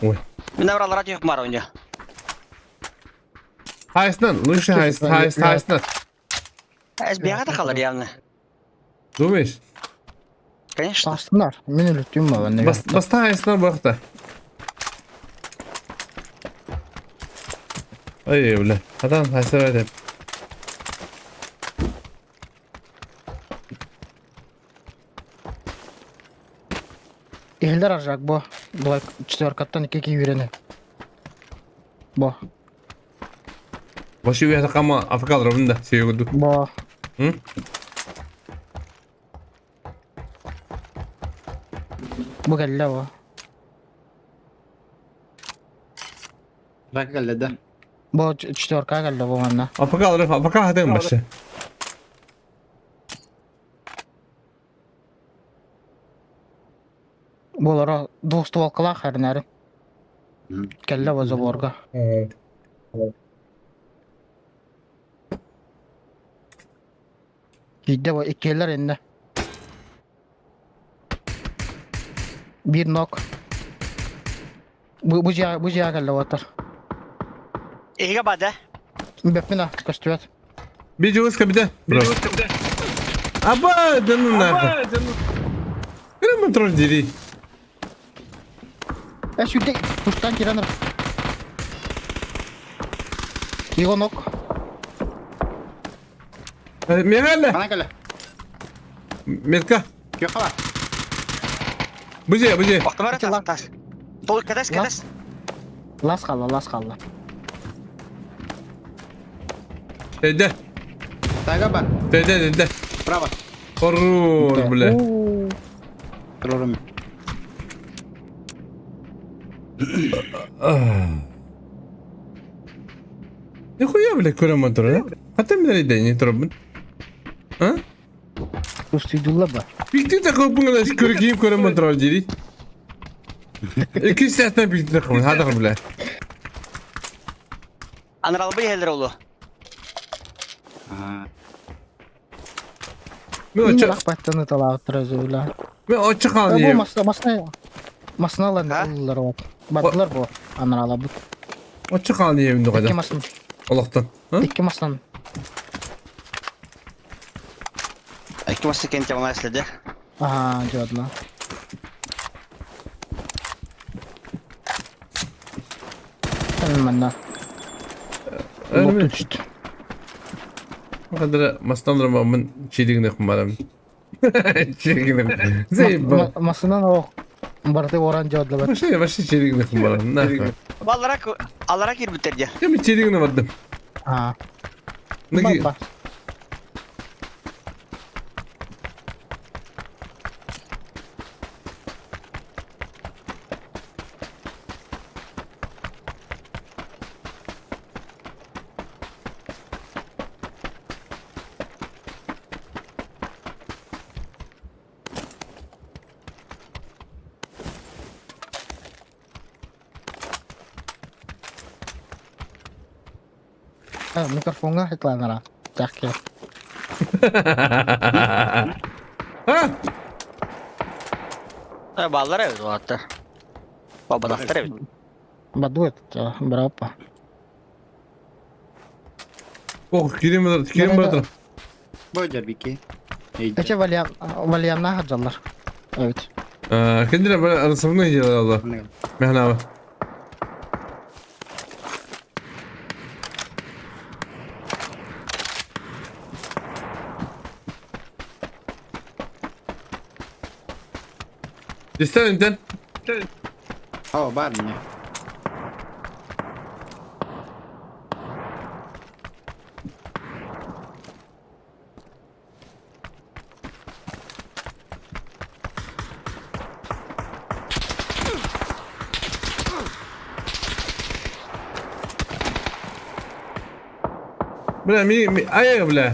S1: Ой.
S3: Bunda buralara radyo yok mu var önce?
S1: Hayısından. Lütfen hayısından.
S3: Ez bir yere de kalır yani.
S1: Думаешь?
S3: Конечно.
S4: Bastınlar. Beni lütfüm var bende.
S1: Basta hayısından bak da. Ay öyle. Adam hayısı verdim.
S4: Ehiller arayacak bu. Dolay 4 kattan 2 yürene. Bu.
S1: Başı üyesi kama Afrikalı robunda. Şey yoktu.
S4: Bu.
S1: Hı?
S4: Bu geldi bu.
S6: Bırak geldi.
S4: Bu 4 geldi bu bana.
S1: Afrikalı hadem başı.
S4: Bulara dostu valkala xərnəri. Gəllə bu zaborga. Giddə bu ikilər indi. Bir nok. Bu ciğer geldi otur.
S3: İyi bade.
S4: Bepmina köstüvet.
S1: Bir cıvız bir de. Bro. Aba canım nerede? Kırım kontrol diri.
S4: Şu de kuştan girenir. Igo nok.
S1: Meğerle.
S6: Bana gel.
S1: Melka.
S6: Yok var.
S1: Bıcı.
S3: Vakti var tas. Tol kadas.
S4: Las kaldı.
S1: Şeyde.
S6: Saga bak.
S1: Şeyde.
S6: Bravo.
S1: Horror bile.
S6: Dururum.
S1: Ne koyuyor bile kırım kontrolü? Hatta bir tane de turabın. Ha?
S4: Kustuydulla ba.
S1: Bitti takım bunu da kırıkayım kırım kontrol diri. İki saatten bitti takım. Hadi bile.
S3: Anır albayı heller oldu.
S6: Aha.
S1: Ben
S4: İyi
S1: açık.
S4: rahbatını talavatır özüyle.
S1: Ben açık
S4: Bu
S1: alayım.
S4: masna alan
S3: Ha?
S4: oldular o. Baddılar bu. Anır ala bu.
S1: Açık alayım ne
S4: İki
S1: kadar.
S4: masna.
S1: Allah'tan. Ha?
S4: İki masna.
S3: İki masası kendi bana esledi.
S4: Aha cevapla. Hemen ben
S1: Öyle mi?
S4: düştü.
S1: O kadar maslanırım ben çiğdiğini kumarım. Çiğdiğini. Zeyba.
S4: Masından o. Barate oran cevapla.
S1: Başka çiğdiğini kumarım. Ne yapayım?
S3: Alarak irbitlerce.
S1: Ya bir çiğdiğini vardım.
S4: Ha.
S1: Ne ki?
S4: Bak. Mikrofonga ekranlara. Cak ya.
S1: Ha?
S3: Bağlar evet o hatta. Baba daftar evet.
S4: Baduet. Berapa?
S1: Oh kirim vardır.
S6: Boyca bir ki.
S4: Ece Valyam'la harcarlar. Evet.
S1: Kendine böyle arasında yiyorlar Allah. Mehna abi. İster inten.
S6: Oh, var mı?
S1: Bile mi ayağı bile.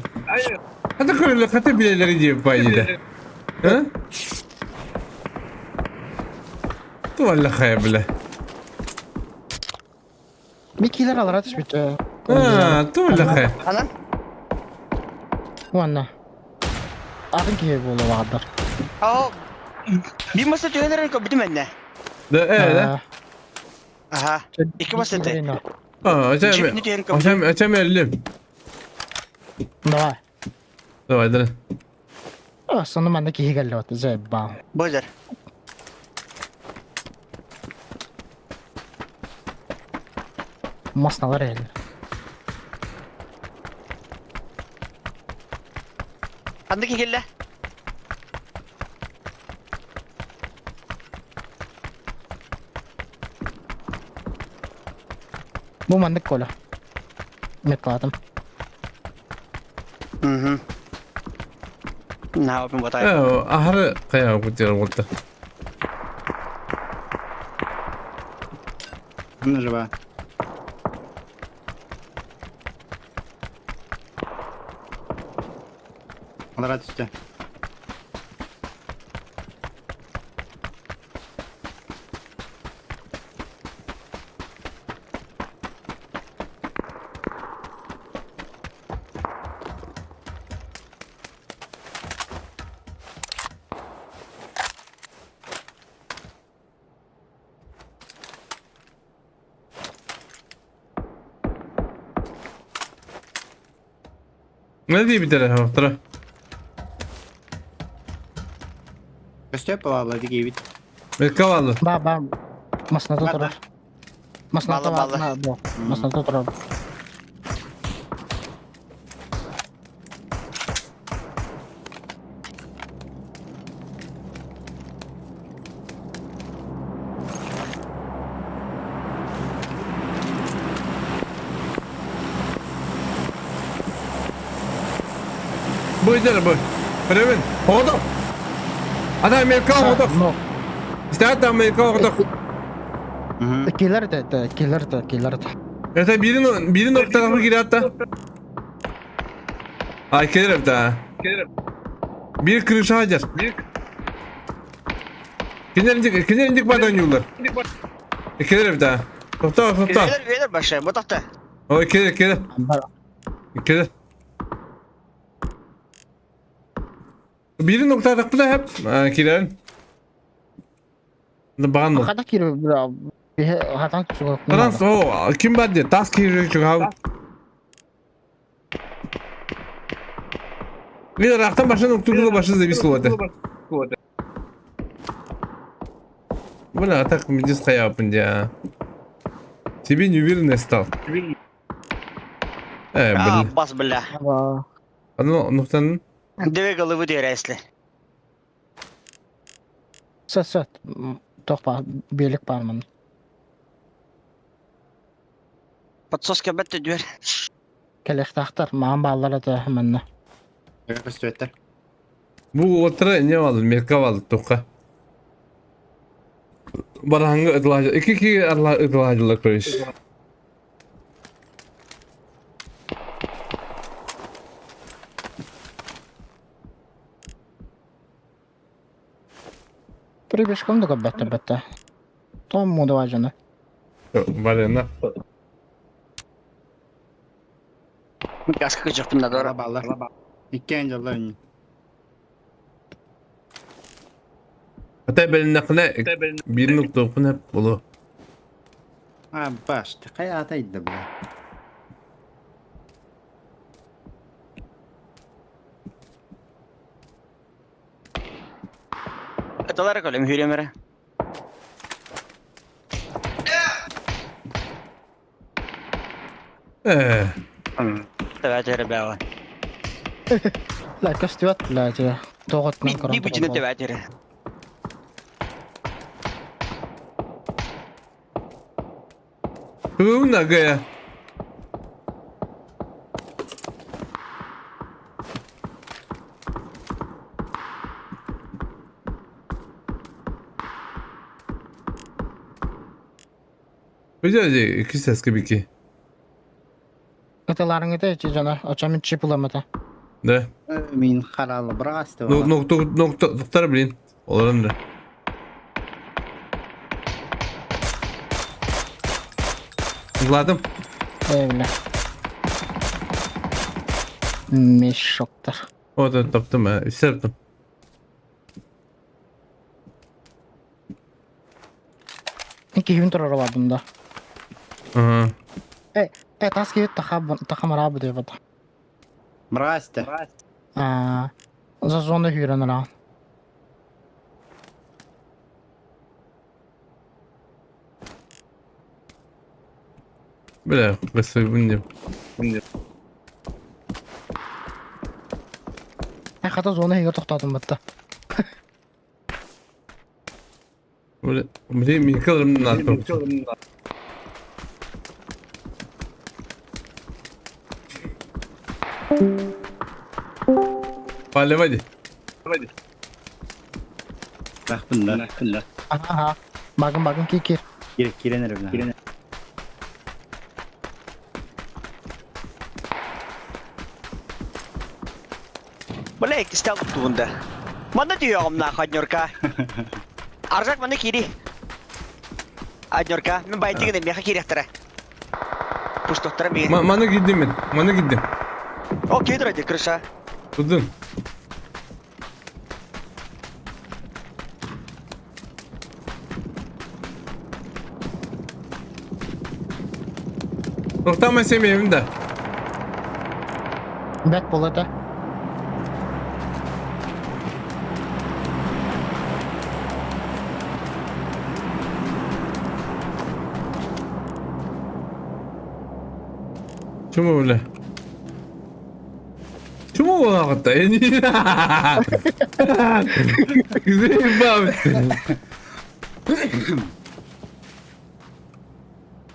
S1: Hatta körüyle hatta bileleri diye payıydı. Ha? Tu vallahi ya bile.
S4: Mikiler alır atış bitti.
S1: Ha, tu vallahi.
S3: Anan?
S4: Wanna. Adın ki bolu vardır.
S3: Aa. Bir masa tüyelerin kabul bende.
S1: De evet.
S3: Aha. İki masa tüy.
S1: Ha, açam elim.
S4: Давай.
S1: Давай, dur.
S4: Aslında bende ki geldi o zebba.
S3: Bozer.
S4: Masnalar el.
S3: Andaki gelle.
S4: Bu mandık kola. Metladım.
S3: Hı. Ne yapayım batay?
S1: Ya, ahırı kaya kutuyor burada.
S6: Ne acaba? Onlar üstte.
S1: Ne diye bir tane haftıra?
S6: Köstep bağladı gibi.
S1: Kavallı.
S4: Ba masnada
S6: Var
S4: turar. Masnada
S3: Bağlı,
S4: var.
S3: bağlı.
S4: Bu. Masnada turar.
S1: Bu idare bu. Previn. Hodok. Ada Amerika hodok.
S4: No.
S1: İşte Amerika hodok.
S4: Killer de. Killer de.
S1: Ya biri nokta tarafı gir hatta. Ay gelir daha. Bir kırış hacer. Kinerincik badan yollar. Gelir daha. Topta.
S3: Üyeler başlayın bu tahta.
S1: O gelir. Gelir. Bir nokta takpı da hep kilerin. Bağın mı?
S4: Kada kiri bir hatan çok.
S1: Trans o kim var diye tas kirecek çünkü abi. Bir de raktan başına noktalı başı da bir sıvıda. Bu ne atak müdis kaya yapınca. Tibi nüvir nestal.
S3: Aa
S1: Böyle.
S3: bas billah.
S1: Adı noktanın.
S3: Deve galıbı diyor resli.
S4: Söt. Tohpa birlik parmağın.
S3: Patsos kebet diyor.
S4: Kelek tahtar. Mağan bağlara da hemen.
S6: Köstepler.
S1: Bu otura ne aldı? Merka aldı toka. Bana hangi ıdılacı? İki ıdılacılık koyuş.
S4: Прибежком до бета. Том моду важно.
S1: Balena.
S3: Kaskı kıcık bunda doğru.
S6: Bağlar. İki ancalar önce.
S1: Hatta benim nakle bir nokta okun hep bulu.
S6: Ha başta hayataydı bu.
S3: Atalara kalem hürriye mere. Evet öyle be var.
S4: لا كاستوات لا تي توغت من كرام.
S3: Bir buçuk evet öyle.
S1: Bu ne gaya? Güzel iki ses gibi ki.
S4: Kıtalarını da cana açamın çip bulamadı.
S1: Ne?
S6: Min karalı bırakastı.
S1: Noktalar bilin. Olanın da. Tıkladım.
S4: Öyle. Meş şoktur.
S1: O da taptım ha. Üstlerdim.
S4: İki gün durar var bunda.
S1: Aha.
S4: Tas gibi takam arabu diye vada.
S6: Bırakastı.
S4: За зона hüren ara.
S1: Böyle kısa bunun.
S4: Hatta zona higa toxtadım batta.
S1: Böyle bir kalırım lazım. Hadi.
S6: Bak bunlar.
S4: Aha. Bakın kikir.
S6: Girenir öyle.
S3: Boleh istel tuttuğunda. Mana diyor amna kanyorka. Arzak mana kiri. Anyorka, ben bayıtı gideyim ya kiri yahtara. Push doktora bir.
S1: Mana gittim ben. Mana gittim.
S3: Okey dur hadi kırışa.
S1: Tutun. Nokta ben sevmiyorum da.
S4: Bek boladı.
S1: Чому, бля? Чому вона хата? Я не знаю. Заебался.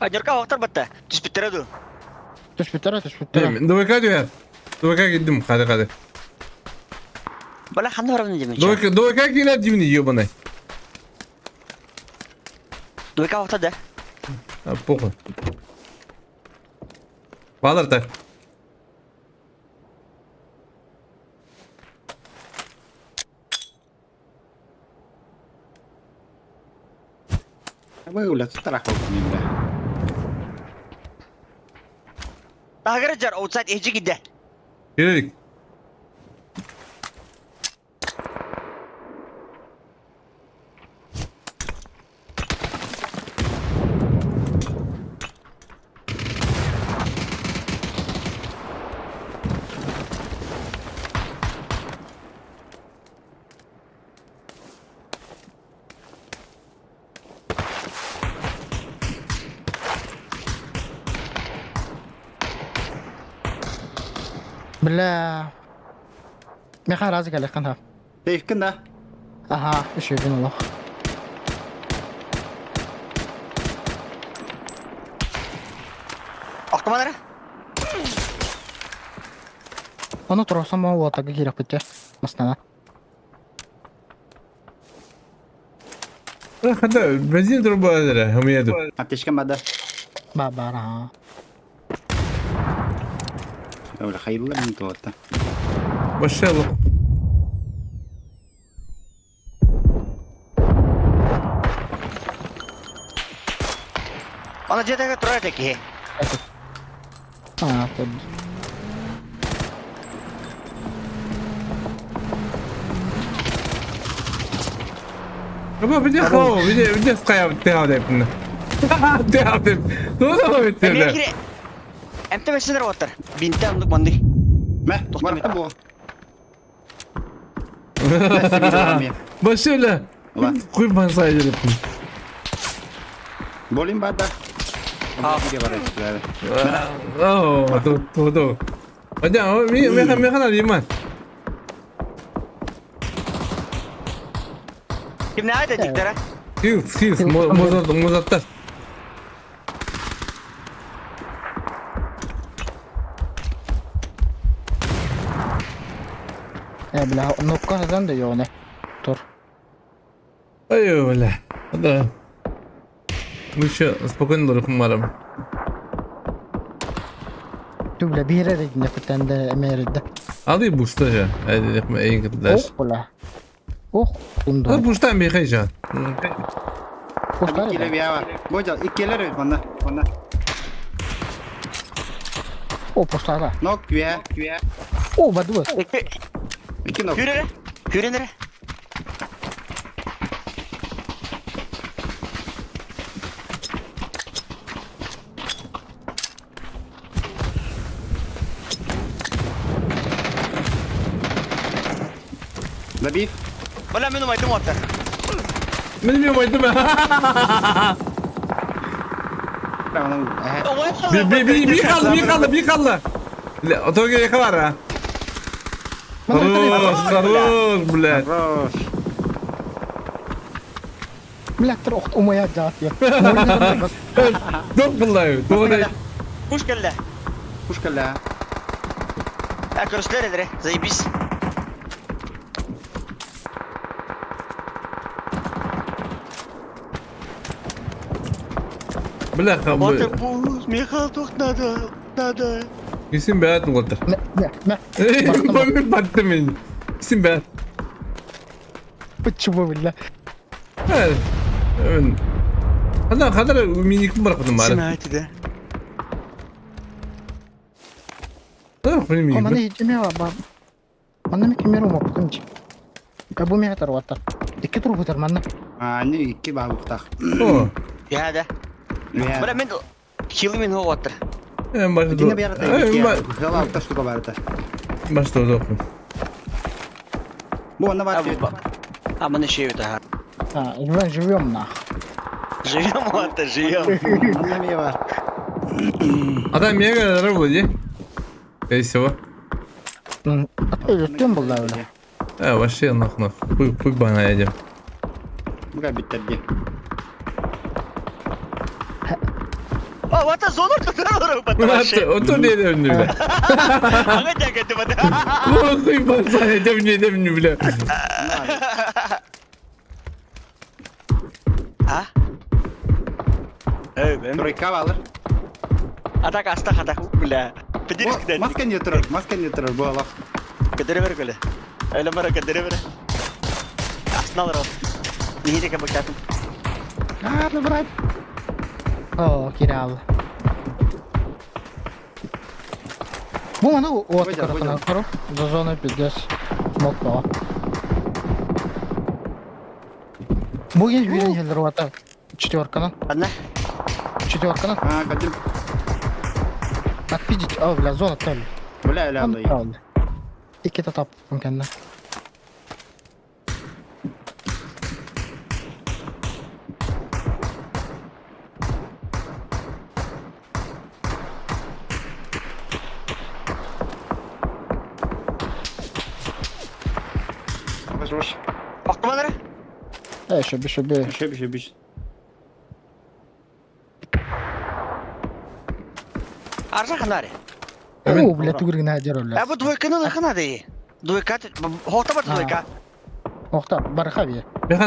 S3: Нерка вақтар батта. Түс біттереді.
S4: Tuş bitir.
S1: Duvaka diyor. Duvaka gittim. Hadi.
S3: Бала ханды барабын демек.
S1: Duvaka girer dibini ебаный.
S3: Дуэка вақтар да.
S1: Похуй. Балар так.
S6: Gue udah setelah kau punya udah.
S3: Тағыры жар, аутсайд ежі киді.
S1: Girelim.
S4: Bля. Mekan razı geldi kan ha.
S6: Değişkin de.
S4: Aha, üşüdün Allah.
S3: Ақтыманары?
S4: Onu trorsam o atağı girip bitti. Masnana.
S1: Hadi benzin durumu var. Hem yedim.
S6: Ateşken bada.
S4: Babara ha.
S6: Öyle hayırlı mı tuvatta?
S1: Maşallah.
S3: Ана жетеге тұрар теке.
S4: Ha, tabii.
S1: Ama bir de hava, bir de skaya devam edin. Devam edin. Doğru mu bitti?
S3: Эмне кире? Эмте мессендер вақтар. Бинте амдық банды.
S6: Meh,
S3: Toxtamayın.
S6: var bu.
S1: Başıyla.
S6: Ulan.
S1: Kurban sayılır.
S6: Bolim bada.
S3: Al.
S6: Bir de var işte.
S1: Oh, tuh. Hocam, mi kadar iman.
S3: Kim ne ayda diktere?
S1: Hils, muzattar.
S4: Bля, nokka hazan da yok ne. Dur.
S1: Ayo, bля. Hadi. Лучше спокойно durmalım.
S4: Tu bля, bir yere de ne kutan da emeride.
S1: Alayım boost'a. Hadi yapma en kadar.
S4: Oh bля. Oh, bunda.
S1: Hadi boost'tan bir şey can.
S4: Kuşlar
S6: İkili bir var. Boca ikiler öyle bana. Bana.
S4: Oh, postala.
S6: Nok güya.
S4: Oh, badu.
S6: İki nok.
S3: Hürere? Hürere?
S6: Zabif.
S3: Bala benim aydım vақтар.
S1: Bilmiyorum aydım ben. Bir kaldı. Otoga yakalar ha. Sarır, bля.
S6: Roş.
S4: Bля, dur, umaya cevap ya.
S1: Dok vallahi. Doğru.
S3: Kuş geldi.
S6: Пушка.
S3: Көрістер едірі, заебись.
S1: Bля,
S3: Waterboos, Михаил, надо.
S1: isim beğendim Walter.
S4: Ne?
S1: Ben baktım beni. İsim beğen.
S4: Почему, bля?
S1: Evet. Kadar minik bıraktım bari.
S3: Симайте, да.
S1: Kadar minik.
S4: Mana hiç mi var bab? Mana mi kimero mu kunci? Kabu mi hatar watar. Dikkat dur putar mana.
S6: Ani iki babuktak.
S1: O.
S3: Ya da.
S6: Ya.
S3: Bala men kill min ho vақтар.
S1: En başta.
S6: İçinde bir yaratık. Hava altta şu kabarta.
S1: Başta okun.
S6: Bu onda var ki.
S3: А мы еще это.
S4: Ben живем нах.
S3: Живем, вот живем.
S6: Onda niye var?
S1: Adam niye kadar bu diye? Neyse o.
S4: Öğrettim bunlar öyle.
S1: Başlayalım naknak. Kuy bana yiyeceğim.
S6: Bu kadar bitti.
S3: О, вот это зона, которая
S1: Otur diye de ünlü bile.
S3: Ага, дякую, тебе.
S1: Kuy bana sana yiyeceğim ünlü bile.
S3: А? Ey, ben.
S6: Тройка alır.
S3: Атак астах атак, бля. Пидирис
S6: Bu
S3: кидер.
S6: maske niye durur? Maske niye durur bu Allah?
S3: Кидер ver böyle. Öyle mara kidер ver. Aslında alır o. Niye de kapatın?
S6: Ha, ne bırak?
S4: Oo kiralı. Bu bana o
S6: Выйдем,
S4: tarafına
S6: выйдем.
S4: kurup за зоной пиздец. Смог было. Bu genç birini geldi Ruvat'a. Четверкадан.
S3: Ладно.
S4: Четверкадан.
S6: Ha, kaçın.
S4: Отпиздить. О, бля, зона там.
S6: Öyle öyle
S4: Там
S6: aldı.
S4: правда. İki de taptım kendine.
S6: Boş boş.
S3: Baktım onlara.
S4: Şöyle şöyle.
S6: Bir şey.
S3: Аржа ханары.
S4: О, бля, тugurgina hajar öyle.
S3: А bu двойканы да ханады. Двойка, хота бар двойка.
S4: Okta, baraka bir.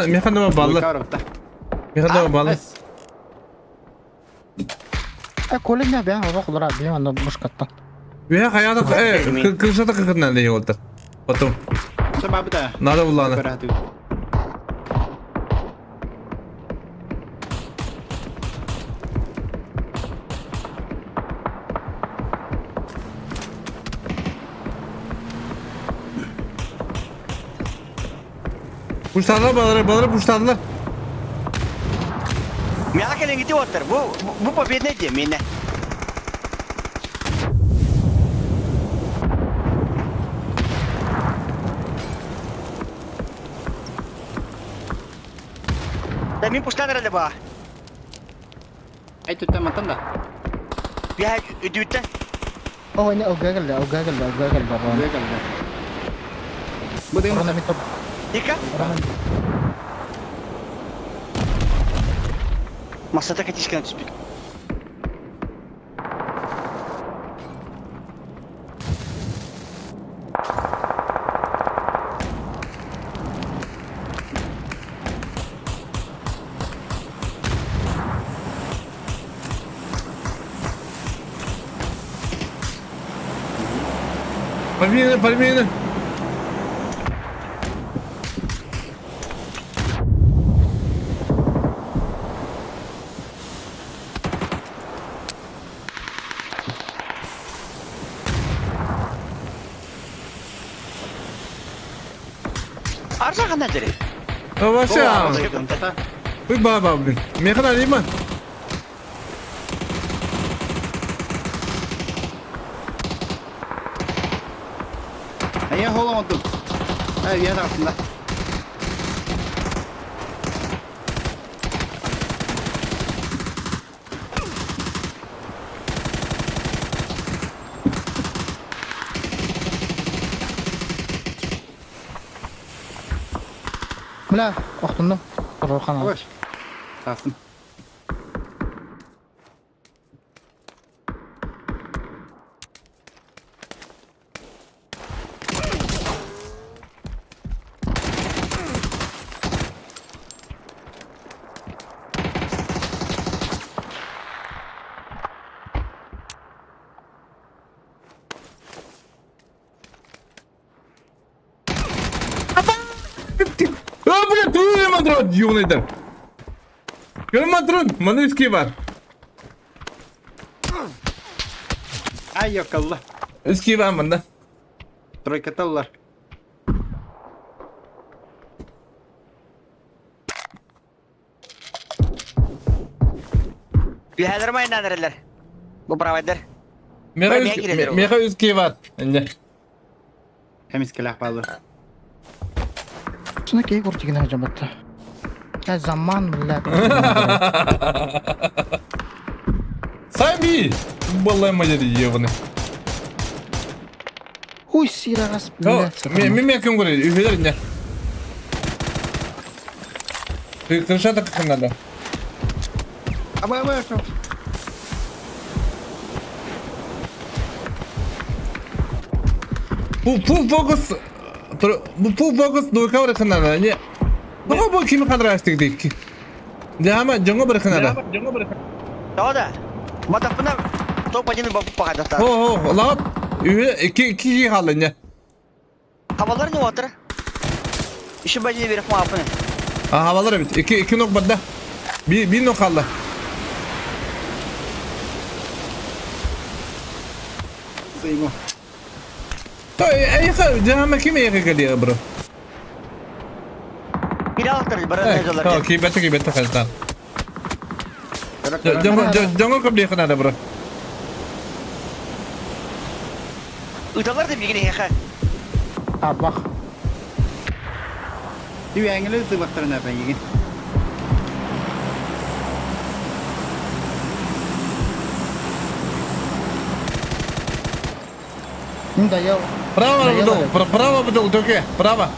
S1: Mekanda ballı.
S6: Trojka var orada.
S1: Mekanda ballı.
S4: Kolin ne ben o kadar abi ben de boş kattan.
S1: Ve hayatı kırışata kırkından diye oldu. Otum.
S6: Sebabı da.
S1: Nada bulanı.
S6: Berhati.
S1: Puştarlar bağları puştarlar.
S3: Мяла келен гити отыр. Bu победный де мене. Да мен пуштан рәле ба.
S6: Ay tuttan matan da.
S3: Я үдүттен.
S4: O ne o gagal.
S6: Buraya geldi. Bu değil mi?
S4: Orada bir top.
S3: Дика? Масата катишкан түспек.
S1: Пальмины.
S3: Аржа хана дере.
S1: Ваша. Kuy baba bugün. Mekanda değil mi?
S6: Niye olamadım? Ha, yer altında.
S4: Bля, oxtundum. Roxan al.
S6: Boş. Kalsın.
S1: Бля, твою матрон, юный да. Матрон, мануйский var.
S6: Ay yok Allah.
S1: Üski var bunda.
S6: Troykatalılar.
S3: Бihələr mənə nədirlər? Bu provider.
S1: Mega üski var. Bence.
S6: Hem iskelah bağlı.
S4: Şuna keyif kurtugina hocam hatta. Ya zaman millet.
S1: Сами! Vallahi macarı yiyor bunu.
S4: Huy siragas
S1: Oh,
S4: millet.
S1: mi yakın buraya. Üfeler ne? Kırışa da kıkınlarla.
S6: Ama çok.
S1: Bu full focus. Bu full focus doyka bırakınlarla. Ne? Baba bu kimi kadar açtık dik. Dama jongo bırakınlarla.
S3: Toda. Mata puna. Tok pajini babu pakadata.
S1: Ho la. Üfe iki halı ne?
S3: Havalar ne water? İşi bajini bir kuma apne.
S1: Ha havalar bit. İki nok badda. Bir nok halı.
S6: Saymo.
S1: Ay dama kimi yakın bro.
S3: Hilal aktar barat ne dolar.
S1: Ha kibete kalsın. Jongo kabli yakın bro.
S3: Utalar da bilgini heka.
S4: Ha bak.
S6: Di angele tu bakter na pa yigin.
S4: Şimdi ya.
S1: Право betul toke. Право.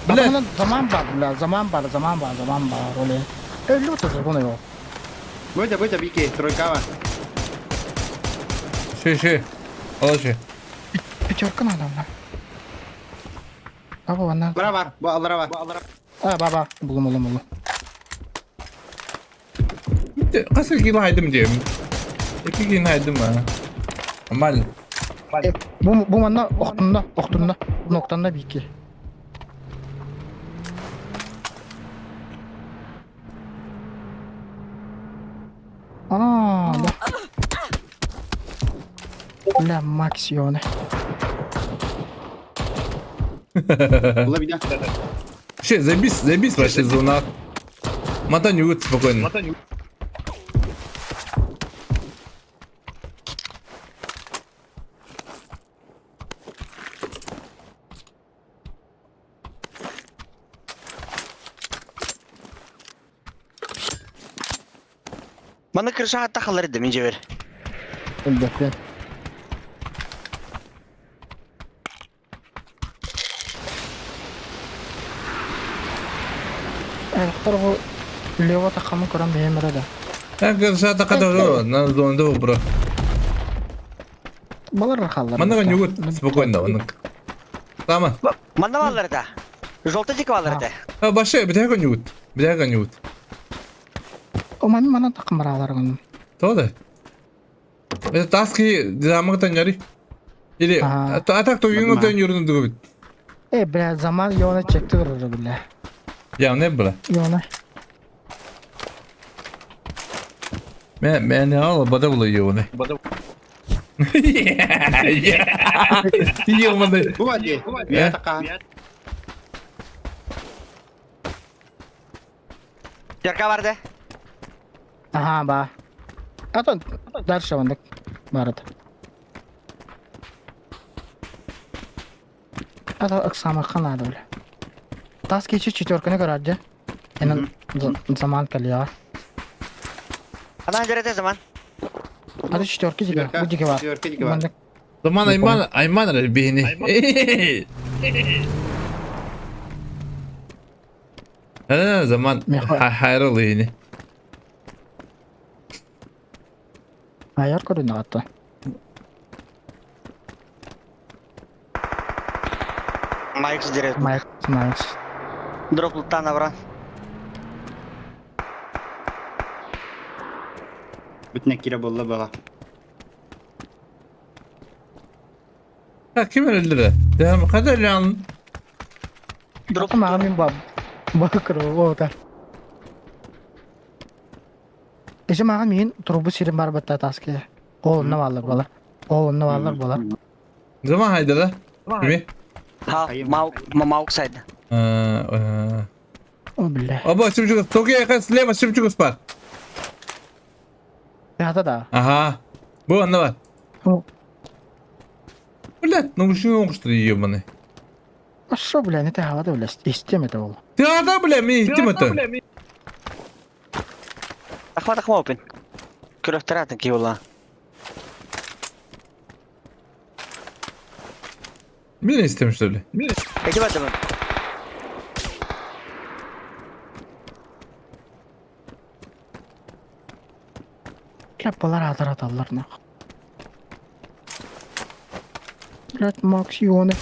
S4: Bakın zaman var. Öyle. Öyle oturur bunu yok.
S6: Boca bike troikava.
S1: Şey. Olacak.
S4: Bir çorkan adamlar. Baba bana.
S6: Brava, bu allara var.
S4: Ha baba. Bulum.
S1: Kaç kilo haydım diyorum. 2 kilo haydım ha. Amal.
S4: Bu manna oktunda. Noktanda bir iki. Bak. La Maxione.
S6: Ulla bir daha.
S1: Şey забис вообще зона. Мотанют спокойно.
S3: Bana kırışa hatta kalır demin cevher.
S4: Elbette. bu Leva takımı kuran bir emre de.
S1: Так, шата кадо на зонда бро.
S4: Balar kallar.
S1: Мана нюгут спокойно он. Tamam.
S3: Manda valları da. Joltacık valları da.
S1: Ha başa bir dakika nügut.
S4: O mana takım baralar.
S1: Toda. Это таски замагтан яри. Или атак то юнготан юрун дугу.
S4: Biraz zaman yona çekti durur bile.
S1: Ya ne bro?
S4: Yona.
S1: Ben ne al bada buluyor ne? Yılmadı.
S6: Bu hadi. Ya taka.
S3: Yarka vardı.
S4: Aha ba. Atın ders şavandık. Barada. Ata aksama kanada öyle. Tas geçi çitorkana garajda. Enan zaman kalıyor.
S3: Ana cerete zaman.
S4: Hadi çitorki gibi. Bu gibi var.
S6: Çitorki var.
S1: Zaman ayman ara beni. Ha zaman hayralı yine.
S4: Ayar kodu ne hatta.
S3: Mike's direkt.
S4: Mike.
S3: Drop lutan avran.
S6: Bütün kira bolla bala.
S1: Ha kim öldürdü? Devam kadar lan.
S4: Drop mamin bab. Bakır o da. İşte mamin trubu sirim var batta taske. O ne varlar bala. O ne varlar bala.
S1: Zaman haydi la. Kimi?
S3: Ha, Mauk side.
S4: O bile.
S1: Aba çubuk Tokyo yakın sleva çubuk spar.
S4: Ya da.
S1: Aha. Bu anda var. Блядь, наушники что ебаный.
S4: А что, блядь, это хавада, блядь, истем это было.
S1: Ты ада, бля, мен иттим это.
S3: Ахма опен. Көрөктөратын ки болла.
S1: Мен истем что ли?
S3: Эки бадым.
S4: Капалар атар аталар нах. Блядь, Макс Йоны.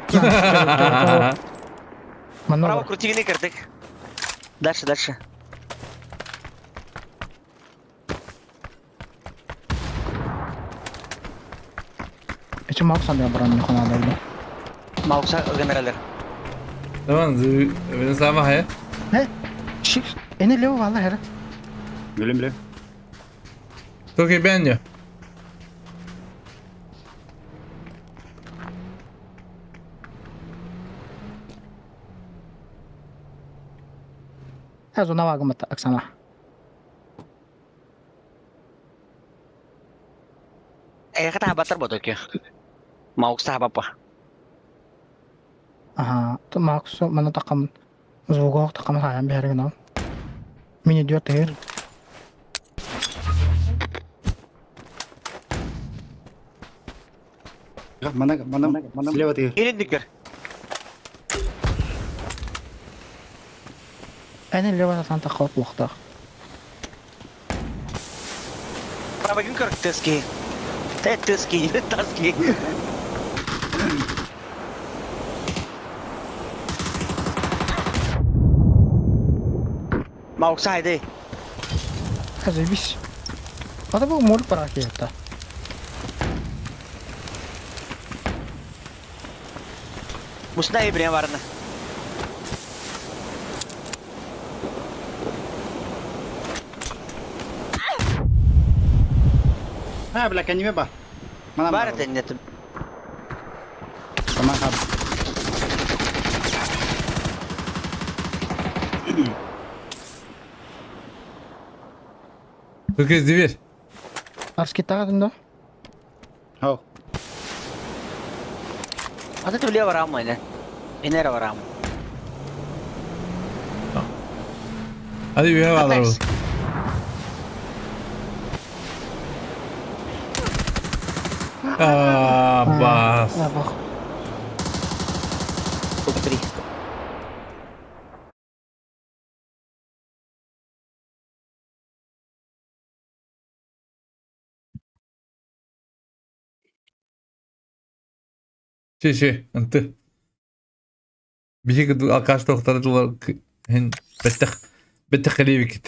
S3: Право
S4: Манова.
S3: крутигini кырдык. Дальше.
S4: Эче Макс анда баран не хана дайды.
S3: Маукса генералер.
S1: Tamam, ben sama ya.
S4: Шик, эне лево валар хера.
S6: Білем.
S1: Только ben ya.
S4: Азу навагымата Оксана.
S3: Ката батар бодок ки. Маукса бапа.
S4: Ага, то Макс мана такам звугок такам хаям берген. Мини идет тер.
S6: Mana слева ты.
S3: Иридникер.
S4: Эне лево сан такап лохта.
S3: Право гин кырк тески. Тески, таски. Маукса хайди.
S4: Заебись. Надо было море пора это.
S3: Мусна ибрем варна.
S6: Ha belakang ni apa? Mana?
S3: Bara tennet.
S6: Sama kap.
S1: Только дверь.
S4: Арскитагын да?
S6: Hau.
S3: Ата тулия варам майне. Инера варам.
S1: Hadi bir hava alalım. Bas.
S4: Бах.
S3: Топ-3.
S1: انت بيجي arkadaş doktorcular hen بتخ خليبك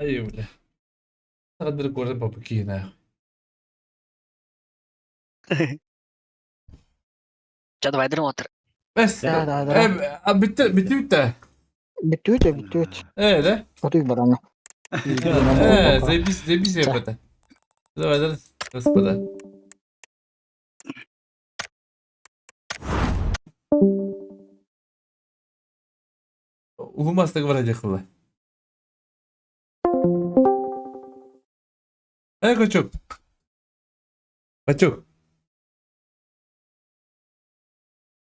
S1: ايوه ولا اقدر اقول بابكي هنا
S3: Çadı baydır mı otur?
S1: بس
S4: Да.
S1: بتوتا
S4: Битүүт.
S1: ايه ده
S4: Отуй барана.
S1: زي بيس يا давай господа улумас так вроде хла качок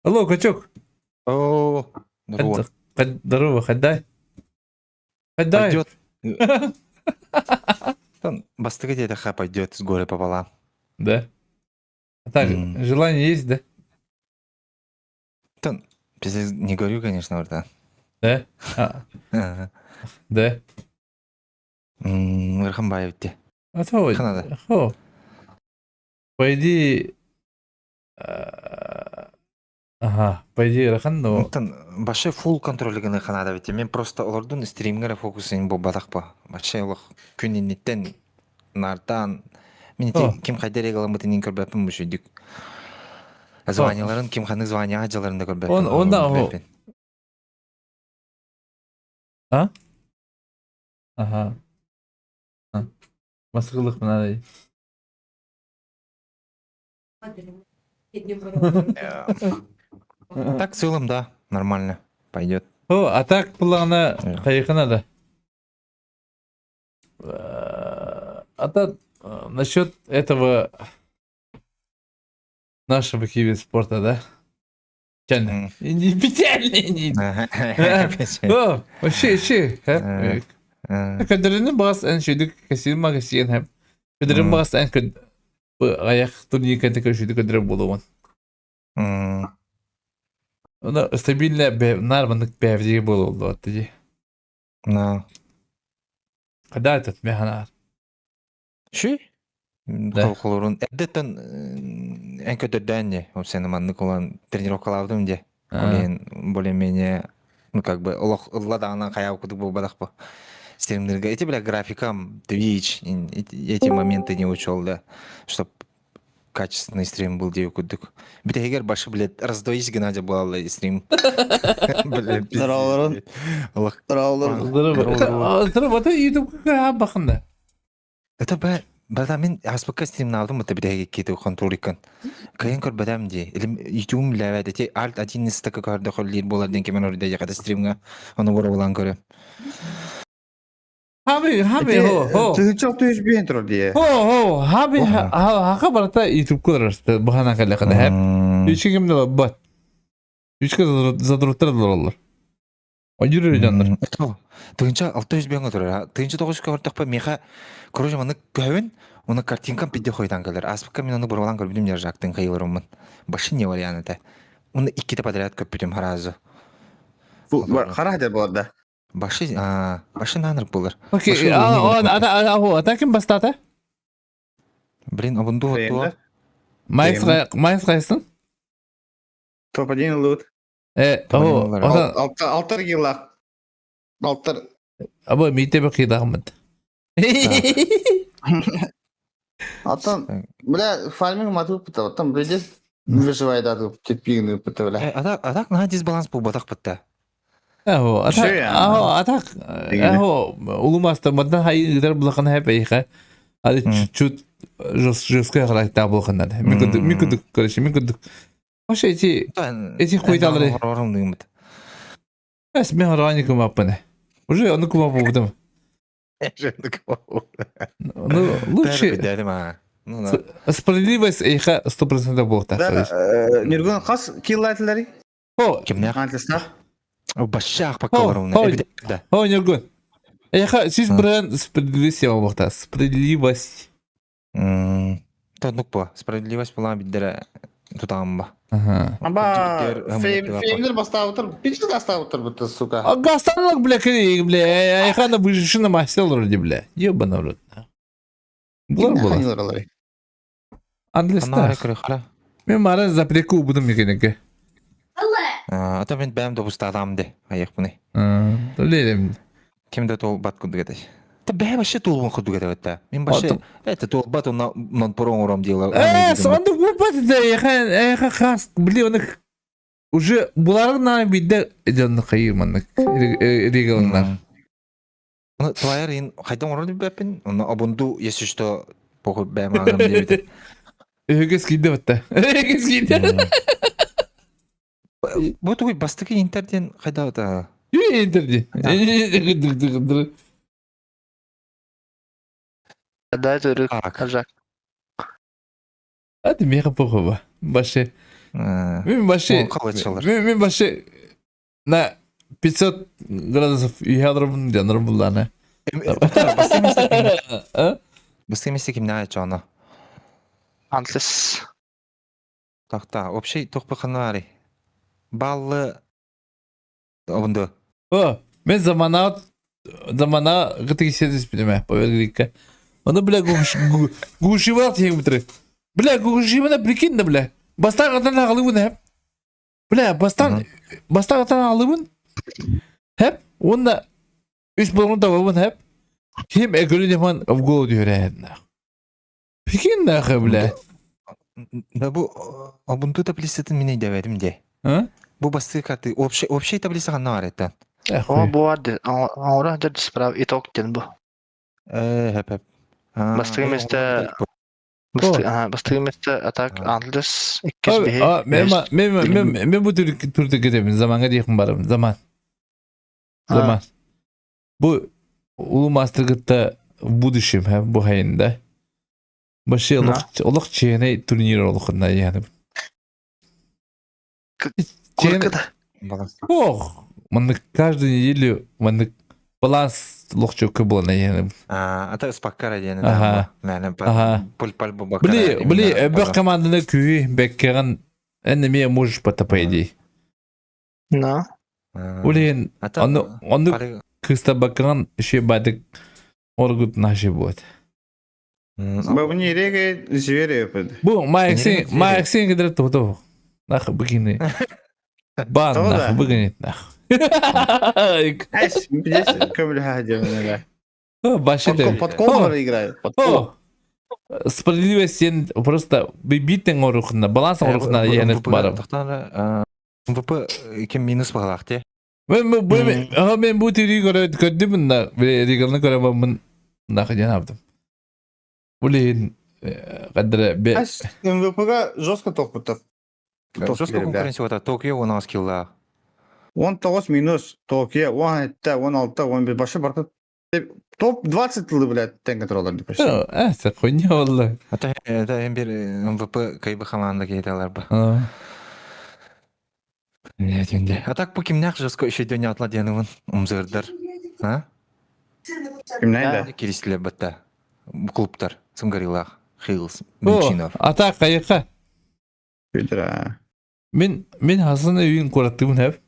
S1: алло качок
S2: О, здорово.
S1: здорово ходай
S2: Пойдет. Бастыга деді ха пойдет с горя пополам.
S1: да так желание есть да
S2: Тон, пиздец, не говорю, конечно, орда.
S1: да да
S2: Рахамбаев те.
S1: а то
S2: Канада.
S1: по идее ага по идее рахан но
S2: Тон, башы фул контролігіні Канада бете. Мен просто олардың стримгері фокусын бұл бадақ па. Башы олық күнінеттен нартан. Мен кем қайдар егаламытын ең көрбәппін бұл жүйдік. Званияларын, кем қаны звания ажаларында көрбәппін.
S1: онда а ага масқылық мынадай
S2: Так, в целом, да, нормально. Пойдет.
S1: О, атак плана кайыкына да. Ата насчет этого нашего вида спорта, да? Печально. Не печально. О, вообще. Кадрлерин багас эн шүйдік кәсіл магазин хэп. Кадрлерин багас эн аяқ турникенті көшүйдік кадры болуын. Оны стабильно нармандық бәвдегі болуылды отты. Қада айтат механар.
S2: Ши? Қолқылырын. Әдеттен ән көтірден не? Сені мандық olan тренировкалавдым де. Олен более-менее, ну как бы, ладағынан қаяу күдік бұл бадақ бұл. Стримдерге. Эти, бля, графикам, Twitch, эти моменты не учел, да. Чтоб качественный стрим был, где күдік. Бит егер башы, блядь, раздоис Геннадий был стрим.
S6: Здорово.
S1: Здорово, это YouTube-ға бақында.
S2: Это, бля, бәдамин аспаққа стримін алдым, это бітәге кеті контрол екен. Кайын көр бәдам де. YouTube ләвәді. Те Alt 1 стақы көрді қоллер боларден кемен орыда яқады стримға. Оны бұра болан көрі.
S1: Хаби, хо.
S6: Ты çok tüyüzbeyin tur diye.
S1: Хаби, хақа барата YouTube көрірісті. Бұхана қалақады әп. Üçü kimde var? Bat. Üçü задруттар доллар. Oyur canlar.
S2: Тыгынча 600 бен отыр. Тыгынча 900 картақ па меха короче маны көвен, оны картинкам пиде қойдан келер. Аспаққа мен оны бұрвалан көрбедім дер жақтың қайылырымын. Башы не варианты та. Оны иккете подряд көппедім харазы.
S6: Қара де bu arada.
S2: Башы нанырық болар.
S1: Окей, ата кім бастады?
S2: Блин, абынды оттуа.
S1: Майс қайсың?
S6: Топ-1 лут. Алтыр гилла. Алтыр.
S1: Абы мектебі қидағымыд.
S6: Алтын, бля, фарминг мату пыта. Там бредес выживает аду тетпигный пыта, бля.
S2: Атак на дисбаланс бұл батақ пытта.
S1: Атак. Улумаста маддан хайын гидер бұлақын әп әйқа. Ады чут жесткая қалайта бұлақындан. Мен күдік, короче, мен күдік. Вообще эти хуйталары. Эс мен рани кум аппаны. Уже оны кум аппы будым. Ну, лучше справедливость эйха 100% болта.
S6: Ниргон қас киллайтылары?
S2: Кимне?
S6: Антлысна?
S2: Башақ пакаларымны.
S1: Ниргон. Эйха сіз бірін справедливость ема болта. Справедливость.
S2: Тонук ба. Справедливость болан биддері тұтағым ба.
S6: Аба, феймдер бастап отыр, пички бастап отыр бұтты, сука.
S1: Гастанлық, бля, кірейік, бля, айқаны бұжышына мастел ұрды, бля. Ебана ұрды. Бұлар. Андлестар. Мен мара запреку бұдым екенеке.
S2: Ата мен бәм добысты адамды, аяқ бұны.
S1: Төлейдім.
S2: Кемді тол бат күнді кетеш. Та бәй башы толуын құдды кеті өтті. Мен башы, әті тол бат оннан порон ұрам дейла.
S1: Сонды бұл баты да, айқа қас, біле, оны уже бұларынан бейді әділіні қайырманды регалынан.
S2: Оны твайыр ең қайдан ұрады бәпін? Оны абынду есі үшті бұғы бәм ағам дейбеді.
S1: Өгес кейді бәтті. Өгес кейді.
S2: Бұл тұғый бастығы интерден қайда өті?
S1: Интерден.
S9: Да, это Каджак.
S1: Hadi mega похова. Баше. Мен баше на 500 градусов ядром булана.
S2: Бастыместе кімне айтшы оны?
S9: Антлес.
S2: Тақта, общий тоқпықынлары. Баллы обынды.
S1: Мен замана ғытығы седес біліме, повергрикка. Оны, бля, гушивал тегім бітірі. Бля, гушивана прикинь да, бля. Бастан ғатан ағылыбын, әп. Бля, бастан ғатан ағылыбын. Әп, онда үш болғын табабын, әп. Кем әкөлі деман в голову дүйірәйін. Прикинь да, әқы, бля.
S2: Бұл обынды таблисетін мен әйдәвәдім де. Бұл басты карты, общий таблисы ғанна var еттен.
S9: О, bu vardı. Ahora da sprav i tokken bu.
S2: Hep.
S9: Бастығымызды атак Антлес 2
S1: Мен бұл түрді кетемін, заманға дейін барым, заман. Zaman. Bu Ulu Master'da buduşum ha bu hayında. Başı oluk çeyne turnir olukunda yani. Çeyne
S9: Куркада.
S1: oh. Manık каждую неделю manık баланс лохчо кыблана yani.
S2: Ата спаккара дияны
S1: Ага.
S2: да. Мәне
S1: Ага.
S2: пуль bu bakara.
S1: Бли, öbür komandana küyü bekkeğen ennemeye muj pata по идее.
S9: No.
S1: Ulen
S2: Ата
S1: onu kısta bakkan şey badık orgut naşı bu.
S6: Бабу не регает, звери yapıyordu.
S1: Bu
S2: Nereye
S1: Max'in kadar toto. Nah begini. Ban
S6: Tamam
S1: nah
S6: da.
S1: begini nah.
S6: Ась, здесь камера хадя.
S1: Başladı.
S6: Под комбо играет. Под комбо.
S1: О, справедливость сен просто биттен орухна, баланс орухна yani барам.
S2: Тоқтар МВП кем минус бағалақ те.
S1: Ben bu teoriyi gördüm da ve regalını göremem da yaptım. Ulen kadar be
S6: Ась, МВП-га жестко топытып.
S2: Жестко конкуренция ота Токио 16 килла.
S6: 19 минус Токио, 17, 16, 15 başı barkı. Топ 20 yılı bile tenke turallardı peşin.
S1: sen konya valla.
S2: Ата hem bir МВП кайбы команда кейталар ба. Не деңде. А так bu kimнақ жеско işe döne atla diyanımın umzırdır. Ha?
S6: Kimneydi?
S2: Kiristile batta. Bu klublar. Сымгарилах. Хилс.
S1: O,
S2: Минчинов.
S1: ata kayıka.
S6: Bilir ha.
S1: Min Hasan'ı oyun kurattım hep.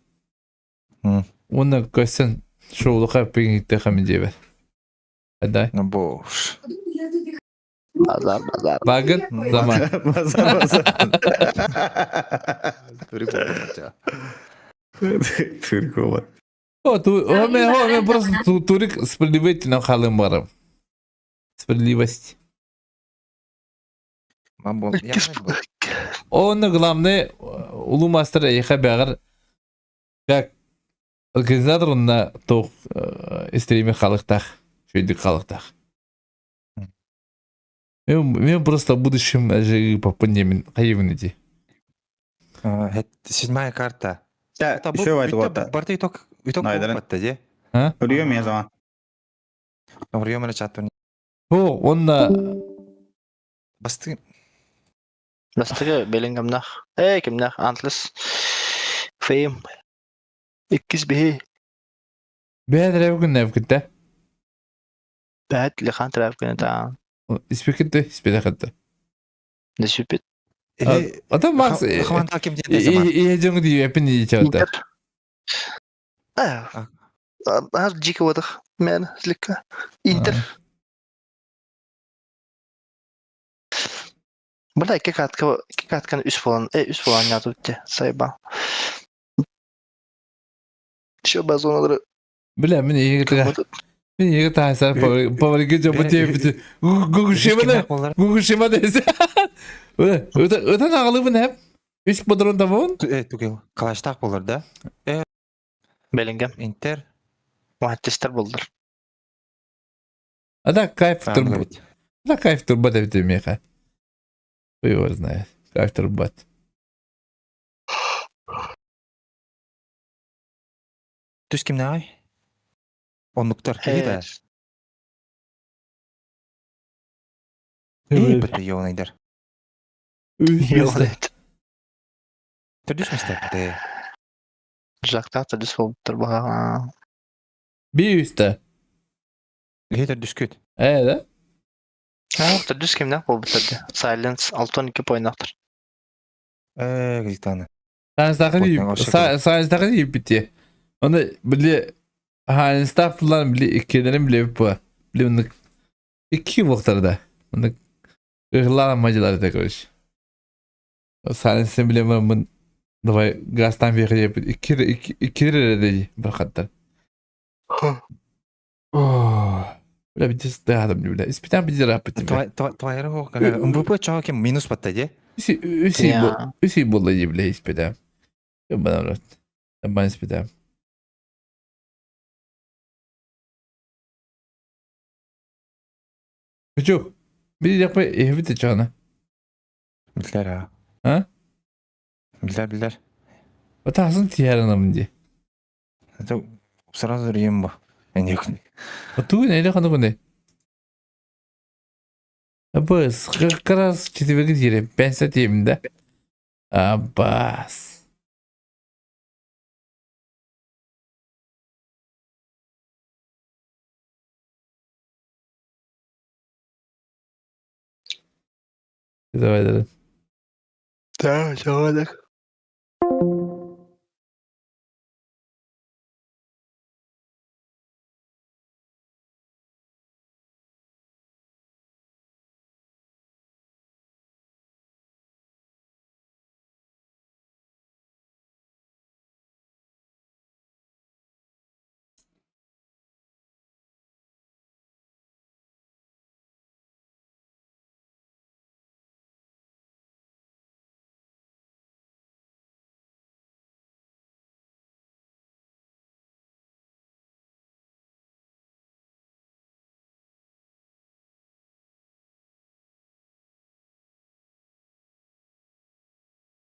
S2: Hı.
S1: Ona göstersen şoğlu kapıyı gitti kamin cebe. Hadi.
S2: Boş.
S9: Bazar.
S1: Bakın zaman.
S6: Mazar. Türk olan.
S1: Ben просто турик справедливости на халым барам. Справедливость.
S2: Мамбол.
S1: Он главное улу мастера еха бягар как организатор на тох стриме халыктах, шойдик халыктах. Мен просто в будущем же попадем кайвын иди.
S2: Седьмая карта.
S6: Ya, şey var orada.
S2: Barta itok
S6: Найдерен.
S2: batta je.
S6: Ölüyor mu ya zaman?
S2: Vuruyor mana chatun.
S1: О, он на
S2: Bastı.
S9: Настыгы Белингамнах. Кимнах Антлес. Фейм. 2 бихи.
S1: бедер евгін невгітті.
S9: Бәт лихан тарап кene ta.
S1: İspekitti, ispekitti.
S9: Ne süpet.
S1: Adam Max,
S2: Xaman takim diye zaman.
S1: iyi canı diyor, hepini iyi çaldı.
S9: Интер. Аз джика водах. Мен слика. Интер. Бля, кикатканы үс болан ятып те. Сайба. Şu bazonları
S1: Bile, ben iyi gittim. Ben iyi gittim, sen pavriki jobu tepti. Guguşima dese. Öten ağlı bu ne hep? Üç budurun tamam.
S2: Tugel. Kalaştak bolur da.
S9: Belingam.
S2: Inter.
S9: Muhaddisler buldular.
S1: Ada kayf
S2: Tamam,
S1: tur.
S2: evet.
S1: Ada kayf tur bada bitim ya. Его знает. Кайф tur bad.
S2: Düz kim ne ay? Onluktar. İyi de. İyi bitti yoğun aydır.
S9: Yok.
S2: Düz mü ister?
S9: Жактан да düz buldular bağa.
S1: Bir üstte.
S2: İyi de düz küt.
S1: Evet.
S9: Ha, düz kimden buldular? Silence 6-12 oynaktır.
S2: Gizlitanı.
S1: Science iyi bitti. Onu bile hani staff falan bile ikilerin bile bu. Bile onu iki vakitlarda. Onu ıhlar amacıları da koş. Science'in bile ben davay gazdan bir yapıp iki lira dedi bir kadar. Bile bir cız dağıdım bile. İspiden bir cırap bitti.
S2: Твоя о, МВП чао кем минус батта je?
S1: Üsi bulayı bile ispeden. Ben anlat. Ben ispeden. Çocuk. Bir dakika evi de çağına.
S2: Bildiler ha.
S1: Ha?
S2: Bildiler.
S1: Atasın tiyaranım diye.
S2: Сразу рембо. Нет.
S1: Оту не леха не. Аббас, как раз четвертый день, 5 да? Аббас. Давай.
S9: Да, давай.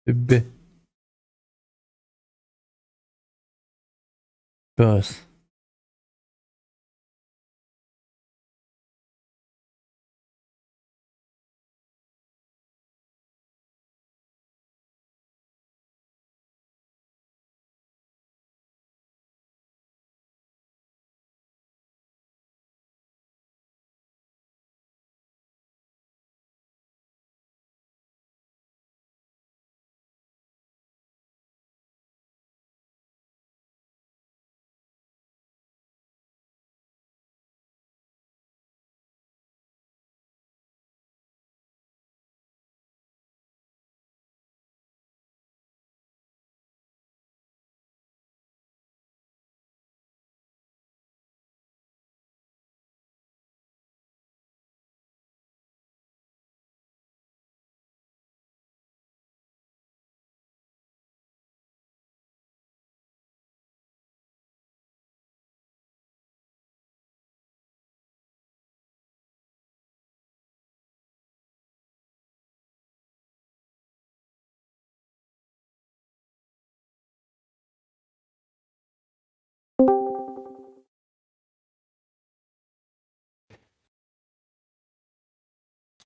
S1: Bebê. Bas.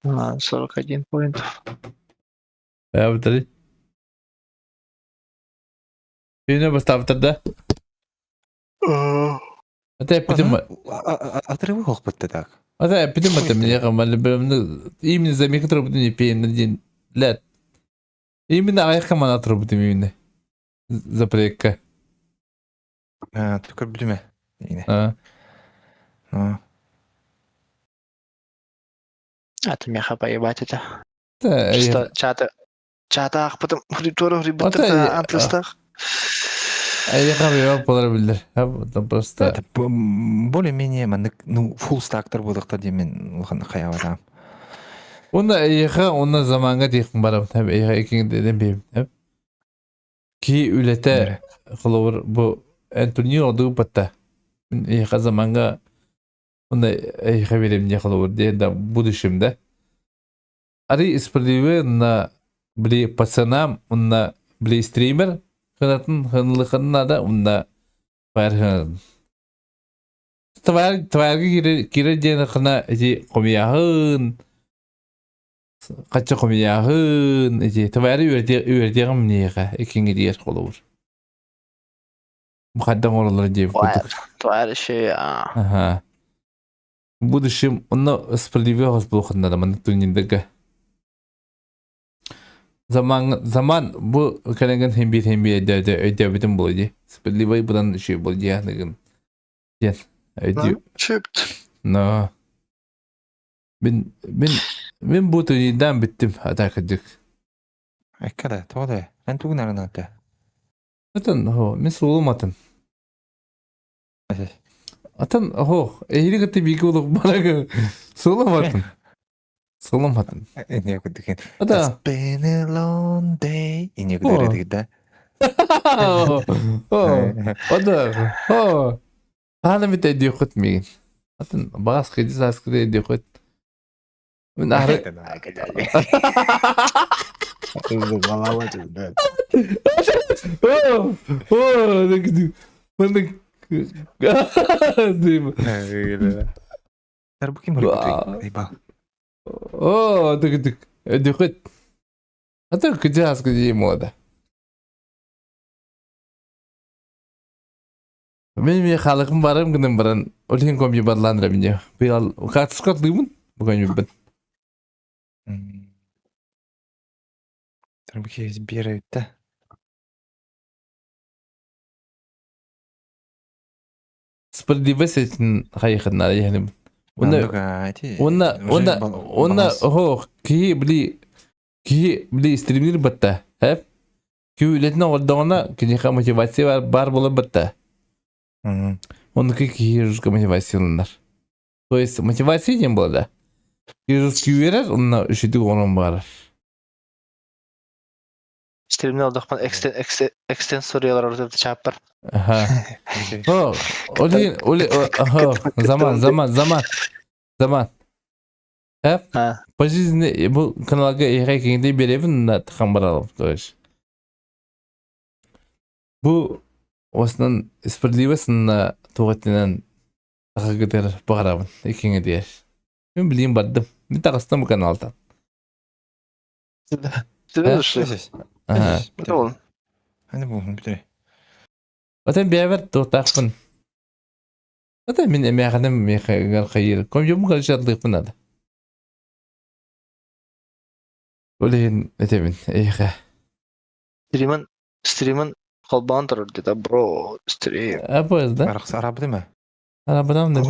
S9: А, 41 поинт.
S1: Ya betul. Ini basta да? Это я потом.
S2: Отрывы хохпытты так.
S1: Это я потом это мне камали именно за меня который не пейн один лет. Именно а я камал отрубы именно за проекта.
S2: Только блюме.
S1: А.
S9: Это меха поебать это.
S1: Да.
S9: Просто чата ах потом хритору хрибутер антрастах.
S1: А я камал подробно. Там просто.
S2: Это более-менее ну full stack турбудыкта демен хаявата.
S1: Онда онда заманга дейін барам. Таби екен деден бейім. Ки үлете қылуыр бұл Антонио оды батта. Еха заманга онда еха берем не қылуыр дейін будущемде. Ари исправливы на бли пацанам, онда бли стример хынатын хынлықынна да онда бар тварги кире дейін қына қомияғын Kaçça komiyahın, tavayarı üyerdiyem mniyeğe, ikinci diğer kolur. Mukaddam oraları diye kurduk.
S9: Тварь şey.
S1: Aha. Bu dışım, onu spırlivi hoş bulukunda da manık dünyindeki. Zaman bu kalangan hem bir ödeyebidim bulucu. Spırlivi budan şey bulucu ya. Yan, ödeyip.
S9: Çıpt.
S1: No. Ben bu dünyeden bittim atak edip.
S2: Ekkada, to'g'ri. Ben tug'narini ota.
S1: Atan ho, men so'lamadim. Atan ho, ehliga bigi uluq balaga so'lamadim. So'lamadim.
S2: Ne kudikin.
S1: Ata.
S2: It's been a long day. Ne kudikin da.
S1: Ata. Ho. Hala bir de diyokut mi? Atan bazı kedi askıda diyokut. Ben ahre. Oh, ne gidiyor? Ben de Değil
S2: Öyle. Ter bu kim böyle
S1: Vaa.
S2: kötü? Eyvah.
S1: Oo, tık. Dikkat. Hatta kıcağız kıcağım o da. Benim bir halıkım varım gıdım baran. Olin kombi barlandıra bince. Bir al kaç katlıyımın? Bugün ben.
S2: Ter bu ki bir yere gitti.
S1: Справедливо seçin hayıkınlar yani. Ona oho ki bili streamler batta. Hep ki ületine olduğuna ki motivasyon var bulup batta. Onu ki rüzgar motivasyonlar. То есть мотивация не было. Ki rüzgar verir onunla üşüdü onun var.
S9: Stream'de aldık ben extensoriyalar orada çarpar.
S1: Aha. Oh, zaman. Hep
S9: Ha.
S1: пожизненно bu kanalga ehekinde berevin na tambaralım toş. Bu osnan справедливостьна тугатынан тагыдыр багарабын экеңе дияр. Мен билейм бардым. Мен тагыстым bu kanaldan.
S9: Değil şey.
S1: Aha.
S9: Tamam.
S2: Hani bu bir
S1: Zaten bir ever tutakpın. Zaten min emeğanem meğer hayır. Komşum karışatlık buna da. Oleyin etemin. Eyhe.
S9: Stream'in kalbağın durur dedi bro. Stream.
S1: Bu yüzden.
S2: arası arabı değil mi?
S1: Arabadan da